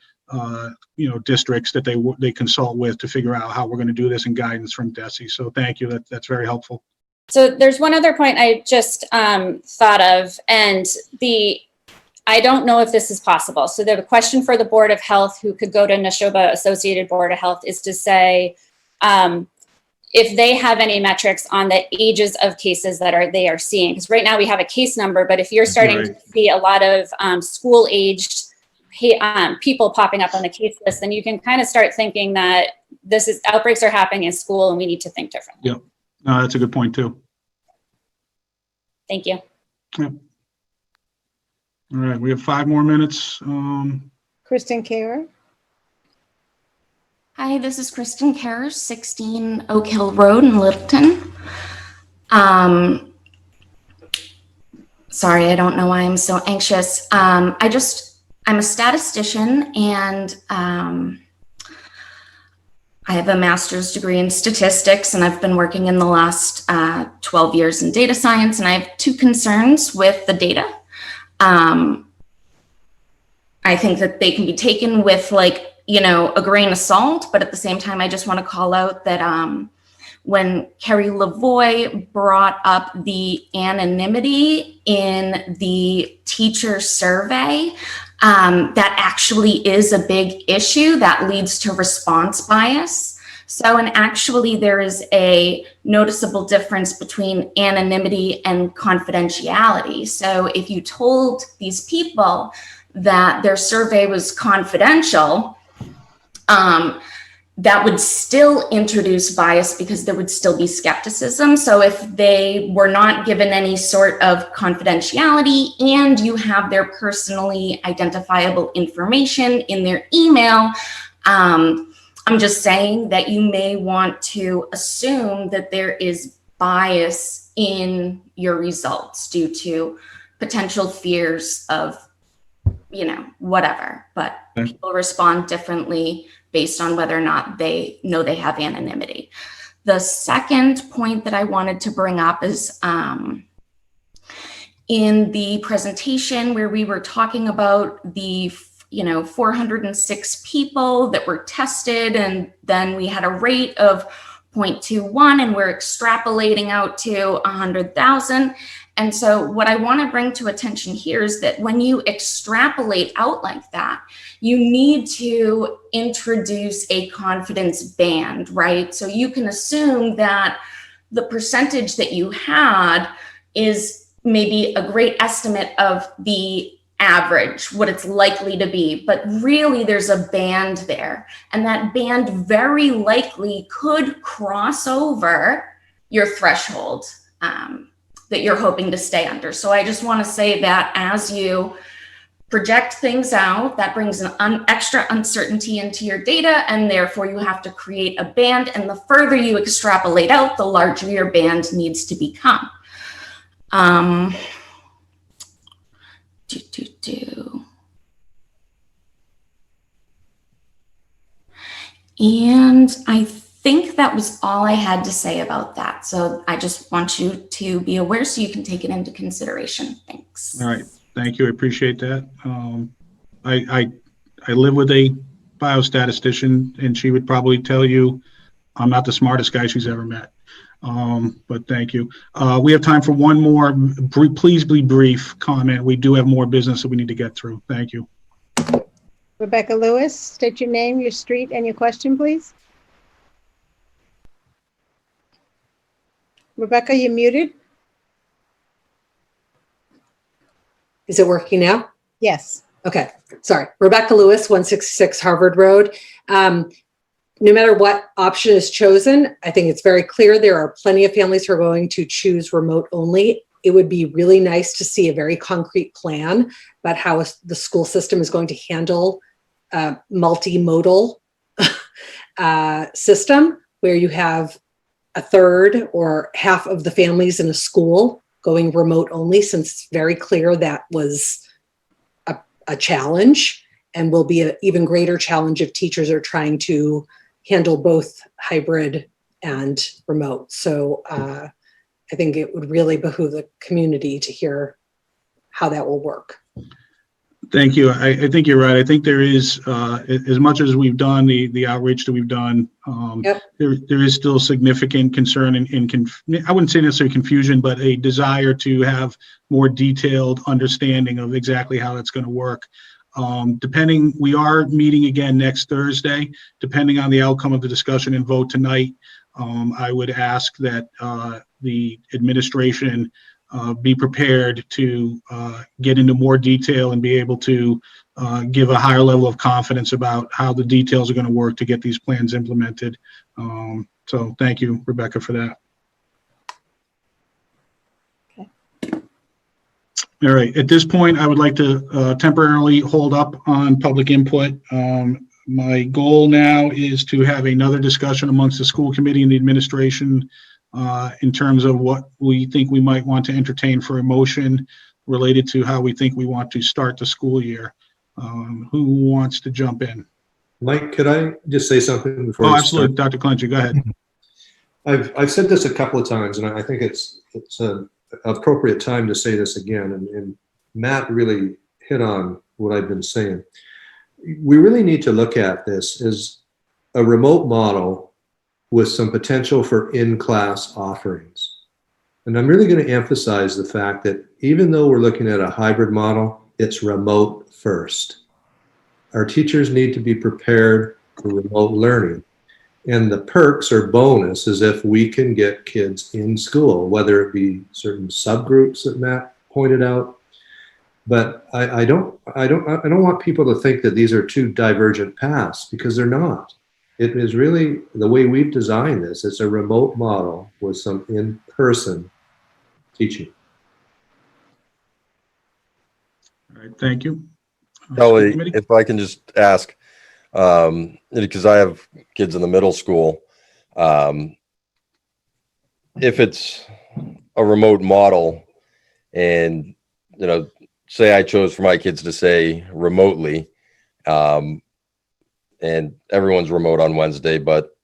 you know, districts that they consult with to figure out how we're going to do this, and guidance from DESE. So thank you. That's very helpful. So there's one other point I just thought of, and I don't know if this is possible. So the question for the Board of Health, who could go to Neshoba Associated Board of Health, is to say if they have any metrics on the ages of cases that they are seeing. Because right now we have a case number, but if you're starting to see a lot of school-aged people popping up on the case list, then you can kind of start thinking that outbreaks are happening in school and we need to think differently. Yep. No, that's a good point too. Thank you. Yep. All right, we have 5 more minutes. Kristen Kara. Hi, this is Kristen Kara, 16 Oak Hill Road in Littleton. Sorry, I don't know why I'm so anxious. I'm a statistician, and I have a master's degree in statistics, and I've been working in the last 12 years in data science, and I have 2 concerns with the data. I think that they can be taken with, like, you know, a grain of salt, but at the same time, I just want to call out that when Kerry Lavoie brought up the anonymity in the teacher survey, that actually is a big issue that leads to response bias. So, and actually there is a noticeable difference between anonymity and confidentiality. So if you told these people that their survey was confidential, that would still introduce bias because there would still be skepticism. So if they were not given any sort of confidentiality and you have their personally identifiable information in their email, I'm just saying that you may want to assume that there is bias in your results due to potential fears of, you know, whatever, but people respond differently based on whether or not they know they have anonymity. The second point that I wanted to bring up is in the presentation where we were talking about the 406 people that were tested, and then we had a rate of 0.21, and we're extrapolating out to 100,000. And so what I want to bring to attention here is that when you extrapolate out like that, you need to introduce a confidence band, right? So you can assume that the percentage that you had is maybe a great estimate of the average, what it's likely to be, but really there's a band there, and that band very likely could cross over your threshold that you're hoping to stay under. So I just want to say that as you project things out, that brings an extra uncertainty into your data, and therefore you have to create a band, and the further you extrapolate out, the larger your band needs to become. And I think that was all I had to say about that. So I just want you to be aware so you can take it into consideration. Thanks. All right. Thank you. I appreciate that. I live with a biostatistician, and she would probably tell you I'm not the smartest guy she's ever met. But thank you. We have time for one more. Please be brief comment. We do have more business that we need to get through. Thank you. Rebecca Lewis, state your name, your street, and your question, please. Rebecca, you're muted. Is it working now? Yes. Okay, sorry. Rebecca Lewis, 166 Harvard Road. No matter what option is chosen, I think it's very clear there are plenty of families who are going to choose remote only. It would be really nice to see a very concrete plan about how the school system is going to handle a multimodal system where you have a third or half of the families in a school going remote only, since it's very clear that was a challenge and will be an even greater challenge if teachers are trying to handle both hybrid and remote. So I think it would really behoove the community to hear how that will work. Thank you. I think you're right. I think there is, as much as we've done the outreach that we've done, there is still significant concern and I wouldn't say necessarily confusion, but a desire to have more detailed understanding of exactly how that's going to work. We are meeting again next Thursday. Depending on the outcome of the discussion and vote tonight, I would ask that the administration be prepared to get into more detail and be able to give a higher level of confidence about how the details are going to work to get these plans implemented. So thank you, Rebecca, for that. All right, at this point, I would like to temporarily hold up on public input. My goal now is to have another discussion amongst the school committee and the administration in terms of what we think we might want to entertain for a motion related to how we think we want to start the school year. Who wants to jump in? Mike, could I just say something before? Oh, absolutely, Dr. Clencher, go ahead. I've said this a couple of times, and I think it's an appropriate time to say this again. And Matt really hit on what I've been saying. We really need to look at this as a remote model with some potential for in-class offerings. And I'm really going to emphasize the fact that even though we're looking at a hybrid model, it's remote first. Our teachers need to be prepared for remote learning. And the perks or bonus is if we can get kids in school, whether it be certain subgroups that Matt pointed out. But I don't want people to think that these are two divergent paths, because they're not. It is really the way we've designed this. It's a remote model with some in-person teaching. All right, thank you. Kelly, if I can just ask, because I have kids in the middle school, if it's a remote model and, say I chose for my kids to say remotely, and everyone's remote on Wednesday, but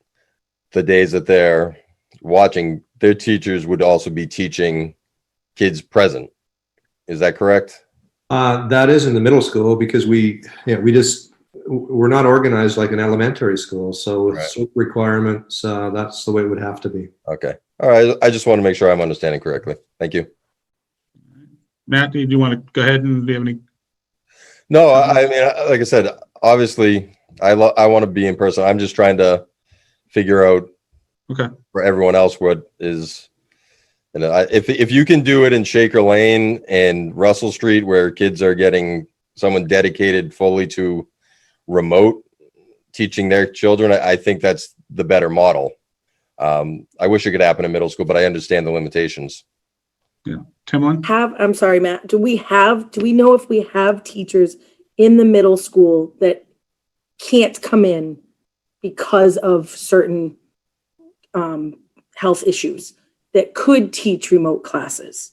the days that they're watching, their teachers would also be teaching kids present. Is that correct? That is in the middle school, because we're not organized like an elementary school. So with certain requirements, that's the way it would have to be. Okay. All right. I just want to make sure I'm understanding correctly. Thank you. Matt, do you want to go ahead and do you have any? No, I mean, like I said, obviously I want to be in person. I'm just trying to figure out for everyone else what is, if you can do it in Shaker Lane and Russell Street, where kids are getting someone dedicated fully to remote teaching their children, I think that's the better model. I wish it could happen in middle school, but I understand the limitations. Yeah. Timlin? I'm sorry, Matt. Do we know if we have teachers in the middle school that can't come in because of certain health issues that could teach remote classes?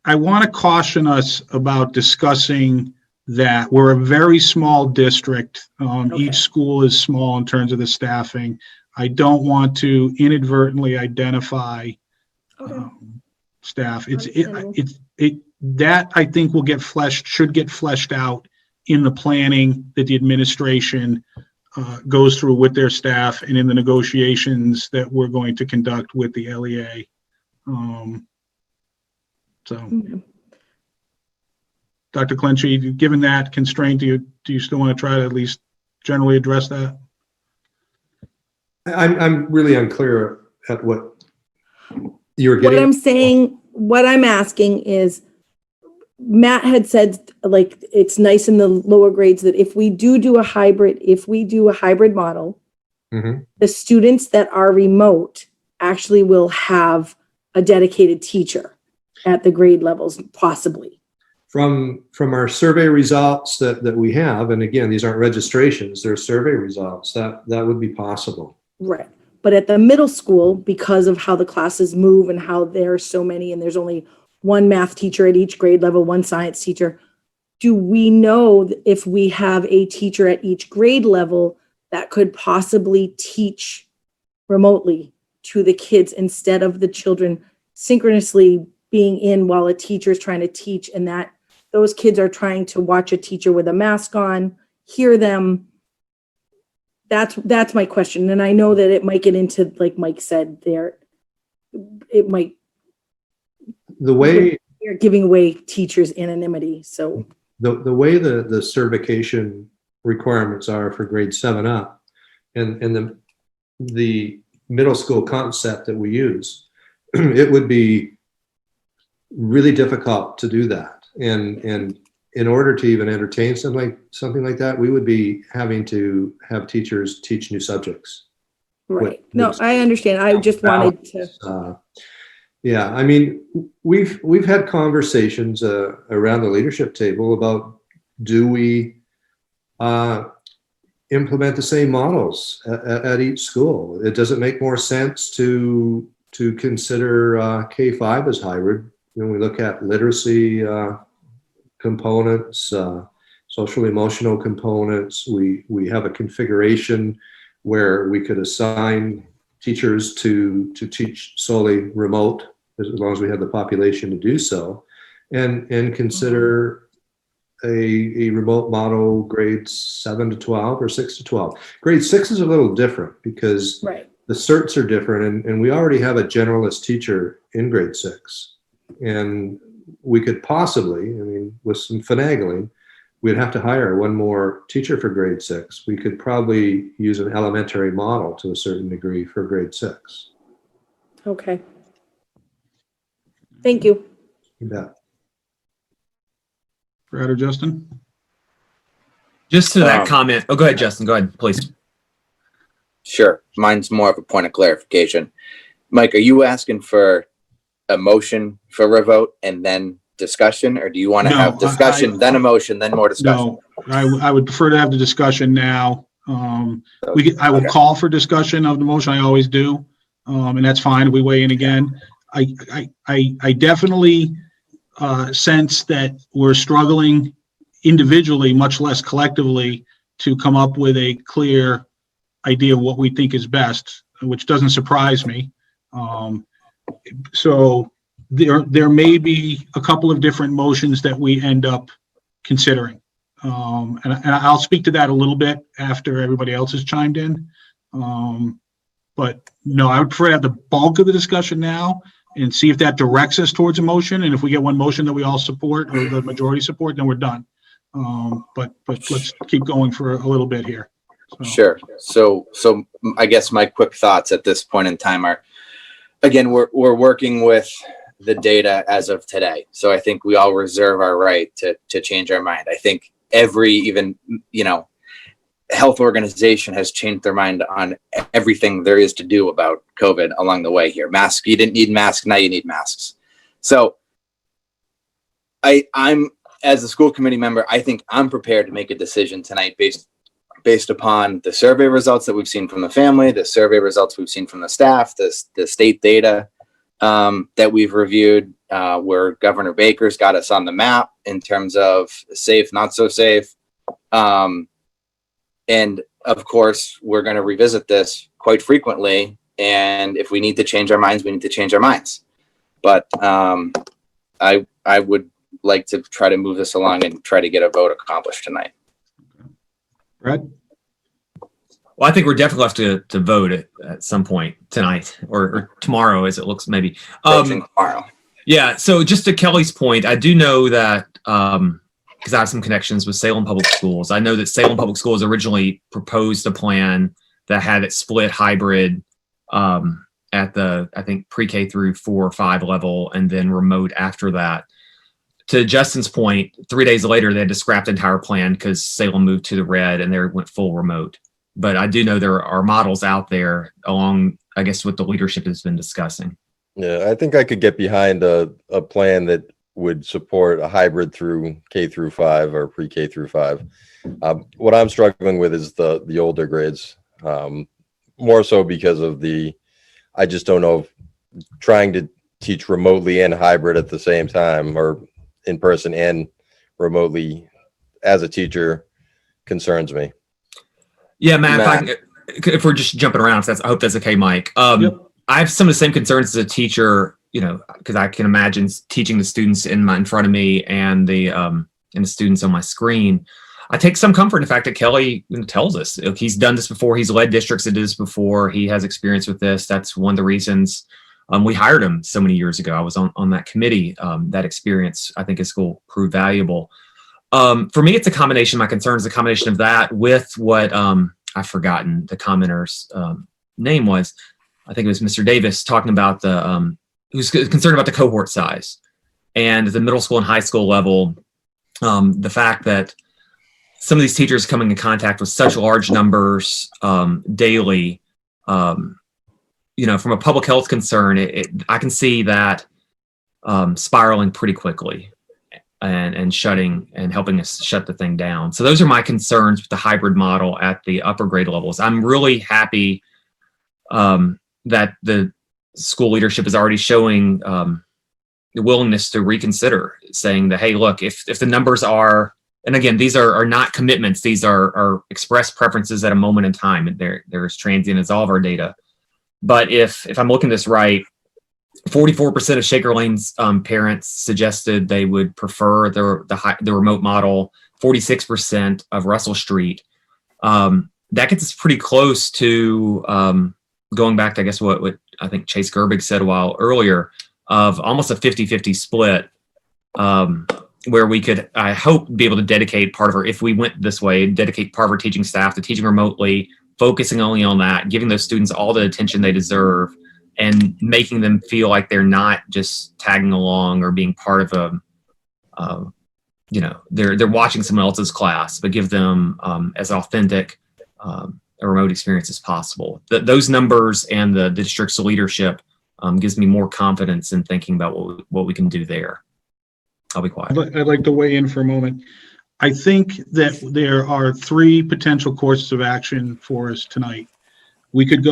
I want to caution us about discussing that. We're a very small district. Each school is small in terms of the staffing. I don't want to inadvertently identify staff. That I think should get fleshed out in the planning that the administration goes through with their staff and in the negotiations that we're going to conduct with the LEA. Dr. Clenchey, given that constraint, do you still want to try to at least generally address that? I'm really unclear at what you're getting. What I'm asking is, Matt had said, like, it's nice in the lower grades that if we do a hybrid model, the students that are remote actually will have a dedicated teacher at the grade levels, possibly. From our survey results that we have, and again, these aren't registrations, they're survey results, that would be possible. Right. But at the middle school, because of how the classes move and how there are so many, and there's only one math teacher at each grade level, one science teacher, do we know if we have a teacher at each grade level that could possibly teach remotely to the kids instead of the children synchronously being in while a teacher is trying to teach, and that those kids are trying to watch a teacher with a mask on, hear them? That's my question. And I know that it might get into, like Mike said there, it might, the way you're giving away teachers' anonymity. So the way the certification requirements are for grade 7 up, and the middle school concept that we use, it would be really difficult to do that. And in order to even entertain something like that, we would be having to have teachers teach new subjects. Right. No, I understand. I just wanted to. Yeah, I mean, we've had conversations around the leadership table about, do we implement the same models at each school? It doesn't make more sense to consider K-5 as hybrid. When we look at literacy components, social emotional components, we have a configuration where we could assign teachers to teach solely remote, as long as we have the population to do so, and consider a remote model grades 7 to 12 or 6 to 12. Grade 6 is a little different because the certs are different, and we already have a generalist teacher in grade 6. And we could possibly, I mean, with some finagling, we'd have to hire one more teacher for grade 6. We could probably use an elementary model to a certain degree for grade 6. Okay. Thank you. You bet. Brad or Justin? Just to that comment. Oh, go ahead, Justin. Go ahead, please. Sure. Mine's more of a point of clarification. Mike, are you asking for a motion for a vote and then discussion, or do you want to have discussion, then a motion, then more discussion? No, I would prefer to have the discussion now. I would call for discussion of the motion. I always do, and that's fine. We weigh in again. I definitely sense that we're struggling individually, much less collectively, to come up with a clear idea of what we think is best, which doesn't surprise me. So there may be a couple of different motions that we end up considering. And I'll speak to that a little bit after everybody else has chimed in. But no, I would prefer to have the bulk of the discussion now and see if that directs us towards a motion. And if we get one motion that we all support or the majority support, then we're done. But let's keep going for a little bit here. Sure. So I guess my quick thoughts at this point in time are, again, we're working with the data as of today. So I think we all reserve our right to change our mind. I think every, even, health organization has changed their mind on everything there is to do about COVID along the way here. Masks, you didn't need masks, now you need masks. So I'm, as a school committee member, I think I'm prepared to make a decision tonight based upon the survey results that we've seen from the family, the survey results we've seen from the staff, the state data that we've reviewed, where Governor Baker's got us on the map in terms of safe, not so safe. And of course, we're going to revisit this quite frequently. And if we need to change our minds, we need to change our minds. But I would like to try to move this along and try to get a vote accomplished tonight. Brad? Well, I think we're definitely left to vote at some point tonight or tomorrow, as it looks maybe. Tomorrow. Yeah. So just to Kelly's point, I do know that because I have some connections with Salem Public Schools. I know that Salem Public Schools originally proposed a plan that had it split hybrid at the, I think, pre-K through 4 or 5 level, and then remote after that. To Justin's point, 3 days later, they had to scrap the entire plan because Salem moved to the red and they went full remote. But I do know there are models out there along, I guess, what the leadership has been discussing. Yeah, I think I could get behind a plan that would support a hybrid through K through 5 or pre-K through 5. What I'm struggling with is the older grades, more so because of I just don't know if trying to teach remotely and hybrid at the same time, or in person and remotely as a teacher, concerns me. Yeah, Matt, if we're just jumping around, I hope that's okay, Mike. Yep. I have some of the same concerns as a teacher, because I can imagine teaching the students in front of me and the students on my screen. I take some comfort in the fact that Kelly tells us he's done this before. He's led districts that did this before. He has experience with this. That's one of the reasons we hired him so many years ago. I was on that committee. That experience, I think, at school proved valuable. For me, it's a combination. My concern is a combination of that with what I've forgotten the commenter's name was. I think it was Mr. Davis talking about who's concerned about the cohort size and the middle school and high school level. The fact that some of these teachers coming in contact with such large numbers daily, from a public health concern, I can see that spiraling pretty quickly and shutting and helping us shut the thing down. So those are my concerns with the hybrid model at the upper grade levels. I'm really happy that the school leadership is already showing the willingness to reconsider, saying that, hey, look, if the numbers are, and again, these are not commitments, these are expressed preferences at a moment in time, and there's transient as all of our data. But if I'm looking at this right, 44% of Shaker Lane's parents suggested they would prefer the remote model. 46% of Russell Street. That gets us pretty close to going back to, I guess, what I think Chase Gerbig said a while earlier, of almost a 50-50 split, where we could, I hope, be able to dedicate part of our, if we went this way, dedicate part of our teaching staff to teaching remotely, focusing only on that, giving those students all the attention they deserve, and making them feel like they're not just tagging along or being part of they're watching someone else's class, but give them as authentic a remote experience as possible. Those numbers and the district's leadership gives me more confidence in thinking about what we can do there. I'll be quiet. I'd like to weigh in for a moment. I think that there are 3 potential courses of action for us tonight. We could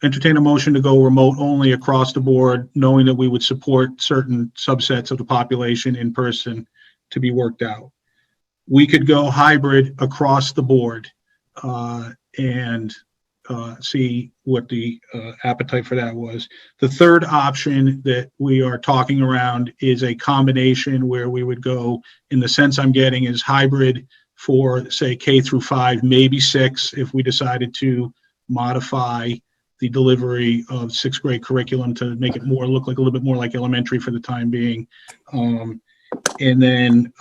entertain a motion to go remote only across the board, knowing that we would support certain subsets of the population in person to be worked out. We could go hybrid across the board and see what the appetite for that was. The third option that we are talking around is a combination where we would go, in the sense I'm getting, is hybrid for, say, K through 5, maybe 6, if we decided to modify the delivery of 6th grade curriculum to make it look like a little bit more like elementary for the time being. And then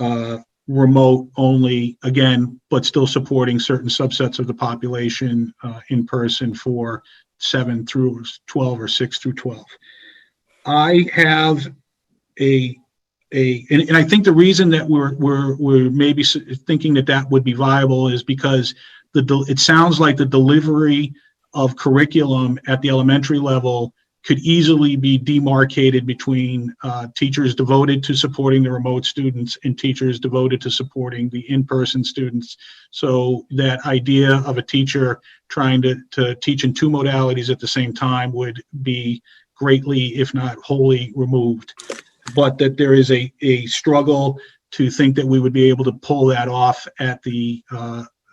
remote only, again, but still supporting certain subsets of the population in person for 7 through 12 or 6 through 12. I have and I think the reason that we're maybe thinking that would be viable is because it sounds like the delivery of curriculum at the elementary level could easily be demarcated between teachers devoted to supporting the remote students and teachers devoted to supporting the in-person students. So that idea of a teacher trying to teach in 2 modalities at the same time would be greatly, if not wholly, removed. But that there is a struggle to think that we would be able to pull that off at the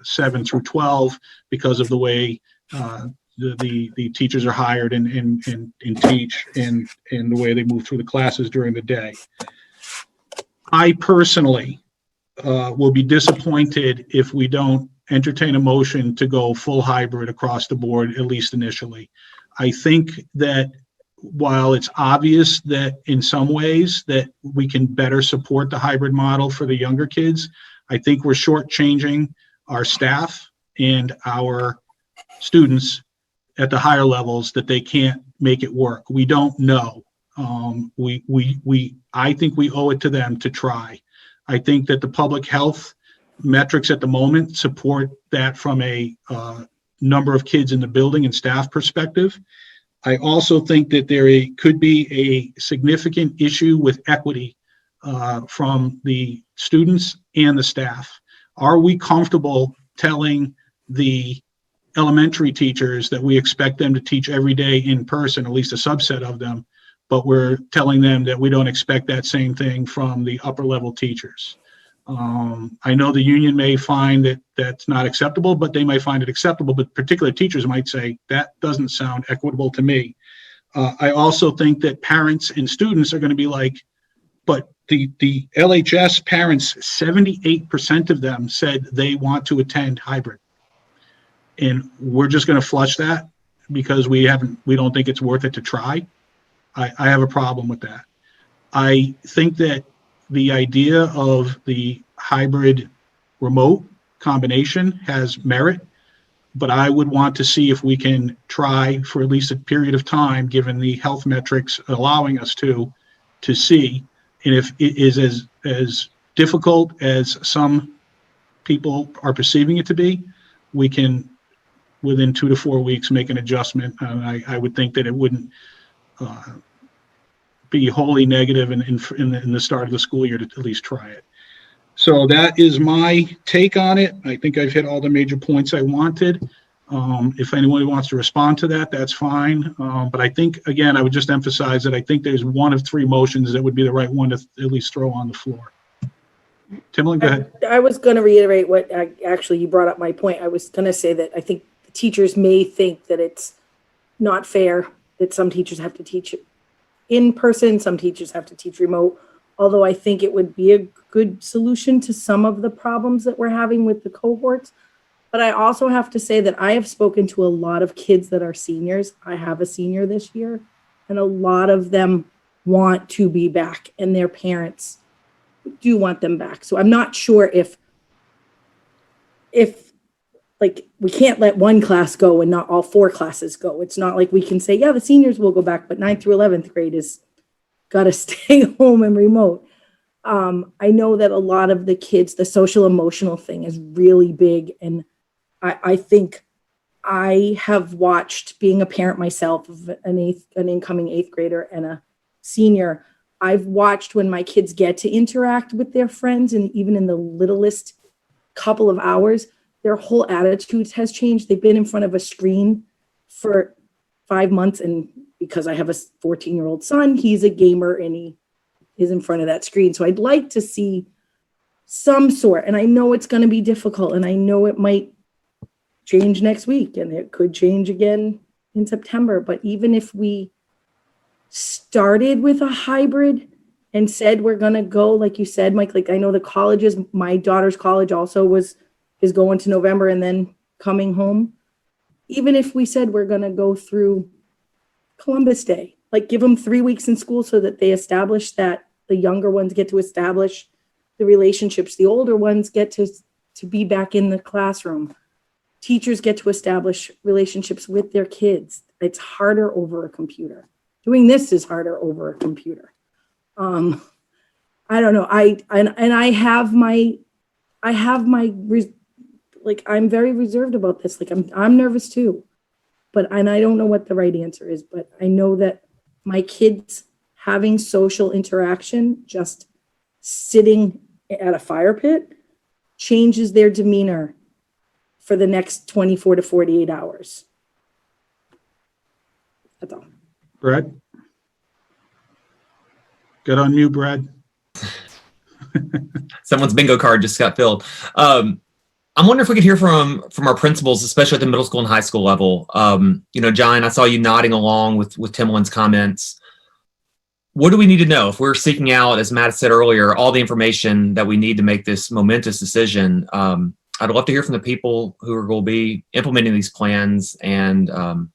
7 through 12 because of the way the teachers are hired and teach and the way they move through the classes during the day. I personally will be disappointed if we don't entertain a motion to go full hybrid across the board, at least initially. I think that while it's obvious that in some ways that we can better support the hybrid model for the younger kids, I think we're shortchanging our staff and our students at the higher levels that they can't make it work. We don't know. I think we owe it to them to try. I think that the public health metrics at the moment support that from a number of kids in the building and staff perspective. I also think that there could be a significant issue with equity from the students and the staff. Are we comfortable telling the elementary teachers that we expect them to teach every day in person, at least a subset of them, but we're telling them that we don't expect that same thing from the upper level teachers? I know the union may find that that's not acceptable, but they might find it acceptable, but particular teachers might say, that doesn't sound equitable to me. I also think that parents and students are going to be like, but the LHS parents, 78% of them said they want to attend hybrid. And we're just going to flush that because we don't think it's worth it to try. I have a problem with that. I think that the idea of the hybrid remote combination has merit, but I would want to see if we can try for at least a period of time, given the health metrics allowing us to see. And if it is as difficult as some people are perceiving it to be, we can, within 2 to 4 weeks, make an adjustment. I would think that it wouldn't be wholly negative in the start of the school year to at least try it. So that is my take on it. I think I've hit all the major points I wanted. If anyone wants to respond to that, that's fine. But I think, again, I would just emphasize that I think there's one of 3 motions that would be the right one to at least throw on the floor. Timlin, go ahead. I was going to reiterate what actually you brought up my point. I was going to say that I think the teachers may think that it's not fair that some teachers have to teach in person, some teachers have to teach remote, although I think it would be a good solution to some of the problems that we're having with the cohorts. But I also have to say that I have spoken to a lot of kids that are seniors. I have a senior this year, and a lot of them want to be back, and their parents do want them back. So I'm not sure if like we can't let one class go and not all 4 classes go. It's not like we can say, yeah, the seniors will go back, but 9th through 11th grade is got to stay home and remote. I know that a lot of the kids, the social emotional thing is really big. And I think I have watched, being a parent myself of an incoming 8th grader and a senior, I've watched when my kids get to interact with their friends, and even in the littlest couple of hours, their whole attitude has changed. They've been in front of a screen for 5 months, and because I have a 14-year-old son, he's a gamer and he is in front of that screen. So I'd like to see some sort, and I know it's going to be difficult, and I know it might change next week, and it could change again in September. But even if we started with a hybrid and said we're going to go, like you said, Mike, like I know the colleges, my daughter's college also is going to November and then coming home. Even if we said we're going to go through Columbus Day, like give them 3 weeks in school so that they establish that the younger ones get to establish the relationships. The older ones get to be back in the classroom. Teachers get to establish relationships with their kids. It's harder over a computer. Doing this is harder over a computer. I don't know. I have my like, I'm very reserved about this. Like I'm nervous too, and I don't know what the right answer is, but I know that my kids having social interaction, just sitting at a fire pit, changes their demeanor for the next 24 to 48 hours. That's all. Brad? Get on mute, Brad. Someone's bingo card just got filled. I'm wondering if we could hear from our principals, especially at the middle school and high school level. John, I saw you nodding along with Timlin's comments. What do we need to know if we're seeking out, as Matt said earlier, all the information that we need to make this momentous decision? I'd love to hear from the people who are going to be implementing these plans and who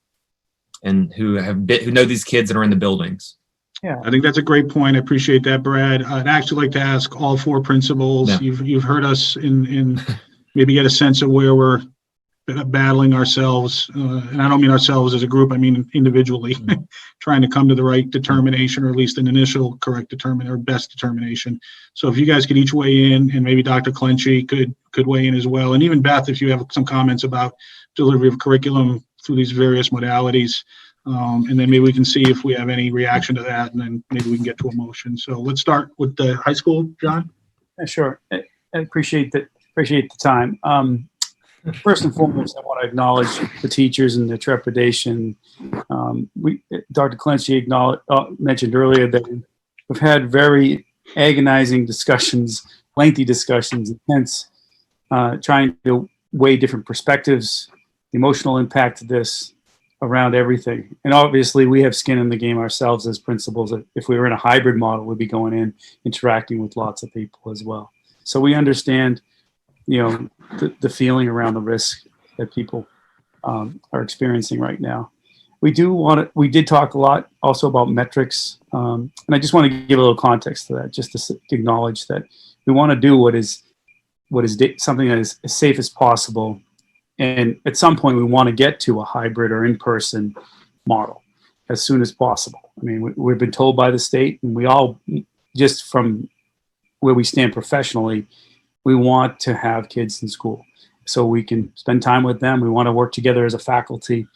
know these kids that are in the buildings. Yeah, I think that's a great point. I appreciate that, Brad. I'd actually like to ask all four principals. Yeah. You've heard us in maybe get a sense of where we're battling ourselves, and I don't mean ourselves as a group. I mean individually, trying to come to the right determination, or at least an initial correct determination or best determination. So if you guys could each weigh in, and maybe Dr. Clenchey could weigh in as well, and even Beth, if you have some comments about delivery of curriculum through these various modalities. And then maybe we can see if we have any reaction to that, and then maybe we can get to a motion. So let's start with the high school, John. Yeah, sure. I appreciate the time. First and foremost, I want to acknowledge the teachers and the trepidation. Dr. Clenchey mentioned earlier that we've had very agonizing discussions, lengthy discussions, intense, trying to weigh different perspectives, the emotional impact of this around everything. And obviously we have skin in the game ourselves as principals. If we were in a hybrid model, we'd be going in, interacting with lots of people as well. So we understand, the feeling around the risk that people are experiencing right now. We did talk a lot also about metrics. And I just want to give a little context to that, just to acknowledge that we want to do what is something that is as safe as possible. And at some point, we want to get to a hybrid or in-person model as soon as possible. I mean, we've been told by the state, and we all, just from where we stand professionally, we want to have kids in school so we can spend time with them. We want to work together as a faculty.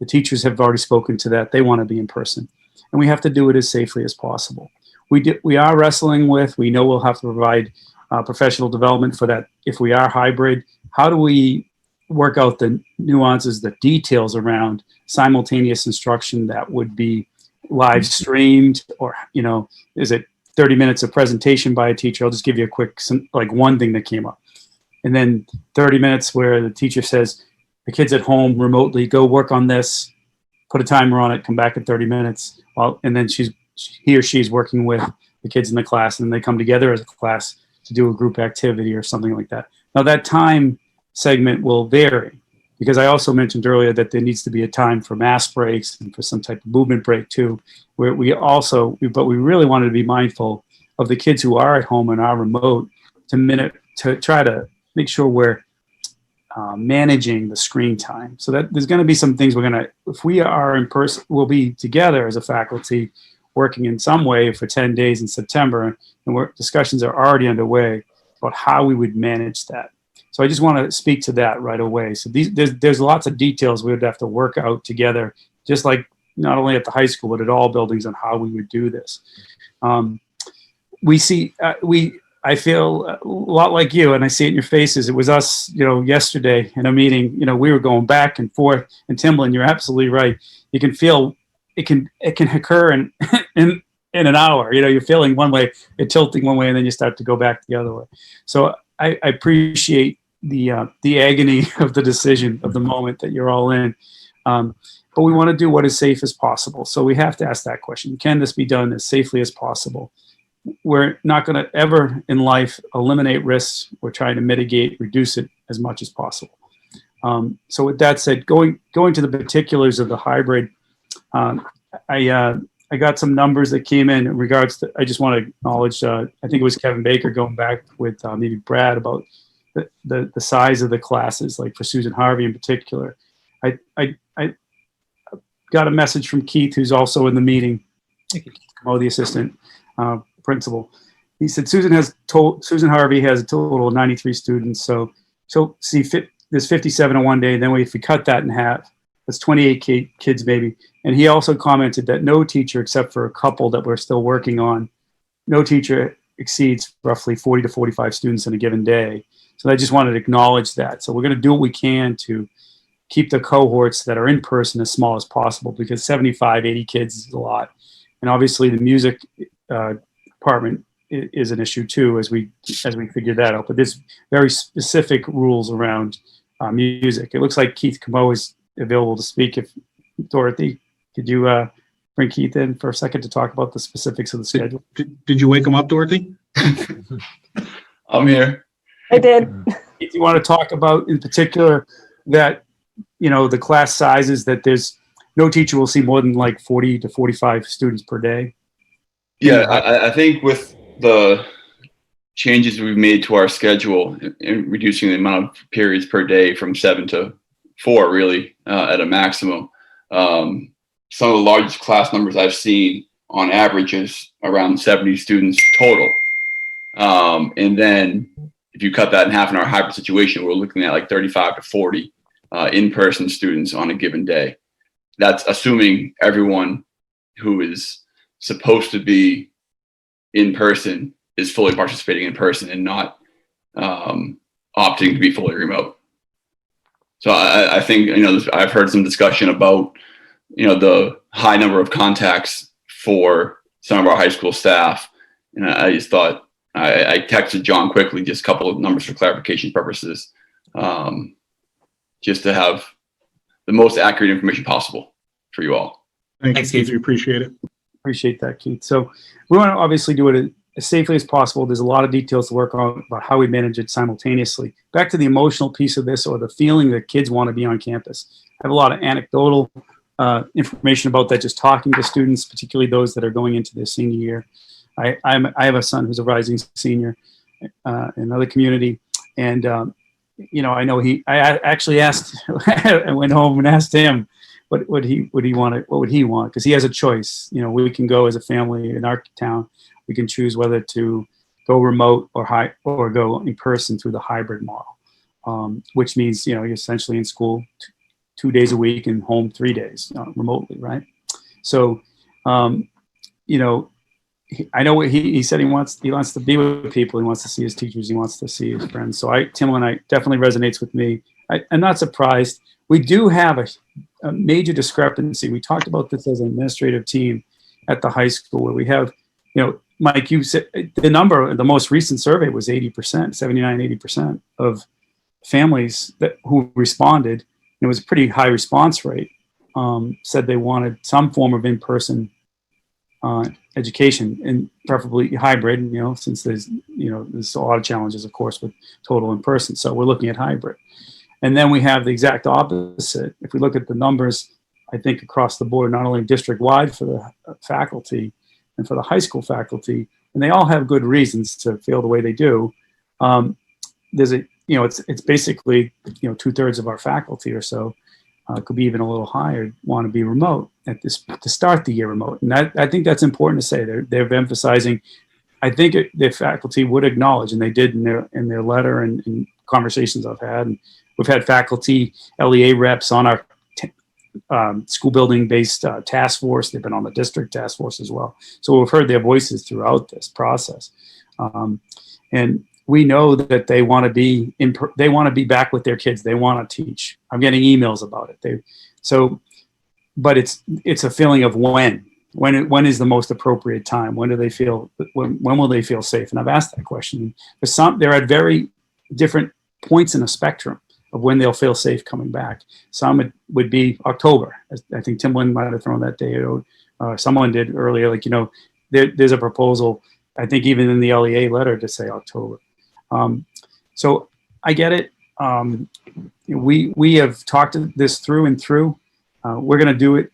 The teachers have already spoken to that. They want to be in person. And we have to do it as safely as possible. We are wrestling with, we know we'll have to provide professional development for that if we are hybrid. How do we work out the nuances, the details around simultaneous instruction that would be live streamed, or, is it 30 minutes of presentation by a teacher? I'll just give you a quick, one thing that came up. And then 30 minutes where the teacher says, the kid's at home remotely, go work on this, put a timer on it, come back in 30 minutes. And then he or she's working with the kids in the class, and they come together as a class to do a group activity or something like that. Now that time segment will vary, because I also mentioned earlier that there needs to be a time for mass breaks and for some type of movement break too, where we really wanted to be mindful of the kids who are at home and are remote to try to make sure we're managing the screen time. So that there's going to be some things if we are in person, we'll be together as a faculty working in some way for 10 days in September, and discussions are already underway about how we would manage that. So I just want to speak to that right away. So there's lots of details we would have to work out together, just like not only at the high school, but at all buildings, on how we would do this. I feel a lot like you, and I see it in your faces. It was us, yesterday in a meeting, we were going back and forth, and Timlin, you're absolutely right. You can feel it can occur in an hour. You're feeling one way, you're tilting one way, and then you start to go back the other way. So I appreciate the agony of the decision of the moment that you're all in. But we want to do what is safe as possible. So we have to ask that question. Can this be done as safely as possible? We're not going to ever in life eliminate risks. We're trying to mitigate, reduce it as much as possible. So with that said, going to the particulars of the hybrid, I got some numbers that came in regards to, I just want to acknowledge, I think it was Kevin Baker going back with maybe Brad about the size of the classes, like for Susan Harvey in particular. I got a message from Keith, who's also in the meeting, the assistant principal. He said Susan Harvey has a total of 93 students. So see, there's 57 on one day. Then if we cut that in half, that's 28 kids maybe. And he also commented that no teacher, except for a couple that we're still working on, no teacher exceeds roughly 40 to 45 students in a given day. So I just wanted to acknowledge that. So we're going to do what we can to keep the cohorts that are in person as small as possible, because 75, 80 kids is a lot. And obviously the music department is an issue too as we figure that out. But there's very specific rules around music. It looks like Keith Camo is available to speak. If Dorothy, could you bring Keith in for a second to talk about the specifics of the schedule? Did you wake him up, Dorothy? I'm here. I did. If you want to talk about in particular that, the class sizes, that there's no teacher will see more than like 40 to 45 students per day. Yeah, I think with the changes we've made to our schedule and reducing the amount of periods per day from 7 to 4, really, at a maximum, some of the largest class numbers I've seen on average is around 70 students total. And then if you cut that in half in our hybrid situation, we're looking at like 35 to 40 in-person students on a given day. That's assuming everyone who is supposed to be in person is fully participating in person and not opting to be fully remote. So I think, I've heard some discussion about, the high number of contacts for some of our high school staff. And I just thought, I texted John quickly, just a couple of numbers for clarification purposes, just to have the most accurate information possible for you all. Thanks, Keith. We appreciate it. Appreciate that, Keith. So we want to obviously do it as safely as possible. There's a lot of details to work on about how we manage it simultaneously. Back to the emotional piece of this, or the feeling that kids want to be on campus. I have a lot of anecdotal information about that, just talking to students, particularly those that are going into their senior year. I have a son who's a rising senior in another community, and I know I actually asked, I went home and asked him what would he want, because he has a choice. We can go as a family in our town. We can choose whether to go remote or go in person through the hybrid model, which means you're essentially in school 2 days a week and home 3 days remotely, right? So, I know what he said. He wants to be with people. He wants to see his teachers. He wants to see his friends. So Timberland definitely resonates with me. I'm not surprised. We do have a major discrepancy. We talked about this as an administrative team at the high school, where we have, Mike, you said the most recent survey was 80%, 79, 80% of families who responded. It was a pretty high response rate. Said they wanted some form of in-person education, and preferably hybrid, since there's a lot of challenges, of course, with total in person. So we're looking at hybrid. And then we have the exact opposite. If we look at the numbers, I think across the board, not only district wide for the faculty and for the high school faculty, and they all have good reasons to feel the way they do. It's basically, 2/3 of our faculty or so, could be even a little higher, want to be remote to start the year remote. And I think that's important to say. They're emphasizing, I think their faculty would acknowledge, and they did in their letter and conversations I've had. And we've had faculty LEA reps on our school building based task force. They've been on the district task force as well. So we've heard their voices throughout this process. And we know that they want to be back with their kids. They want to teach. I'm getting emails about it. But it's a feeling of when is the most appropriate time? When do they feel? When will they feel safe? And I've asked that question. They're at very different points in a spectrum of when they'll feel safe coming back. Some would be October. I think Timberland might have thrown that date out. Someone did earlier. There's a proposal, I think even in the LEA letter, to say October. So I get it. We have talked this through and through. We're going to do it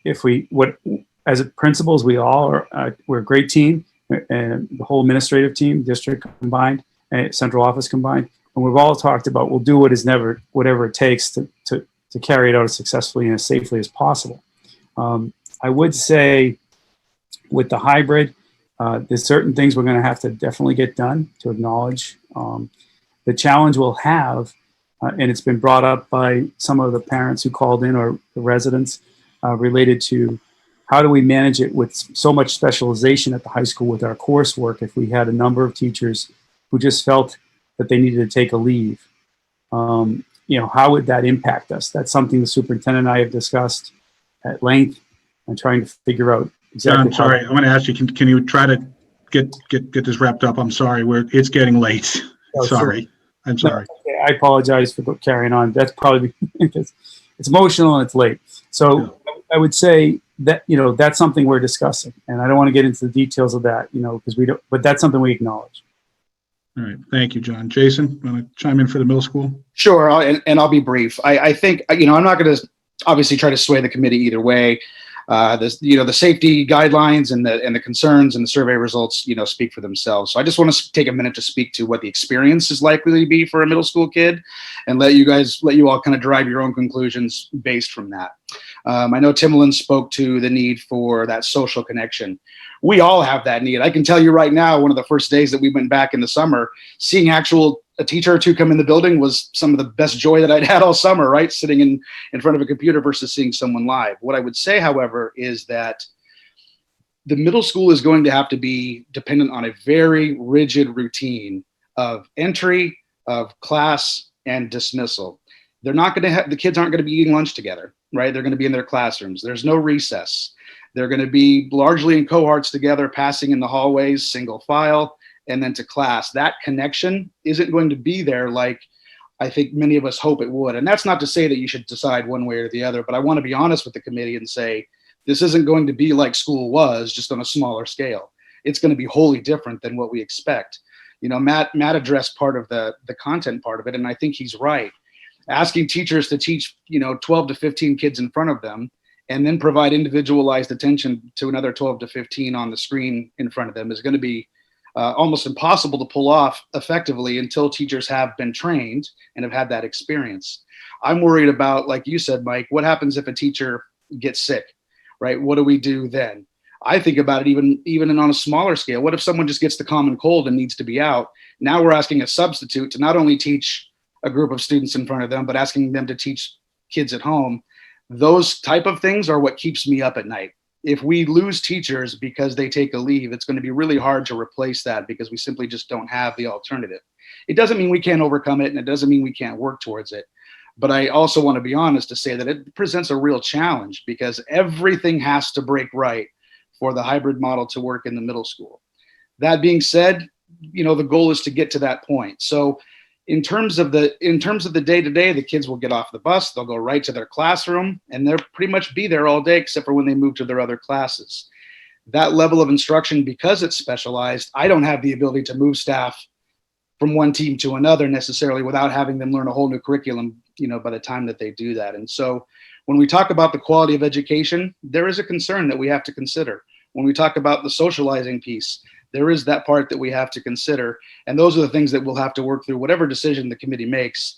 as principals, we're a great team, and the whole administrative team, district combined, and central office combined. And we've all talked about we'll do whatever it takes to carry it out as successfully and as safely as possible. I would say with the hybrid, there's certain things we're going to have to definitely get done to acknowledge. The challenge we'll have, and it's been brought up by some of the parents who called in or the residents, related to how do we manage it with so much specialization at the high school with our coursework if we had a number of teachers who just felt that they needed to take a leave. How would that impact us? That's something the superintendent and I have discussed at length and trying to figure out exactly. I'm sorry, I want to ask you, can you try to get this wrapped up. I'm sorry. It's getting late. Oh, sure. Sorry. I'm sorry. No, I apologize for carrying on. That's probably because it's emotional and it's late. So I would say that, that's something we're discussing, and I don't want to get into the details of that, because we don't, but that's something we acknowledge. All right. Thank you, John. Jason, want to chime in for the middle school? Sure. And I'll be brief. I think, I'm not going to obviously try to sway the committee either way. The safety guidelines and the concerns and the survey results, speak for themselves. So I just want to take a minute to speak to what the experience is likely to be for a middle school kid, and let you all kind of drive your own conclusions based from that. I know Timbaland spoke to the need for that social connection. We all have that need. I can tell you right now, one of the first days that we went back in the summer, seeing a teacher or two come in the building was some of the best joy that I'd had all summer, right? Sitting in front of a computer versus seeing someone live. What I would say, however, is that the middle school is going to have to be dependent on a very rigid routine of entry, of class, and dismissal. They're not going to have, the kids aren't going to be eating lunch together, right? They're going to be in their classrooms. There's no recess. They're going to be largely in cohorts together, passing in the hallways, single file, and then to class. That connection isn't going to be there like I think many of us hope it would. And that's not to say that you should decide one way or the other, but I want to be honest with the committee and say, this isn't going to be like school was, just on a smaller scale. It's going to be wholly different than what we expect. Matt addressed part of the content part of it, and I think he's right. Asking teachers to teach, 12 to 15 kids in front of them, and then provide individualized attention to another 12 to 15 on the screen in front of them is going to be almost impossible to pull off effectively until teachers have been trained and have had that experience. I'm worried about, like you said, Mike, what happens if a teacher gets sick, right? What do we do then? I think about it even on a smaller scale. What if someone just gets the common cold and needs to be out? Now we're asking a substitute to not only teach a group of students in front of them, but asking them to teach kids at home. Those type of things are what keeps me up at night. If we lose teachers because they take a leave, it's going to be really hard to replace that because we simply just don't have the alternative. It doesn't mean we can't overcome it, and it doesn't mean we can't work towards it. But I also want to be honest to say that it presents a real challenge because everything has to break right for the hybrid model to work in the middle school. That being said, the goal is to get to that point. So in terms of the day-to-day, the kids will get off the bus, they'll go right to their classroom, and they'll pretty much be there all day except for when they move to their other classes. That level of instruction, because it's specialized, I don't have the ability to move staff from one team to another necessarily without having them learn a whole new curriculum, by the time that they do that. And so when we talk about the quality of education, there is a concern that we have to consider. When we talk about the socializing piece, there is that part that we have to consider. And those are the things that we'll have to work through. Whatever decision the committee makes,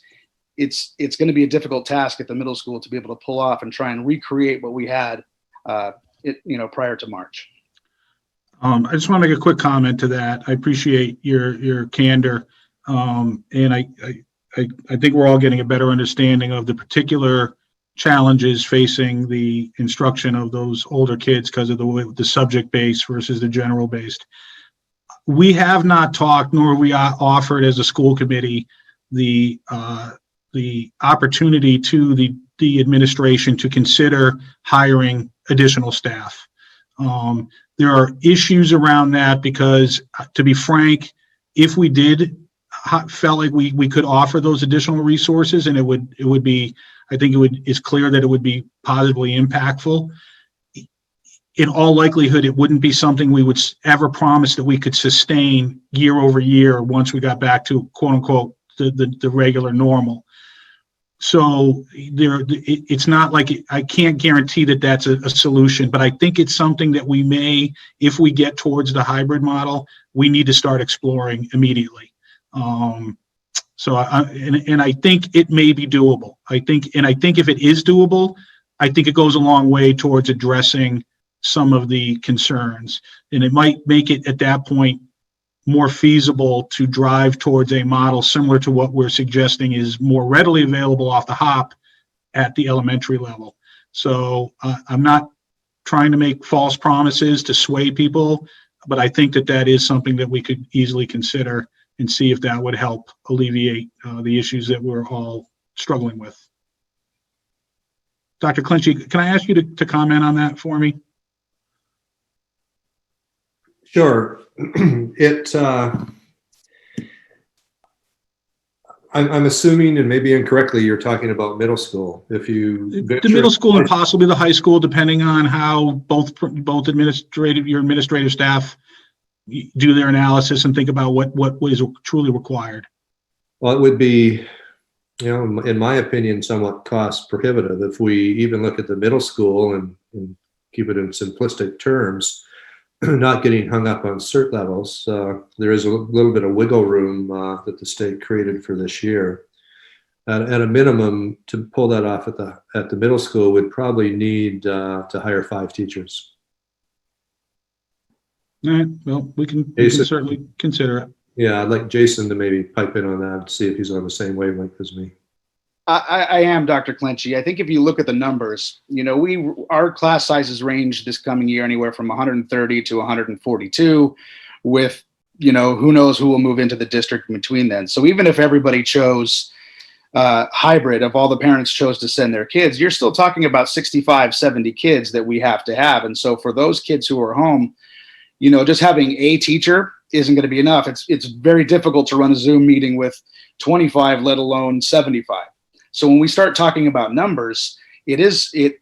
it's going to be a difficult task at the middle school to be able to pull off and try and recreate what we had prior to March. I just want to make a quick comment to that. I appreciate your candor. And I think we're all getting a better understanding of the particular challenges facing the instruction of those older kids because of the subject based versus the general based. We have not talked, nor we offered as a school committee the opportunity to the administration to consider hiring additional staff. There are issues around that because, to be frank, if we did felt like we could offer those additional resources, and it would be, I think it's clear that it would be positively impactful. In all likelihood, it wouldn't be something we would ever promise that we could sustain year over year once we got back to quote unquote the regular normal. So it's not like I can't guarantee that that's a solution, but I think it's something that we may, if we get towards the hybrid model, we need to start exploring immediately. So I think it may be doable. I think if it is doable, I think it goes a long way towards addressing some of the concerns, and it might make it at that point more feasible to drive towards a model similar to what we're suggesting is more readily available off the hop at the elementary level. So I'm not trying to make false promises to sway people, but I think that is something that we could easily consider and see if that would help alleviate the issues that we're all struggling with. Dr. Clinchy, can I ask you to comment on that for me? Sure. I'm assuming, and maybe incorrectly, you're talking about middle school. If you The middle school and possibly the high school, depending on how both your administrative staff do their analysis and think about what is truly required. Well, it would be, in my opinion, somewhat cost prohibitive if we even look at the middle school and keep it in simplistic terms, not getting hung up on cert levels. There is a little bit of wiggle room that the state created for this year. At a minimum, to pull that off at the middle school, would probably need to hire 5 teachers. All right. Well, we can certainly consider it. Yeah, I'd like Jason to maybe pipe in on that and see if he's on the same wavelength as me. I am, Dr. Clenchey. I think if you look at the numbers, our class sizes range this coming year anywhere from 130 to 142 with, who knows who will move into the district in between then. So even if everybody chose hybrid, if all the parents chose to send their kids, you're still talking about 65, 70 kids that we have to have. And so for those kids who are home, just having a teacher isn't going to be enough. It's very difficult to run a Zoom meeting with 25, let alone 75. So when we start talking about numbers, the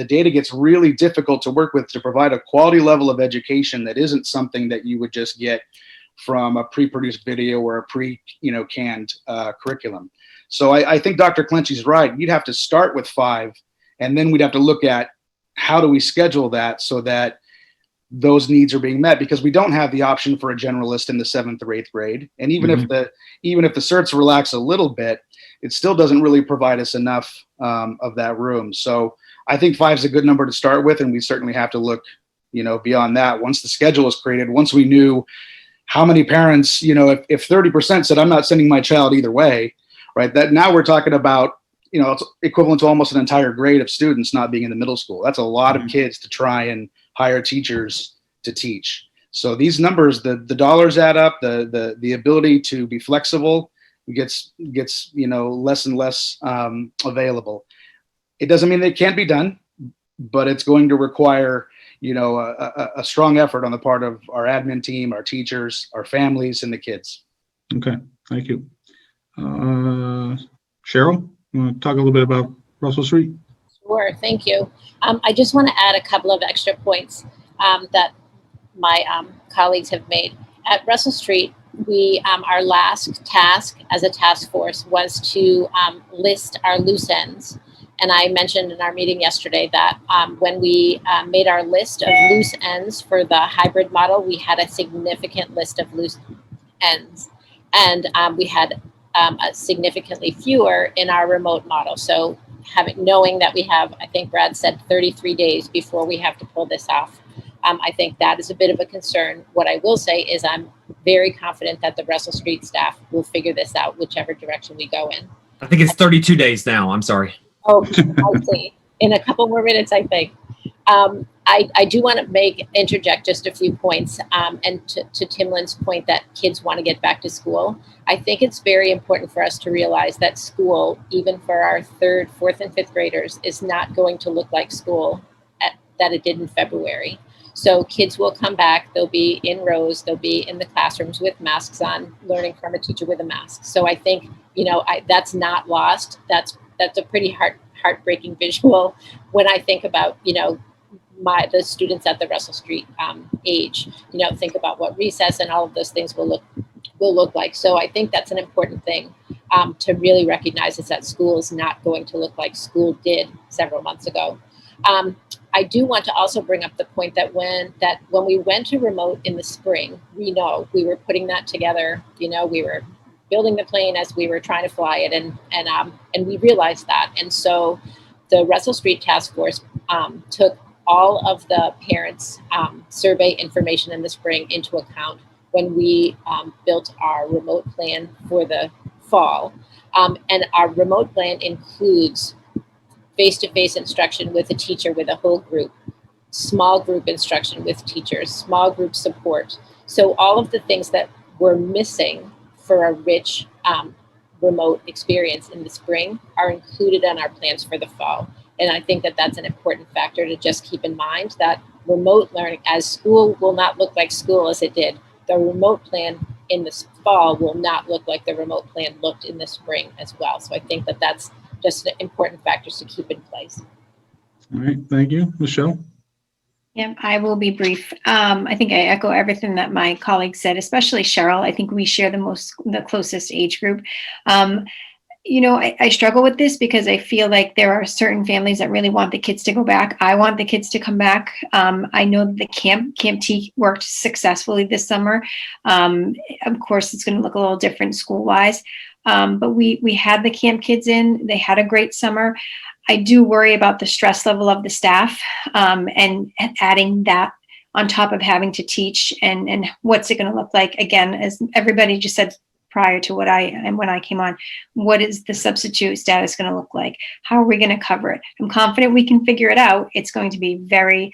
data gets really difficult to work with to provide a quality level of education that isn't something that you would just get from a pre-produced video or a canned curriculum. So I think Dr. Clenchey's right. You'd have to start with 5, and then we'd have to look at how do we schedule that so that those needs are being met, because we don't have the option for a generalist in the 7th or 8th grade. And even if the certs relax a little bit, it still doesn't really provide us enough of that room. So I think 5 is a good number to start with, and we certainly have to look, beyond that. Once the schedule is created, once we knew how many parents, if 30% said I'm not sending my child either way, right? That now we're talking about, it's equivalent to almost an entire grade of students not being in the middle school. That's a lot of kids to try and hire teachers to teach. So these numbers, the dollars add up. The ability to be flexible gets less and less available. It doesn't mean that it can't be done, but it's going to require a strong effort on the part of our admin team, our teachers, our families, and the kids. Okay, thank you. Cheryl, you want to talk a little bit about Russell Street? Sure, thank you. I just want to add a couple of extra points that my colleagues have made. At Russell Street, our last task as a task force was to list our loose ends. And I mentioned in our meeting yesterday that when we made our list of loose ends for the hybrid model, we had a significant list of loose ends. And we had significantly fewer in our remote model. So knowing that we have, I think Brad said 33 days before we have to pull this off, I think that is a bit of a concern. What I will say is I'm very confident that the Russell Street staff will figure this out, whichever direction we go in. I think it's 32 days now. I'm sorry. Oh, I see. In a couple more minutes, I think. I do want to interject just a few points. And to Timlin's point that kids want to get back to school, I think it's very important for us to realize that school, even for our 3rd, 4th, and 5th graders, is not going to look like school that it did in February. So kids will come back, they'll be in rows, they'll be in the classrooms with masks on, learning from a teacher with a mask. So I think, that's not lost. That's a pretty heartbreaking visual when I think about, the students at the Russell Street age, think about what recess and all of those things will look like. So I think that's an important thing to really recognize, is that school is not going to look like school did several months ago. I do want to also bring up the point that when we went to remote in the spring, we were putting that together. We were building the plane as we were trying to fly it, and we realized that. And so the Russell Street Task Force took all of the parents' survey information in the spring into account when we built our remote plan for the fall. And our remote plan includes face-to-face instruction with a teacher with a whole group, small group instruction with teachers, small group support. So all of the things that were missing for a rich remote experience in the spring are included in our plans for the fall. And I think that that's an important factor to just keep in mind, that remote learning, as school will not look like school as it did. The remote plan in the fall will not look like the remote plan looked in the spring as well. So I think that that's just important factors to keep in place. All right, thank you. Michelle? Yeah, I will be brief. I think I echo everything that my colleague said, especially Cheryl. I think we share the closest age group. You know, I struggle with this because I feel like there are certain families that really want the kids to go back. I want the kids to come back. I know that the Camp T worked successfully this summer. Of course, it's going to look a little different school-wise, but we had the camp kids in. They had a great summer. I do worry about the stress level of the staff, and adding that on top of having to teach, and what's it going to look like. Again, as everybody just said prior to when I came on, what is the substitute status going to look like? How are we going to cover it? I'm confident we can figure it out. It's going to be very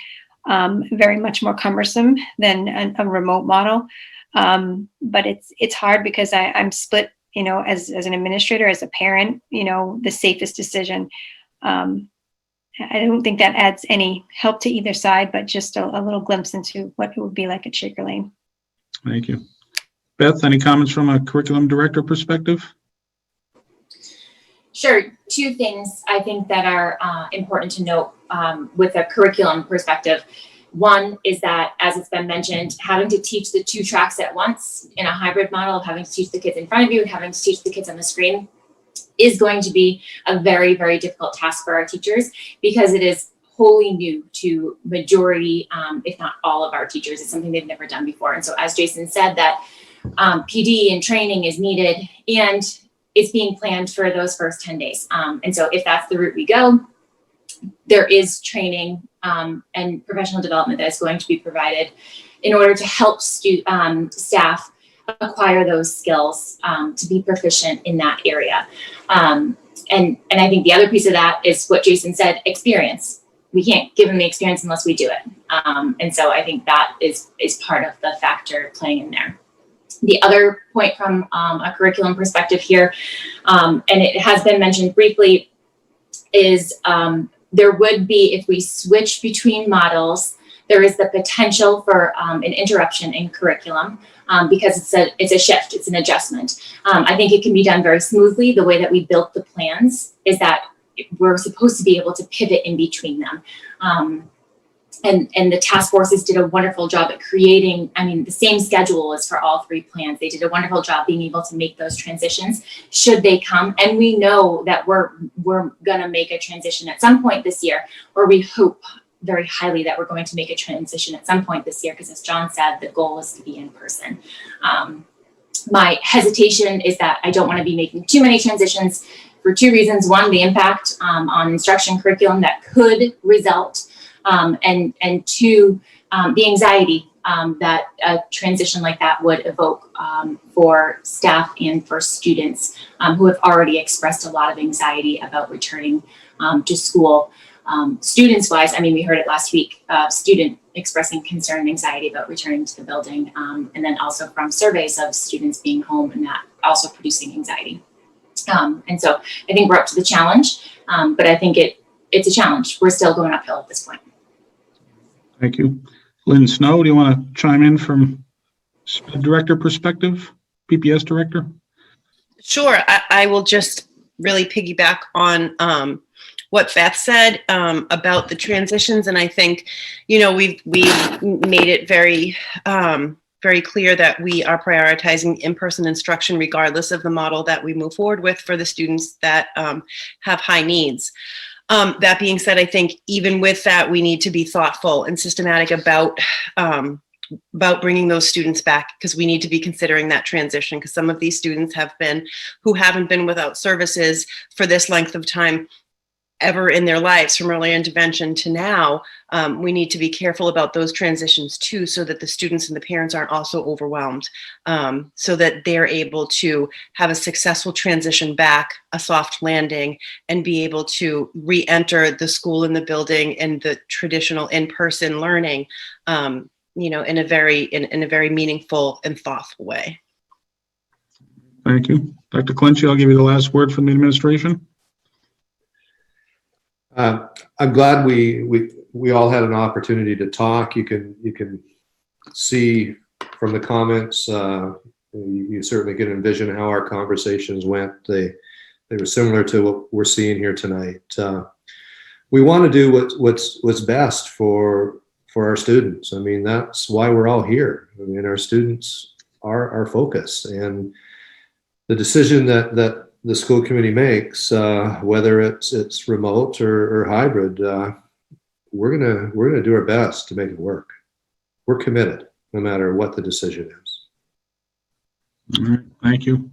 much more cumbersome than a remote model. But it's hard because I'm split, you know, as an administrator, as a parent, you know, the safest decision. I don't think that adds any help to either side, but just a little glimpse into what it would be like at Shaker Lane. Thank you. Beth, any comments from a curriculum director perspective? Sure. Two things I think that are important to note with a curriculum perspective. One is that, as it's been mentioned, having to teach the two tracks at once in a hybrid model of having to teach the kids in front of you and having to teach the kids on the screen is going to be a very, very difficult task for our teachers, because it is wholly new to majority, if not all of our teachers. It's something they've never done before. And so, as Jason said, that PD and training is needed, and it's being planned for those first 10 days. And so if that's the route we go, there is training and professional development that is going to be provided in order to help staff acquire those skills to be proficient in that area. And I think the other piece of that is what Jason said, experience. We can't give them the experience unless we do it. And so I think that is part of the factor playing in there. The other point from a curriculum perspective here, and it has been mentioned briefly, is there would be, if we switch between models, there is the potential for an interruption in curriculum because it's a shift, it's an adjustment. I think it can be done very smoothly. The way that we built the plans is that we're supposed to be able to pivot in between them. And the task forces did a wonderful job at creating, I mean, the same schedule as for all three plans. They did a wonderful job being able to make those transitions should they come. And we know that we're gonna make a transition at some point this year, or we hope very highly that we're going to make a transition at some point this year, because as John said, the goal is to be in person. My hesitation is that I don't want to be making too many transitions for two reasons. One, the impact on instruction curriculum that could result, and two, the anxiety that a transition like that would evoke for staff and for students who have already expressed a lot of anxiety about returning to school. Students wise, I mean, we heard it last week, student expressing concern and anxiety about returning to the building, and then also from surveys of students being home and that also producing anxiety. And so I think we're up to the challenge, but I think it's a challenge. We're still going uphill at this point. Thank you. Lynn Snow, do you want to chime in from director perspective, PPS director? Sure. I will just really piggyback on what Beth said about the transitions. And I think, you know, we've made it very, very clear that we are prioritizing in-person instruction regardless of the model that we move forward with for the students that have high needs. That being said, I think even with that, we need to be thoughtful and systematic about bringing those students back, because we need to be considering that transition, because some of these students who haven't been without services for this length of time ever in their lives, from early intervention to now. We need to be careful about those transitions too, so that the students and the parents aren't also overwhelmed, so that they're able to have a successful transition back, a soft landing, and be able to re-enter the school and the building and the traditional in-person learning, you know, in a very meaningful and thoughtful way. Thank you. Dr. Clinch, I'll give you the last word from the administration. I'm glad we we all had an opportunity to talk. You can see from the comments, you certainly can envision how our conversations went. They were similar to what we're seeing here tonight. We want to do what's best for our students. I mean, that's why we're all here. I mean, our students are our focus, and the decision that the school committee makes, whether it's remote or hybrid, we're gonna do our best to make it work. We're committed, no matter what the decision is. All right, thank you.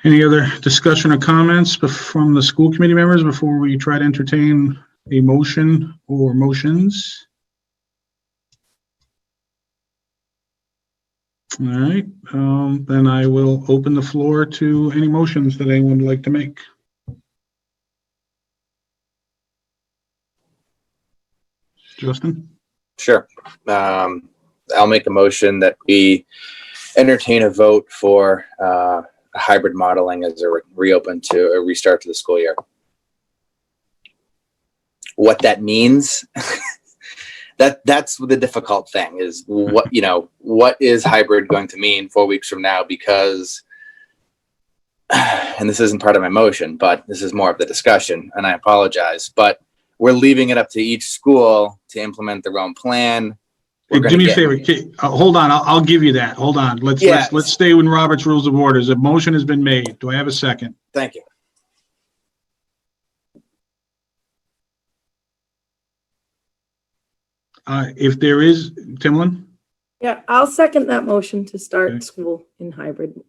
Any other discussion or comments from the school committee members before we try to entertain a motion or motions? All right, then I will open the floor to any motions that anyone would like to make. Justin? Sure. I'll make a motion that we entertain a vote for hybrid modeling as a reopen to a restart to the school year. What that means, that's the difficult thing, is what is hybrid going to mean 4 weeks from now? Because, and this isn't part of my motion, but this is more of the discussion, and I apologize, but we're leaving it up to each school to implement their own plan. Hey, do me a favor. Hold on. I'll give you that. Hold on. Let's stay with Robert's Rules of Orders. A motion has been made. Do I have a second? Thank you. If there is, Timlin? Yeah, I'll second that motion to start school in hybrid.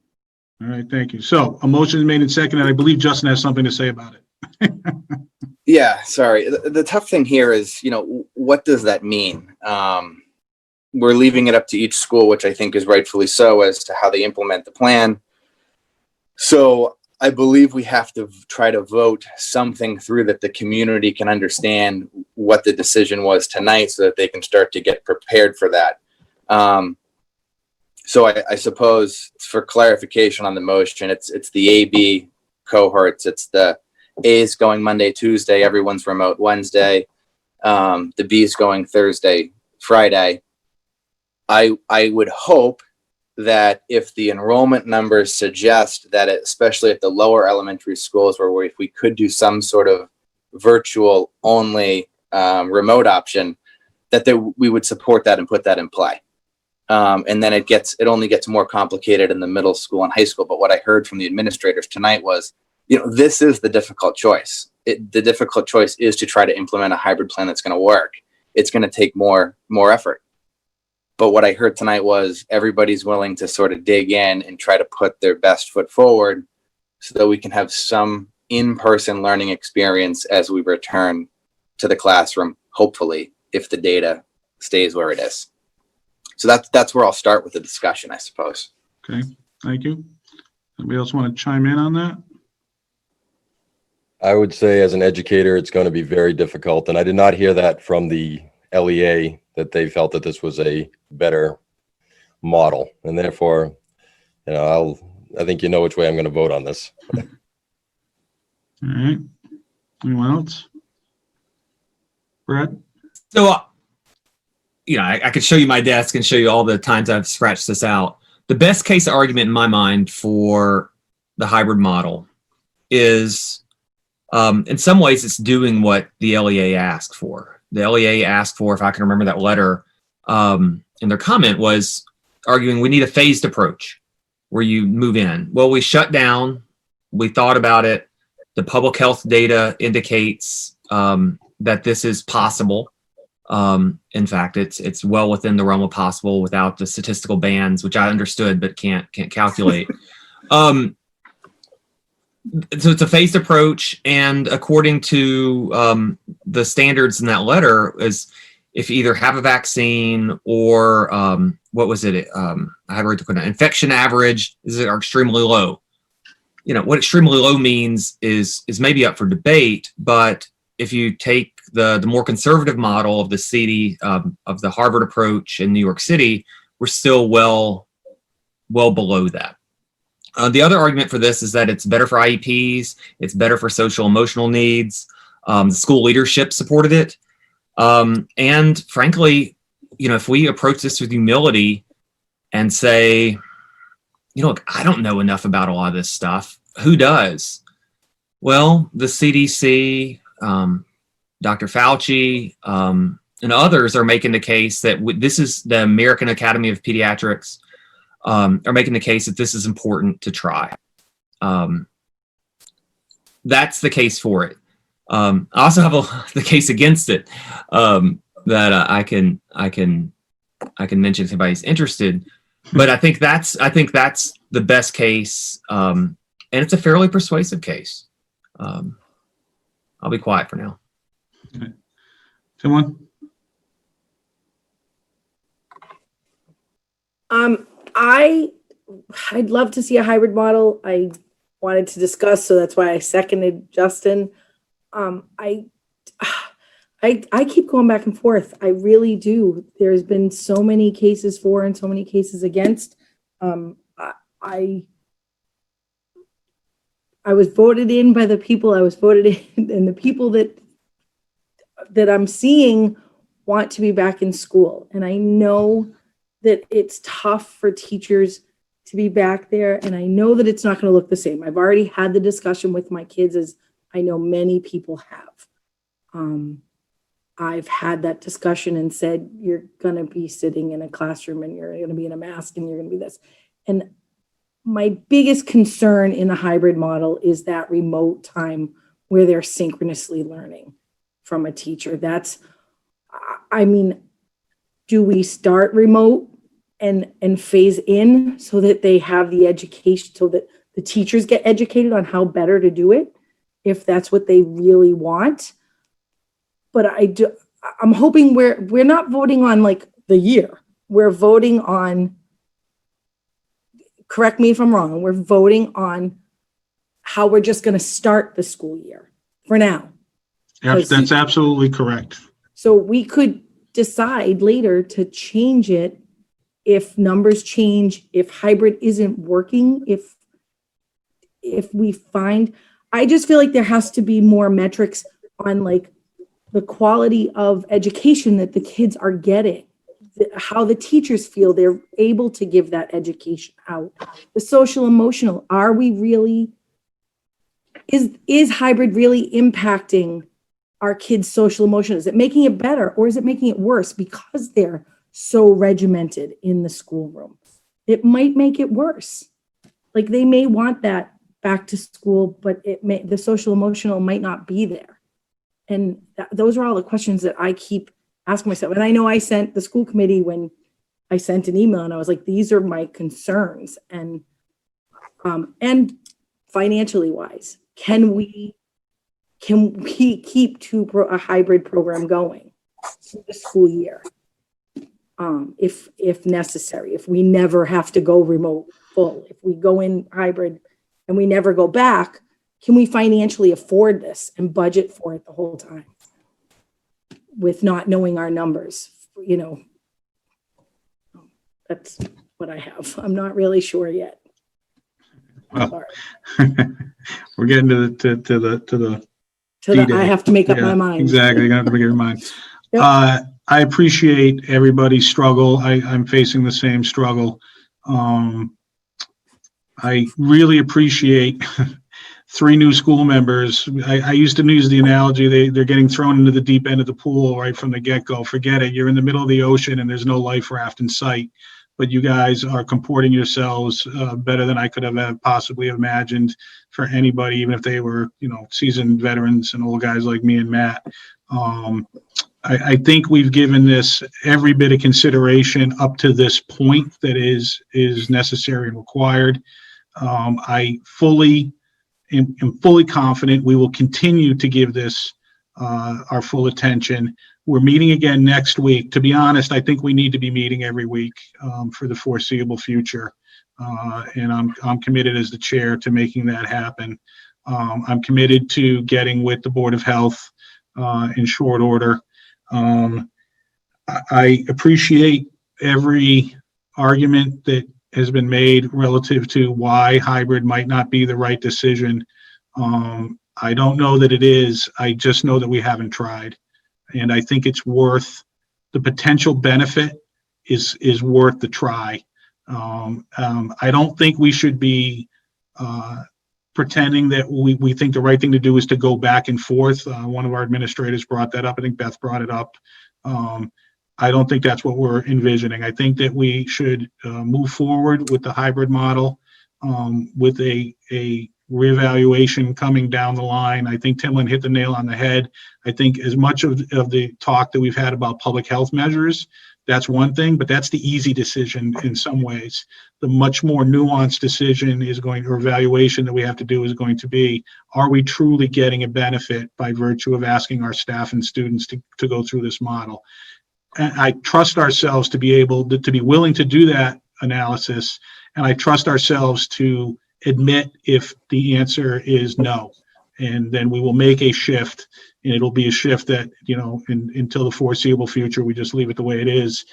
All right, thank you. So a motion is made and seconded, and I believe Justin has something to say about it. Yeah, sorry. The tough thing here is, what does that mean? We're leaving it up to each school, which I think is rightfully so, as to how they implement the plan. So I believe we have to try to vote something through that the community can understand what the decision was tonight, so that they can start to get prepared for that. So I suppose, for clarification on the motion, it's the A-B cohorts. It's the A's going Monday, Tuesday, everyone's remote Wednesday. The B's going Thursday, Friday. I would hope that if the enrollment numbers suggest that, especially at the lower elementary schools, where if we could do some sort of virtual only remote option, that we would support that and put that in play. And then it only gets more complicated in the middle school and high school. But what I heard from the administrators tonight was, this is the difficult choice. The difficult choice is to try to implement a hybrid plan that's going to work. It's going to take more effort. But what I heard tonight was everybody's willing to sort of dig in and try to put their best foot forward, so that we can have some in-person learning experience as we return to the classroom, hopefully, if the data stays where it is. So that's where I'll start with the discussion, I suppose. Okay, thank you. Anybody else want to chime in on that? I would say, as an educator, it's going to be very difficult. And I did not hear that from the LEA, that they felt that this was a better model. And therefore, I think which way I'm going to vote on this. All right. Anyone else? Brad? So, I could show you my desk and show you all the times I've scratched this out. The best case argument in my mind for the hybrid model is, in some ways, it's doing what the LEA asked for. The LEA asked for, if I can remember that letter, and their comment was arguing we need a phased approach where you move in. Well, we shut down. We thought about it. The public health data indicates that this is possible. In fact, it's well within the realm of possible without the statistical bands, which I understood but can't calculate. So it's a phased approach, and according to the standards in that letter, is if you either have a vaccine or what was it? I have it written down. Infection average is extremely low. What extremely low means is maybe up for debate, but if you take the more conservative model of the city of the Harvard approach in New York City, we're still well below that. The other argument for this is that it's better for IEPs, it's better for social emotional needs. The school leadership supported it. And frankly, if we approach this with humility and say, look, I don't know enough about a lot of this stuff. Who does? Well, the CDC, Dr. Fauci, and others are making the case that this is the American Academy of Pediatrics are making the case that this is important to try. That's the case for it. I also have the case against it that I can mention if anybody's interested. But I think that's the best case, and it's a fairly persuasive case. I'll be quiet for now. Okay. Someone? I'd love to see a hybrid model. I wanted to discuss, so that's why I seconded Justin. I keep going back and forth. I really do. There's been so many cases for and so many cases against. I was voted in by the people I was voted in, and the people that I'm seeing want to be back in school. And I know that it's tough for teachers to be back there, and I know that it's not going to look the same. I've already had the discussion with my kids, as I know many people have. I've had that discussion and said, you're going to be sitting in a classroom and you're going to be in a mask and you're going to be this. And my biggest concern in the hybrid model is that remote time where they're synchronously learning from a teacher. Do we start remote and phase in so that they have the education, so that the teachers get educated on how better to do it, if that's what they really want? But I'm hoping we're not voting on like the year. We're voting on, correct me if I'm wrong, we're voting on how we're just going to start the school year for now. Yep, that's absolutely correct. So we could decide later to change it if numbers change, if hybrid isn't working, if we find, I just feel like there has to be more metrics on like the quality of education that the kids are getting, how the teachers feel they're able to give that education out, the social emotional. Are we really, is hybrid really impacting our kids' social emotional? Is it making it better, or is it making it worse because they're so regimented in the schoolroom? It might make it worse. Like they may want that back to school, but the social emotional might not be there. And those are all the questions that I keep asking myself. And I know I sent the school committee, when I sent an email, and I was like, these are my concerns. And financially wise, can we keep a hybrid program going through the school year? If necessary, if we never have to go remote full, if we go in hybrid and we never go back, can we financially afford this and budget for it the whole time with not knowing our numbers? That's what I have. I'm not really sure yet. Well, we're getting to the I have to make up my mind. Exactly, you're gonna have to make up your mind. Yep. I appreciate everybody's struggle. I'm facing the same struggle. I really appreciate 3 new school members. I used to use the analogy, they're getting thrown into the deep end of the pool right from the get-go. Forget it. You're in the middle of the ocean and there's no life raft in sight. But you guys are comporting yourselves better than I could have possibly imagined for anybody, even if they were, seasoned veterans and old guys like me and Matt. I think we've given this every bit of consideration up to this point that is necessary and required. I am fully confident we will continue to give this our full attention. We're meeting again next week. To be honest, I think we need to be meeting every week for the foreseeable future. And I'm committed as the chair to making that happen. I'm committed to getting with the Board of Health in short order. I appreciate every argument that has been made relative to why hybrid might not be the right decision. I don't know that it is. I just know that we haven't tried. And I think it's worth the potential benefit is worth the try. I don't think we should be pretending that we think the right thing to do is to go back and forth. One of our administrators brought that up. I think Beth brought it up. I don't think that's what we're envisioning. I think that we should move forward with the hybrid model with a reevaluation coming down the line. I think Timlin hit the nail on the head. I think as much of the talk that we've had about public health measures, that's one thing, but that's the easy decision in some ways. The much more nuanced decision is going, or evaluation that we have to do is going to be, are we truly getting a benefit by virtue of asking our staff and students to go through this model? And I trust ourselves to be able to be willing to do that analysis. And I trust ourselves to admit if the answer is no. And then we will make a shift, and it'll be a shift that, you know, until the foreseeable future, we just leave it the way it is.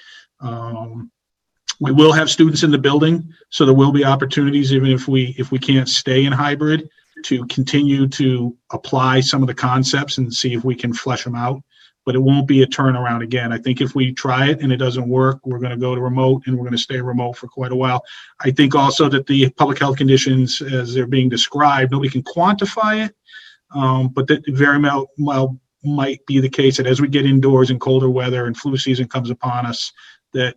We will have students in the building, so there will be opportunities, even if we can't stay in hybrid, to continue to apply some of the concepts and see if we can flesh them out. But it won't be a turnaround again. I think if we try it and it doesn't work, we're going to go to remote, and we're going to stay remote for quite a while. I think also that the public health conditions, as they're being described, nobody can quantify it, but that very well might be the case that as we get indoors in colder weather and flu season comes upon us, that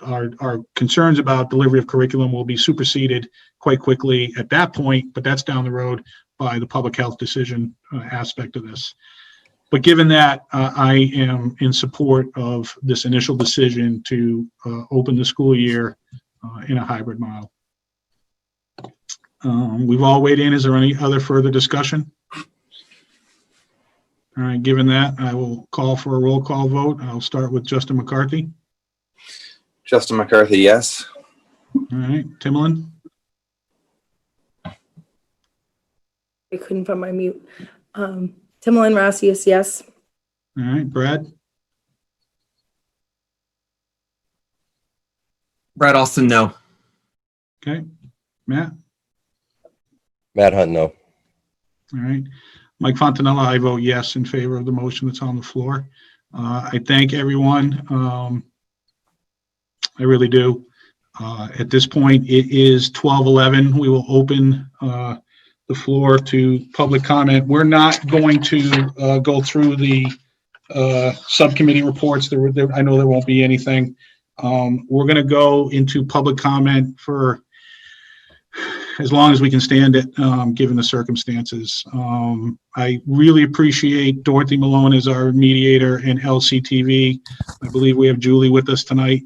our concerns about delivery of curriculum will be superseded quite quickly at that point, but that's down the road by the public health decision aspect of this. But given that, I am in support of this initial decision to open the school year in a hybrid model. We've all weighed in. Is there any other further discussion? All right, given that, I will call for a roll call vote. I'll start with Justin McCarthy. Justin McCarthy, yes. All right, Timlin. I couldn't find my mute. Timlin Rossius, yes. All right, Brad. Brad Austin, no. Okay, Matt. Matt Hunt, no. All right, Mike Fontanella, I vote yes in favor of the motion that's on the floor. I thank everyone. I really do. At this point, it is 12:11. We will open the floor to public comment. We're not going to go through the subcommittee reports. I know there won't be anything. We're going to go into public comment for as long as we can stand it, given the circumstances. I really appreciate Dorothy Malone as our mediator and LCTV. I believe we have Julie with us tonight.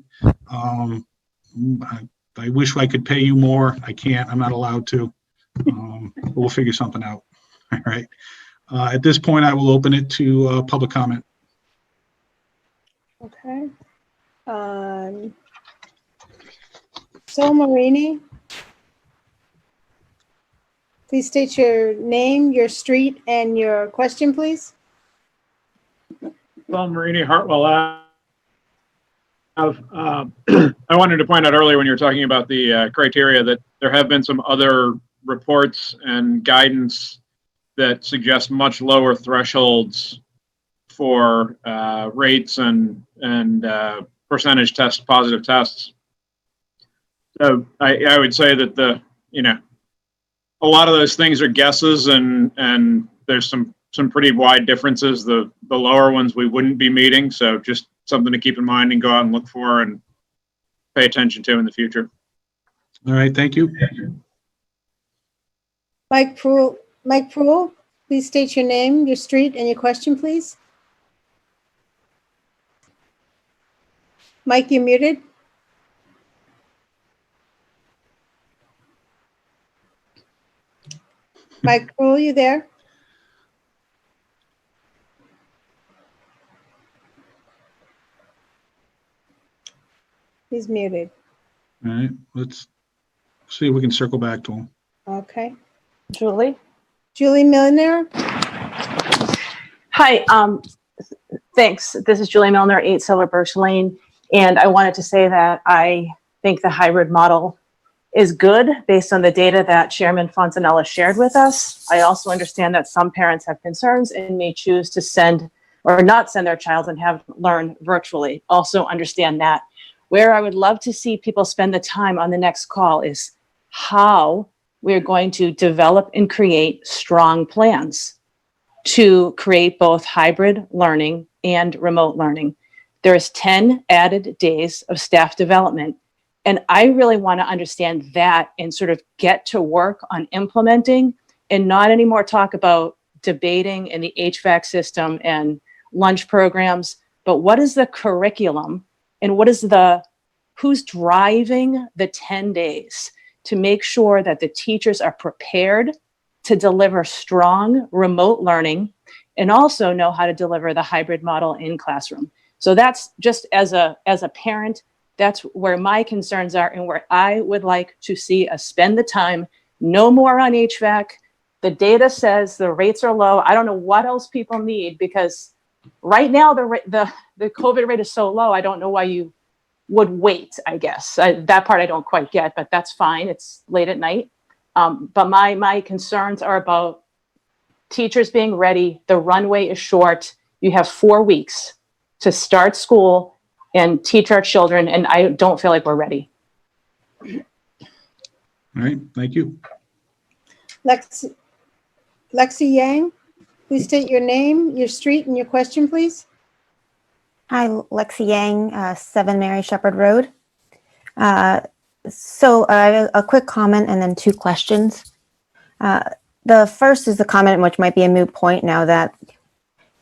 I wish I could pay you more. I can't. I'm not allowed to. But we'll figure something out. All right. At this point, I will open it to public comment. Okay. So Marini, please state your name, your street, and your question, please. Well, Marini Hartwell Ave. I wanted to point out earlier when you were talking about the criteria that there have been some other reports and guidance that suggest much lower thresholds for rates and percentage positive tests. So I would say that a lot of those things are guesses, and there's some pretty wide differences. The lower ones we wouldn't be meeting, so just something to keep in mind and go out and look for and pay attention to in the future. All right, thank you. Mike Proul, please state your name, your street, and your question, please. Mike, you're muted. Mike Proul, you there? He's muted. All right, let's see if we can circle back to him. Okay. Julie Milliner. Hi, thanks. This is Julie Milner, 8 Silver Birch Lane. And I wanted to say that I think the hybrid model is good based on the data that Chairman Fontanella shared with us. I also understand that some parents have concerns and may choose to send or not send their child and have them learn virtually. Also understand that. Where I would love to see people spend the time on the next call is how we're going to develop and create strong plans to create both hybrid learning and remote learning. There's 10 added days of staff development. And I really want to understand that and sort of get to work on implementing and not anymore talk about debating in the HVAC system and lunch programs, but what is the curriculum and who's driving the 10 days to make sure that the teachers are prepared to deliver strong remote learning and also know how to deliver the hybrid model in classroom. So that's just as a parent, that's where my concerns are and where I would like to see us spend the time. No more on HVAC. The data says the rates are low. I don't know what else people need, because right now the COVID rate is so low. I don't know why you would wait, I guess. That part I don't quite get, but that's fine. It's late at night. But my concerns are about teachers being ready. The runway is short. You have 4 weeks to start school and teach our children, and I don't feel like we're ready. All right, thank you. Lexi Yang, please state your name, your street, and your question, please. Hi, Lexi Yang, 7 Mary Shepherd Road. So a quick comment and then 2 questions. The first is the comment, which might be a moot point now that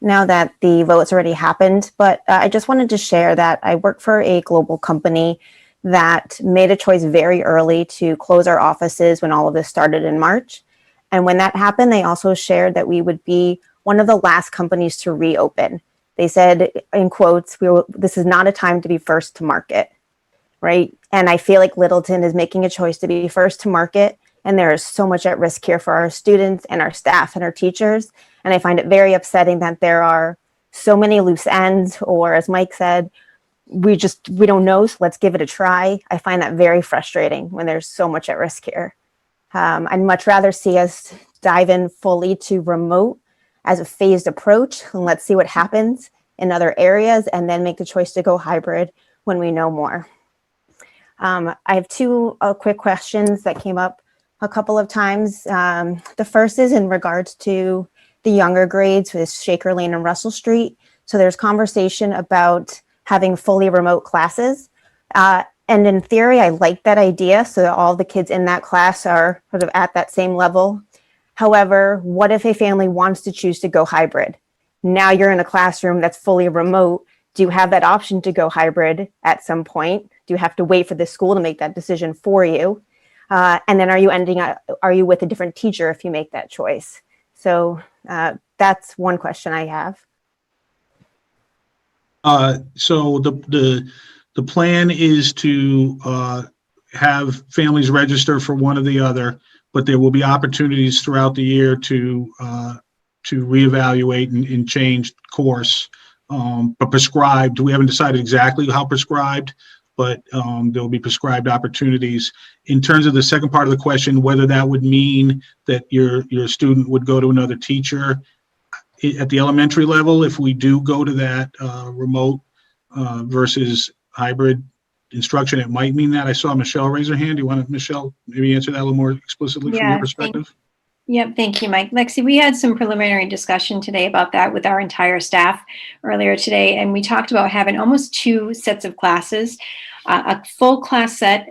the vote's already happened, but I just wanted to share that I work for a global company that made a choice very early to close our offices when all of this started in March. And when that happened, they also shared that we would be one of the last companies to reopen. They said, in quotes, this is not a time to be first to market, right? And I feel like Littleton is making a choice to be first to market, and there is so much at risk here for our students and our staff and our teachers. And I find it very upsetting that there are so many loose ends, or as Mike said, we don't know, so let's give it a try. I find that very frustrating when there's so much at risk here. I'd much rather see us dive in fully to remote as a phased approach, and let's see what happens in other areas, and then make the choice to go hybrid when we know more. I have 2 quick questions that came up a couple of times. The first is in regards to the younger grades with Shaker Lane and Russell Street. So there's conversation about having fully remote classes. And in theory, I like that idea, so that all the kids in that class are sort of at that same level. However, what if a family wants to choose to go hybrid? Now you're in a classroom that's fully remote. Do you have that option to go hybrid at some point? Do you have to wait for the school to make that decision for you? And then are you with a different teacher if you make that choice? So that's one question I have. So the plan is to have families register for one or the other, but there will be opportunities throughout the year to reevaluate and change course. But prescribed, we haven't decided exactly how prescribed, but there will be prescribed opportunities. In terms of the second part of the question, whether that would mean that your student would go to another teacher at the elementary level, if we do go to that remote versus hybrid instruction, it might mean that. I saw Michelle raise her hand. Do you want to, Michelle, maybe answer that a little more explicitly from your perspective? Yep, thank you, Mike. Lexi, we had some preliminary discussion today about that with our entire staff earlier today, and we talked about having almost 2 sets of classes, a full class set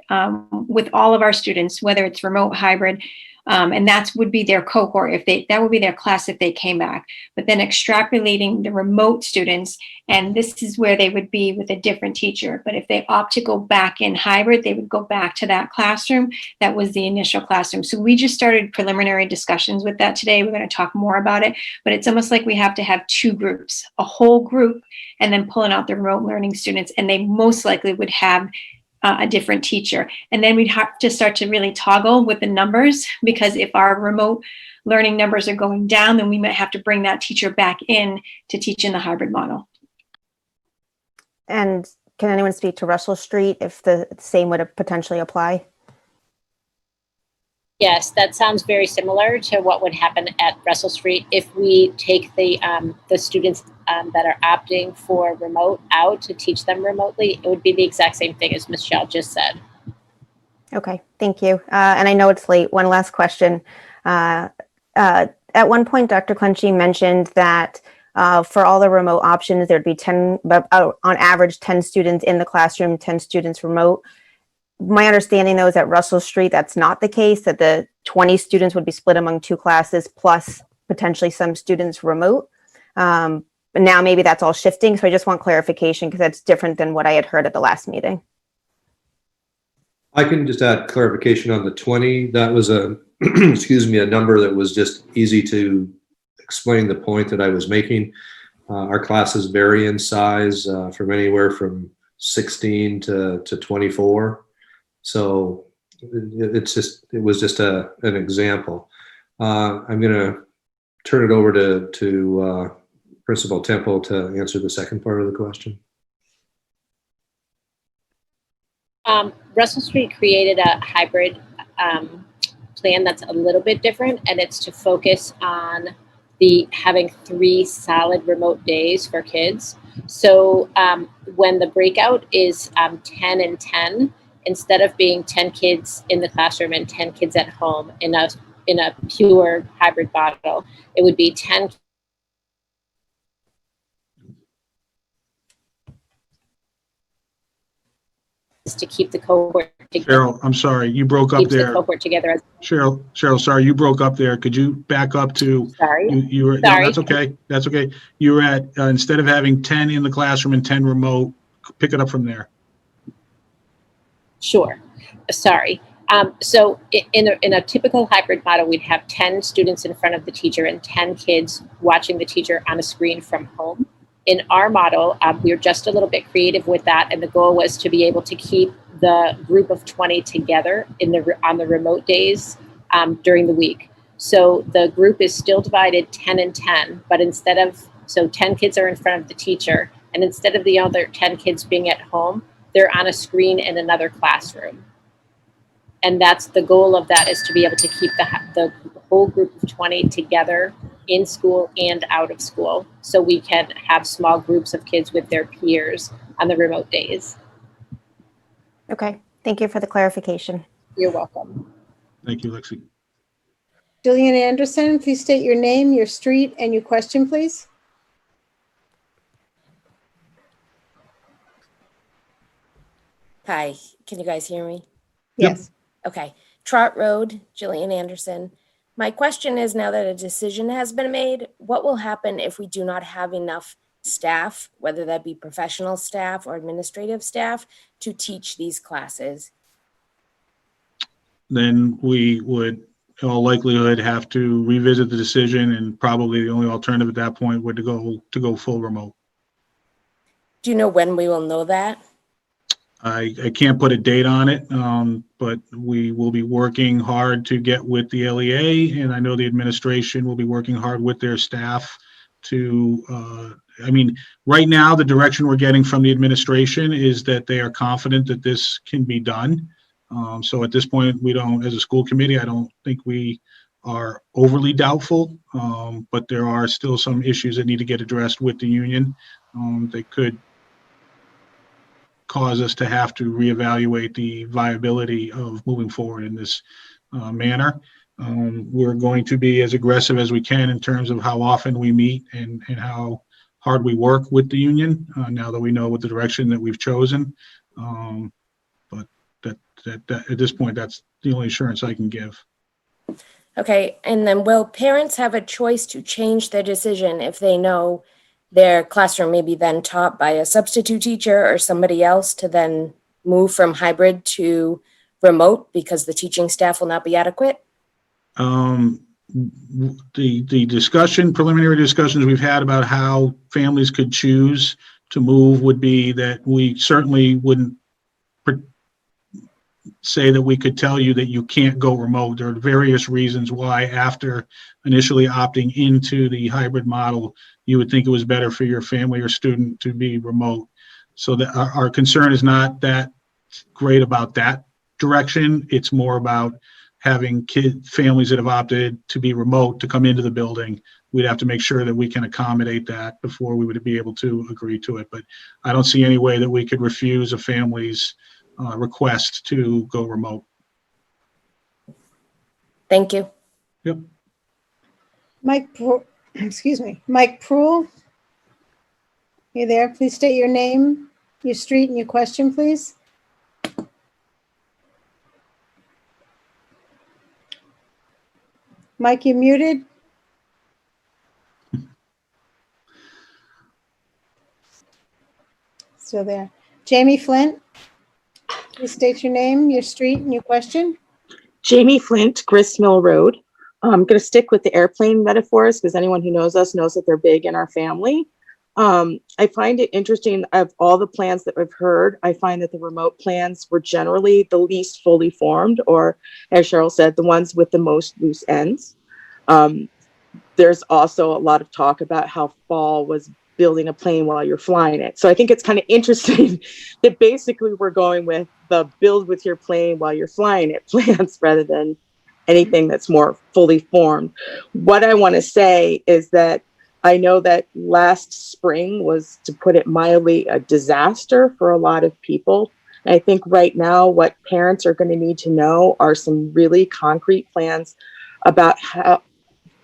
with all of our students, whether it's remote, hybrid, and that would be their cohort that would be their class if they came back. But then extrapolating the remote students, and this is where they would be with a different teacher. But if they opt to go back in hybrid, they would go back to that classroom that was the initial classroom. So we just started preliminary discussions with that today. We're going to talk more about it, but it's almost like we have to have 2 groups, a whole group, and then pulling out the remote learning students, and they most likely would have a different teacher. And then we'd have to start to really toggle with the numbers, because if our remote learning numbers are going down, then we might have to bring that teacher back in to teach in the hybrid model. And can anyone speak to Russell Street if the same would potentially apply? Yes, that sounds very similar to what would happen at Russell Street if we take the students that are opting for remote out to teach them remotely. It would be the exact same thing as Michelle just said. Okay, thank you. And I know it's late. One last question. At one point, Dr. Clenchey mentioned that for all the remote options, there'd be 10, on average, 10 students in the classroom, 10 students remote. My understanding, though, is at Russell Street, that's not the case, that the 20 students would be split among two classes, plus potentially some students remote. But now maybe that's all shifting. So I just want clarification because that's different than what I had heard at the last meeting. I can just add clarification on the 20. That was a, excuse me, a number that was just easy to explain the point that I was making. Our classes vary in size from anywhere from 16 to 24. So it was just an example. I'm going to turn it over to Principal Temple to answer the second part of the question. Russell Street created a hybrid plan that's a little bit different, and it's to focus on having 3 solid remote days for kids. So when the breakout is 10 and 10, instead of being 10 kids in the classroom and 10 kids at home in a pure hybrid model, it would be 10 to keep the cohort together. Cheryl, I'm sorry, you broke up Keeps there. the cohort together. Cheryl, sorry, you broke up there. Could you back up to? Sorry. You were, no, that's okay. That's okay. You were at, instead of having 10 in the classroom and 10 remote, pick it up from there. Sure. Sorry. So in a typical hybrid model, we'd have 10 students in front of the teacher and 10 kids watching the teacher on a screen from home. In our model, we were just a little bit creative with that, and the goal was to be able to keep the group of 20 together on the remote days during the week. So the group is still divided 10 and 10, but so 10 kids are in front of the teacher, and instead of the other 10 kids being at home, they're on a screen in another classroom. And that's the goal of that, is to be able to keep the whole group of 20 together in school and out of school, so we can have small groups of kids with their peers on the remote days. Okay, thank you for the clarification. You're welcome. Thank you, Lexi. Jillian Anderson, please state your name, your street, and your question, please. Hi, can you guys hear me? Yes. Okay. Trot Road, Jillian Anderson. My question is, now that a decision has been made, what will happen if we do not have enough staff, whether that be professional staff or administrative staff, to teach these classes? Then we would, in all likelihood, have to revisit the decision, and probably the only alternative at that point would to go full remote. Do you know when we will know that? I can't put a date on it, but we will be working hard to get with the LEA, and I know the administration will be working hard with their staff to, I mean, right now, the direction we're getting from the administration is that they are confident that this can be done. So at this point, we don't, as a school committee, I don't think we are overly doubtful, but there are still some issues that need to get addressed with the union. They could cause us to have to reevaluate the viability of moving forward in this manner. We're going to be as aggressive as we can in terms of how often we meet and how hard we work with the union, now that we know what the direction that we've chosen. But that at this point, that's the only assurance I can give. Okay, and then will parents have a choice to change their decision if they know their classroom may be then taught by a substitute teacher or somebody else, to then move from hybrid to remote because the teaching staff will not be adequate? The discussion, preliminary discussions we've had about how families could choose to move would be that we certainly wouldn't say that we could tell you that you can't go remote. There are various reasons why, after initially opting into the hybrid model, you would think it was better for your family or student to be remote. So that our concern is not that great about that direction. It's more about having families that have opted to be remote to come into the building. We'd have to make sure that we can accommodate that before we would be able to agree to it. But I don't see any way that we could refuse a family's request to go remote. Thank you. Yep. Excuse me, Mike Proul. You there? Please state your name, your street, and your question, please. Mike, you're muted. Still there. Jamie Flint, please state your name, your street, and your question. Jamie Flint, Gristmill Road. I'm going to stick with the airplane metaphors because anyone who knows us knows that they're big in our family. I find it interesting of all the plans that we've heard, I find that the remote plans were generally the least fully formed, or as Cheryl said, the ones with the most loose ends. There's also a lot of talk about how fall was building a plane while you're flying it. So I think it's kind of interesting that basically we're going with the build with your plane while you're flying it plans rather than anything that's more fully formed. What I want to say is that I know that last spring was, to put it mildly, a disaster for a lot of people. And I think right now what parents are going to need to know are some really concrete plans about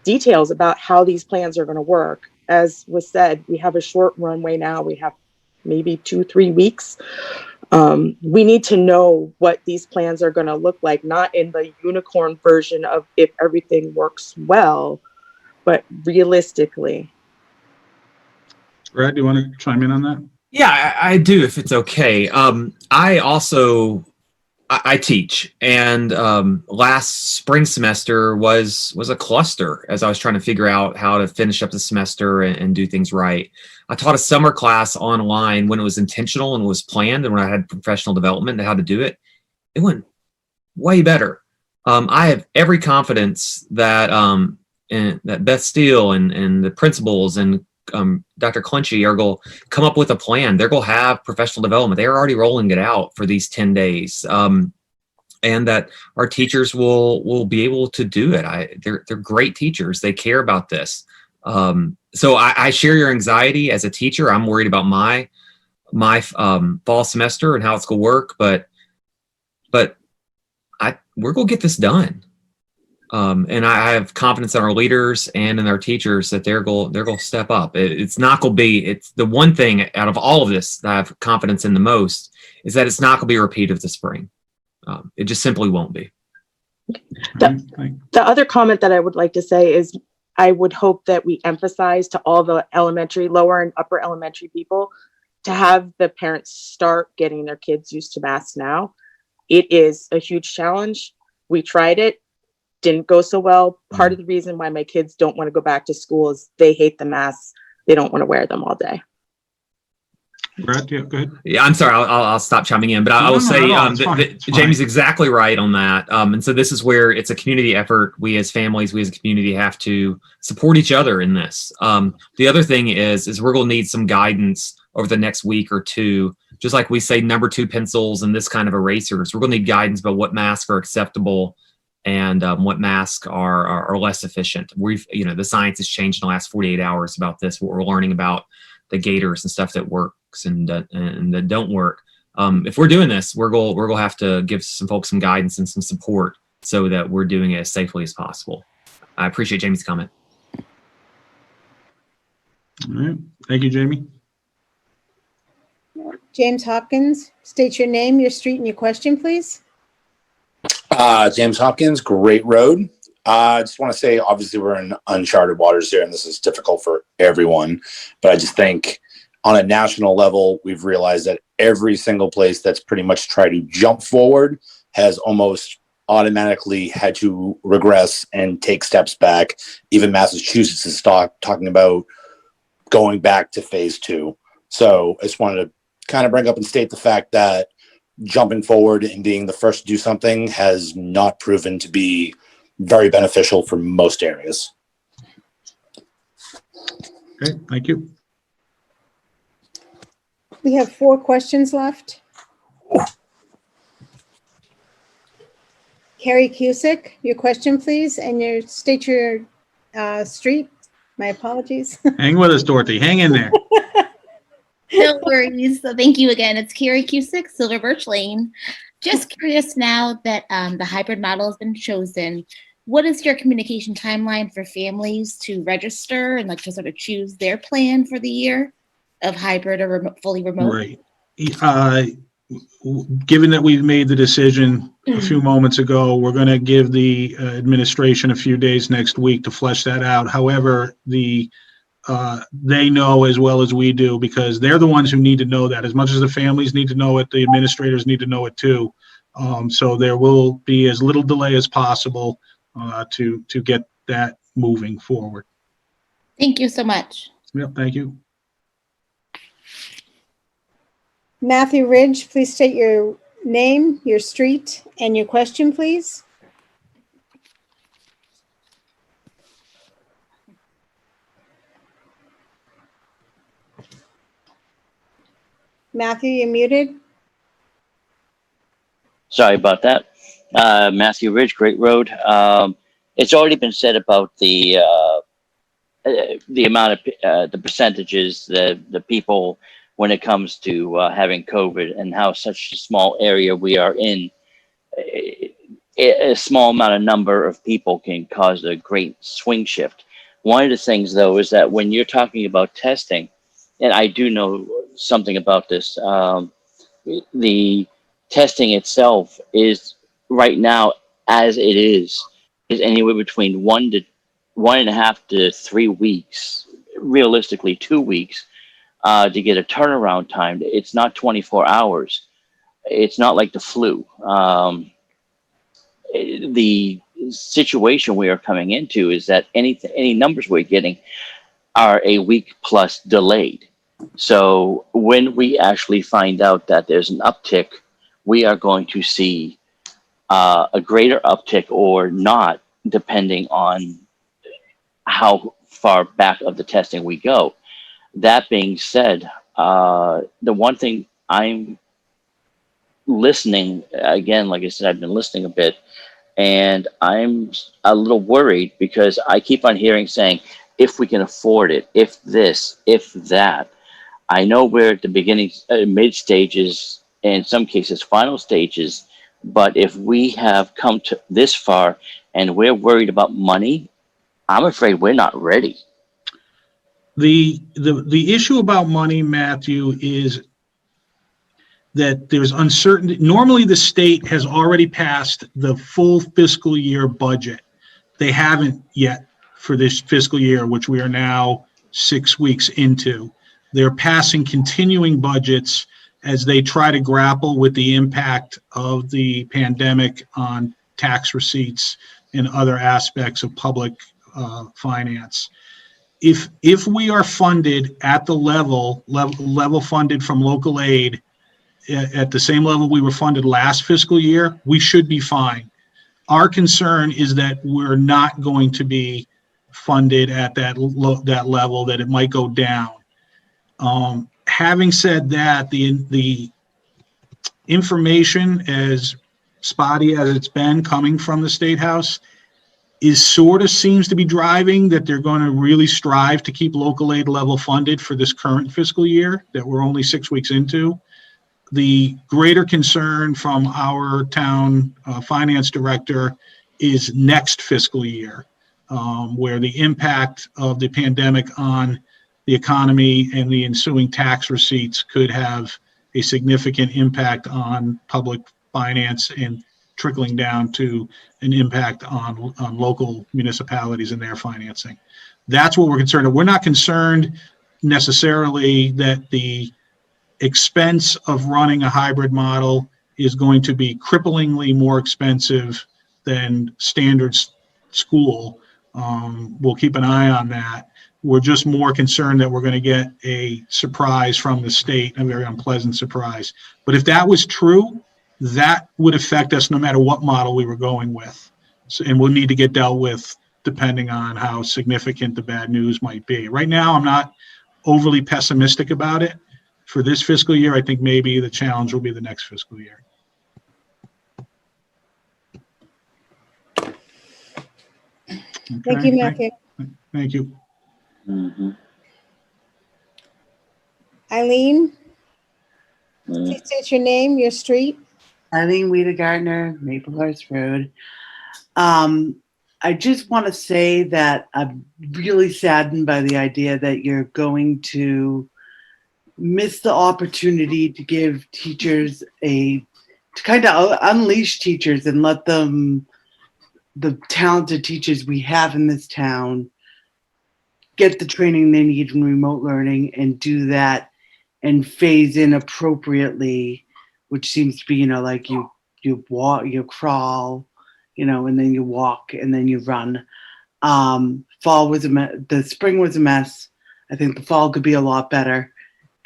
details about how these plans are going to work. As was said, we have a short runway now. We have maybe 2-3 weeks. We need to know what these plans are going to look like, not in the unicorn version of if everything works well, but realistically. Brad, do you want to chime in on that? Yeah, I do, if it's okay. I teach, and last spring semester was a cluster as I was trying to figure out how to finish up the semester and do things right. I taught a summer class online when it was intentional and was planned, and when I had professional development and how to do it, it went way better. I have every confidence that that Beth Steele and the principals and Dr. Clunchy are going to come up with a plan. They're going to have professional development. They're already rolling it out for these 10 days. And that our teachers will be able to do it. They're great teachers. They care about this. So I share your anxiety as a teacher. I'm worried about my fall semester and how it's going to work, but we're going to get this done. And I have confidence in our leaders and in our teachers that they're going to step up. It's not going to be, it's the one thing out of all of this that I have confidence in the most is that it's not going to be a repeat of the spring. It just simply won't be. The other comment that I would like to say is I would hope that we emphasize to all the elementary, lower and upper elementary people to have the parents start getting their kids used to masks now. It is a huge challenge. We tried it. Didn't go so well. Part of the reason why my kids don't want to go back to school is they hate the masks. They don't want to wear them all day. Brad, yeah, go ahead. Yeah, I'm sorry. I'll stop chiming in, but I will say Jamie's exactly right on that. And so this is where it's a community effort. We as families, we as a community have to support each other in this. The other thing is we're going to need some guidance over the next week or two. Just like we say, number 2 pencils and this kind of erasers, we're going to need guidance about what masks are acceptable and what masks are less efficient. The science has changed in the last 48 hours about this. What we're learning about the gaiters and stuff that works and that don't work. If we're doing this, we're going to have to give some folks some guidance and some support so that we're doing it as safely as possible. I appreciate Jamie's comment. All right. Thank you, Jamie. James Hopkins, state your name, your street, and your question, please. James Hopkins, Great Road. I just want to say, obviously, we're in uncharted waters here, and this is difficult for everyone. But I just think on a national level, we've realized that every single place that's pretty much tried to jump forward has almost automatically had to regress and take steps back. Even Massachusetts is talking about going back to phase 2. So I just wanted to kind of bring up and state the fact that jumping forward and being the first to do something has not proven to be very beneficial for most areas. Okay, thank you. We have 4 questions left. Carrie Cusick, your question, please, and state your street. My apologies. Hang with us, Dorothy. Hang in there. No worries. So thank you again. It's Carrie Cusick, Silver Birch Lane. Just curious now that the hybrid model has been chosen, what is your communication timeline for families to register and like to sort of choose their plan for the year of hybrid or fully remote? Right. Given that we've made the decision a few moments ago, we're going to give the administration a few days next week to flesh that out. However, they know as well as we do, because they're the ones who need to know that. As much as the families need to know it, the administrators need to know it too. So there will be as little delay as possible to get that moving forward. Thank you so much. Yep, thank you. Matthew Ridge, please state your name, your street, and your question, please. Matthew, you're muted. Sorry about that. Matthew Ridge, Great Road. It's already been said about the amount of the percentages, the people when it comes to having COVID and how such a small area we are in. A small amount of number of people can cause a great swing shift. One of the things, though, is that when you're talking about testing, and I do know something about this, the testing itself is right now, as it is anywhere between 1.5 to 3 weeks, realistically 2 weeks, to get a turnaround time. It's not 24 hours. It's not like the flu. The situation we are coming into is that any numbers we're getting are a week plus delayed. So when we actually find out that there's an uptick, we are going to see a greater uptick or not, depending on how far back of the testing we go. That being said, the one thing I'm listening, again, like I said, I've been listening a bit, and I'm a little worried because I keep on hearing saying, if we can afford it, if this, if that. I know we're at the beginning, mid stages, and in some cases, final stages, but if we have come to this far and we're worried about money, I'm afraid we're not ready. The issue about money, Matthew, is that there's uncertainty. Normally, the state has already passed the full fiscal year budget. They haven't yet for this fiscal year, which we are now 6 weeks into. They're passing continuing budgets as they try to grapple with the impact of the pandemic on tax receipts and other aspects of public finance. If we are funded at the level funded from local aid at the same level we were funded last fiscal year, we should be fine. Our concern is that we're not going to be funded at that level, that it might go down. Having said that, the information, as spotty as it's been coming from the State House, is sort of seems to be driving that they're going to really strive to keep local aid level funded for this current fiscal year that we're only 6 weeks into. The greater concern from our town finance director is next fiscal year, where the impact of the pandemic on the economy and the ensuing tax receipts could have a significant impact on public finance and trickling down to an impact on local municipalities and their financing. That's what we're concerned with. We're not concerned necessarily that the expense of running a hybrid model is going to be cripplingly more expensive than standard school. We'll keep an eye on that. We're just more concerned that we're going to get a surprise from the state, a very unpleasant surprise. But if that was true, that would affect us no matter what model we were going with. So, and we'll need to get dealt with depending on how significant the bad news might be. Right now, I'm not overly pessimistic about it. For this fiscal year, I think maybe the challenge will be the next fiscal year. Thank you, Matthew. Thank you. Eileen, please state your name, your street. Eileen Weeder Gardner, Maplehurst Road. I just want to say that I'm really saddened by the idea that you're going to miss the opportunity to give teachers to kind of unleash teachers and let them, the talented teachers we have in this town, get the training they need in remote learning and do that and phase in appropriately, which seems to be, like you walk, you crawl, and then you walk and then you run. Fall was the spring was a mess. I think the fall could be a lot better.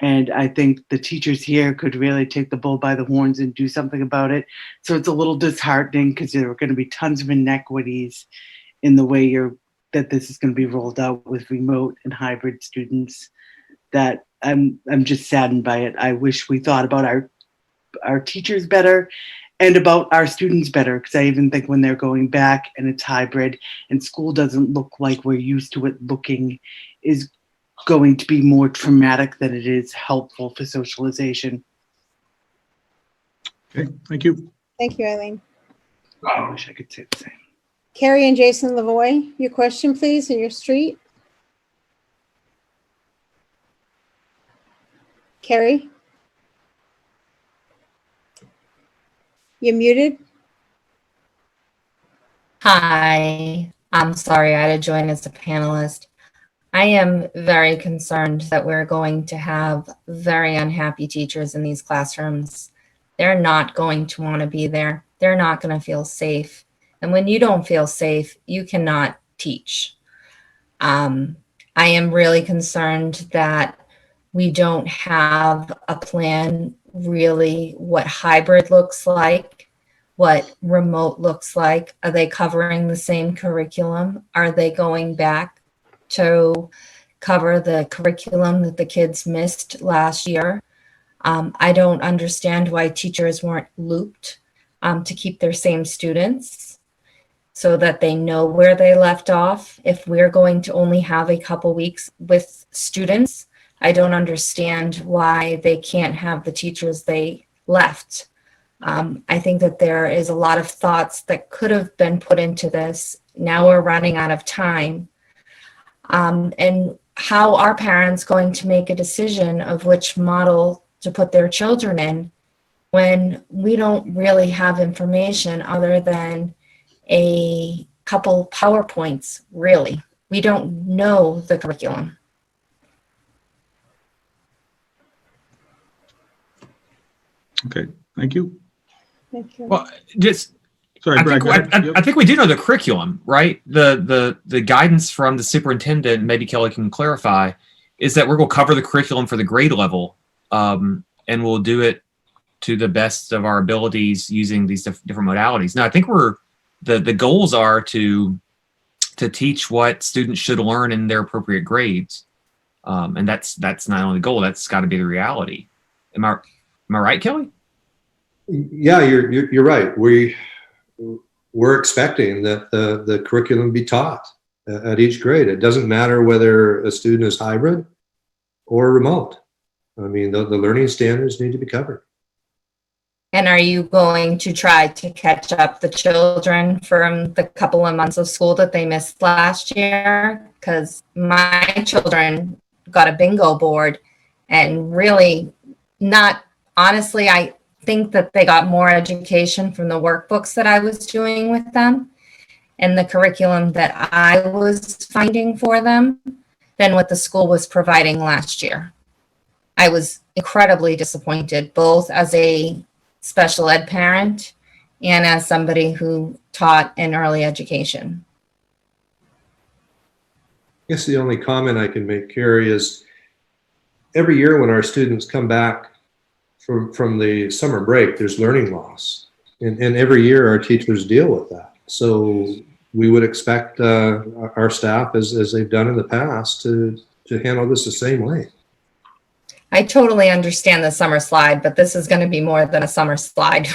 And I think the teachers here could really take the bull by the horns and do something about it. So it's a little disheartening because there are going to be tons of inequities in the way that this is going to be rolled out with remote and hybrid students, that I'm just saddened by it. I wish we thought about our teachers better and about our students better, because I even think when they're going back and it's hybrid and school doesn't look like we're used to it looking, is going to be more traumatic than it is helpful for socialization. Okay, thank you. Thank you, Eileen. I wish I could say the same. Carrie and Jason Lavoy, your question, please, and your street. Carrie? You're muted. Hi, I'm sorry I had to join as a panelist. I am very concerned that we're going to have very unhappy teachers in these classrooms. They're not going to want to be there. They're not going to feel safe. And when you don't feel safe, you cannot teach. I am really concerned that we don't have a plan really what hybrid looks like, what remote looks like. Are they covering the same curriculum? Are they going back to cover the curriculum that the kids missed last year? I don't understand why teachers weren't looped to keep their same students so that they know where they left off. If we're going to only have a couple weeks with students, I don't understand why they can't have the teachers they left. I think that there is a lot of thoughts that could have been put into this. Now we're running out of time. And how are parents going to make a decision of which model to put their children in when we don't really have information other than a couple PowerPoints, really? We don't know the curriculum. Okay, thank you. Thank you. Well, just sorry, Brad. Go ahead. I think we do know the curriculum, right? The guidance from the superintendent, maybe Kelly can clarify, is that we're going to cover the curriculum for the grade level, and we'll do it to the best of our abilities using these different modalities. Now, I think the goals are to teach what students should learn in their appropriate grades, and that's not only the goal; that's got to be the reality. Am I right, Kelly? Yeah, you're right. We're expecting that the curriculum be taught at each grade. It doesn't matter whether a student is hybrid or remote. I mean, the learning standards need to be covered. And are you going to try to catch up the children from the couple of months of school that they missed last year? Because my children got a bingo board and really not, honestly, I think that they got more education from the workbooks that I was doing with them and the curriculum that I was finding for them than what the school was providing last year. I was incredibly disappointed, both as a special ed parent and as somebody who taught in early education. I guess the only comment I can make, Carrie, is every year when our students come back from the summer break, there's learning loss. And every year our teachers deal with that. So we would expect our staff, as they've done in the past, to handle this the same way. I totally understand the summer slide, but this is going to be more than a summer slide.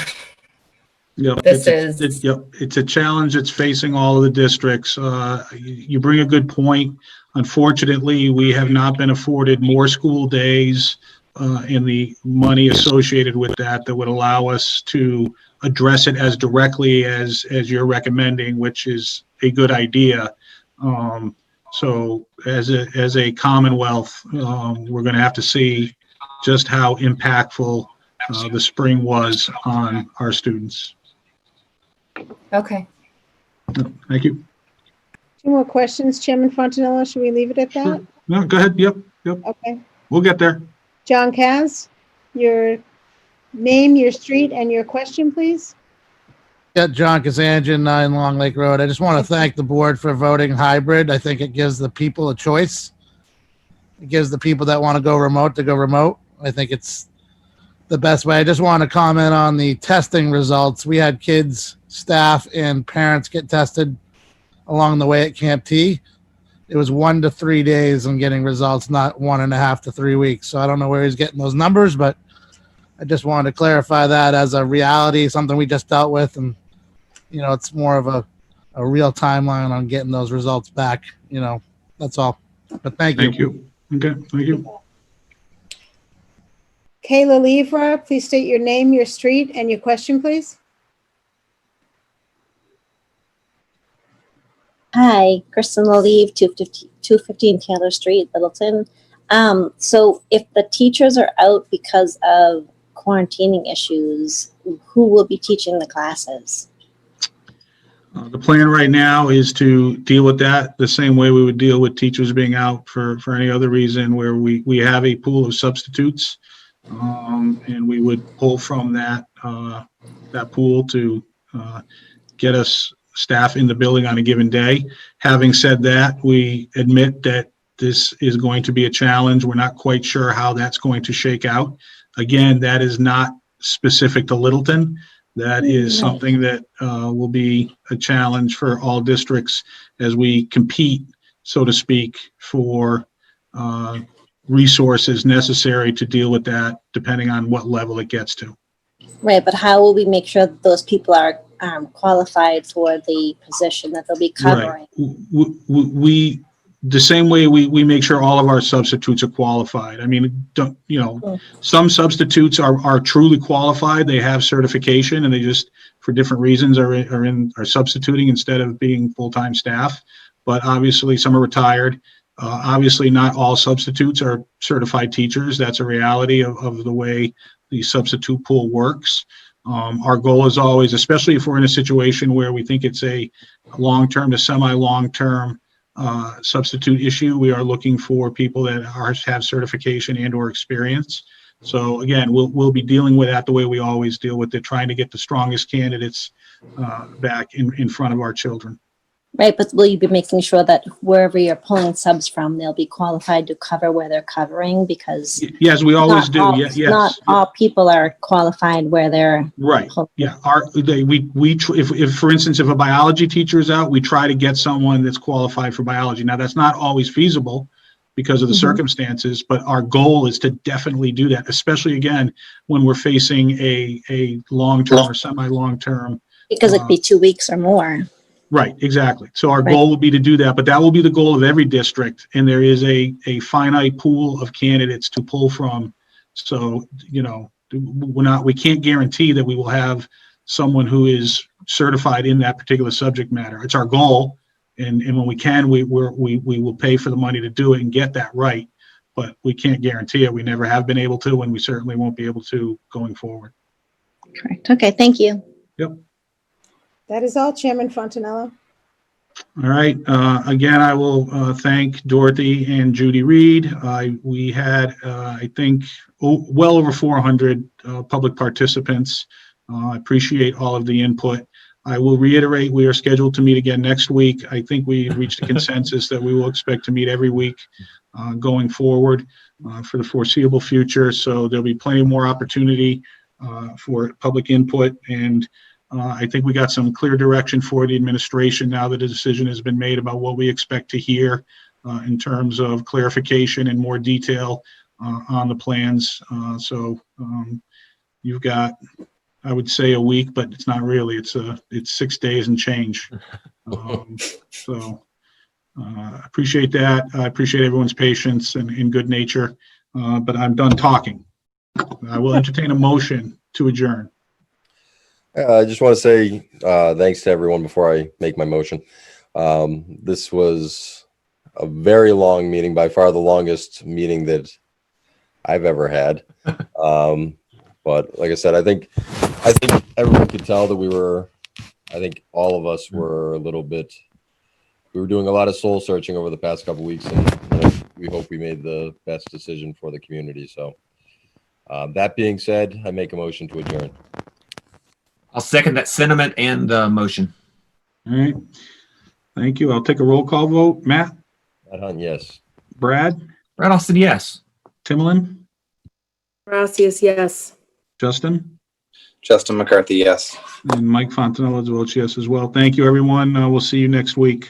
Yep, This it's a challenge that's facing all of the districts. You bring a good point. Unfortunately, we have not been afforded more school days and the money associated with that would allow us to address it as directly as you're recommending, which is a good idea. So as a Commonwealth, we're going to have to see just how impactful the spring was on our students. Okay. Thank you. Two more questions, Chairman Fontanella. Should we leave it at that? No, go ahead. Yep. Okay. We'll get there. John Kaz, your name, your street, and your question, please. Yeah, John Kazanjian, 9 Long Lake Road. I just want to thank the board for voting hybrid. I think it gives the people a choice. It gives the people that want to go remote to go remote. I think it's the best way. I just want to comment on the testing results. We had kids, staff, and parents get tested along the way at Camp T. It was 1 to 3 days on getting results, not 1.5 to 3 weeks. So I don't know where he's getting those numbers, but I just wanted to clarify that as a reality, something we just dealt with. And, it's more of a real timeline on getting those results back. That's all. But thank you. Thank you. Okay, thank you. Kayla Levra, please state your name, your street, and your question, please. Hi, Kristen Lalieve, 215 Taylor Street, Littleton. So if the teachers are out because of quarantining issues, who will be teaching the classes? The plan right now is to deal with that the same way we would deal with teachers being out for any other reason, where we have a pool of substitutes, and we would pull from that pool to get us staff in the building on a given day. Having said that, we admit that this is going to be a challenge. We're not quite sure how that's going to shake out. Again, that is not specific to Littleton. That is something that will be a challenge for all districts as we compete, so to speak, for resources necessary to deal with that, depending on what level it gets to. Right, but how will we make sure that those people are qualified for the position that they'll be covering? Right. The same way we make sure all of our substitutes are qualified. I mean, some substitutes are truly qualified. They have certification and they just, for different reasons, are substituting instead of being full-time staff. But obviously some are retired. Obviously not all substitutes are certified teachers. That's a reality of the way the substitute pool works. Our goal is always, especially if we're in a situation where we think it's a long-term to semi-long-term substitute issue, we are looking for people that have certification and or experience. So again, we'll be dealing with that the way we always deal with it, trying to get the strongest candidates back in front of our children. Right, but will you be making sure that wherever you're pulling subs from, they'll be qualified to cover where they're covering? Because yes, we always do. Yes, not all people are qualified where they're right. Yeah, if for instance, if a biology teacher is out, we try to get someone that's qualified for biology. Now that's not always feasible because of the circumstances, but our goal is to definitely do that, especially again when we're facing a long-term or semi-long-term. Because it could be 2 weeks or more. Right, exactly. So our goal will be to do that, but that will be the goal of every district. And there is a finite pool of candidates to pull from. So, we can't guarantee that we will have someone who is certified in that particular subject matter. It's our goal. And when we can, we will pay for the money to do it and get that right. But we can't guarantee it. We never have been able to, and we certainly won't be able to going forward. Correct. Okay, thank you. Yep. That is all, Chairman Fontanella. All right. Again, I will thank Dorothy and Judy Reed. We had, I think, well over 400 public participants. I appreciate all of the input. I will reiterate, we are scheduled to meet again next week. I think we reached a consensus that we will expect to meet every week going forward for the foreseeable future. So there'll be plenty more opportunity for public input, and I think we got some clear direction for the administration now that a decision has been made about what we expect to hear in terms of clarification and more detail on the plans. So you've got I would say a week, but it's not really. It's 6 days and change. So appreciate that. I appreciate everyone's patience and good nature. But I'm done talking. I will entertain a motion to adjourn. I just want to say thanks to everyone before I make my motion. This was a very long meeting, by far the longest meeting that I've ever had. But like I said, I think everyone could tell that I think all of us were we were doing a lot of soul searching over the past couple of weeks, and we hope we made the best decision for the community. So that being said, I make a motion to adjourn. I'll second that sentiment and the motion. All right. Thank you. I'll take a roll call vote. Matt? Matt Hunt, yes. Brad? Brad Austin, yes. Timlin? Gracias, yes. Justin? Justin McCarthy, yes. And Mike Fontanella votes yes as well. Thank you, everyone. We'll see you next week.